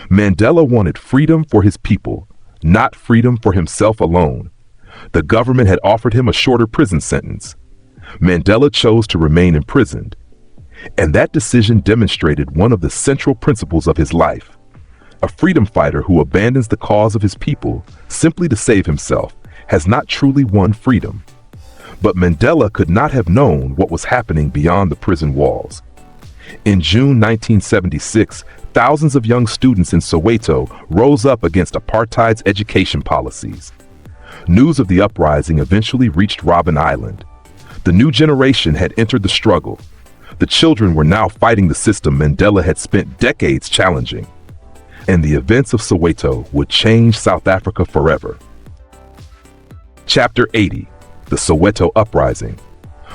Mandela wanted freedom for his people, not freedom for himself alone. The government had offered him a shorter prison sentence. Mandela chose to remain imprisoned. And that decision demonstrated one of the central principles of his life. A freedom fighter who abandons the cause of his people simply to save himself has not truly won freedom. But Mandela could not have known what was happening beyond the prison walls. In June 1976, thousands of young students in Soweto rose up against apartheid's education policies. News of the uprising eventually reached Robben Island. The new generation had entered the struggle. The children were now fighting the system Mandela had spent decades challenging. And the events of Soweto would change South Africa forever. Chapter 80: The Soweto Uprising.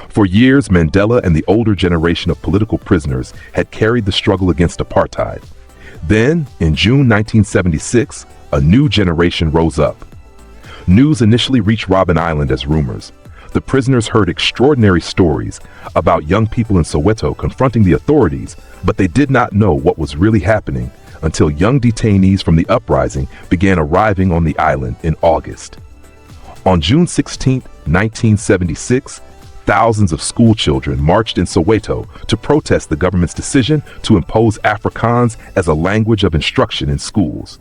For years, Mandela and the older generation of political prisoners had carried the struggle against apartheid. Then, in June 1976, a new generation rose up. News initially reached Robben Island as rumors. The prisoners heard extraordinary stories about young people in Soweto confronting the authorities, but they did not know what was really happening until young detainees from the uprising began arriving on the island in August. On June 16, 1976, thousands of school children marched in Soweto to protest the government's decision to impose Afrikaans as a language of instruction in schools.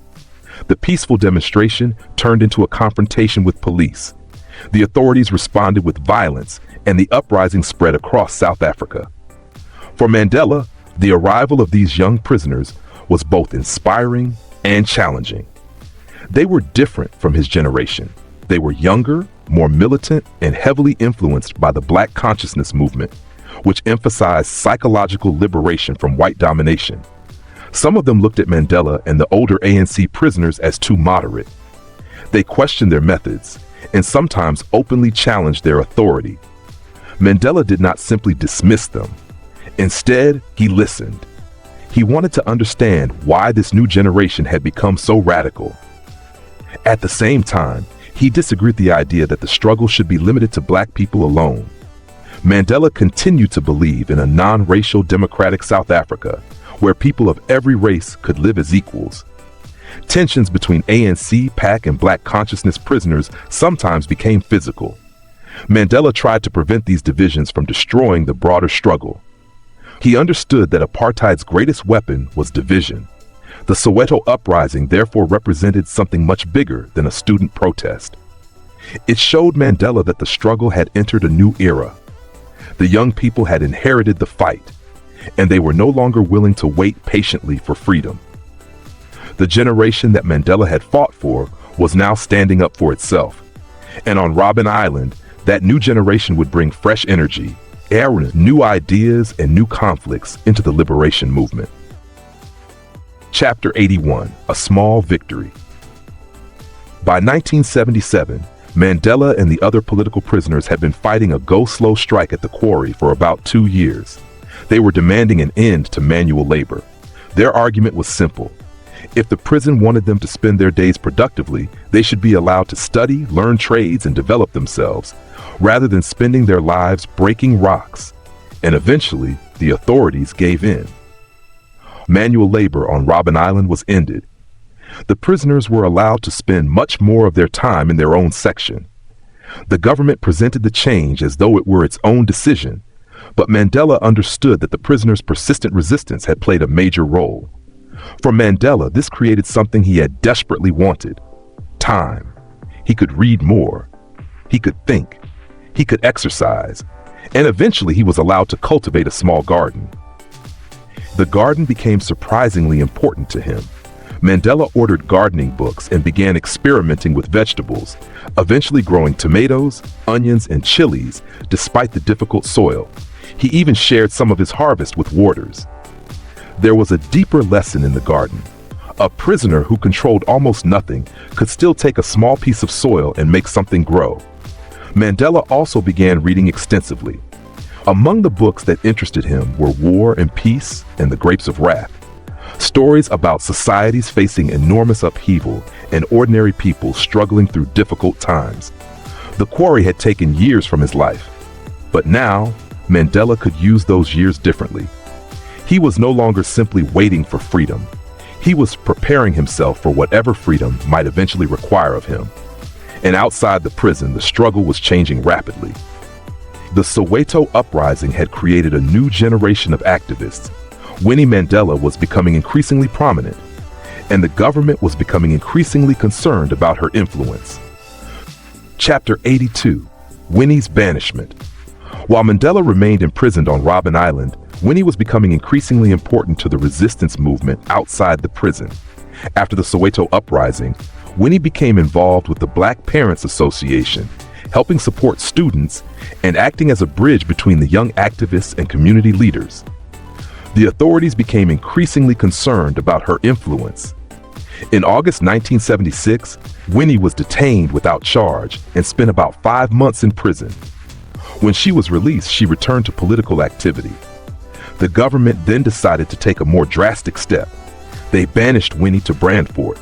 The peaceful demonstration turned into a confrontation with police. The authorities responded with violence, and the uprising spread across South Africa. For Mandela, the arrival of these young prisoners was both inspiring and challenging. They were different from his generation. They were younger, more militant, and heavily influenced by the Black consciousness movement, which emphasized psychological liberation from white domination. Some of them looked at Mandela and the older ANC prisoners as too moderate. They questioned their methods and sometimes openly challenged their authority. Mandela did not simply dismiss them. Instead, he listened. He wanted to understand why this new generation had become so radical. At the same time, he disagreed with the idea that the struggle should be limited to Black people alone. Mandela continued to believe in a non-racial democratic South Africa, where people of every race could live as equals. Tensions between ANC, PAC, and Black consciousness prisoners sometimes became physical. Mandela tried to prevent these divisions from destroying the broader struggle. He understood that apartheid's greatest weapon was division. The Soweto uprising therefore represented something much bigger than a student protest. It showed Mandela that the struggle had entered a new era. The young people had inherited the fight, and they were no longer willing to wait patiently for freedom. The generation that Mandela had fought for was now standing up for itself. And on Robben Island, that new generation would bring fresh energy, new ideas, and new conflicts into the liberation movement. Chapter 81: A Small Victory. By 1977, Mandela and the other political prisoners had been fighting a go-slow strike at the quarry for about 2 years. They were demanding an end to manual labor. Their argument was simple. If the prison wanted them to spend their days productively, they should be allowed to study, learn trades, and develop themselves, rather than spending their lives breaking rocks. And eventually, the authorities gave in. Manual labor on Robben Island was ended. The prisoners were allowed to spend much more of their time in their own section. The government presented the change as though it were its own decision, but Mandela understood that the prisoners' persistent resistance had played a major role. For Mandela, this created something he had desperately wanted: time. He could read more. He could think. He could exercise. And eventually he was allowed to cultivate a small garden. The garden became surprisingly important to him. Mandela ordered gardening books and began experimenting with vegetables, eventually growing tomatoes, onions, and chilies despite the difficult soil. He even shared some of his harvest with warders. There was a deeper lesson in the garden. A prisoner who controlled almost nothing could still take a small piece of soil and make something grow. Mandela also began reading extensively. Among the books that interested him were War and Peace and The Grapes of Wrath, stories about societies facing enormous upheaval and ordinary people struggling through difficult times. The quarry had taken years from his life, but now Mandela could use those years differently. He was no longer simply waiting for freedom. He was preparing himself for whatever freedom might eventually require of him. And outside the prison, the struggle was changing rapidly. The Soweto uprising had created a new generation of activists. Winnie Mandela was becoming increasingly prominent, and the government was becoming increasingly concerned about her influence. Chapter 82: Winnie's Banishment. While Mandela remained imprisoned on Robben Island, Winnie was becoming increasingly important to the resistance movement outside the prison. After the Soweto uprising, Winnie became involved with the Black Parents Association, helping support students and acting as a bridge between the young activists and community leaders. The authorities became increasingly concerned about her influence. In August 1976, Winnie was detained without charge and spent about 5 months in prison. When she was released, she returned to political activity. The government then decided to take a more drastic step. They banished Winnie to Brandfort.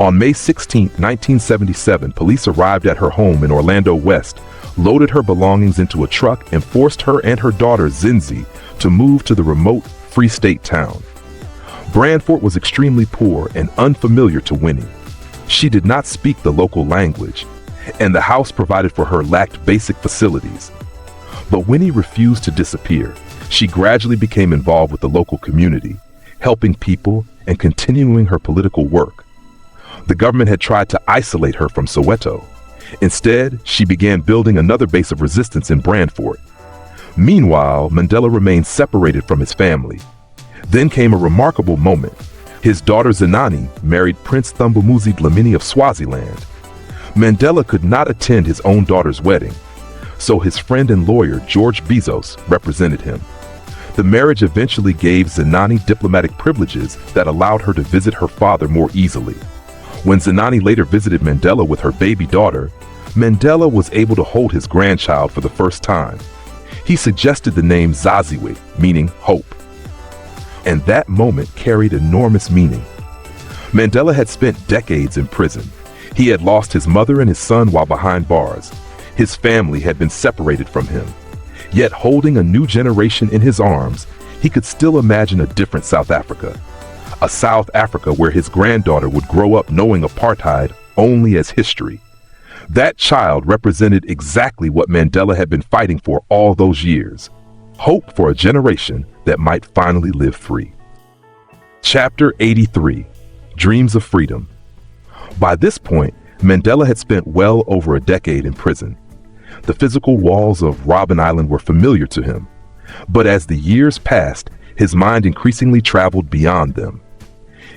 On May 16, 1977, police arrived at her home in Orlando West, loaded her belongings into a truck, and forced her and her daughter, Zinzi, to move to the remote Free State town. Brandfort was extremely poor and unfamiliar to Winnie. She did not speak the local language, and the house provided for her lacked basic facilities. But Winnie refused to disappear. She gradually became involved with the local community, helping people and continuing her political work. The government had tried to isolate her from Soweto. Instead, she began building another base of resistance in Brandfort. Meanwhile, Mandela remained separated from his family. Then came a remarkable moment. His daughter Zenani married Prince Thumbumuzi Dlamini of Swaziland. Mandela could not attend his own daughter's wedding, so his friend and lawyer George Bezos represented him. The marriage eventually gave Zenani diplomatic privileges that allowed her to visit her father more easily. When Zenani later visited Mandela with her baby daughter, Mandela was able to hold his grandchild for the first time. He suggested the name Zaziwe, meaning hope. And that moment carried enormous meaning. Mandela had spent decades in prison. He had lost his mother and his son while behind bars. His family had been separated from him. Yet holding a new generation in his arms, he could still imagine a different South Africa. A South Africa where his granddaughter would grow up knowing apartheid only as history. That child represented exactly what Mandela had been fighting for all those years. Hope for a generation that might finally live free. Chapter 83: Dreams of Freedom. By this point, Mandela had spent well over a decade in prison. The physical walls of Robben Island were familiar to him, but as the years passed, his mind increasingly traveled beyond them.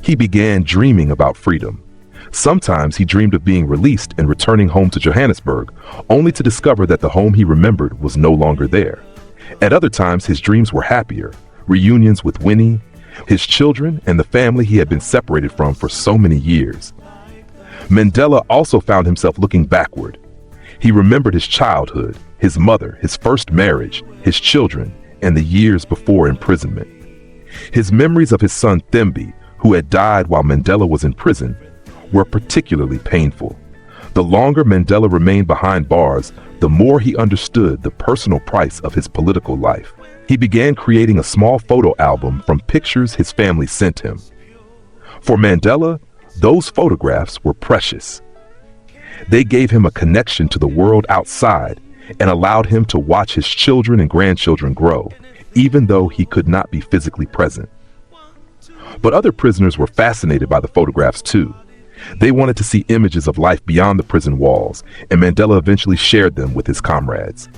He began dreaming about freedom. Sometimes he dreamed of being released and returning home to Johannesburg, only to discover that the home he remembered was no longer there. At other times, his dreams were happier, reunions with Winnie, his children, and the family he had been separated from for so many years. Mandela also found himself looking backward. He remembered his childhood, his mother, his first marriage, his children, and the years before imprisonment. His memories of his son Thembi, who had died while Mandela was in prison, were particularly painful. The longer Mandela remained behind bars, the more he understood the personal price of his political life. He began creating a small photo album from pictures his family sent him. For Mandela, those photographs were precious. They gave him a connection to the world outside and allowed him to watch his children and grandchildren grow, even though he could not be physically present. But other prisoners were fascinated by the photographs too. They wanted to see images of life beyond the prison walls, and Mandela eventually shared them with his comrades.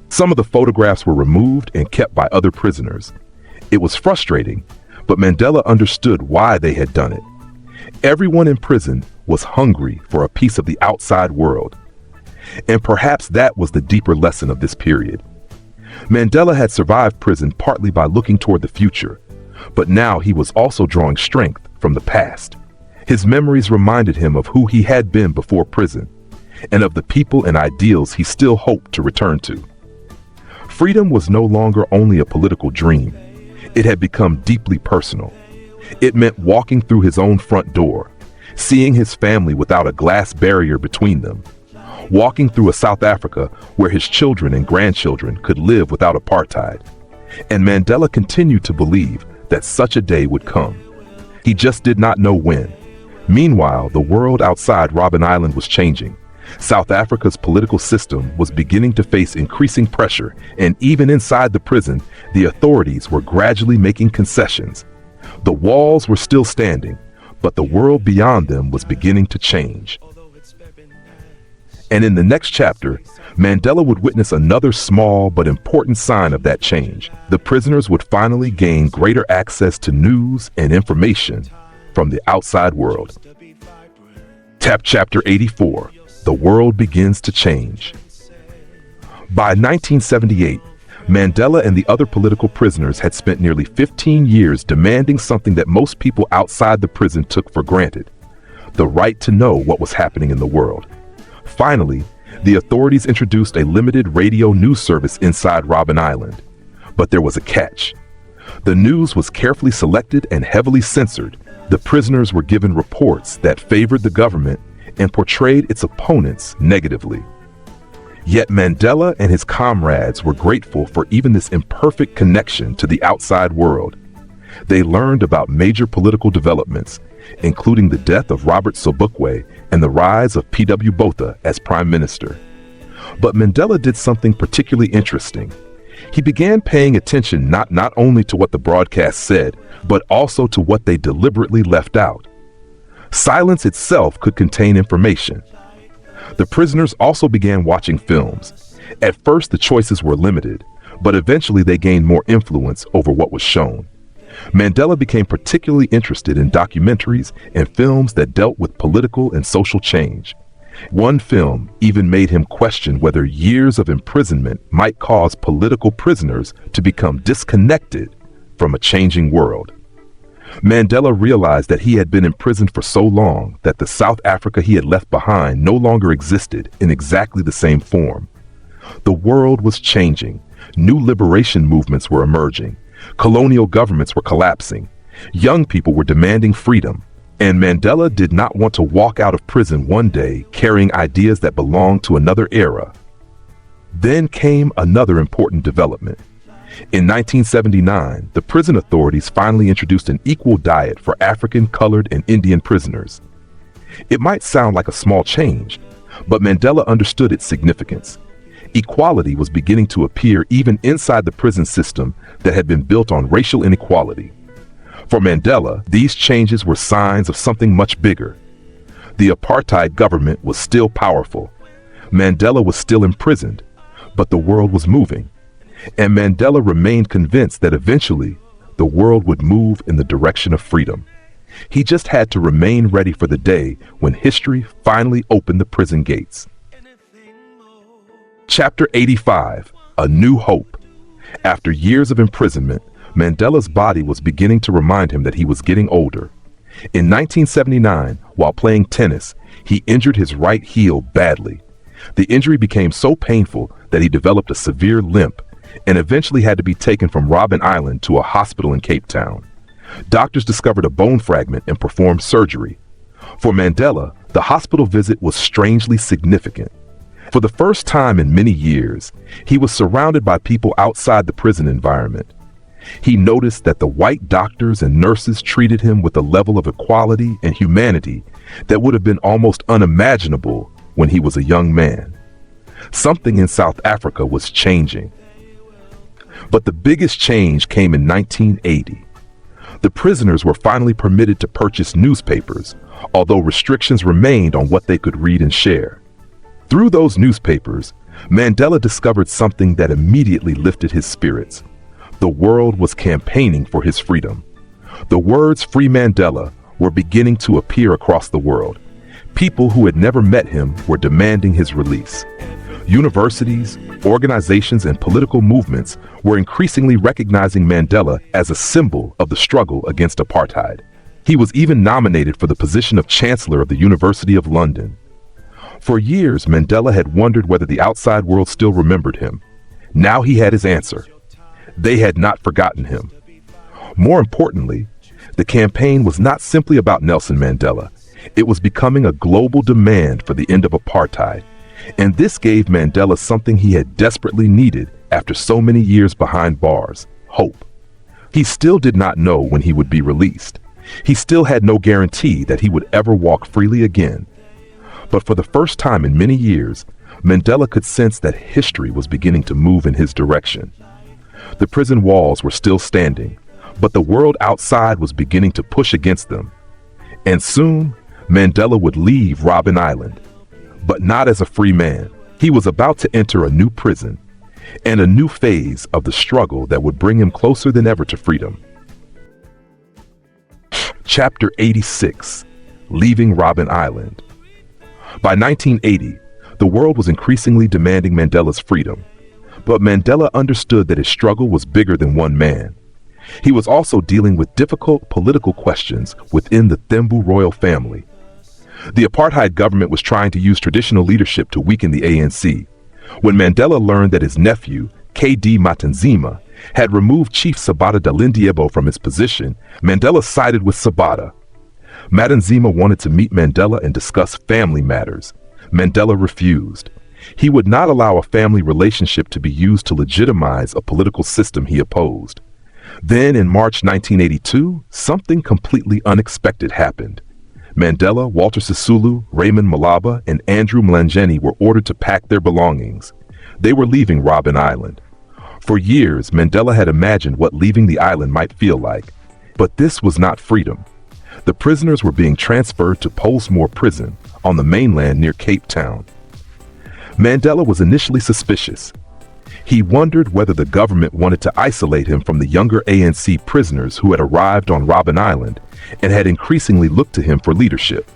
Some of the photographs were removed and kept by other prisoners. It was frustrating, but Mandela understood why they had done it. Everyone in prison was hungry for a piece of the outside world. And perhaps that was the deeper lesson of this period. Mandela had survived prison partly by looking toward the future, but now he was also drawing strength from the past. His memories reminded him of who he had been before prison, and of the people and ideals he still hoped to return to. Freedom was no longer only a political dream. It had become deeply personal. It meant walking through his own front door, seeing his family without a glass barrier between them, walking through a South Africa where his children and grandchildren could live without apartheid. And Mandela continued to believe that such a day would come. He just did not know when. Meanwhile, the world outside Robben Island was changing. South Africa's political system was beginning to face increasing pressure, and even inside the prison, the authorities were gradually making concessions. The walls were still standing, but the world beyond them was beginning to change. And in the next chapter, Mandela would witness another small but important sign of that change. The prisoners would finally gain greater access to news and information from the outside world. Chapter 84, The World Begins to Change. By 1978, Mandela and the other political prisoners had spent nearly 15 years demanding something that most people outside the prison took for granted: the right to know what was happening in the world. Finally, the authorities introduced a limited radio news service inside Robben Island. But there was a catch. The news was carefully selected and heavily censored. The prisoners were given reports that favored the government and portrayed its opponents negatively. Yet Mandela and his comrades were grateful for even this imperfect connection to the outside world. They learned about major political developments, including the death of Robert Sobukwe and the rise of P.W. Botha as prime minister. But Mandela did something particularly interesting. He began paying attention not only to what the broadcast said, but also to what they deliberately left out. Silence itself could contain information. The prisoners also began watching films. At first, the choices were limited, but eventually they gained more influence over what was shown. Mandela became particularly interested in documentaries and films that dealt with political and social change. One film even made him question whether years of imprisonment might cause political prisoners to become disconnected from a changing world. Mandela realized that he had been imprisoned for so long that the South Africa he had left behind no longer existed in exactly the same form. The world was changing. New liberation movements were emerging. Colonial governments were collapsing. Young people were demanding freedom. And Mandela did not want to walk out of prison one day carrying ideas that belonged to another era. Then came another important development. In 1979, the prison authorities finally introduced an equal diet for African, colored, and Indian prisoners. It might sound like a small change, but Mandela understood its significance. Equality was beginning to appear even inside the prison system that had been built on racial inequality. For Mandela, these changes were signs of something much bigger. The apartheid government was still powerful. Mandela was still imprisoned, but the world was moving. And Mandela remained convinced that eventually the world would move in the direction of freedom. He just had to remain ready for the day when history finally opened the prison gates. Chapter 85, A New Hope. After years of imprisonment, Mandela's body was beginning to remind him that he was getting older. In 1979, while playing tennis, he injured his right heel badly. The injury became so painful that he developed a severe limp and eventually had to be taken from Robben Island to a hospital in Cape Town. Doctors discovered a bone fragment and performed surgery. For Mandela, the hospital visit was strangely significant. For the first time in many years, he was surrounded by people outside the prison environment. He noticed that the white doctors and nurses treated him with a level of equality and humanity that would have been almost unimaginable when he was a young man. Something in South Africa was changing. But the biggest change came in 1980. The prisoners were finally permitted to purchase newspapers, although restrictions remained on what they could read and share. Through those newspapers, Mandela discovered something that immediately lifted his spirits. The world was campaigning for his freedom. The words "Free Mandela" were beginning to appear across the world. People who had never met him were demanding his release. Universities, organizations, and political movements were increasingly recognizing Mandela as a symbol of the struggle against apartheid. He was even nominated for the position of Chancellor of the University of London. For years, Mandela had wondered whether the outside world still remembered him. Now he had his answer. They had not forgotten him. More importantly, the campaign was not simply about Nelson Mandela. It was becoming a global demand for the end of apartheid. And this gave Mandela something he had desperately needed after so many years behind bars: hope. He still did not know when he would be released. He still had no guarantee that he would ever walk freely again. But for the first time in many years, Mandela could sense that history was beginning to move in his direction. The prison walls were still standing, but the world outside was beginning to push against them. And soon, Mandela would leave Robben Island. but not as a free man. He was about to enter a new prison and a new phase of the struggle that would bring him closer than ever to freedom. Chapter 86: Leaving Robben Island. By 1980, the world was increasingly demanding Mandela's freedom, but Mandela understood that his struggle was bigger than one man. He was also dealing with difficult political questions within the Thembu royal family. The apartheid government was trying to use traditional leadership to weaken the ANC. When Mandela learned that his nephew, K.D. Matanzima, had removed Chief Sabata Dalindyebo from his position, Mandela sided with Sabata. Matanzima wanted to meet Mandela and discuss family matters. Mandela refused. He would not allow a family relationship to be used to legitimize a political system he opposed. Then in March 1982, something completely unexpected happened. Mandela, Walter Sisulu, Raymond Malaba, and Andrew Mlangeni were ordered to pack their belongings. They were leaving Robben Island. For years, Mandela had imagined what leaving the island might feel like. But this was not freedom. The prisoners were being transferred to Pollsmoor Prison on the mainland near Cape Town. Mandela was initially suspicious. He wondered whether the government wanted to isolate him from the younger ANC prisoners who had arrived on Robben Island and had increasingly looked to him for leadership.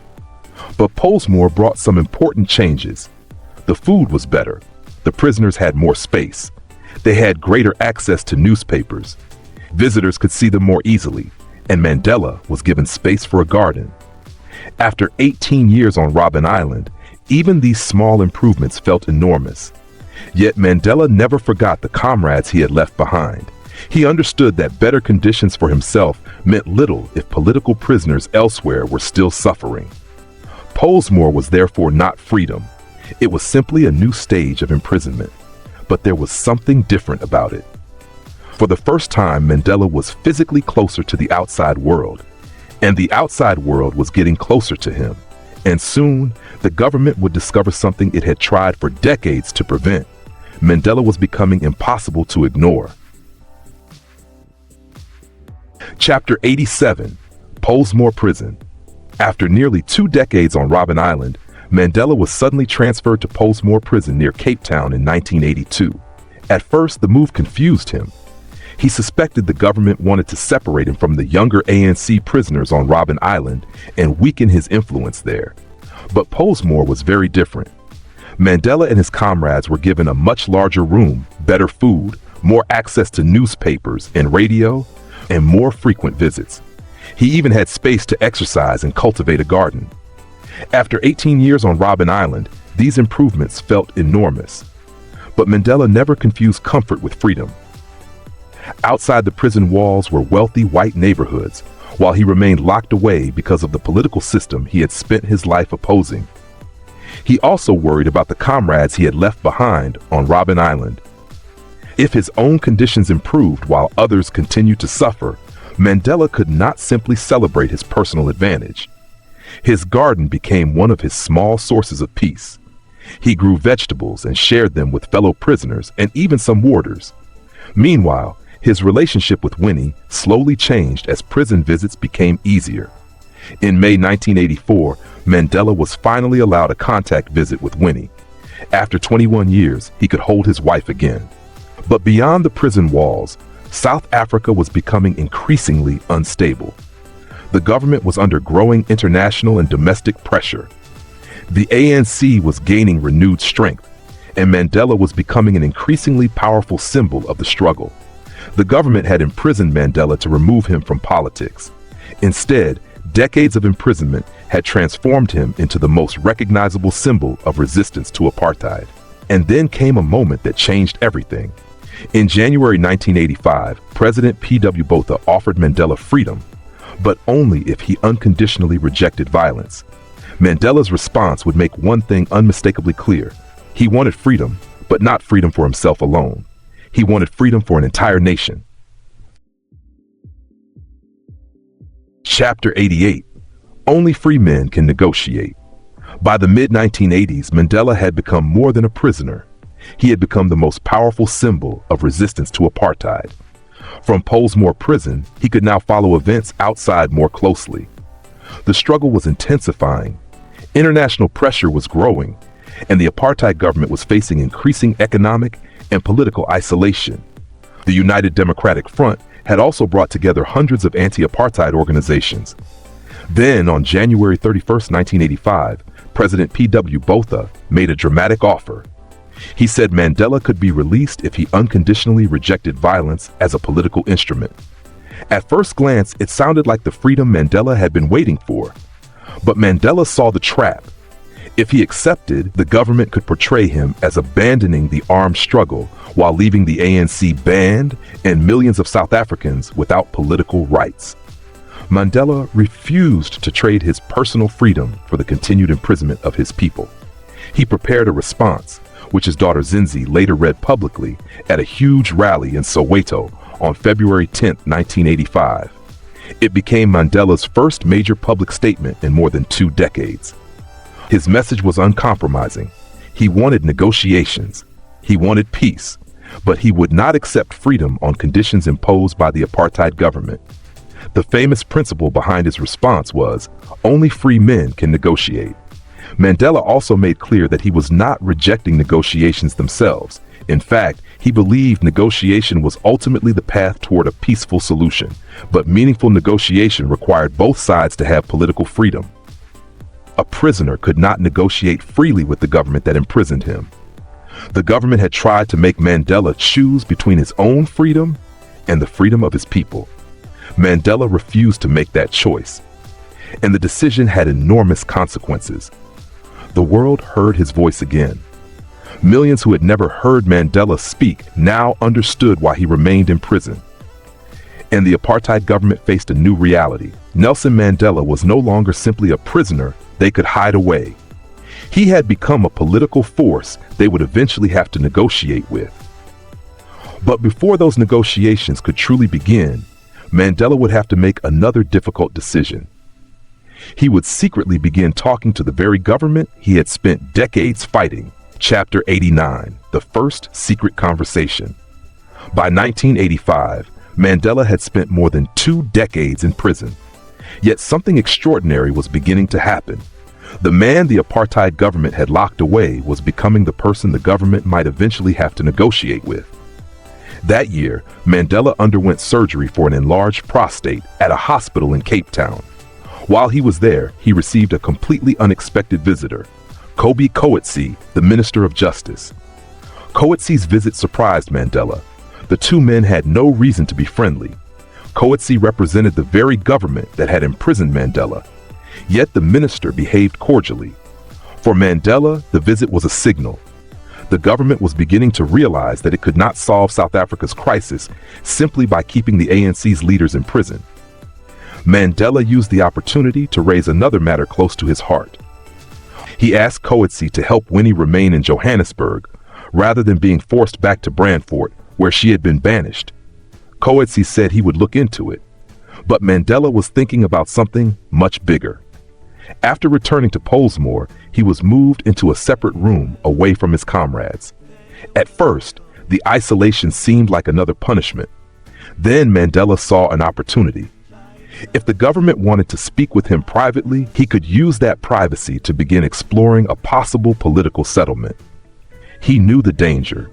But Pollsmoor brought some important changes. The food was better. The prisoners had more space. They had greater access to newspapers. Visitors could see them more easily, and Mandela was given space for a garden. After 18 years on Robben Island, even these small improvements felt enormous. Yet Mandela never forgot the comrades he had left behind. He understood that better conditions for himself meant little if political prisoners elsewhere were still suffering. Pollsmoor was therefore not freedom. It was simply a new stage of imprisonment. But there was something different about it. For the first time, Mandela was physically closer to the outside world, and the outside world was getting closer to him. And soon, the government would discover something it had tried for decades to prevent. Mandela was becoming impossible to ignore. Chapter 87: Pollsmoor Prison. After nearly 2 decades on Robben Island, Mandela was suddenly transferred to Pollsmoor Prison near Cape Town in 1982. At first, the move confused him. He suspected the government wanted to separate him from the younger ANC prisoners on Robben Island and weaken his influence there. But Pollsmoor was very different. Mandela and his comrades were given a much larger room, better food, more access to newspapers and radio, and more frequent visits. He even had space to exercise and cultivate a garden. After 18 years on Robben Island, these improvements felt enormous. But Mandela never confused comfort with freedom. Outside the prison walls were wealthy white neighborhoods, while he remained locked away because of the political system he had spent his life opposing. He also worried about the comrades he had left behind on Robben Island. If his own conditions improved while others continued to suffer, Mandela could not simply celebrate his personal advantage. His garden became one of his small sources of peace. He grew vegetables and shared them with fellow prisoners and even some warders. Meanwhile, his relationship with Winnie slowly changed as prison visits became easier. In May 1984, Mandela was finally allowed a contact visit with Winnie. After 21 years, he could hold his wife again. But beyond the prison walls, South Africa was becoming increasingly unstable. The government was under growing international and domestic pressure. The ANC was gaining renewed strength, and Mandela was becoming an increasingly powerful symbol of the struggle. The government had imprisoned Mandela to remove him from politics. Instead, decades of imprisonment had transformed him into the most recognizable symbol of resistance to apartheid. And then came a moment that changed everything. In January 1985, President P.W. Botha offered Mandela freedom, but only if he unconditionally rejected violence. Mandela's response would make one thing unmistakably clear. He wanted freedom, but not freedom for himself alone. He wanted freedom for an entire nation. Chapter 88: Only free men can negotiate. By the mid-1980s, Mandela had become more than a prisoner. He had become the most powerful symbol of resistance to apartheid. From Pollsmoor Prison, he could now follow events outside more closely. The struggle was intensifying. International pressure was growing, and the apartheid government was facing increasing economic and political isolation. The United Democratic Front had also brought together hundreds of anti-apartheid organizations. Then, on January 31st, 1985, President P.W. Botha made a dramatic offer. He said Mandela could be released if he unconditionally rejected violence as a political instrument. At first glance, it sounded like the freedom Mandela had been waiting for. But Mandela saw the trap. If he accepted, the government could portray him as abandoning the armed struggle while leaving the ANC banned and millions of South Africans without political rights. Mandela refused to trade his personal freedom for the continued imprisonment of his people. He prepared a response, which his daughter Zinzi later read publicly at a huge rally in Soweto on February 10, 1985. It became Mandela's first major public statement in more than 2 decades. His message was uncompromising. He wanted negotiations. He wanted peace, but he would not accept freedom on conditions imposed by the apartheid government. The famous principle behind his response was, only free men can negotiate. Mandela also made clear that he was not rejecting negotiations themselves. In fact, he believed negotiation was ultimately the path toward a peaceful solution, but meaningful negotiation required both sides to have political freedom. A prisoner could not negotiate freely with the government that imprisoned him. The government had tried to make Mandela choose between his own freedom and the freedom of his people. Mandela refused to make that choice, and the decision had enormous consequences. The world heard his voice again. Millions who had never heard Mandela speak now understood why he remained in prison. And the apartheid government faced a new reality. Nelson Mandela was no longer simply a prisoner they could hide away. He had become a political force they would eventually have to negotiate with. But before those negotiations could truly begin, Mandela would have to make another difficult decision. He would secretly begin talking to the very government he had spent decades fighting. Chapter 89, The First Secret Conversation. By 1985, Mandela had spent more than 2 decades in prison. Yet something extraordinary was beginning to happen. The man the apartheid government had locked away was becoming the person the government might eventually have to negotiate with. That year, Mandela underwent surgery for an enlarged prostate at a hospital in Cape Town. While he was there, he received a completely unexpected visitor, Kwameh Coetzee, the Minister of Justice. Coetzee's visit surprised Mandela. The two men had no reason to be friendly. Coetzee represented the very government that had imprisoned Mandela. Yet the minister behaved cordially. For Mandela, the visit was a signal. The government was beginning to realize that it could not solve South Africa's crisis simply by keeping the ANC's leaders in prison. Mandela used the opportunity to raise another matter close to his heart. He asked Coetzee to help Winnie remain in Johannesburg, rather than being forced back to Brandfort, where she had been banished. Coetzee said he would look into it. But Mandela was thinking about something much bigger. After returning to Pollsmoor, he was moved into a separate room away from his comrades. At first, the isolation seemed like another punishment. Then Mandela saw an opportunity. If the government wanted to speak with him privately, he could use that privacy to begin exploring a possible political settlement. He knew the danger.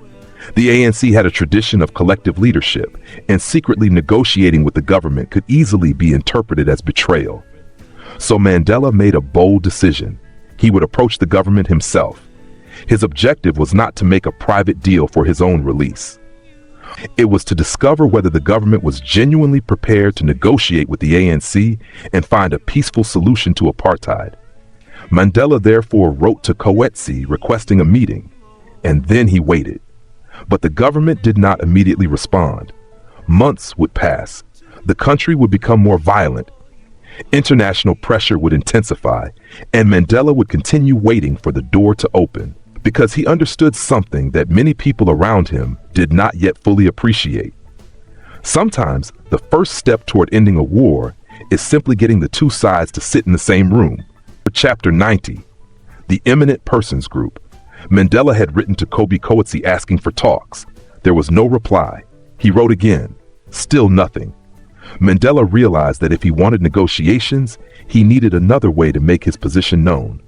The ANC had a tradition of collective leadership, and secretly negotiating with the government could easily be interpreted as betrayal. So Mandela made a bold decision. He would approach the government himself. His objective was not to make a private deal for his own release. It was to discover whether the government was genuinely prepared to negotiate with the ANC and find a peaceful solution to apartheid. Mandela therefore wrote to Coetzee requesting a meeting, and then he waited. But the government did not immediately respond. Months would pass. The country would become more violent. International pressure would intensify, and Mandela would continue waiting for the door to open, because he understood something that many people around him did not yet fully appreciate. Sometimes the first step toward ending a war is simply getting the two sides to sit in the same room. Chapter 90, The Eminent Persons Group. Mandela had written to Kwameh Coetzee asking for talks. There was no reply. He wrote again. Still nothing. Mandela realized that if he wanted negotiations, he needed another way to make his position known.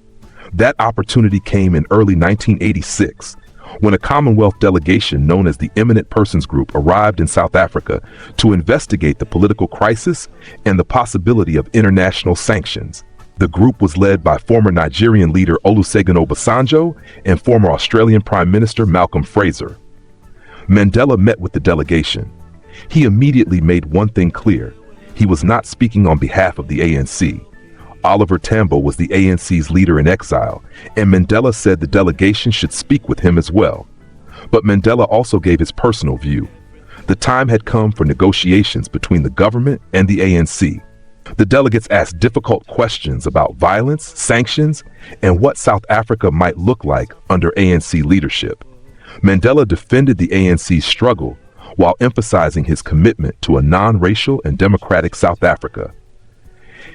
That opportunity came in early 1986, when a Commonwealth delegation known as the Eminent Persons Group arrived in South Africa to investigate the political crisis and the possibility of international sanctions. The group was led by former Nigerian leader Olusegun Obasanjo and former Australian Prime Minister Malcolm Fraser. Mandela met with the delegation. He immediately made one thing clear: he was not speaking on behalf of the ANC. Oliver Tambo was the ANC's leader in exile, and Mandela said the delegation should speak with him as well. But Mandela also gave his personal view. The time had come for negotiations between the government and the ANC. The delegates asked difficult questions about violence, sanctions, and what South Africa might look like under ANC leadership. Mandela defended the ANC's struggle while emphasizing his commitment to a non-racial and democratic South Africa.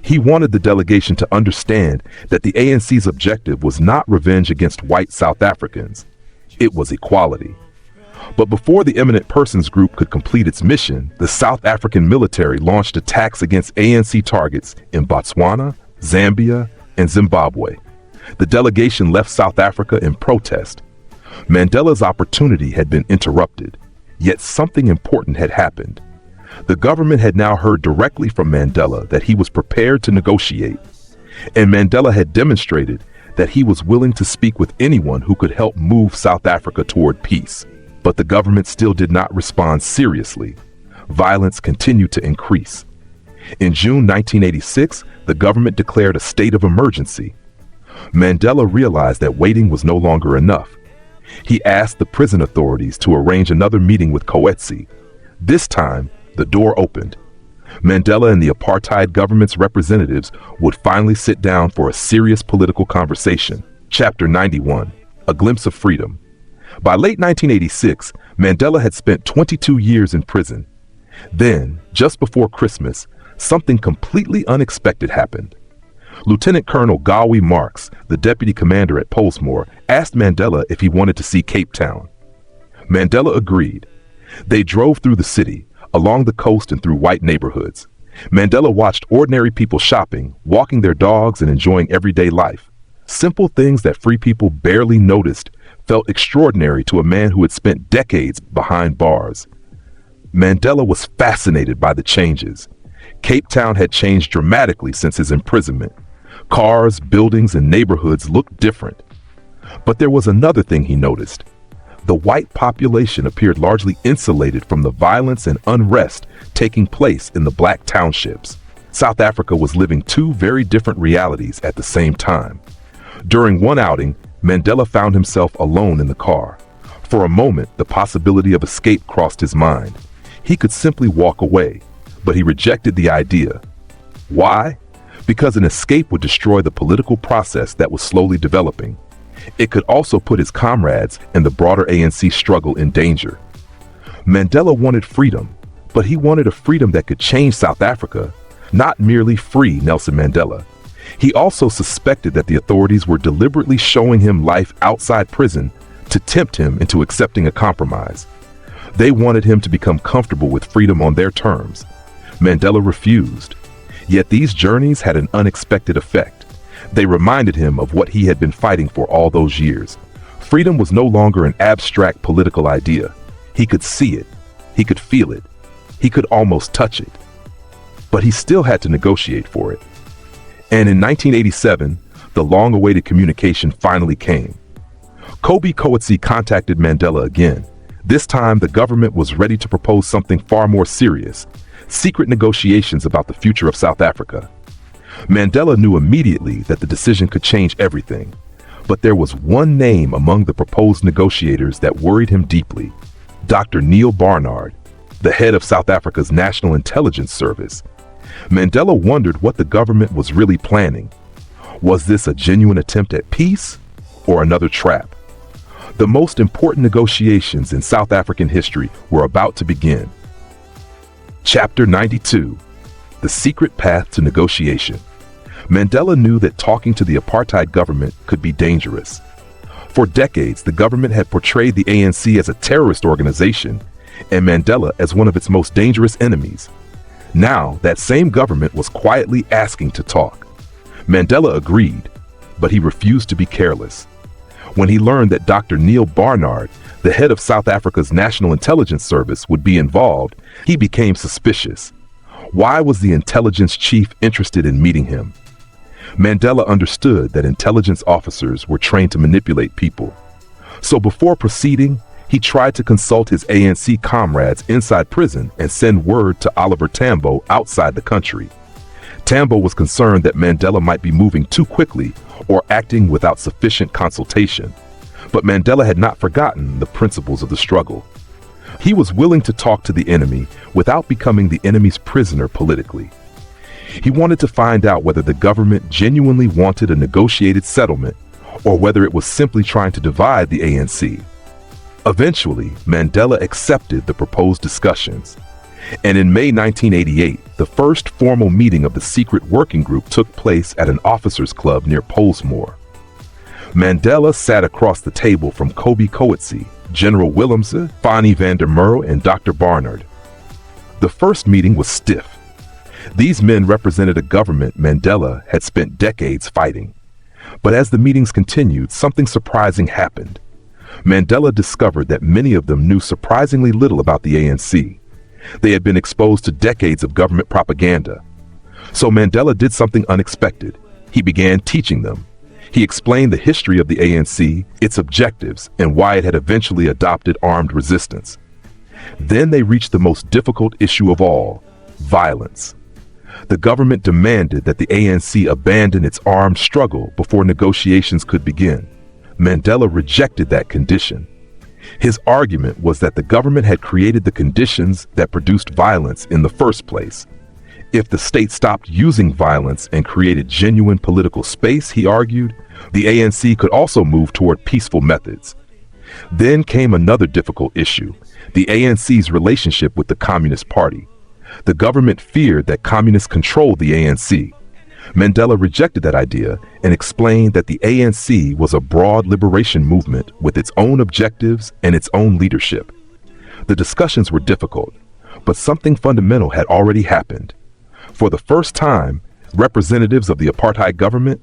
He wanted the delegation to understand that the ANC's objective was not revenge against white South Africans. It was equality. But before the Eminent Persons Group could complete its mission, the South African military launched attacks against ANC targets in Botswana, Zambia, and Zimbabwe. The delegation left South Africa in protest. Mandela's opportunity had been interrupted, yet something important had happened. The government had now heard directly from Mandela that he was prepared to negotiate, and Mandela had demonstrated that he was willing to speak with anyone who could help move South Africa toward peace. But the government still did not respond seriously. Violence continued to increase. In June 1986, the government declared a state of emergency. Mandela realized that waiting was no longer enough. He asked the prison authorities to arrange another meeting with Coetzee. This time, the door opened. Mandela and the apartheid government's representatives would finally sit down for a serious political conversation. Chapter 91, A Glimpse of Freedom. By late 1986, Mandela had spent 22 years in prison. Then, just before Christmas, something completely unexpected happened. Lieutenant Colonel Gawi Marks, the deputy commander at Pollsmoor, asked Mandela if he wanted to see Cape Town. Mandela agreed. They drove through the city, along the coast and through white neighborhoods. Mandela watched ordinary people shopping, walking their dogs, and enjoying everyday life. Simple things that free people barely noticed felt extraordinary to a man who had spent decades behind bars. Mandela was fascinated by the changes. Cape Town had changed dramatically since his imprisonment. Cars, buildings, and neighborhoods looked different. But there was another thing he noticed. The white population appeared largely insulated from the violence and unrest taking place in the black townships. South Africa was living two very different realities at the same time. During one outing, Mandela found himself alone in the car. For a moment, the possibility of escape crossed his mind. He could simply walk away, but he rejected the idea. Why? Because an escape would destroy the political process that was slowly developing. It could also put his comrades and the broader ANC struggle in danger. Mandela wanted freedom, but he wanted a freedom that could change South Africa, not merely free Nelson Mandela. He also suspected that the authorities were deliberately showing him life outside prison to tempt him into accepting a compromise. They wanted him to become comfortable with freedom on their terms. Mandela refused. Yet these journeys had an unexpected effect. They reminded him of what he had been fighting for all those years. Freedom was no longer an abstract political idea. He could see it. He could feel it. He could almost touch it. But he still had to negotiate for it. And in 1987, the long-awaited communication finally came. Kobe Coetzee contacted Mandela again. This time, the government was ready to propose something far more serious: secret negotiations about the future of South Africa. Mandela knew immediately that the decision could change everything. But there was one name among the proposed negotiators that worried him deeply: Dr. Neil Barnard, the head of South Africa's National Intelligence Service. Mandela wondered what the government was really planning. Was this a genuine attempt at peace or another trap? The most important negotiations in South African history were about to begin. Chapter 92, The Secret Path to Negotiation. Mandela knew that talking to the apartheid government could be dangerous. For decades, the government had portrayed the ANC as a terrorist organization and Mandela as one of its most dangerous enemies. Now, that same government was quietly asking to talk. Mandela agreed. but he refused to be careless. When he learned that Dr. Neil Barnard, the head of South Africa's National Intelligence Service, would be involved, he became suspicious. Why was the intelligence chief interested in meeting him? Mandela understood that intelligence officers were trained to manipulate people. So before proceeding, he tried to consult his ANC comrades inside prison and send word to Oliver Tambo outside the country. Tambo was concerned that Mandela might be moving too quickly or acting without sufficient consultation. But Mandela had not forgotten the principles of the struggle. He was willing to talk to the enemy without becoming the enemy's prisoner politically. He wanted to find out whether the government genuinely wanted a negotiated settlement or whether it was simply trying to divide the ANC. Eventually, Mandela accepted the proposed discussions. And in May 1988, the first formal meeting of the secret working group took place at an officers' club near Pollsmoor. Mandela sat across the table from Kobe Coetzee, General Willemse, Fanny van der Merwe, and Dr. Barnard. The first meeting was stiff. These men represented a government Mandela had spent decades fighting. But as the meetings continued, something surprising happened. Mandela discovered that many of them knew surprisingly little about the ANC. They had been exposed to decades of government propaganda. So Mandela did something unexpected. He began teaching them. He explained the history of the ANC, its objectives, and why it had eventually adopted armed resistance. Then they reached the most difficult issue of all: violence. The government demanded that the ANC abandon its armed struggle before negotiations could begin. Mandela rejected that condition. His argument was that the government had created the conditions that produced violence in the first place. If the state stopped using violence and created genuine political space, he argued, the ANC could also move toward peaceful methods. Then came another difficult issue: the ANC's relationship with the Communist Party. The government feared that communists controlled the ANC. Mandela rejected that idea and explained that the ANC was a broad liberation movement with its own objectives and its own leadership. The discussions were difficult, but something fundamental had already happened. For the first time, representatives of the apartheid government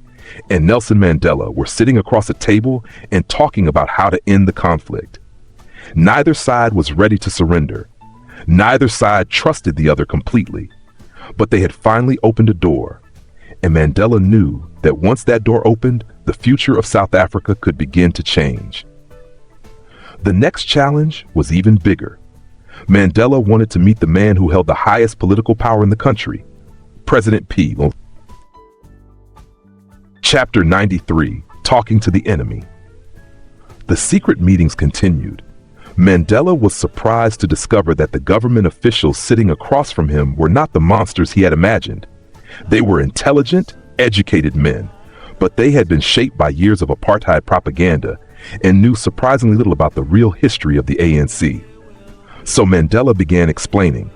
and Nelson Mandela were sitting across a table and talking about how to end the conflict. Neither side was ready to surrender. Neither side trusted the other completely. But they had finally opened a door. And Mandela knew that once that door opened, the future of South Africa could begin to change. The next challenge was even bigger. Mandela wanted to meet the man who held the highest political power in the country, President P. Chapter 93, Talking to the Enemy. The secret meetings continued. Mandela was surprised to discover that the government officials sitting across from him were not the monsters he had imagined. They were intelligent, educated men, but they had been shaped by years of apartheid propaganda and knew surprisingly little about the real history of the ANC. So Mandela began explaining.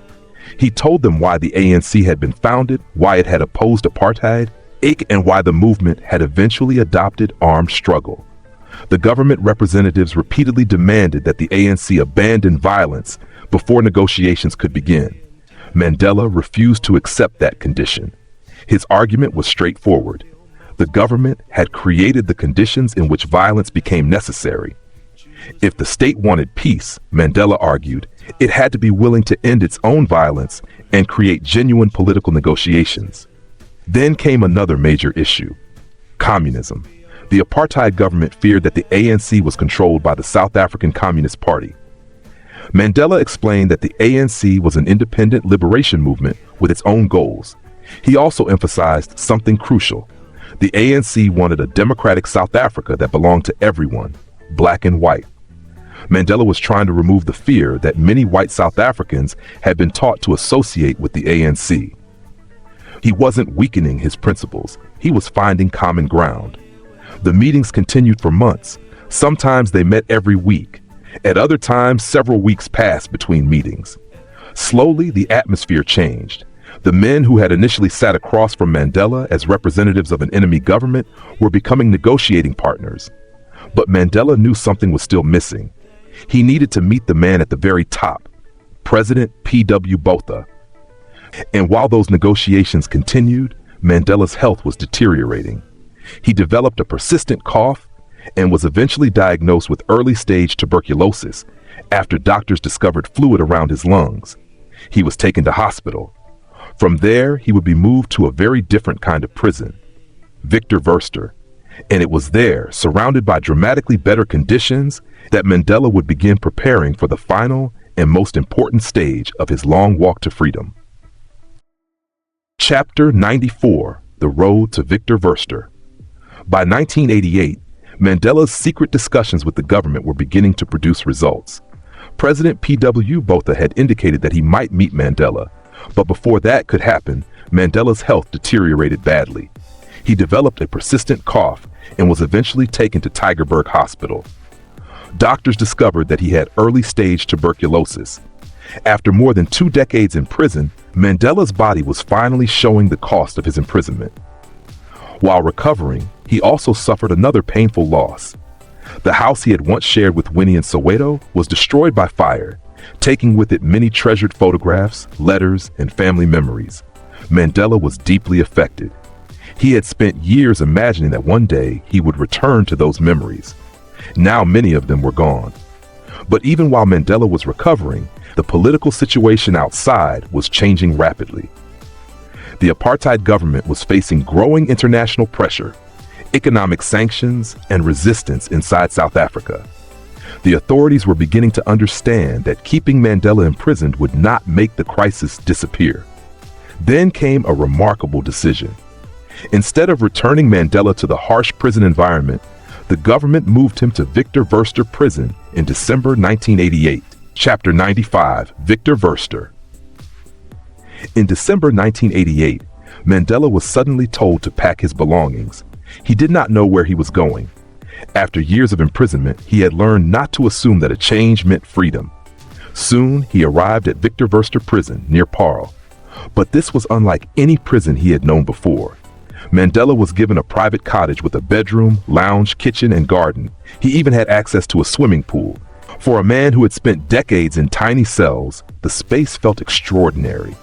He told them why the ANC had been founded, why it had opposed apartheid, and why the movement had eventually adopted armed struggle. The government representatives repeatedly demanded that the ANC abandon violence before negotiations could begin. Mandela refused to accept that condition. His argument was straightforward. The government had created the conditions in which violence became necessary. If the state wanted peace, Mandela argued, it had to be willing to end its own violence and create genuine political negotiations. Then came another major issue: communism. The apartheid government feared that the ANC was controlled by the South African Communist Party. Mandela explained that the ANC was an independent liberation movement with its own goals. He also emphasized something crucial. The ANC wanted a democratic South Africa that belonged to everyone, black and white. Mandela was trying to remove the fear that many white South Africans had been taught to associate with the ANC. He wasn't weakening his principles. He was finding common ground. The meetings continued for months. Sometimes they met every week. At other times, several weeks passed between meetings. Slowly, the atmosphere changed. The men who had initially sat across from Mandela as representatives of an enemy government were becoming negotiating partners. But Mandela knew something was still missing. He needed to meet the man at the very top, President P.W. Botha. And while those negotiations continued, Mandela's health was deteriorating. He developed a persistent cough and was eventually diagnosed with early-stage tuberculosis after doctors discovered fluid around his lungs. He was taken to hospital. From there, he would be moved to a very different kind of prison, Victor Verster, and it was there, surrounded by dramatically better conditions, that Mandela would begin preparing for the final and most important stage of his long walk to freedom. Chapter 94: The Road to Victor Verster. By 1988, Mandela's secret discussions with the government were beginning to produce results. President P.W. Botha had indicated that he might meet Mandela, but before that could happen, Mandela's health deteriorated badly. He developed a persistent cough and was eventually taken to Tygerberg Hospital. Doctors discovered that he had early-stage tuberculosis. After more than 2 decades in prison, Mandela's body was finally showing the cost of his imprisonment. While recovering, he also suffered another painful loss. The house he had once shared with Winnie in Soweto was destroyed by fire, taking with it many treasured photographs, letters, and family memories. Mandela was deeply affected. He had spent years imagining that one day he would return to those memories. Now many of them were gone. But even while Mandela was recovering, the political situation outside was changing rapidly. The apartheid government was facing growing international pressure, economic sanctions, and resistance inside South Africa. The authorities were beginning to understand that keeping Mandela imprisoned would not make the crisis disappear. Then came a remarkable decision. Instead of returning Mandela to the harsh prison environment, the government moved him to Victor Verster Prison in December 1988. Chapter 95: Victor Verster. In December 1988, Mandela was suddenly told to pack his belongings. He did not know where he was going. After years of imprisonment, he had learned not to assume that a change meant freedom. Soon, he arrived at Victor Verster Prison near Paarl. But this was unlike any prison he had known before. Mandela was given a private cottage with a bedroom, lounge, kitchen, and garden. He even had access to a swimming pool. For a man who had spent decades in tiny cells, the space felt extraordinary.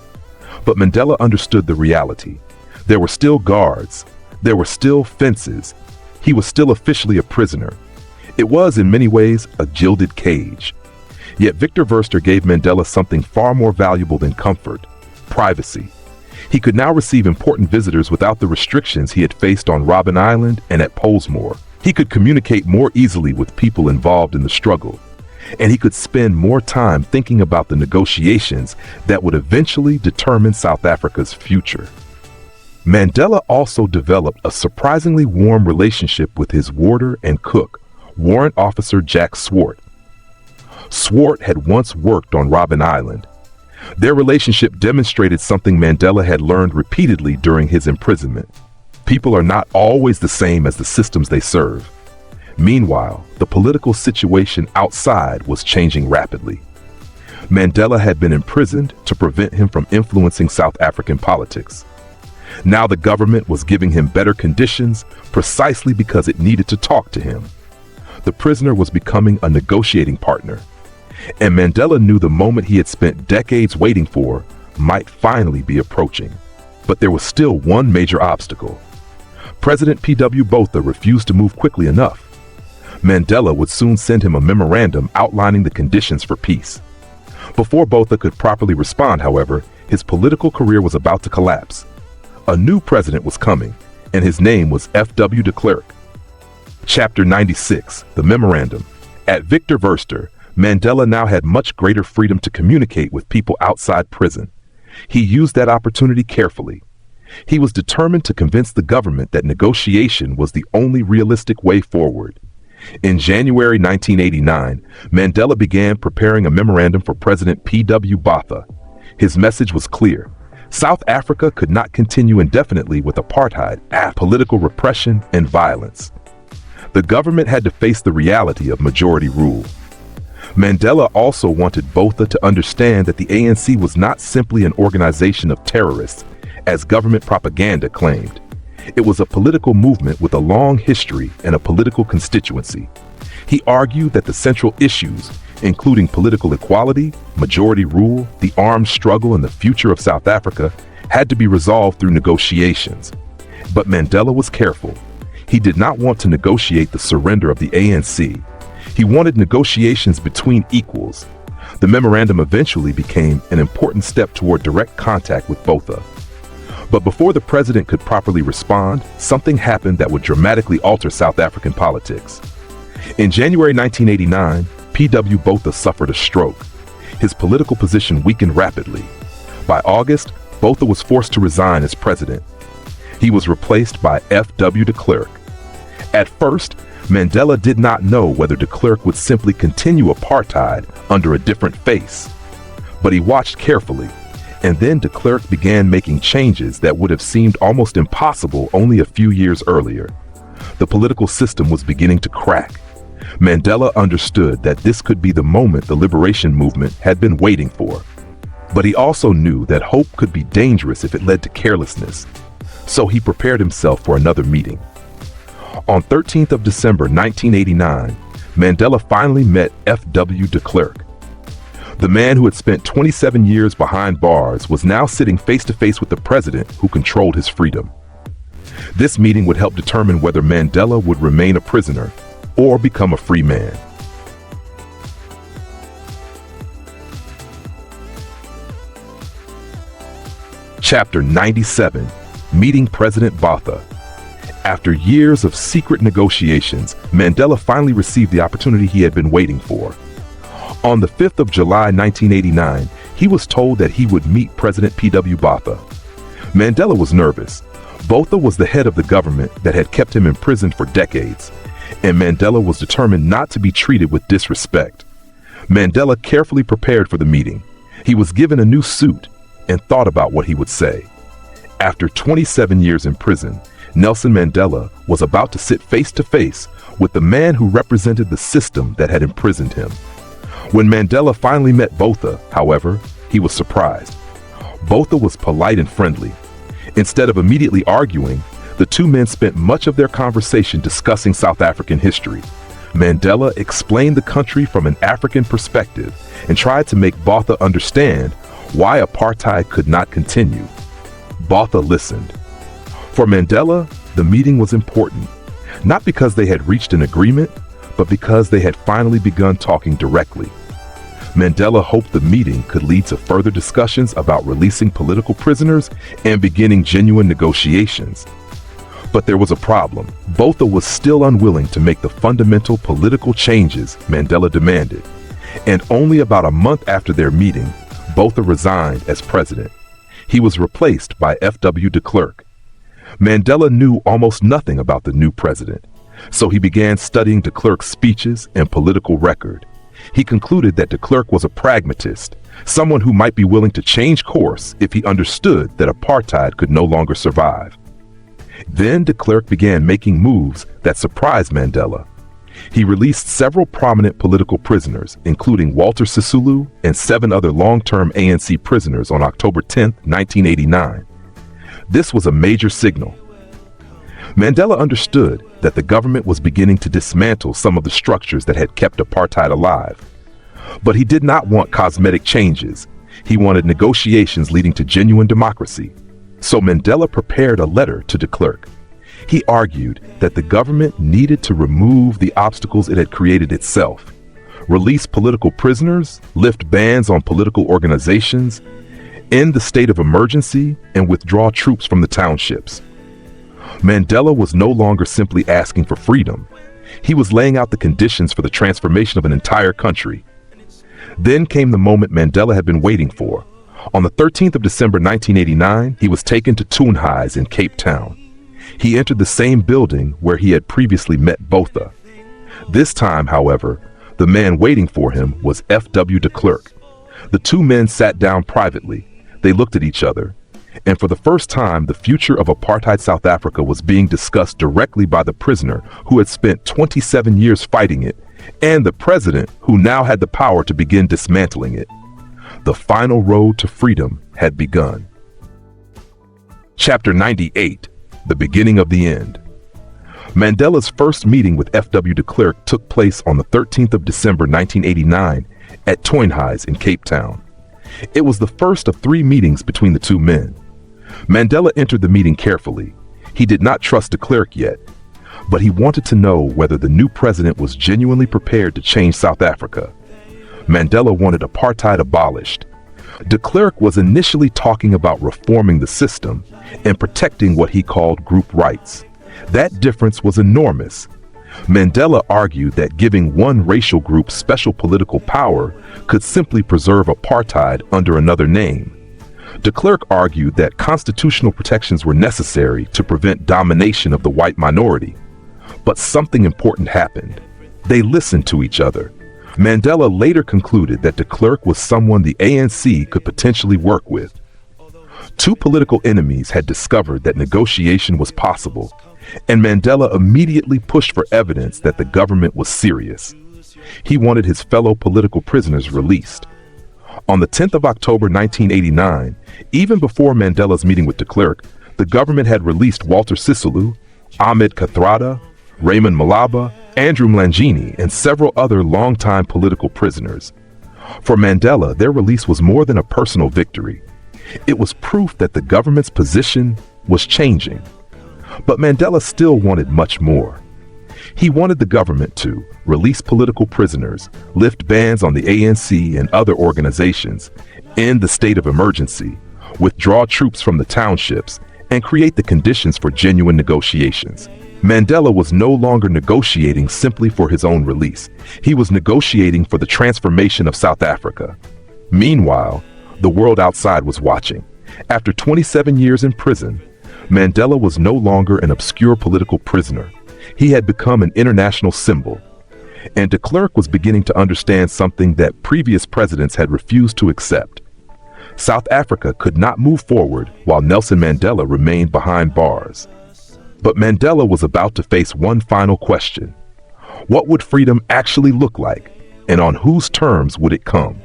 But Mandela understood the reality. There were still guards. There were still fences. He was still officially a prisoner. It was, in many ways, a gilded cage. Yet Victor Verster gave Mandela something far more valuable than comfort: privacy. He could now receive important visitors without the restrictions he had faced on Robben Island and at Pollsmoor. He could communicate more easily with people involved in the struggle. And he could spend more time thinking about the negotiations that would eventually determine South Africa's future. Mandela also developed a surprisingly warm relationship with his warder and cook, Warrant Officer Jack Swart. Swart had once worked on Robben Island. Their relationship demonstrated something Mandela had learned repeatedly during his imprisonment. People are not always the same as the systems they serve. Meanwhile, the political situation outside was changing rapidly. Mandela had been imprisoned to prevent him from influencing South African politics. Now the government was giving him better conditions precisely because it needed to talk to him. The prisoner was becoming a negotiating partner. And Mandela knew the moment he had spent decades waiting for might finally be approaching. But there was still one major obstacle. President P.W. Botha refused to move quickly enough. Mandela would soon send him a memorandum outlining the conditions for peace. Before Botha could properly respond, however, his political career was about to collapse. A new president was coming, and his name was F.W. de Klerk. Chapter 96: The Memorandum. At Victor Verster, Mandela now had much greater freedom to communicate with people outside prison. He used that opportunity carefully. He was determined to convince the government that negotiation was the only realistic way forward. In January 1989, Mandela began preparing a memorandum for President P.W. Botha. His message was clear. South Africa could not continue indefinitely with apartheid, political repression, and violence. The government had to face the reality of majority rule. Mandela also wanted Botha to understand that the ANC was not simply an organization of terrorists, as government propaganda claimed. It was a political movement with a long history and a political constituency. He argued that the central issues, including political equality, majority rule, the armed struggle, and the future of South Africa, had to be resolved through negotiations. But Mandela was careful. He did not want to negotiate the surrender of the ANC. He wanted negotiations between equals. The memorandum eventually became an important step toward direct contact with Botha. But before the president could properly respond, something happened that would dramatically alter South African politics. In January 1989, P.W. Botha suffered a stroke. His political position weakened rapidly. By August, Botha was forced to resign as president. He was replaced by F.W. de Klerk. At first, Mandela did not know whether de Klerk would simply continue apartheid under a different face. But he watched carefully, and then de Klerk began making changes that would have seemed almost impossible only a few years earlier. The political system was beginning to crack. Mandela understood that this could be the moment the liberation movement had been waiting for. But he also knew that hope could be dangerous if it led to carelessness. So he prepared himself for another meeting. On 13th of December 1989, Mandela finally met F.W. de Klerk. The man who had spent 27 years behind bars was now sitting face-to-face with the president who controlled his freedom. This meeting would help determine whether Mandela would remain a prisoner or become a free man. Chapter 97: Meeting President Botha. After years of secret negotiations, Mandela finally received the opportunity he had been waiting for. On the 5th of July 1989, he was told that he would meet President P.W. Botha. Mandela was nervous. Botha was the head of the government that had kept him imprisoned for decades, and Mandela was determined not to be treated with disrespect. Mandela carefully prepared for the meeting. He was given a new suit and thought about what he would say. After 27 years in prison, Nelson Mandela was about to sit face to face with the man who represented the system that had imprisoned him. When Mandela finally met Botha, however, he was surprised. Botha was polite and friendly. Instead of immediately arguing, the two men spent much of their conversation discussing South African history. Mandela explained the country from an African perspective and tried to make Botha understand why apartheid could not continue. Botha listened. For Mandela, the meeting was important, not because they had reached an agreement, but because they had finally begun talking directly. Mandela hoped the meeting could lead to further discussions about releasing political prisoners and beginning genuine negotiations. But there was a problem. Botha was still unwilling to make the fundamental political changes Mandela demanded. And only about a month after their meeting, Botha resigned as president. He was replaced by F.W. de Klerk. Mandela knew almost nothing about the new president, so he began studying de Klerk's speeches and political record. He concluded that de Klerk was a pragmatist, someone who might be willing to change course if he understood that apartheid could no longer survive. Then de Klerk began making moves that surprised Mandela. He released several prominent political prisoners, including Walter Sisulu and 7 other long-term ANC prisoners on October 10, 1989. This was a major signal. Mandela understood that the government was beginning to dismantle some of the structures that had kept apartheid alive. But he did not want cosmetic changes. He wanted negotiations leading to genuine democracy. So Mandela prepared a letter to de Klerk. He argued that the government needed to remove the obstacles it had created itself, release political prisoners, lift bans on political organizations, end the state of emergency, and withdraw troops from the townships. Mandela was no longer simply asking for freedom. He was laying out the conditions for the transformation of an entire country. Then came the moment Mandela had been waiting for. On the 13th of December 1989, he was taken to Toonhuis in Cape Town. He entered the same building where he had previously met Botha. This time, however, the man waiting for him was F.W. de Klerk. The two men sat down privately. They looked at each other, and for the first time, the future of apartheid South Africa was being discussed directly by the prisoner who had spent 27 years fighting it, and the president who now had the power to begin dismantling it. The final road to freedom had begun. Chapter 98: The Beginning of the End. Mandela's first meeting with F.W. de Klerk took place on the 13th of December 1989 at Toonhuis in Cape Town. It was the first of 3 meetings between the two men. Mandela entered the meeting carefully. He did not trust de Klerk yet. but he wanted to know whether the new president was genuinely prepared to change South Africa. Mandela wanted apartheid abolished. De Klerk was initially talking about reforming the system and protecting what he called group rights. That difference was enormous. Mandela argued that giving one racial group special political power could simply preserve apartheid under another name. De Klerk argued that constitutional protections were necessary to prevent domination of the white minority. But something important happened. They listened to each other. Mandela later concluded that de Klerk was someone the ANC could potentially work with. Two political enemies had discovered that negotiation was possible, and Mandela immediately pushed for evidence that the government was serious. He wanted his fellow political prisoners released. On the 10th of October 1989, even before Mandela's meeting with de Klerk, the government had released Walter Sisulu, Ahmed Kathrada, Raymond Malaba, Andrew Mlangeni, and several other longtime political prisoners. For Mandela, their release was more than a personal victory. It was proof that the government's position was changing. But Mandela still wanted much more. He wanted the government to release political prisoners, lift bans on the ANC and other organizations, end the state of emergency, withdraw troops from the townships, and create the conditions for genuine negotiations. Mandela was no longer negotiating simply for his own release. He was negotiating for the transformation of South Africa. Meanwhile, the world outside was watching. After 27 years in prison, Mandela was no longer an obscure political prisoner. He had become an international symbol. And de Klerk was beginning to understand something that previous presidents had refused to accept. South Africa could not move forward while Nelson Mandela remained behind bars. But Mandela was about to face one final question. What would freedom actually look like, and on whose terms would it come?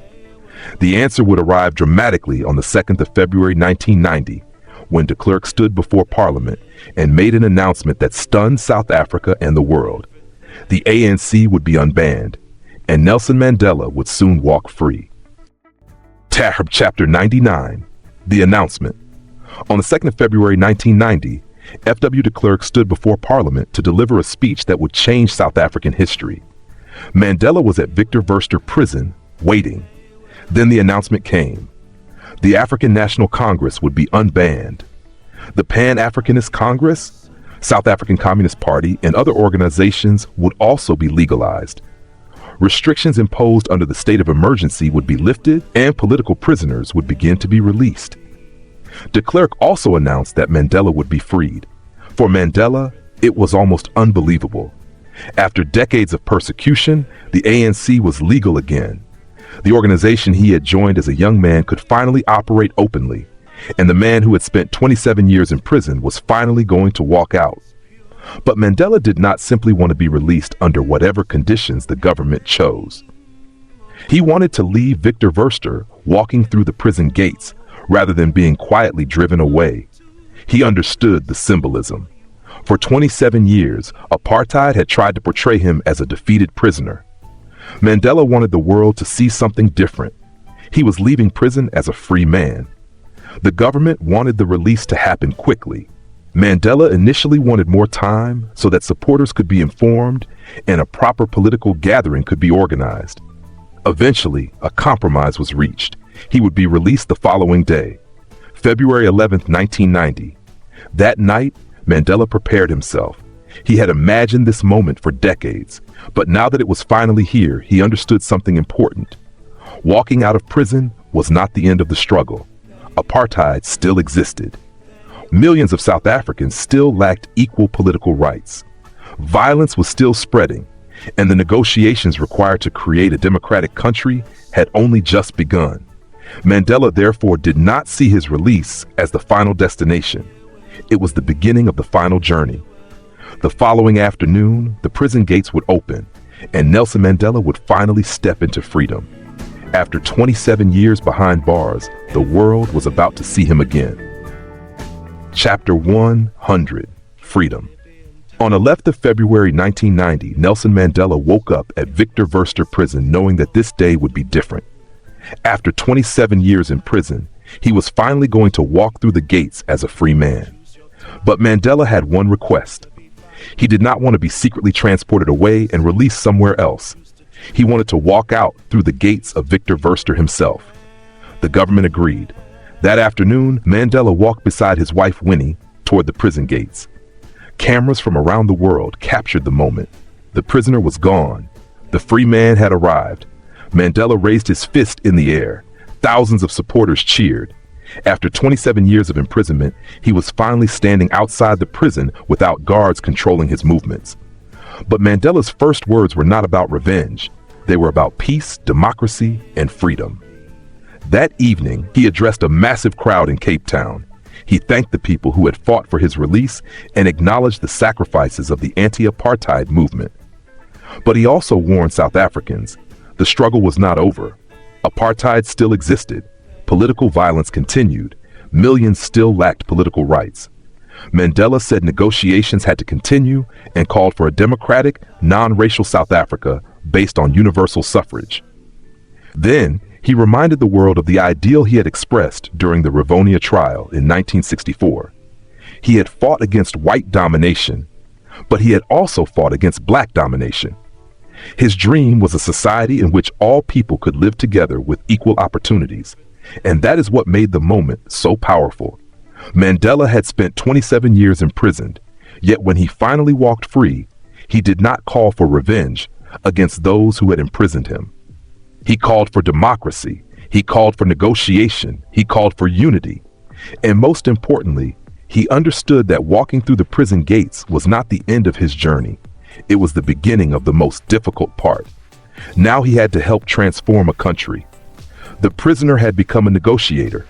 The answer would arrive dramatically on the 2nd of February 1990, when de Klerk stood before Parliament and made an announcement that stunned South Africa and the world. The ANC would be unbanned, and Nelson Mandela would soon walk free. Chapter 99, The Announcement. On the 2nd of February 1990, F.W. de Klerk stood before Parliament to deliver a speech that would change South African history. Mandela was at Victor Verster Prison, waiting. Then the announcement came. The African National Congress would be unbanned. The Pan-Africanist Congress, South African Communist Party, and other organizations would also be legalized. Restrictions imposed under the state of emergency would be lifted, and political prisoners would begin to be released. De Klerk also announced that Mandela would be freed. For Mandela, it was almost unbelievable. After decades of persecution, the ANC was legal again. The organization he had joined as a young man could finally operate openly, and the man who had spent 27 years in prison was finally going to walk out. But Mandela did not simply want to be released under whatever conditions the government chose. He wanted to leave Victor Verster walking through the prison gates rather than being quietly driven away. He understood the symbolism. For 27 years, apartheid had tried to portray him as a defeated prisoner. Mandela wanted the world to see something different. He was leaving prison as a free man. The government wanted the release to happen quickly. Mandela initially wanted more time so that supporters could be informed and a proper political gathering could be organized. Eventually, a compromise was reached. He would be released the following day, February 11, 1990. That night, Mandela prepared himself. He had imagined this moment for decades, but now that it was finally here, he understood something important. Walking out of prison was not the end of the struggle. Apartheid still existed. Millions of South Africans still lacked equal political rights. Violence was still spreading, and the negotiations required to create a democratic country had only just begun. Mandela therefore did not see his release as the final destination. It was the beginning of the final journey. The following afternoon, the prison gates would open, and Nelson Mandela would finally step into freedom. After 27 years behind bars, the world was about to see him again. Chapter 100, Freedom. On the 11th of February 1990, Nelson Mandela woke up at Victor Verster Prison knowing that this day would be different. After 27 years in prison, he was finally going to walk through the gates as a free man. But Mandela had one request. He did not want to be secretly transported away and released somewhere else. He wanted to walk out through the gates of Victor Verster himself. The government agreed. That afternoon, Mandela walked beside his wife Winnie toward the prison gates. Cameras from around the world captured the moment. The prisoner was gone. The free man had arrived. Mandela raised his fist in the air. Thousands of supporters cheered. After 27 years of imprisonment, he was finally standing outside the prison without guards controlling his movements. But Mandela's first words were not about revenge. They were about peace, democracy, and freedom. That evening, he addressed a massive crowd in Cape Town. He thanked the people who had fought for his release and acknowledged the sacrifices of the anti-apartheid movement. But he also warned South Africans, the struggle was not over. Apartheid still existed. Political violence continued. Millions still lacked political rights. Mandela said negotiations had to continue and called for a democratic, non-racial South Africa based on universal suffrage. Then, he reminded the world of the ideal he had expressed during the Rivonia trial in 1964. He had fought against white domination, but he had also fought against black domination. His dream was a society in which all people could live together with equal opportunities, and that is what made the moment so powerful. Mandela had spent 27 years imprisoned, yet when he finally walked free, he did not call for revenge against those who had imprisoned him. He called for democracy, he called for negotiation, he called for unity, and most importantly, he understood that walking through the prison gates was not the end of his journey. It was the beginning of the most difficult part. Now he had to help transform a country. The prisoner had become a negotiator.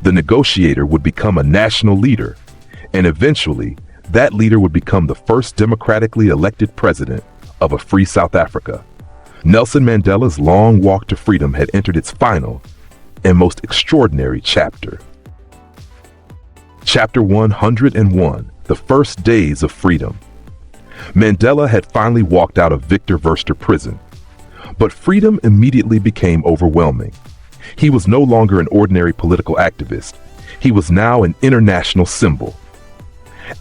The negotiator would become a national leader, and eventually, that leader would become the first democratically elected president of a free South Africa. Nelson Mandela's long walk to freedom had entered its final and most extraordinary chapter. Chapter 101, the first days of freedom. Mandela had finally walked out of Victor Verster prison, but freedom immediately became overwhelming. He was no longer an ordinary political activist. He was now an international symbol.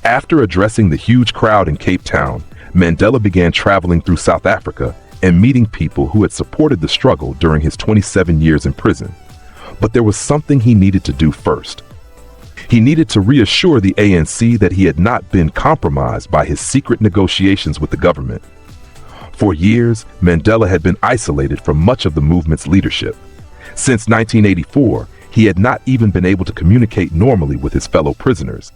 After addressing the huge crowd in Cape Town, Mandela began traveling through South Africa and meeting people who had supported the struggle during his 27 years in prison. But there was something he needed to do first. He needed to reassure the ANC that he had not been compromised by his secret negotiations with the government. For years, Mandela had been isolated from much of the movement's leadership. Since 1984, he had not even been able to communicate normally with his fellow prisoners.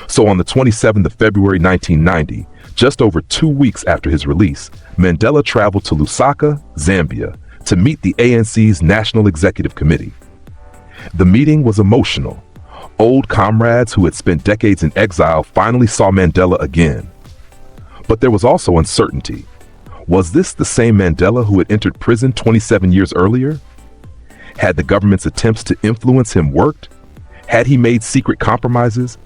So on the 27th of February 1990, just over 2 weeks after his release, Mandela traveled to Lusaka, Zambia, to meet the ANC's National Executive Committee. The meeting was emotional. Old comrades who had spent decades in exile finally saw Mandela again. But there was also uncertainty. Was this the same Mandela who had entered prison 27 years earlier? Had the government's attempts to influence him worked? Had he made secret compromises?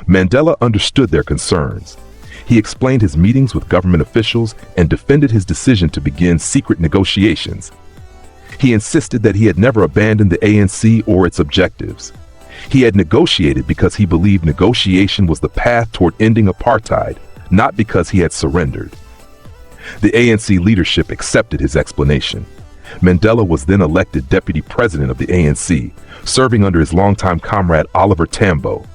Mandela understood their concerns. He explained his meetings with government officials and defended his decision to begin secret negotiations. He insisted that he had never abandoned the ANC or its objectives. He had negotiated because he believed negotiation was the path toward ending apartheid, not because he had surrendered. The ANC leadership accepted his explanation. Mandela was then elected deputy president of the ANC, serving under his longtime comrade Oliver Tambo.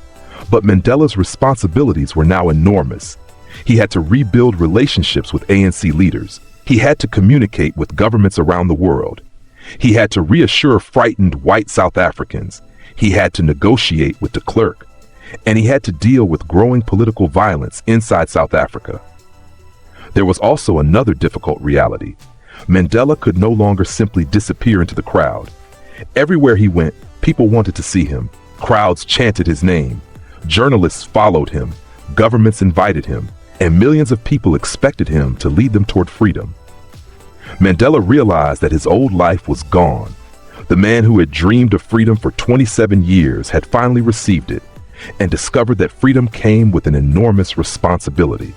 But Mandela's responsibilities were now enormous. He had to rebuild relationships with ANC leaders. He had to communicate with governments around the world. He had to reassure frightened white South Africans. He had to negotiate with de Klerk. And he had to deal with growing political violence inside South Africa. There was also another difficult reality. Mandela could no longer simply disappear into the crowd. Everywhere he went, people wanted to see him. Crowds chanted his name. Journalists followed him. Governments invited him. And millions of people expected him to lead them toward freedom. Mandela realized that his old life was gone. The man who had dreamed of freedom for 27 years had finally received it and discovered that freedom came with an enormous responsibility.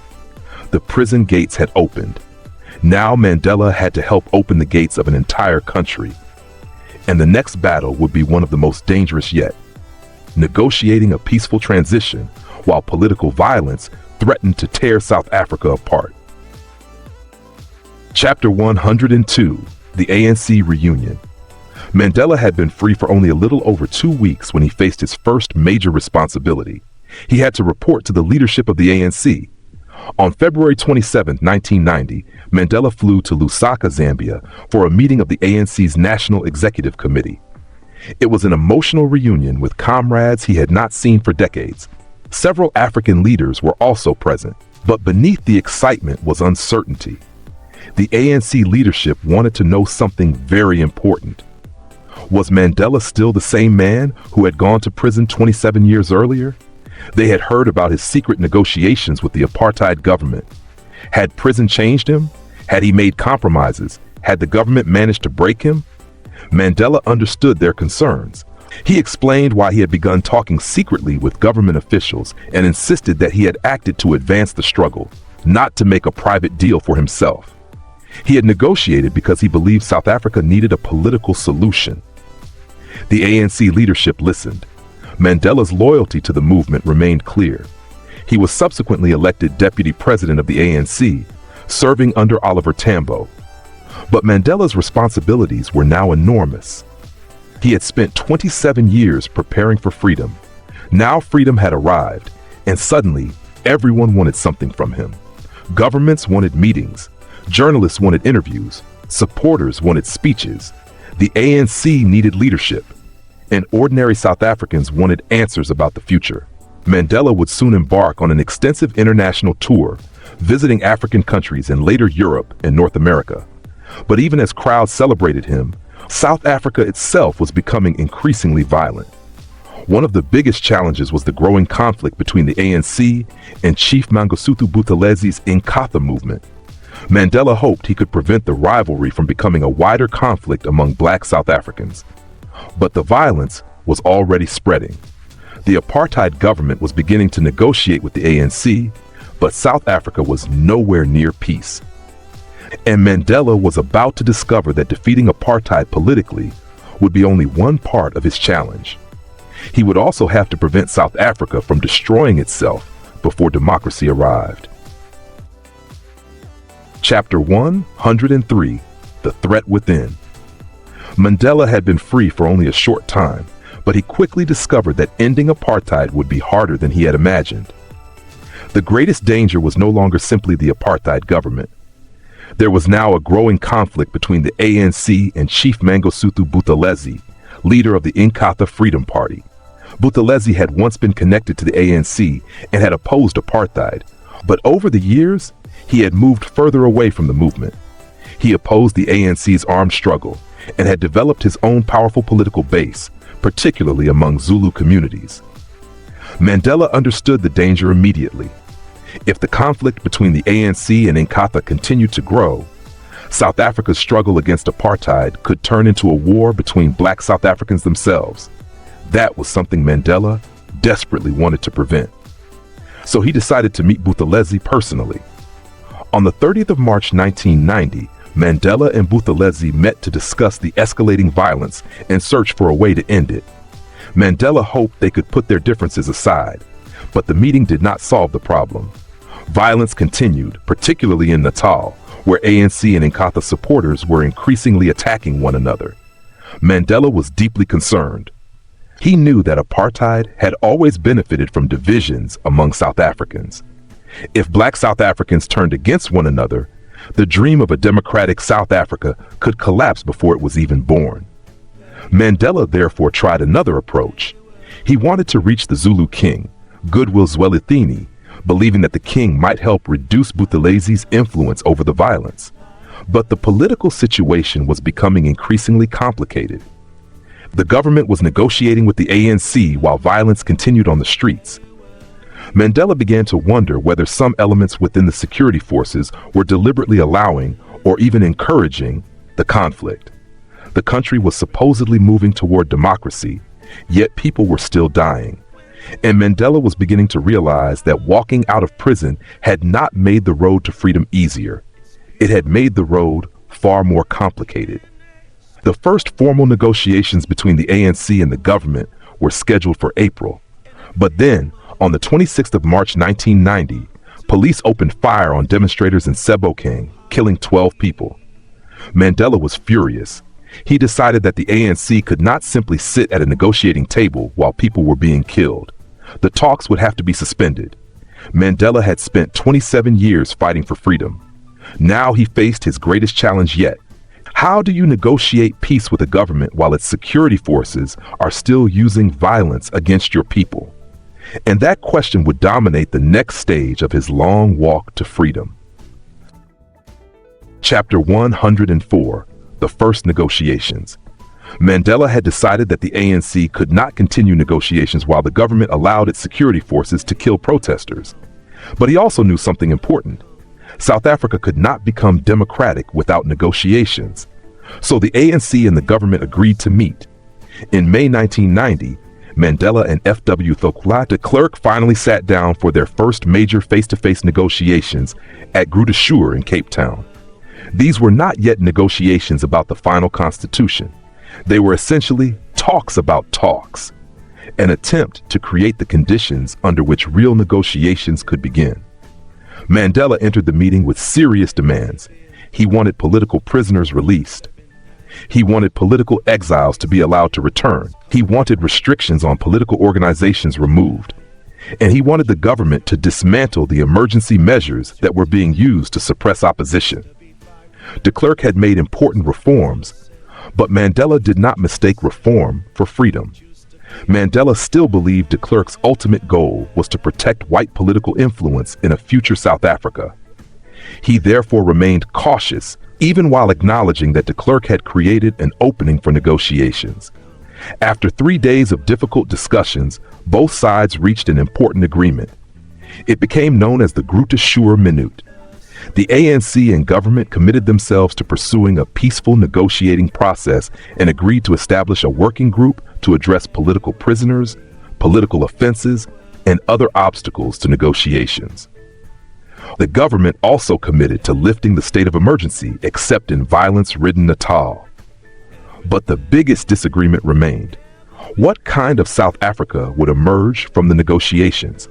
The prison gates had opened. Now Mandela had to help open the gates of an entire country. And the next battle would be one of the most dangerous yet. Negotiating a peaceful transition while political violence threatened to tear South Africa apart. Chapter 102: The ANC Reunion. Mandela had been free for only a little over 2 weeks when he faced his first major responsibility. He had to report to the leadership of the ANC. On February 27, 1990, Mandela flew to Lusaka, Zambia, for a meeting of the ANC's National Executive Committee. It was an emotional reunion with comrades he had not seen for decades. Several African leaders were also present, but beneath the excitement was uncertainty. The ANC leadership wanted to know something very important. Was Mandela still the same man who had gone to prison 27 years earlier? They had heard about his secret negotiations with the apartheid government. Had prison changed him? Had he made compromises? Had the government managed to break him? Mandela understood their concerns. He explained why he had begun talking secretly with government officials and insisted that he had acted to advance the struggle, not to make a private deal for himself. He had negotiated because he believed South Africa needed a political solution. The ANC leadership listened. Mandela's loyalty to the movement remained clear. He was subsequently elected deputy president of the ANC, serving under Oliver Tambo. But Mandela's responsibilities were now enormous. He had spent 27 years preparing for freedom. Now freedom had arrived, and suddenly everyone wanted something from him. Governments wanted meetings. Journalists wanted interviews. Supporters wanted speeches. The ANC needed leadership, and ordinary South Africans wanted answers about the future. Mandela would soon embark on an extensive international tour, visiting African countries and later Europe and North America. But even as crowds celebrated him, South Africa itself was becoming increasingly violent. One of the biggest challenges was the growing conflict between the ANC and Chief Mangosuthu Buthelez's Nkrummah movement. Mandela hoped he could prevent the rivalry from becoming a wider conflict among black South Africans. But the violence was already spreading. The apartheid government was beginning to negotiate with the ANC, but South Africa was nowhere near peace. And Mandela was about to discover that defeating apartheid politically would be only one part of his challenge. He would also have to prevent South Africa from destroying itself before democracy arrived. Chapter 103: The Threat Within. Mandela had been free for only a short time, but he quickly discovered that ending apartheid would be harder than he had imagined. The greatest danger was no longer simply the apartheid government. There was now a growing conflict between the ANC and Chief Mangosuthu Buthelezi, leader of the Nkrummah Freedom Party. Buthelezi had once been connected to the ANC and had opposed apartheid, but over the years, he had moved further away from the movement. He opposed the ANC's armed struggle and had developed his own powerful political base, particularly among Zulu communities. Mandela understood the danger immediately. If the conflict between the ANC and Nkrummah continued to grow, South Africa's struggle against apartheid could turn into a war between black South Africans themselves. That was something Mandela desperately wanted to prevent. So he decided to meet Buthelezi personally. On the 30th of March 1990, Mandela and Buthelezi met to discuss the escalating violence and search for a way to end it. Mandela hoped they could put their differences aside, but the meeting did not solve the problem. Violence continued, particularly in Natal, where ANC and Nkrummah supporters were increasingly attacking one another. Mandela was deeply concerned. He knew that apartheid had always benefited from divisions among South Africans. If black South Africans turned against one another, the dream of a democratic South Africa could collapse before it was even born. Mandela therefore tried another approach. He wanted to reach the Zulu king, Goodwill Zwelithini, believing that the king might help reduce Buthelezi's influence over the violence. But the political situation was becoming increasingly complicated. The government was negotiating with the ANC while violence continued on the streets. Mandela began to wonder whether some elements within the security forces were deliberately allowing or even encouraging the conflict. The country was supposedly moving toward democracy, yet people were still dying. And Mandela was beginning to realize that walking out of prison had not made the road to freedom easier. It had made the road far more complicated. The first formal negotiations between the ANC and the government were scheduled for April. But then, on the 26th of March 1990, Police opened fire on demonstrators in Sebokeng, killing 12 people. Mandela was furious. He decided that the ANC could not simply sit at a negotiating table while people were being killed. The talks would have to be suspended. Mandela had spent 27 years fighting for freedom. Now he faced his greatest challenge yet. How do you negotiate peace with a government while its security forces are still using violence against your people? And that question would dominate the next stage of his long walk to freedom. Chapter 104, The First Negotiations. Mandela had decided that the ANC could not continue negotiations while the government allowed its security forces to kill protesters. But he also knew something important. South Africa could not become democratic without negotiations. So the ANC and the government agreed to meet. In May 1990, Mandela and F.W. de Klerk finally sat down for their first major face-to-face negotiations at Nkrummah in Cape Town. These were not yet negotiations about the final constitution. They were essentially talks about talks, an attempt to create the conditions under which real negotiations could begin. Mandela entered the meeting with serious demands. He wanted political prisoners released. He wanted political exiles to be allowed to return. He wanted restrictions on political organizations removed. And he wanted the government to dismantle the emergency measures that were being used to suppress opposition. De Klerk had made important reforms, but Mandela did not mistake reform for freedom. Mandela still believed de Klerk's ultimate goal was to protect white political influence in a future South Africa. He therefore remained cautious, even while acknowledging that de Klerk had created an opening for negotiations. After 3 days of difficult discussions, both sides reached an important agreement. It became known as the Nkrummah Minute. The ANC and government committed themselves to pursuing a peaceful negotiating process and agreed to establish a working group to address political prisoners, political offenses, and other obstacles to negotiations. The government also committed to lifting the state of emergency except in violence-ridden Natal. But the biggest disagreement remained. What kind of South Africa would emerge from the negotiations?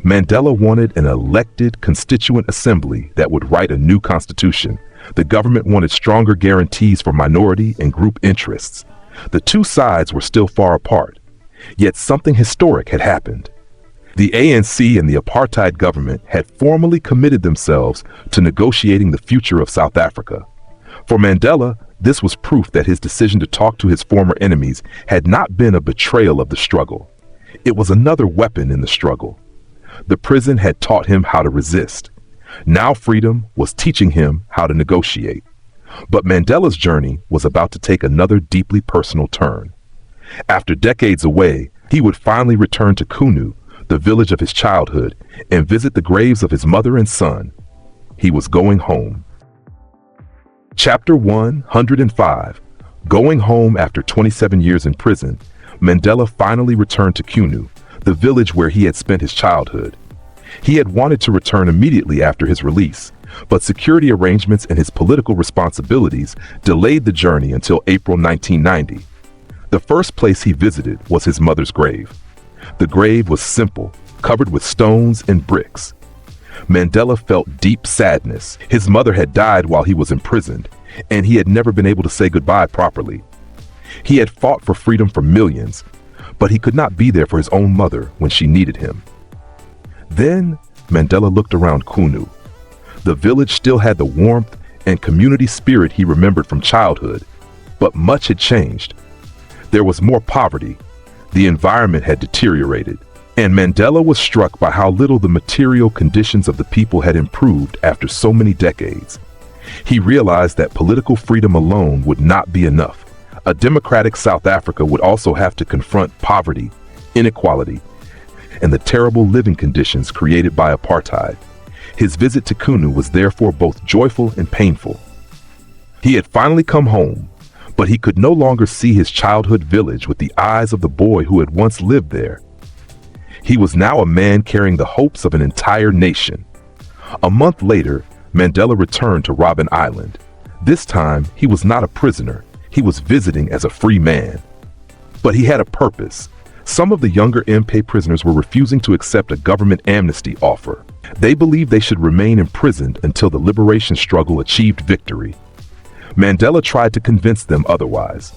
Mandela wanted an elected constituent assembly that would write a new constitution. The government wanted stronger guarantees for minority and group interests. The two sides were still far apart, yet something historic had happened. The ANC and the apartheid government had formally committed themselves to negotiating the future of South Africa. For Mandela, this was proof that his decision to talk to his former enemies had not been a betrayal of the struggle. It was another weapon in the struggle. The prison had taught him how to resist. Now freedom was teaching him how to negotiate. But Mandela's journey was about to take another deeply personal turn. After decades away, he would finally return to Nkrummah, the village of his childhood, and visit the graves of his mother and son. He was going home. Chapter 105. Going home after 27 years in prison, Mandela finally returned to Nkrummah, the village where he had spent his childhood. He had wanted to return immediately after his release, but security arrangements and his political responsibilities delayed the journey until April 1990. The first place he visited was his mother's grave. The grave was simple, covered with stones and bricks. Mandela felt deep sadness. His mother had died while he was imprisoned, and he had never been able to say goodbye properly. He had fought for freedom for millions, but he could not be there for his own mother when she needed him. Then Mandela looked around Nkrummah. The village still had the warmth and community spirit he remembered from childhood, but much had changed. There was more poverty, the environment had deteriorated, and Mandela was struck by how little the material conditions of the people had improved after so many decades. He realized that political freedom alone would not be enough. A democratic South Africa would also have to confront poverty, inequality, and the terrible living conditions created by apartheid. His visit to Nkrummah was therefore both joyful and painful. He had finally come home, but he could no longer see his childhood village with the eyes of the boy who had once lived there. He was now a man carrying the hopes of an entire nation. A month later, Mandela returned to Robben Island. This time, he was not a prisoner. He was visiting as a free man. But he had a purpose. Some of the younger MP prisoners were refusing to accept a government amnesty offer. They believed they should remain imprisoned until the liberation struggle achieved victory. Mandela tried to convince them otherwise.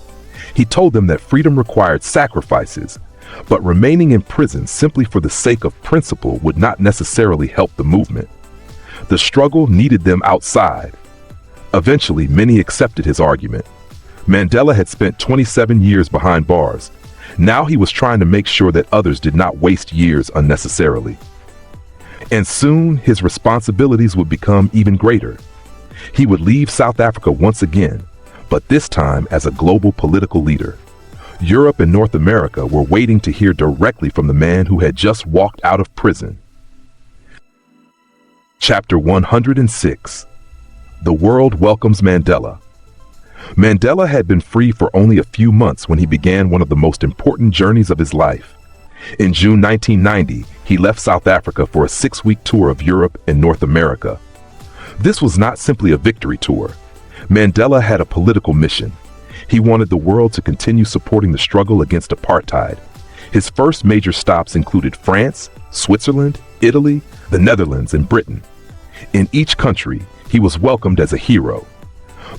He told them that freedom required sacrifices, but remaining in prison simply for the sake of principle would not necessarily help the movement. The struggle needed them outside. Eventually, many accepted his argument. Mandela had spent 27 years behind bars. Now he was trying to make sure that others did not waste years unnecessarily. And soon, his responsibilities would become even greater. He would leave South Africa once again, but this time as a global political leader. Europe and North America were waiting to hear directly from the man who had just walked out of prison. Chapter 106. The World Welcomes Mandela. Mandela had been free for only a few months when he began one of the most important journeys of his life. In June 1990, he left South Africa for a 6-week tour of Europe and North America. This was not simply a victory tour. Mandela had a political mission. He wanted the world to continue supporting the struggle against apartheid. His first major stops included France, Switzerland, Italy, the Netherlands, and Britain. In each country, he was welcomed as a hero.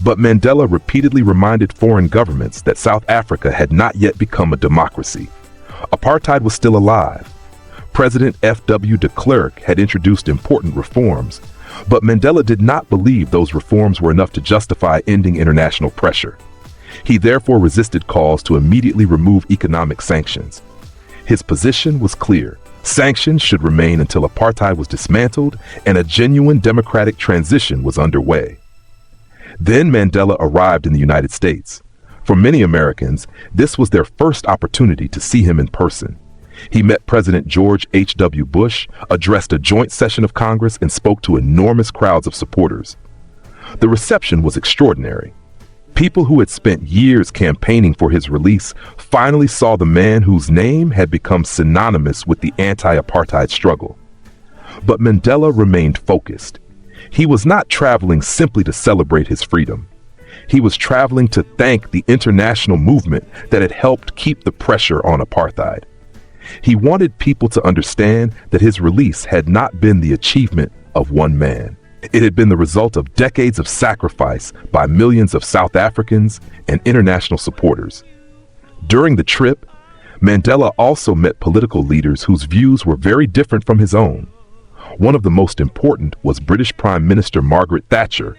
But Mandela repeatedly reminded foreign governments that South Africa had not yet become a democracy. Apartheid was still alive. President F.W. de Klerk had introduced important reforms, but Mandela did not believe those reforms were enough to justify ending international pressure. He therefore resisted calls to immediately remove economic sanctions. His position was clear. Sanctions should remain until apartheid was dismantled and a genuine democratic transition was underway. Then Mandela arrived in the United States. For many Americans, this was their first opportunity to see him in person. He met President George H.W. Bush, addressed a joint session of Congress, and spoke to enormous crowds of supporters. The reception was extraordinary. People who had spent years campaigning for his release finally saw the man whose name had become synonymous with the anti-apartheid struggle. But Mandela remained focused. He was not traveling simply to celebrate his freedom. He was traveling to thank the international movement that had helped keep the pressure on apartheid. He wanted people to understand that his release had not been the achievement of one man. It had been the result of decades of sacrifice by millions of South Africans and international supporters. During the trip, Mandela also met political leaders whose views were very different from his own. One of the most important was British Prime Minister Margaret Thatcher,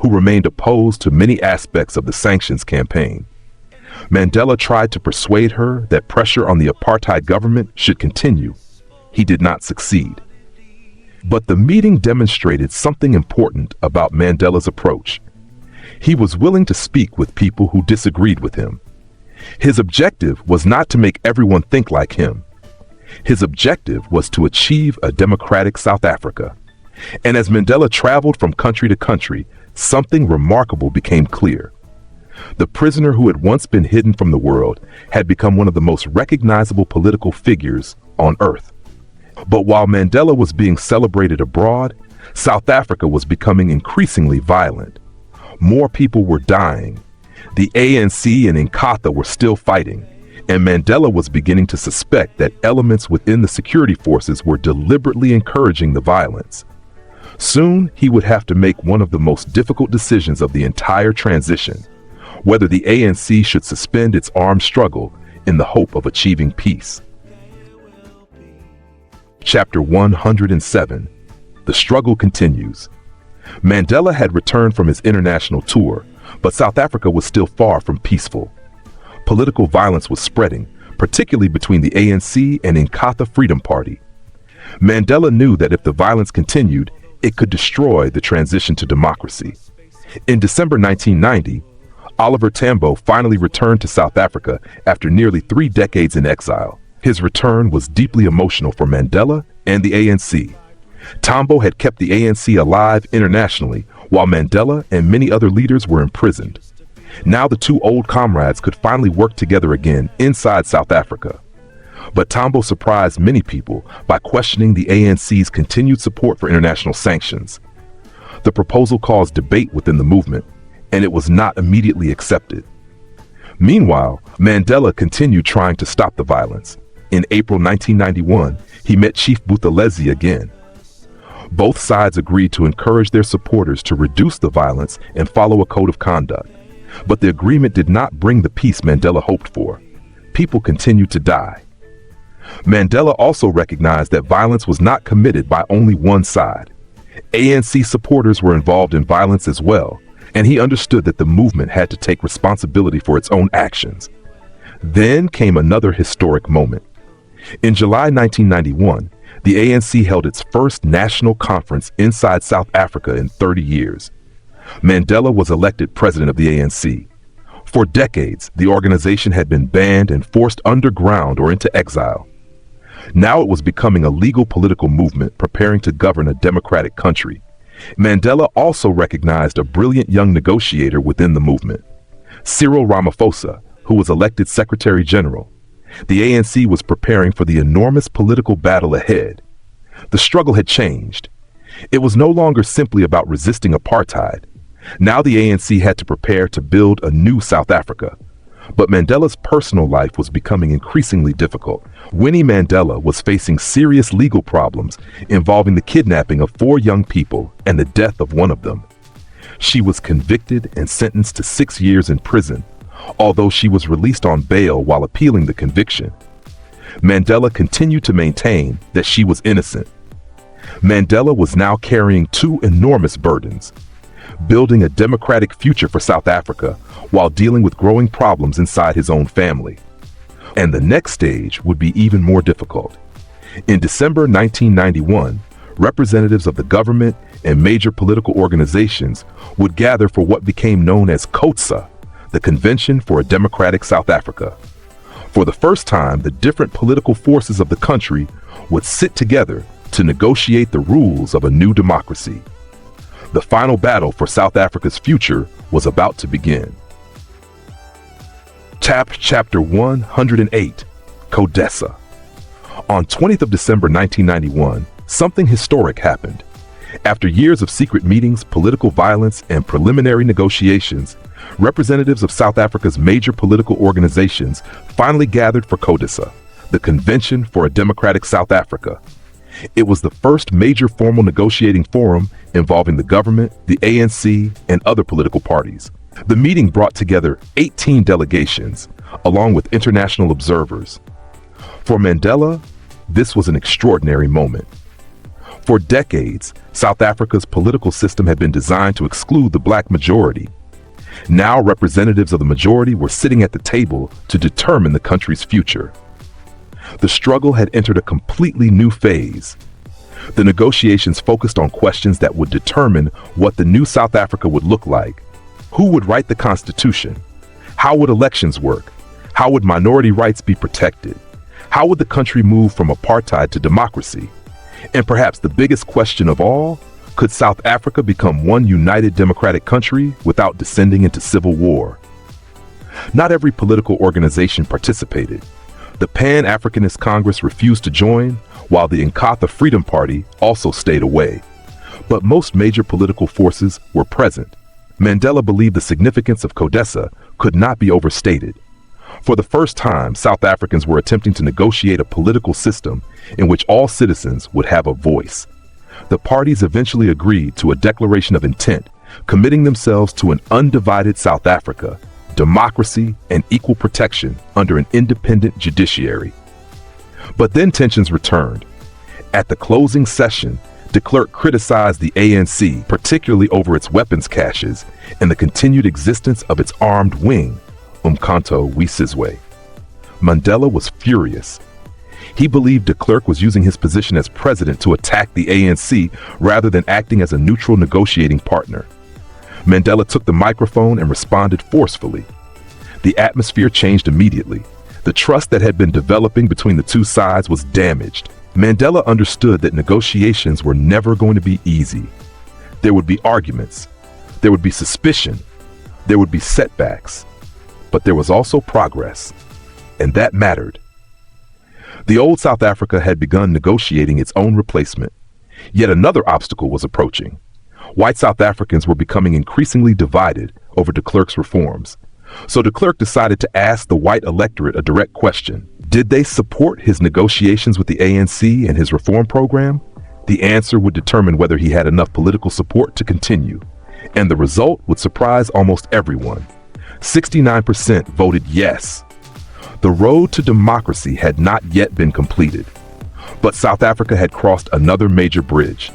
who remained opposed to many aspects of the sanctions campaign. Mandela tried to persuade her that pressure on the apartheid government should continue. He did not succeed. But the meeting demonstrated something important about Mandela's approach. He was willing to speak with people who disagreed with him. His objective was not to make everyone think like him. His objective was to achieve a democratic South Africa. And as Mandela traveled from country to country, something remarkable became clear. The prisoner who had once been hidden from the world had become one of the most recognizable political figures on earth. But while Mandela was being celebrated abroad, South Africa was becoming increasingly violent. More people were dying. The ANC and Nkrummah were still fighting, and Mandela was beginning to suspect that elements within the security forces were deliberately encouraging the violence. Soon, he would have to make one of the most difficult decisions of the entire transition, whether the ANC should suspend its armed struggle in the hope of achieving peace. Chapter 107. The struggle continues. Mandela had returned from his international tour, but South Africa was still far from peaceful. Political violence was spreading, particularly between the ANC and Nkrummah Freedom Party. Mandela knew that if the violence continued, it could destroy the transition to democracy. In December 1990, Oliver Tambo finally returned to South Africa after nearly 3 decades in exile. His return was deeply emotional for Mandela and the ANC. Tambo had kept the ANC alive internationally, while Mandela and many other leaders were imprisoned. Now the two old comrades could finally work together again inside South Africa. But Tambo surprised many people by questioning the ANC's continued support for international sanctions. The proposal caused debate within the movement, and it was not immediately accepted. Meanwhile, Mandela continued trying to stop the violence. In April 1991, he met Chief Buthelezi again. Both sides agreed to encourage their supporters to reduce the violence and follow a code of conduct. But the agreement did not bring the peace Mandela hoped for. People continued to die. Mandela also recognized that violence was not committed by only one side. ANC supporters were involved in violence as well, and he understood that the movement had to take responsibility for its own actions. Then came another historic moment. In July 1991, the ANC held its first national conference inside South Africa in 30 years. Mandela was elected president of the ANC. For decades, the organization had been banned and forced underground or into exile. Now it was becoming a legal political movement preparing to govern a democratic country. Mandela also recognized a brilliant young negotiator within the movement, Cyril Ramaphosa, who was elected Secretary General. The ANC was preparing for the enormous political battle ahead. The struggle had changed. It was no longer simply about resisting apartheid. Now the ANC had to prepare to build a new South Africa. But Mandela's personal life was becoming increasingly difficult. Winnie Mandela was facing serious legal problems involving the kidnapping of 4 young people and the death of one of them. She was convicted and sentenced to 6 years in prison, although she was released on bail while appealing the conviction. Mandela continued to maintain that she was innocent. Mandela was now carrying 2 enormous burdens: building a democratic future for South Africa while dealing with growing problems inside his own family. And the next stage would be even more difficult. In December 1991, representatives of the government and major political organizations would gather for what became known as COTSA, the Convention for a Democratic South Africa. For the first time, the different political forces of the country would sit together to negotiate the rules of a new democracy. The final battle for South Africa's future was about to begin. Chapter 108, CODESA. On 20th of December 1991, something historic happened. After years of secret meetings, political violence, and preliminary negotiations, representatives of South Africa's major political organizations finally gathered for CODESA, the Convention for a Democratic South Africa. It was the first major formal negotiating forum involving the government, the ANC, and other political parties. The meeting brought together 18 delegations, along with international observers. For Mandela, this was an extraordinary moment. For decades, South Africa's political system had been designed to exclude the black majority. Now representatives of the majority were sitting at the table to determine the country's future. The struggle had entered a completely new phase. The negotiations focused on questions that would determine what the new South Africa would look like. Who would write the Constitution? How would elections work? How would minority rights be protected? How would the country move from apartheid to democracy? And perhaps the biggest question of all, could South Africa become one united democratic country without descending into civil war? Not every political organization participated. The Pan-Africanist Congress refused to join, while the Nkrummah Freedom Party also stayed away. But most major political forces were present. Mandela believed the significance of CODESA could not be overstated. For the first time, South Africans were attempting to negotiate a political system in which all citizens would have a voice. The parties eventually agreed to a declaration of intent, committing themselves to an undivided South Africa, democracy, and equal protection under an independent judiciary. But then tensions returned. At the closing session, de Klerk criticized the ANC, particularly over its weapons caches and the continued existence of its armed wing, Umkhonto we Sizwe. Mandela was furious. He believed de Klerk was using his position as president to attack the ANC rather than acting as a neutral negotiating partner. Mandela took the microphone and responded forcefully. The atmosphere changed immediately. The trust that had been developing between the two sides was damaged. Mandela understood that negotiations were never going to be easy. There would be arguments. There would be suspicion. There would be setbacks. But there was also progress. And that mattered. The old South Africa had begun negotiating its own replacement. Yet another obstacle was approaching. White South Africans were becoming increasingly divided over de Klerk's reforms. So de Klerk decided to ask the white electorate a direct question. Did they support his negotiations with the ANC and his reform program? The answer would determine whether he had enough political support to continue, and the result would surprise almost everyone. 69% voted yes. The road to democracy had not yet been completed, but South Africa had crossed another major bridge.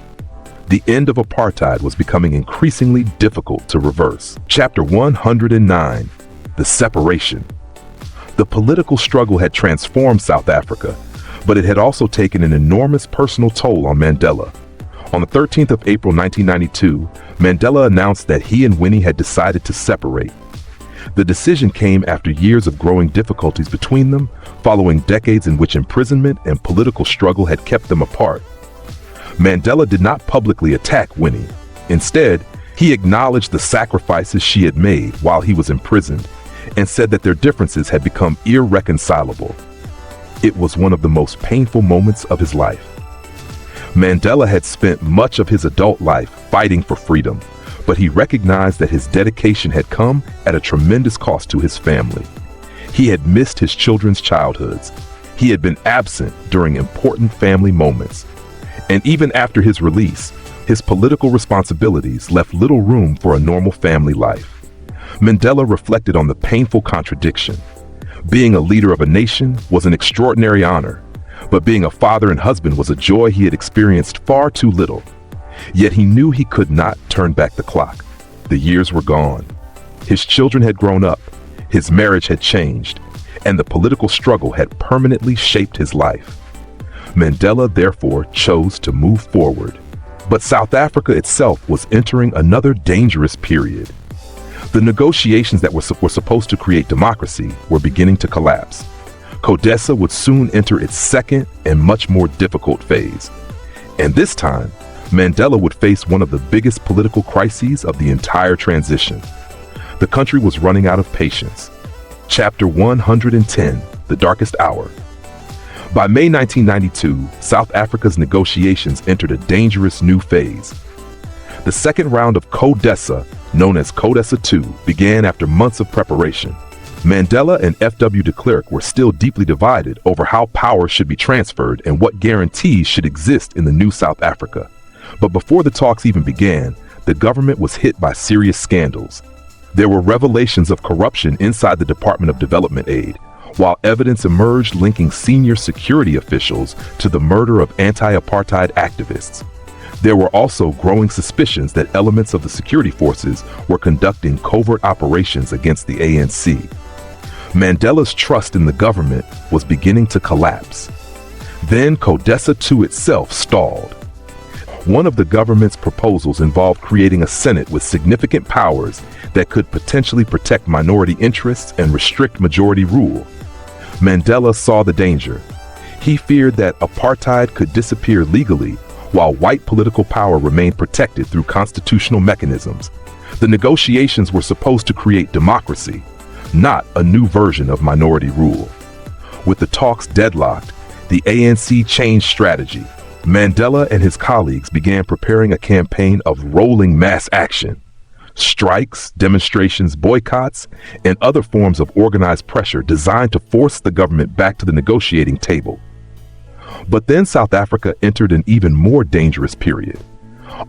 The end of apartheid was becoming increasingly difficult to reverse. Chapter 109, The Separation. The political struggle had transformed South Africa, but it had also taken an enormous personal toll on Mandela. On the 13th of April 1992, Mandela announced that he and Winnie had decided to separate. The decision came after years of growing difficulties between them, following decades in which imprisonment and political struggle had kept them apart. Mandela did not publicly attack Winnie. Instead, he acknowledged the sacrifices she had made while he was imprisoned and said that their differences had become irreconcilable. It was one of the most painful moments of his life. Mandela had spent much of his adult life fighting for freedom, but he recognized that his dedication had come at a tremendous cost to his family. He had missed his children's childhoods. He had been absent during important family moments. And even after his release, his political responsibilities left little room for a normal family life. Mandela reflected on the painful contradiction. Being a leader of a nation was an extraordinary honor, but being a father and husband was a joy he had experienced far too little. Yet he knew he could not turn back the clock. The years were gone. His children had grown up, his marriage had changed, and the political struggle had permanently shaped his life. Mandela therefore chose to move forward. But South Africa itself was entering another dangerous period. The negotiations that were supposed to create democracy were beginning to collapse. CODESA would soon enter its second and much more difficult phase. And this time, Mandela would face one of the biggest political crises of the entire transition. The country was running out of patience. Chapter 110, The Darkest Hour. By May 1992, South Africa's negotiations entered a dangerous new phase. The second round of CODESA, known as CODESA II, began after months of preparation. Mandela and F.W. de Klerk were still deeply divided over how power should be transferred and what guarantees should exist in the new South Africa. But before the talks even began, the government was hit by serious scandals. There were revelations of corruption inside the Department of Development Aid, while evidence emerged linking senior security officials to the murder of anti-apartheid activists. There were also growing suspicions that elements of the security forces were conducting covert operations against the ANC. Mandela's trust in the government was beginning to collapse. Then CODESA II itself stalled. One of the government's proposals involved creating a Senate with significant powers that could potentially protect minority interests and restrict majority rule. Mandela saw the danger. He feared that apartheid could disappear legally while white political power remained protected through constitutional mechanisms. The negotiations were supposed to create democracy, not a new version of minority rule. With the talks deadlocked, the ANC changed strategy. Mandela and his colleagues began preparing a campaign of rolling mass action. Strikes, demonstrations, boycotts, and other forms of organized pressure designed to force the government back to the negotiating table. But then South Africa entered an even more dangerous period.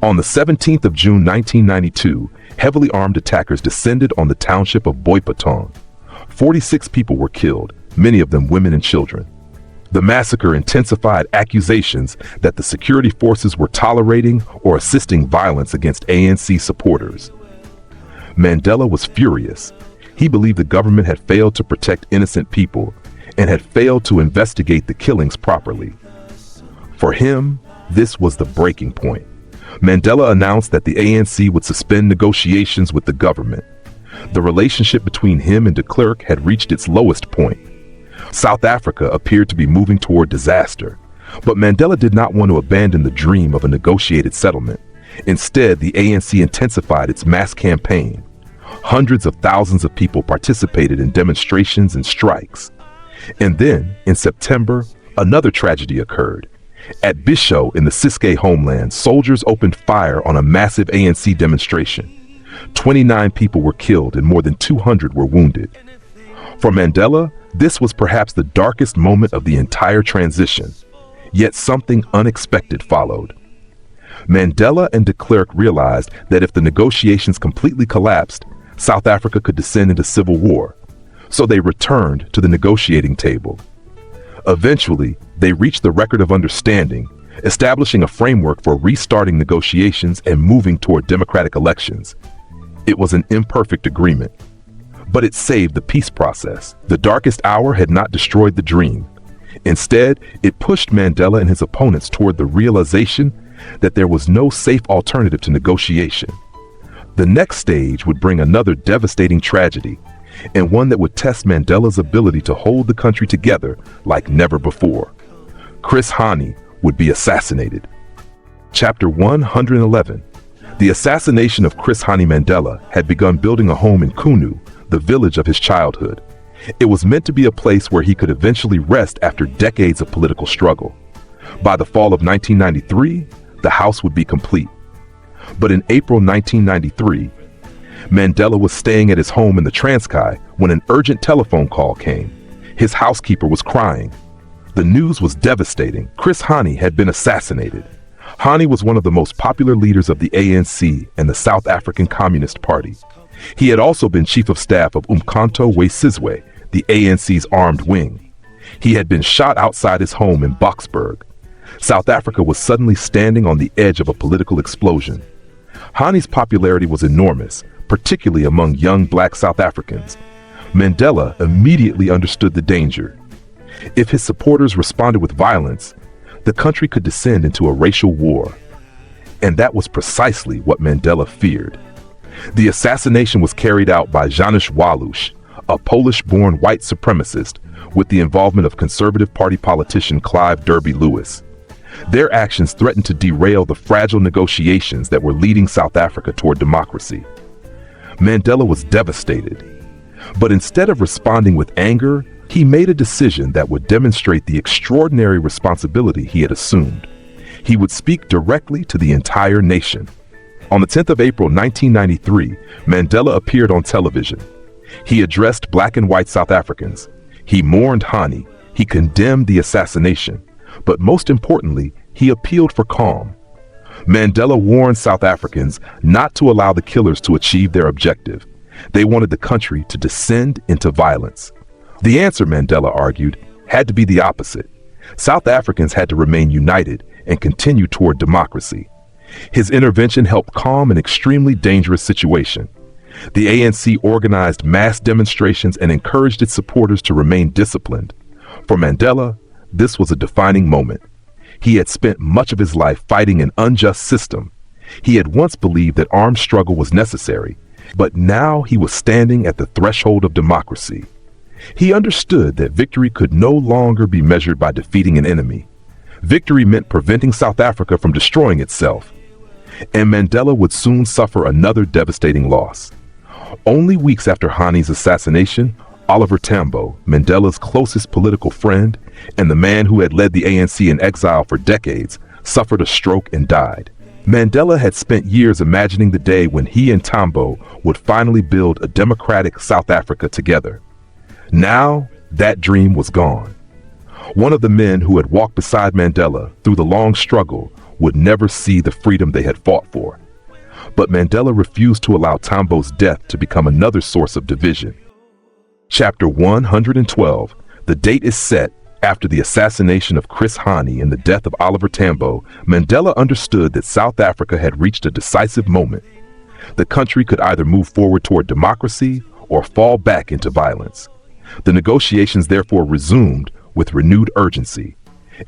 On the 17th of June 1992, heavily armed attackers descended on the township of Boipatong. 46 people were killed, many of them women and children. The massacre intensified accusations that the security forces were tolerating or assisting violence against ANC supporters. Mandela was furious. He believed the government had failed to protect innocent people and had failed to investigate the killings properly. For him, this was the breaking point. Mandela announced that the ANC would suspend negotiations with the government. The relationship between him and de Klerk had reached its lowest point. South Africa appeared to be moving toward disaster, but Mandela did not want to abandon the dream of a negotiated settlement. Instead, the ANC intensified its mass campaign. Hundreds of thousands of people participated in demonstrations and strikes. And then, in September, another tragedy occurred. At Bisho in the Ciskei homeland, soldiers opened fire on a massive ANC demonstration. 29 people were killed and more than 200 were wounded. For Mandela, this was perhaps the darkest moment of the entire transition. Yet something unexpected followed. Mandela and de Klerk realized that if the negotiations completely collapsed, South Africa could descend into civil war. So they returned to the negotiating table. Eventually, they reached the record of understanding, establishing a framework for restarting negotiations and moving toward democratic elections. It was an imperfect agreement, but it saved the peace process. The darkest hour had not destroyed the dream. Instead, it pushed Mandela and his opponents toward the realization that there was no safe alternative to negotiation. The next stage would bring another devastating tragedy, and one that would test Mandela's ability to hold the country together like never before. Chris Hani would be assassinated. Chapter 111. The assassination of Chris Hani Mandela had begun building a home in Nkrummah, the village of his childhood. It was meant to be a place where he could eventually rest after decades of political struggle. By the fall of 1993, the house would be complete. But in April 1993, Mandela was staying at his home in the Transkei when an urgent telephone call came. His housekeeper was crying. The news was devastating. Chris Hani had been assassinated. Hani was one of the most popular leaders of the ANC and the South African Communist Party. He had also been chief of staff of Umkhonto we Sizwe, the ANC's armed wing. He had been shot outside his home in Boksburg. South Africa was suddenly standing on the edge of a political explosion. Hani's popularity was enormous, particularly among young black South Africans. Mandela immediately understood the danger. If his supporters responded with violence, the country could descend into a racial war. And that was precisely what Mandela feared. The assassination was carried out by Janusz Walusz, a Polish-born white supremacist, with the involvement of Conservative Party politician Clive Derby-Lewis. Their actions threatened to derail the fragile negotiations that were leading South Africa toward democracy. Mandela was devastated. But instead of responding with anger, he made a decision that would demonstrate the extraordinary responsibility he had assumed. He would speak directly to the entire nation. On the 10th of April 1993, Mandela appeared on television. He addressed black and white South Africans. He mourned Hani. He condemned the assassination. But most importantly, he appealed for calm. Mandela warned South Africans not to allow the killers to achieve their objective. They wanted the country to descend into violence. The answer, Mandela argued, had to be the opposite. South Africans had to remain united and continue toward democracy. His intervention helped calm an extremely dangerous situation. The ANC organized mass demonstrations and encouraged its supporters to remain disciplined. For Mandela, this was a defining moment. He had spent much of his life fighting an unjust system. He had once believed that armed struggle was necessary, but now he was standing at the threshold of democracy. He understood that victory could no longer be measured by defeating an enemy. Victory meant preventing South Africa from destroying itself. And Mandela would soon suffer another devastating loss. Only weeks after Hani's assassination, Oliver Tambo, Mandela's closest political friend, and the man who had led the ANC in exile for decades, suffered a stroke and died. Mandela had spent years imagining the day when he and Tambo would finally build a democratic South Africa together. Now, that dream was gone. One of the men who had walked beside Mandela through the long struggle would never see the freedom they had fought for. But Mandela refused to allow Tambo's death to become another source of division. Chapter 112. The date is set. After the assassination of Chris Hani and the death of Oliver Tambo, Mandela understood that South Africa had reached a decisive moment. The country could either move forward toward democracy or fall back into violence. The negotiations therefore resumed with renewed urgency.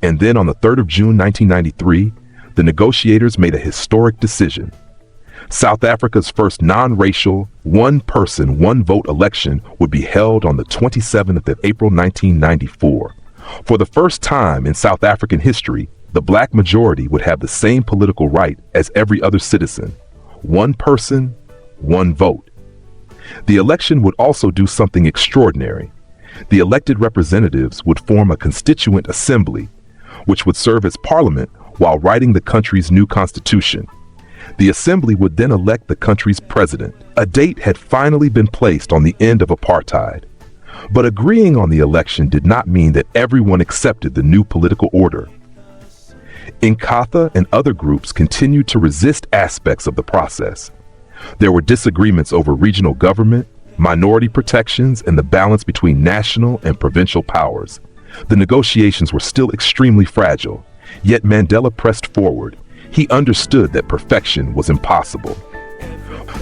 And then on the 3rd of June 1993, the negotiators made a historic decision. South Africa's first non-racial, one-person, one-vote election would be held on the 27th of April 1994. For the first time in South African history, the black majority would have the same political right as every other citizen. One person, one vote. The election would also do something extraordinary. The elected representatives would form a constituent assembly, which would serve as parliament while writing the country's new constitution. The assembly would then elect the country's president. A date had finally been placed on the end of apartheid. But agreeing on the election did not mean that everyone accepted the new political order. Nkrummah and other groups continued to resist aspects of the process. There were disagreements over regional government, minority protections, and the balance between national and provincial powers. The negotiations were still extremely fragile, yet Mandela pressed forward. He understood that perfection was impossible.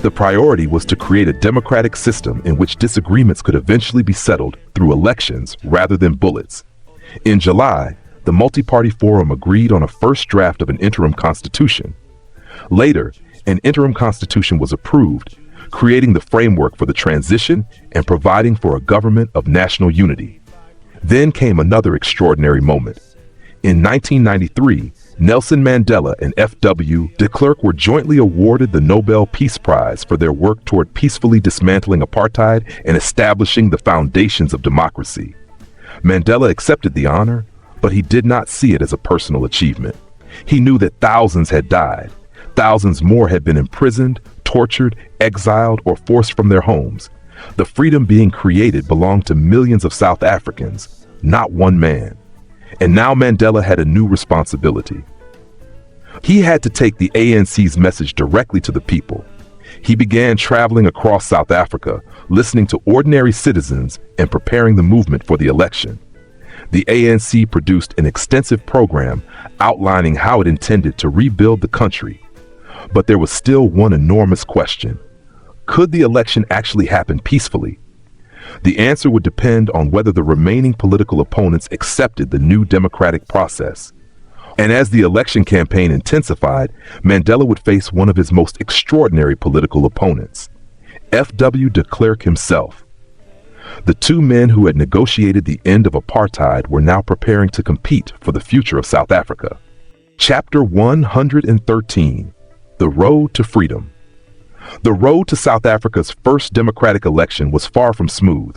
The priority was to create a democratic system in which disagreements could eventually be settled through elections rather than bullets. In July, the multi-party forum agreed on a first draft of an interim constitution. Later, an interim constitution was approved, creating the framework for the transition and providing for a government of national unity. Then came another extraordinary moment. In 1993, Nelson Mandela and F.W. de Klerk were jointly awarded the Nobel Peace Prize for their work toward peacefully dismantling apartheid and establishing the foundations of democracy. Mandela accepted the honor, but he did not see it as a personal achievement. He knew that thousands had died. Thousands more had been imprisoned, tortured, exiled, or forced from their homes. The freedom being created belonged to millions of South Africans, not one man. And now Mandela had a new responsibility. He had to take the ANC's message directly to the people. He began traveling across South Africa, listening to ordinary citizens and preparing the movement for the election. The ANC produced an extensive program outlining how it intended to rebuild the country. But there was still one enormous question. Could the election actually happen peacefully? The answer would depend on whether the remaining political opponents accepted the new democratic process. And as the election campaign intensified, Mandela would face one of his most extraordinary political opponents, F.W. de Klerk himself. The two men who had negotiated the end of apartheid were now preparing to compete for the future of South Africa. Chapter 113, The Road to Freedom. The road to South Africa's first democratic election was far from smooth.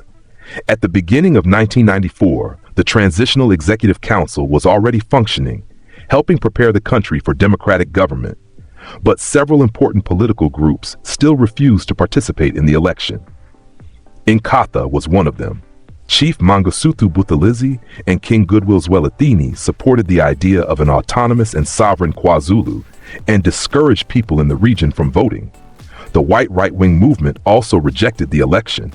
At the beginning of 1994, the Transitional Executive Council was already functioning, helping prepare the country for democratic government. But several important political groups still refused to participate in the election. Nkrummah was one of them. Chief Mangosuthu Buthelezi and King Goodwill Zwelithini supported the idea of an autonomous and sovereign KwaZulu and discouraged people in the region from voting. The white right-wing movement also rejected the election.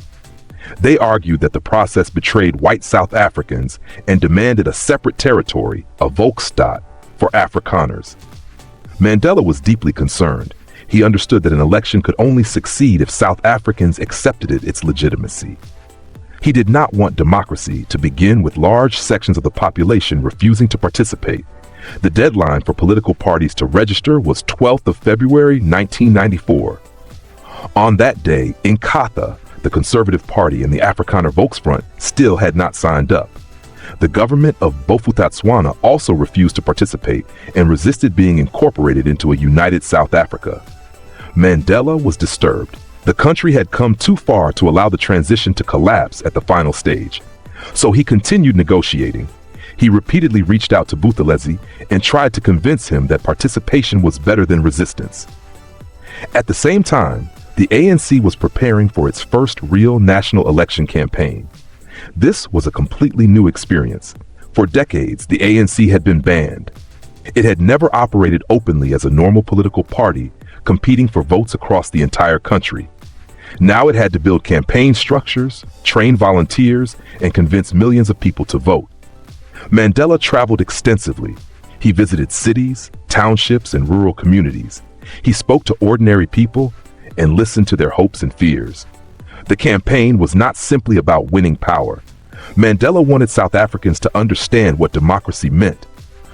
They argued that the process betrayed white South Africans and demanded a separate territory, a Volksstaat, for Afrikaners. Mandela was deeply concerned. He understood that an election could only succeed if South Africans accepted its legitimacy. He did not want democracy to begin with large sections of the population refusing to participate. The deadline for political parties to register was 12th of February 1994. On that day, Nkrummah, the Conservative Party and the Afrikaner Volksfront still had not signed up. The government of Bophuthatswana also refused to participate and resisted being incorporated into a united South Africa. Mandela was disturbed. The country had come too far to allow the transition to collapse at the final stage. So he continued negotiating. He repeatedly reached out to Buthelezi and tried to convince him that participation was better than resistance. At the same time, the ANC was preparing for its first real national election campaign. This was a completely new experience. For decades, the ANC had been banned. It had never operated openly as a normal political party, competing for votes across the entire country. Now it had to build campaign structures, train volunteers, and convince millions of people to vote. Mandela traveled extensively. He visited cities, townships, and rural communities. He spoke to ordinary people and listened to their hopes and fears. The campaign was not simply about winning power. Mandela wanted South Africans to understand what democracy meant.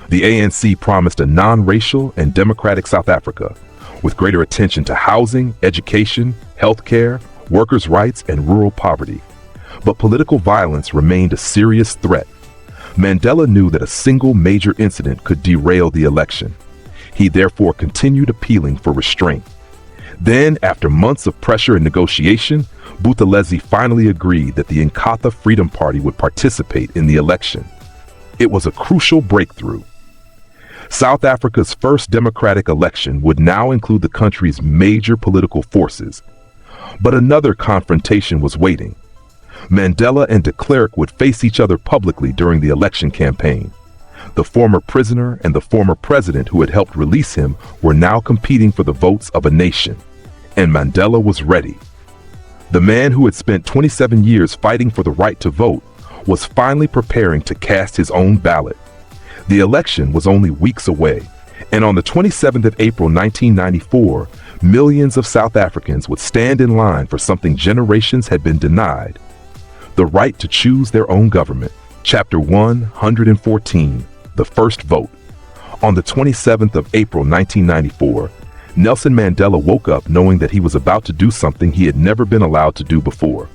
The ANC promised a non-racial and democratic South Africa, with greater attention to housing, education, healthcare, workers' rights, and rural poverty. But political violence remained a serious threat. Mandela knew that a single major incident could derail the election. He therefore continued appealing for restraint. Then, after months of pressure and negotiation, Buthelezi finally agreed that the Nkrummah Freedom Party would participate in the election. It was a crucial breakthrough. South Africa's first democratic election would now include the country's major political forces. But another confrontation was waiting. Mandela and de Klerk would face each other publicly during the election campaign. The former prisoner and the former president who had helped release him were now competing for the votes of a nation. And Mandela was ready. The man who had spent 27 years fighting for the right to vote was finally preparing to cast his own ballot. The election was only weeks away, and on the 27th of April 1994, millions of South Africans would stand in line for something generations had been denied: the right to choose their own government. Chapter 114, The First Vote. On the 27th of April 1994, Nelson Mandela woke up knowing that he was about to do something he had never been allowed to do before.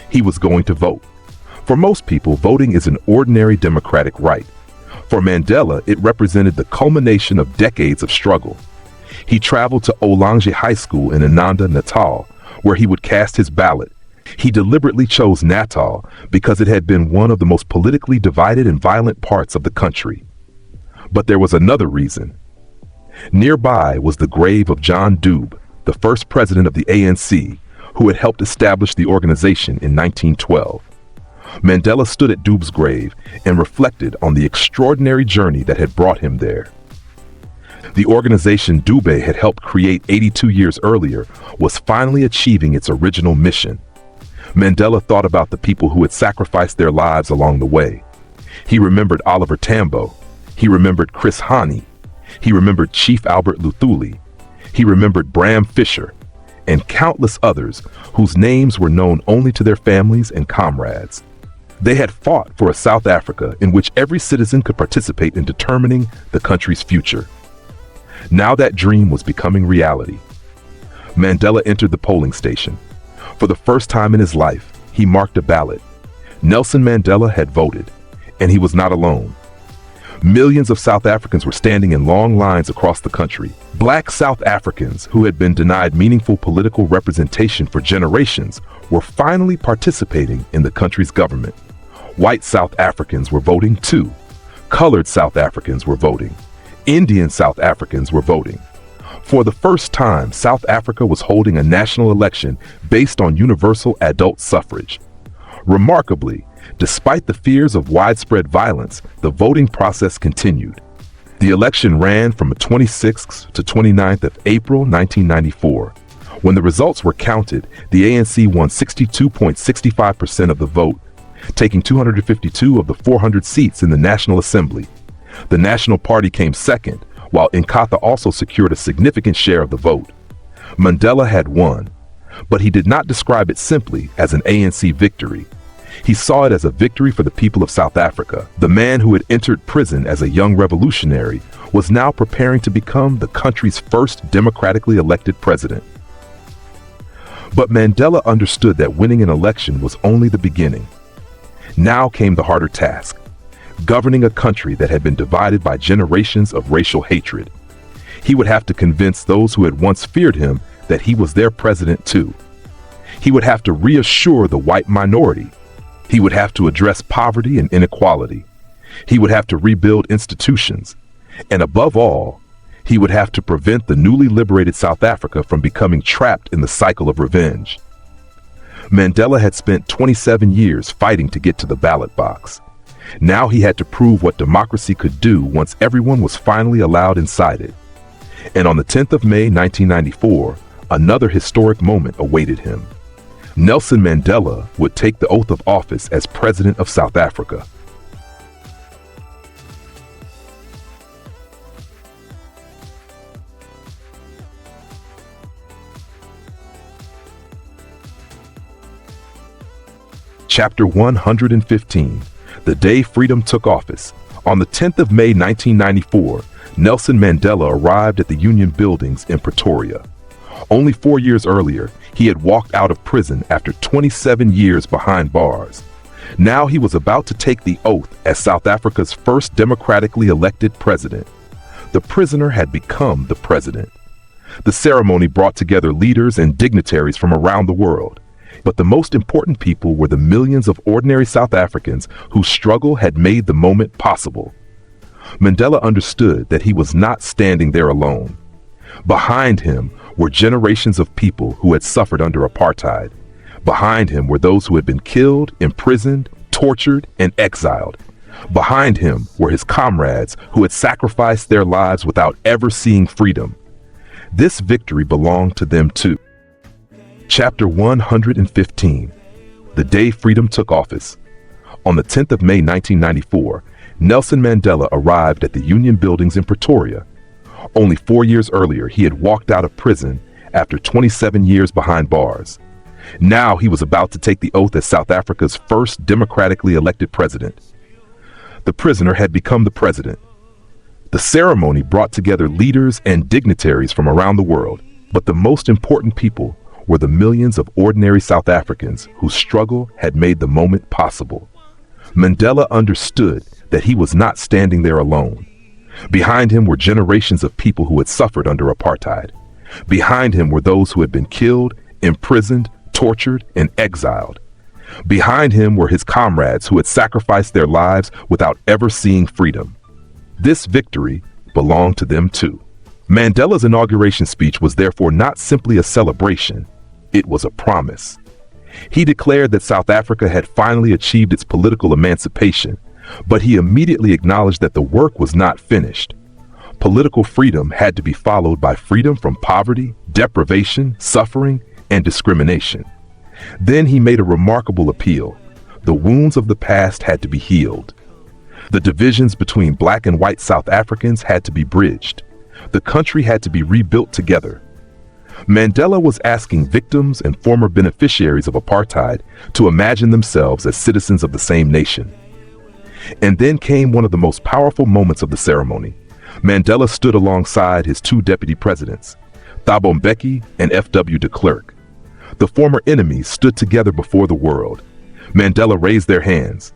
He was going to vote. For most people, voting is an ordinary democratic right. For Mandela, it represented the culmination of decades of struggle. He traveled to Olange High School in Ananda, Natal, where he would cast his ballot. He deliberately chose Natal because it had been one of the most politically divided and violent parts of the country. But there was another reason. Nearby was the grave of John Dube, the first president of the ANC, who had helped establish the organization in 1912. Mandela stood at Dube's grave and reflected on the extraordinary journey that had brought him there. The organization Dube had helped create 82 years earlier was finally achieving its original mission. Mandela thought about the people who had sacrificed their lives along the way. He remembered Oliver Tambo. He remembered Chris Hani. He remembered Chief Albert Luthuli. He remembered Bram Fisher, and countless others whose names were known only to their families and comrades. They had fought for a South Africa in which every citizen could participate in determining the country's future. Now that dream was becoming reality. Mandela entered the polling station. For the first time in his life, he marked a ballot. Nelson Mandela had voted, and he was not alone. Millions of South Africans were standing in long lines across the country. Black South Africans who had been denied meaningful political representation for generations were finally participating in the country's government. White South Africans were voting too. Colored South Africans were voting. Indian South Africans were voting. For the first time, South Africa was holding a national election based on universal adult suffrage. Remarkably, despite the fears of widespread violence, the voting process continued. The election ran from the 26th to 29th of April 1994. When the results were counted, the ANC won 62.65% of the vote, taking 252 of the 400 seats in the National Assembly. The National Party came second, while Nkrummah also secured a significant share of the vote. Mandela had won, but he did not describe it simply as an ANC victory. He saw it as a victory for the people of South Africa. The man who had entered prison as a young revolutionary was now preparing to become the country's first democratically elected president. But Mandela understood that winning an election was only the beginning. Now came the harder task: governing a country that had been divided by generations of racial hatred. He would have to convince those who had once feared him that he was their president too. He would have to reassure the white minority. He would have to address poverty and inequality. He would have to rebuild institutions. And above all, he would have to prevent the newly liberated South Africa from becoming trapped in the cycle of revenge. Mandela had spent 27 years fighting to get to the ballot box. Now he had to prove what democracy could do once everyone was finally allowed inside it. And on the 10th of May 1994, another historic moment awaited him. Nelson Mandela would take the oath of office as President of South Africa. Chapter 115, The Day Freedom Took Office. On the 10th of May 1994, Nelson Mandela arrived at the Union Buildings in Pretoria. Only 4 years earlier, he had walked out of prison after 27 years behind bars. Now he was about to take the oath as South Africa's first democratically elected president. The prisoner had become the president. The ceremony brought together leaders and dignitaries from around the world. But the most important people were the millions of ordinary South Africans whose struggle had made the moment possible. Mandela understood that he was not standing there alone. Behind him were generations of people who had suffered under apartheid. Behind him were those who had been killed, imprisoned, tortured, and exiled. Behind him were his comrades who had sacrificed their lives without ever seeing freedom. This victory belonged to them too. Chapter 115. The day freedom took office. On the 10th of May 1994, Nelson Mandela arrived at the Union Buildings in Pretoria. Only 4 years earlier, he had walked out of prison after 27 years behind bars. Now he was about to take the oath as South Africa's first democratically elected president. The prisoner had become the president. The ceremony brought together leaders and dignitaries from around the world, but the most important people were the millions of ordinary South Africans whose struggle had made the moment possible. Mandela understood that he was not standing there alone. Behind him were generations of people who had suffered under apartheid. Behind him were those who had been killed, imprisoned, tortured, and exiled. Behind him were his comrades who had sacrificed their lives without ever seeing freedom. This victory belonged to them too. Mandela's inauguration speech was therefore not simply a celebration, it was a promise. He declared that South Africa had finally achieved its political emancipation, but he immediately acknowledged that the work was not finished. Political freedom had to be followed by freedom from poverty, deprivation, suffering, and discrimination. Then he made a remarkable appeal. The wounds of the past had to be healed. The divisions between black and white South Africans had to be bridged. The country had to be rebuilt together. Mandela was asking victims and former beneficiaries of apartheid to imagine themselves as citizens of the same nation. And then came one of the most powerful moments of the ceremony. Mandela stood alongside his two deputy presidents, Thabo Mbeki and F.W. de Klerk. The former enemies stood together before the world. Mandela raised their hands.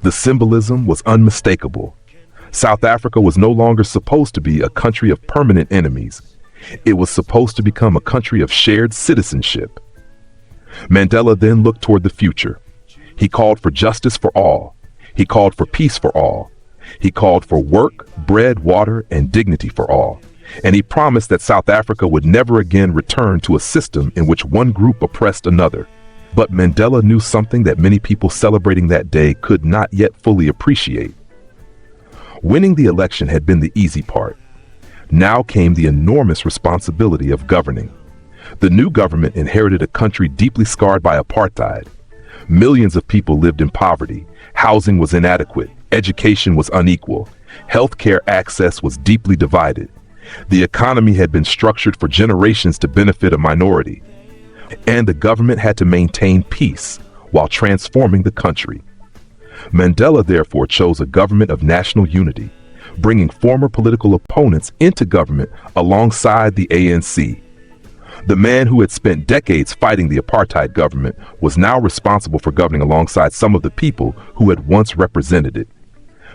The symbolism was unmistakable. South Africa was no longer supposed to be a country of permanent enemies. It was supposed to become a country of shared citizenship. Mandela then looked toward the future. He called for justice for all. He called for peace for all. He called for work, bread, water, and dignity for all. And he promised that South Africa would never again return to a system in which one group oppressed another. But Mandela knew something that many people celebrating that day could not yet fully appreciate. Winning the election had been the easy part. Now came the enormous responsibility of governing. The new government inherited a country deeply scarred by apartheid. Millions of people lived in poverty. Housing was inadequate. Education was unequal. Healthcare access was deeply divided. The economy had been structured for generations to benefit a minority. And the government had to maintain peace while transforming the country. Mandela therefore chose a government of national unity, bringing former political opponents into government alongside the ANC. The man who had spent decades fighting the apartheid government was now responsible for governing alongside some of the people who had once represented it.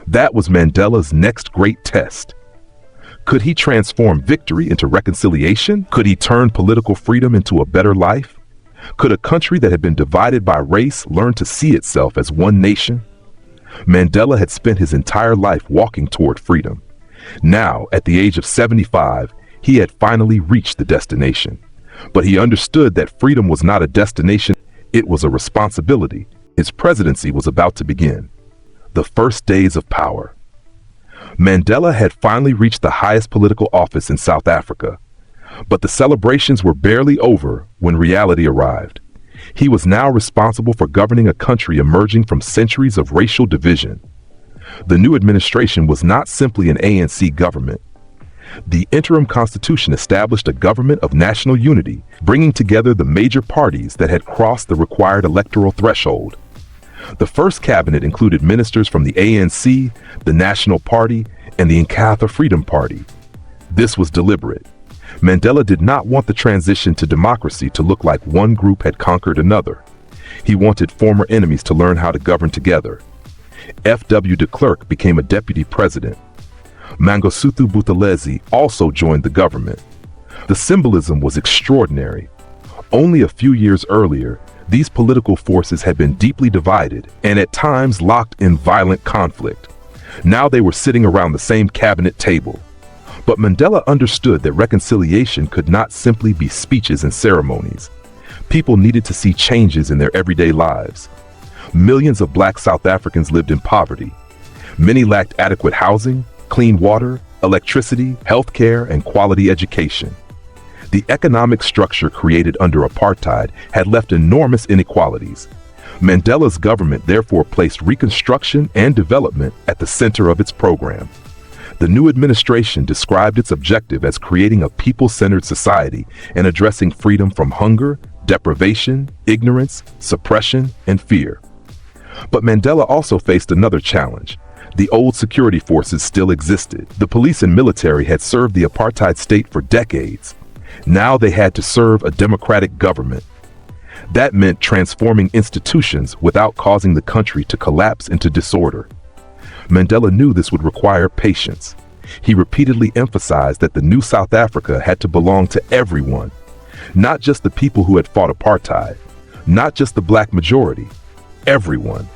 That was Mandela's next great test. Could he transform victory into reconciliation? Could he turn political freedom into a better life? Could a country that had been divided by race learn to see itself as one nation? Mandela had spent his entire life walking toward freedom. Now, at the age of 75, he had finally reached the destination. But he understood that freedom was not a destination, it was a responsibility. His presidency was about to begin. The first days of power. Mandela had finally reached the highest political office in South Africa. But the celebrations were barely over when reality arrived. He was now responsible for governing a country emerging from centuries of racial division. The new administration was not simply an ANC government. The interim constitution established a government of national unity, bringing together the major parties that had crossed the required electoral threshold. The first cabinet included ministers from the ANC, the National Party, and the Nkrummah Freedom Party. This was deliberate. Mandela did not want the transition to democracy to look like one group had conquered another. He wanted former enemies to learn how to govern together. F.W. de Klerk became a deputy president. Mangosuthu Buthelezi also joined the government. The symbolism was extraordinary. Only a few years earlier, these political forces had been deeply divided and at times locked in violent conflict. Now they were sitting around the same cabinet table. But Mandela understood that reconciliation could not simply be speeches and ceremonies. People needed to see changes in their everyday lives. Millions of black South Africans lived in poverty. Many lacked adequate housing, clean water, electricity, healthcare, and quality education. The economic structure created under apartheid had left enormous inequalities. Mandela's government therefore placed reconstruction and development at the center of its program. The new administration described its objective as creating a people-centered society and addressing freedom from hunger, deprivation, ignorance, suppression, and fear. But Mandela also faced another challenge. The old security forces still existed. The police and military had served the apartheid state for decades. Now they had to serve a democratic government. That meant transforming institutions without causing the country to collapse into disorder. Mandela knew this would require patience. He repeatedly emphasized that the new South Africa had to belong to everyone, not just the people who had fought apartheid, not just the black majority, everyone.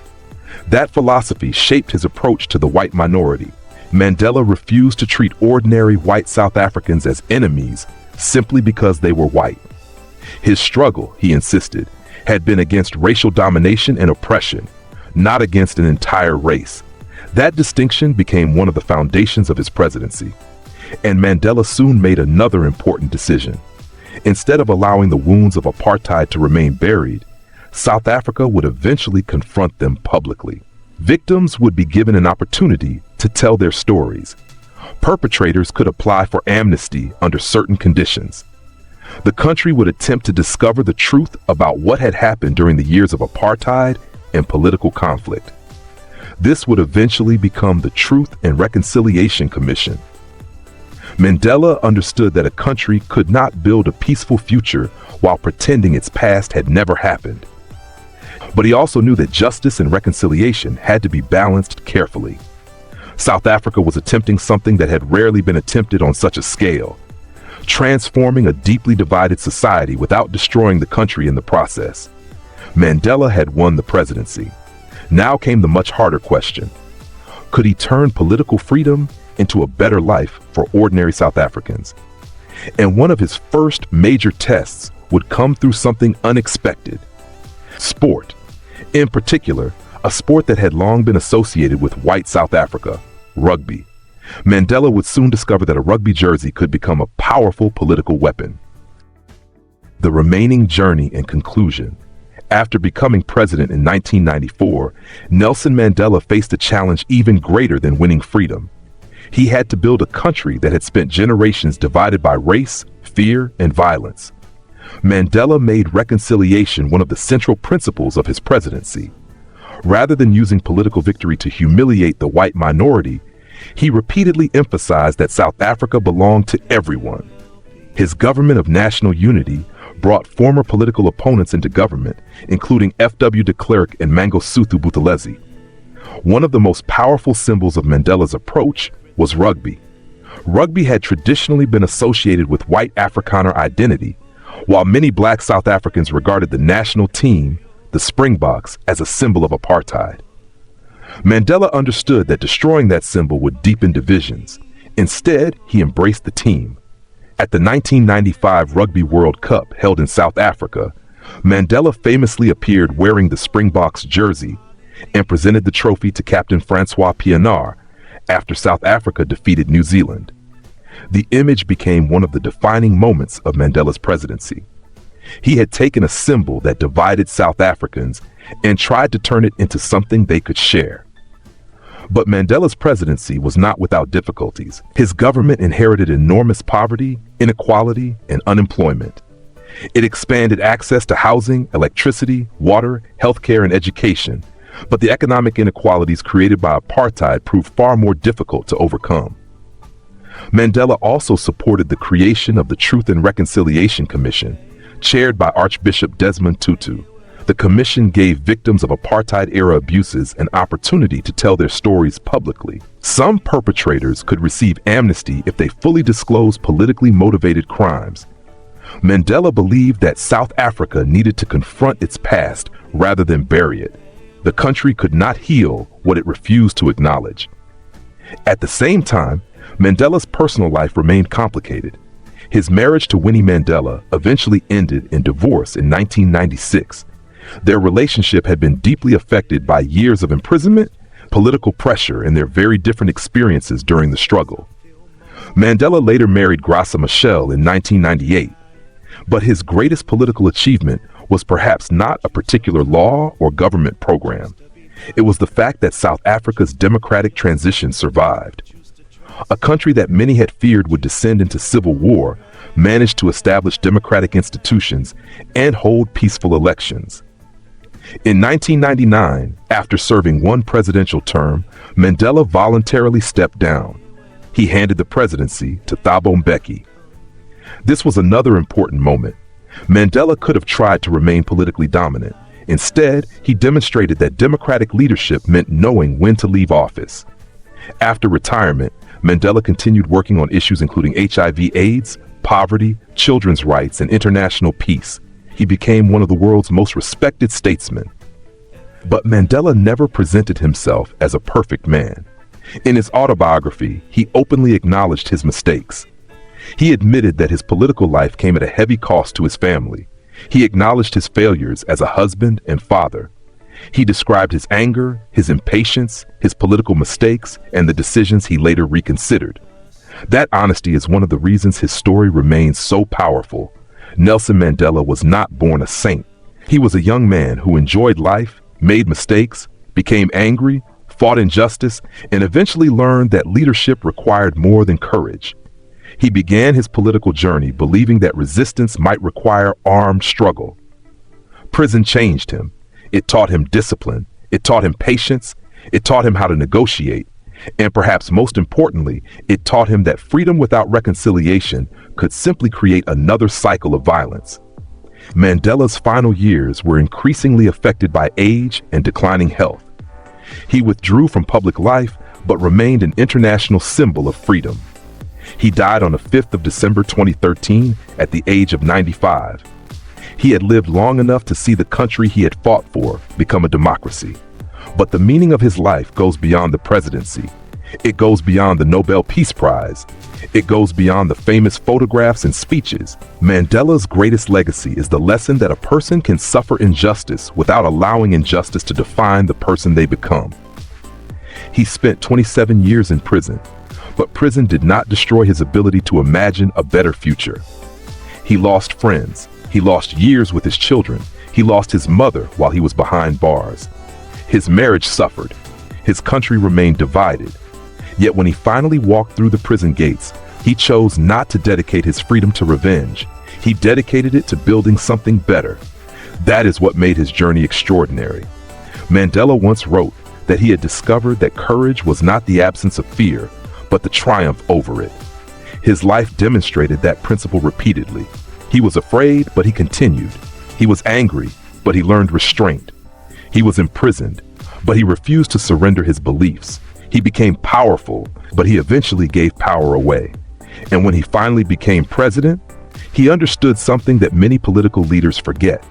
That philosophy shaped his approach to the white minority. Mandela refused to treat ordinary white South Africans as enemies simply because they were white. His struggle, he insisted, had been against racial domination and oppression, not against an entire race. That distinction became one of the foundations of his presidency. And Mandela soon made another important decision. Instead of allowing the wounds of apartheid to remain buried, South Africa would eventually confront them publicly. Victims would be given an opportunity to tell their stories. Perpetrators could apply for amnesty under certain conditions. The country would attempt to discover the truth about what had happened during the years of apartheid and political conflict. This would eventually become the Truth and Reconciliation Commission. Mandela understood that a country could not build a peaceful future while pretending its past had never happened. But he also knew that justice and reconciliation had to be balanced carefully. South Africa was attempting something that had rarely been attempted on such a scale, transforming a deeply divided society without destroying the country in the process. Mandela had won the presidency. Now came the much harder question. Could he turn political freedom into a better life for ordinary South Africans? And one of his first major tests would come through something unexpected. Sport. In particular, a sport that had long been associated with white South Africa, rugby. Mandela would soon discover that a rugby jersey could become a powerful political weapon. The remaining journey and conclusion. After becoming president in 1994, Nelson Mandela faced a challenge even greater than winning freedom. He had to build a country that had spent generations divided by race, fear, and violence. Mandela made reconciliation one of the central principles of his presidency. Rather than using political victory to humiliate the white minority, he repeatedly emphasized that South Africa belonged to everyone. His government of national unity brought former political opponents into government, including F.W. de Klerk and Mangosuthu Buthelezi. One of the most powerful symbols of Mandela's approach was rugby. Rugby had traditionally been associated with white Afrikaner identity, while many black South Africans regarded the national team, the Springboks, as a symbol of apartheid. Mandela understood that destroying that symbol would deepen divisions. Instead, he embraced the team. At the 1995 Rugby World Cup held in South Africa, Mandela famously appeared wearing the Springboks jersey and presented the trophy to Captain Francois Pienaar after South Africa defeated New Zealand. The image became one of the defining moments of Mandela's presidency. He had taken a symbol that divided South Africans and tried to turn it into something they could share. But Mandela's presidency was not without difficulties. His government inherited enormous poverty, inequality, and unemployment. It expanded access to housing, electricity, water, healthcare, and education, but the economic inequalities created by apartheid proved far more difficult to overcome. Mandela also supported the creation of the Truth and Reconciliation Commission, chaired by Archbishop Desmond Tutu. The commission gave victims of apartheid-era abuses an opportunity to tell their stories publicly. Some perpetrators could receive amnesty if they fully disclosed politically motivated crimes. Mandela believed that South Africa needed to confront its past rather than bury it. The country could not heal what it refused to acknowledge. At the same time, Mandela's personal life remained complicated. His marriage to Winnie Mandela eventually ended in divorce in 1996. Their relationship had been deeply affected by years of imprisonment, political pressure, and their very different experiences during the struggle. Mandela later married Graça Machel in 1998, but his greatest political achievement was perhaps not a particular law or government program. It was the fact that South Africa's democratic transition survived. A country that many had feared would descend into civil war managed to establish democratic institutions and hold peaceful elections. In 1999, after serving one presidential term, Mandela voluntarily stepped down. He handed the presidency to Thabo Mbeki. This was another important moment. Mandela could have tried to remain politically dominant. Instead, he demonstrated that democratic leadership meant knowing when to leave office. After retirement, Mandela continued working on issues including HIV/AIDS, poverty, children's rights, and international peace. He became one of the world's most respected statesmen. But Mandela never presented himself as a perfect man. In his autobiography, he openly acknowledged his mistakes. He admitted that his political life came at a heavy cost to his family. He acknowledged his failures as a husband and father. He described his anger, his impatience, his political mistakes, and the decisions he later reconsidered. That honesty is one of the reasons his story remains so powerful. Nelson Mandela was not born a saint. He was a young man who enjoyed life, made mistakes, became angry, fought injustice, and eventually learned that leadership required more than courage. He began his political journey believing that resistance might require armed struggle. Prison changed him. It taught him discipline. It taught him patience. It taught him how to negotiate. And perhaps most importantly, it taught him that freedom without reconciliation could simply create another cycle of violence. Mandela's final years were increasingly affected by age and declining health. He withdrew from public life, but remained an international symbol of freedom. He died on the 5th of December 2013 at the age of 95. He had lived long enough to see the country he had fought for become a democracy. But the meaning of his life goes beyond the presidency. It goes beyond the Nobel Peace Prize. It goes beyond the famous photographs and speeches. Mandela's greatest legacy is the lesson that a person can suffer injustice without allowing injustice to define the person they become. He spent 27 years in prison, but prison did not destroy his ability to imagine a better future. He lost friends. He lost years with his children. He lost his mother while he was behind bars. His marriage suffered. His country remained divided. Yet when he finally walked through the prison gates, he chose not to dedicate his freedom to revenge. He dedicated it to building something better. That is what made his journey extraordinary. Mandela once wrote that he had discovered that courage was not the absence of fear, but the triumph over it. His life demonstrated that principle repeatedly. He was afraid, but he continued. He was angry, but he learned restraint. He was imprisoned, but he refused to surrender his beliefs. He became powerful, but he eventually gave power away. And when he finally became president, he understood something that many political leaders forget.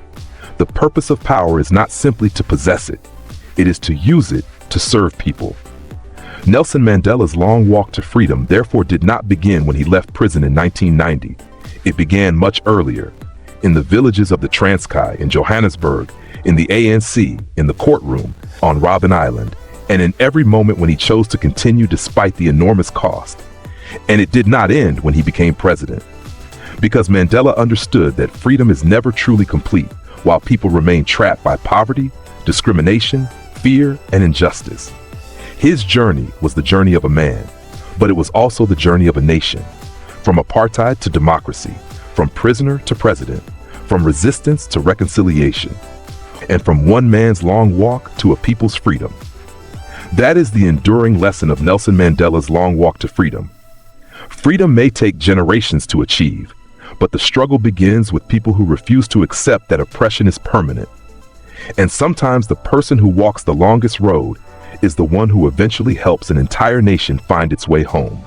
The purpose of power is not simply to possess it. It is to use it to serve people. Nelson Mandela's long walk to freedom therefore did not begin when he left prison in 1990. It began much earlier, in the villages of the Transkei, in Johannesburg, in the ANC, in the courtroom, on Robben Island, and in every moment when he chose to continue despite the enormous cost. And it did not end when he became president. Because Mandela understood that freedom is never truly complete while people remain trapped by poverty, discrimination, fear, and injustice. His journey was the journey of a man, but it was also the journey of a nation. From apartheid to democracy, from prisoner to president, from resistance to reconciliation, and from one man's long walk to a people's freedom. That is the enduring lesson of Nelson Mandela's long walk to freedom. Freedom may take generations to achieve, but the struggle begins with people who refuse to accept that oppression is permanent. And sometimes the person who walks the longest road is the one who eventually helps an entire nation find its way home.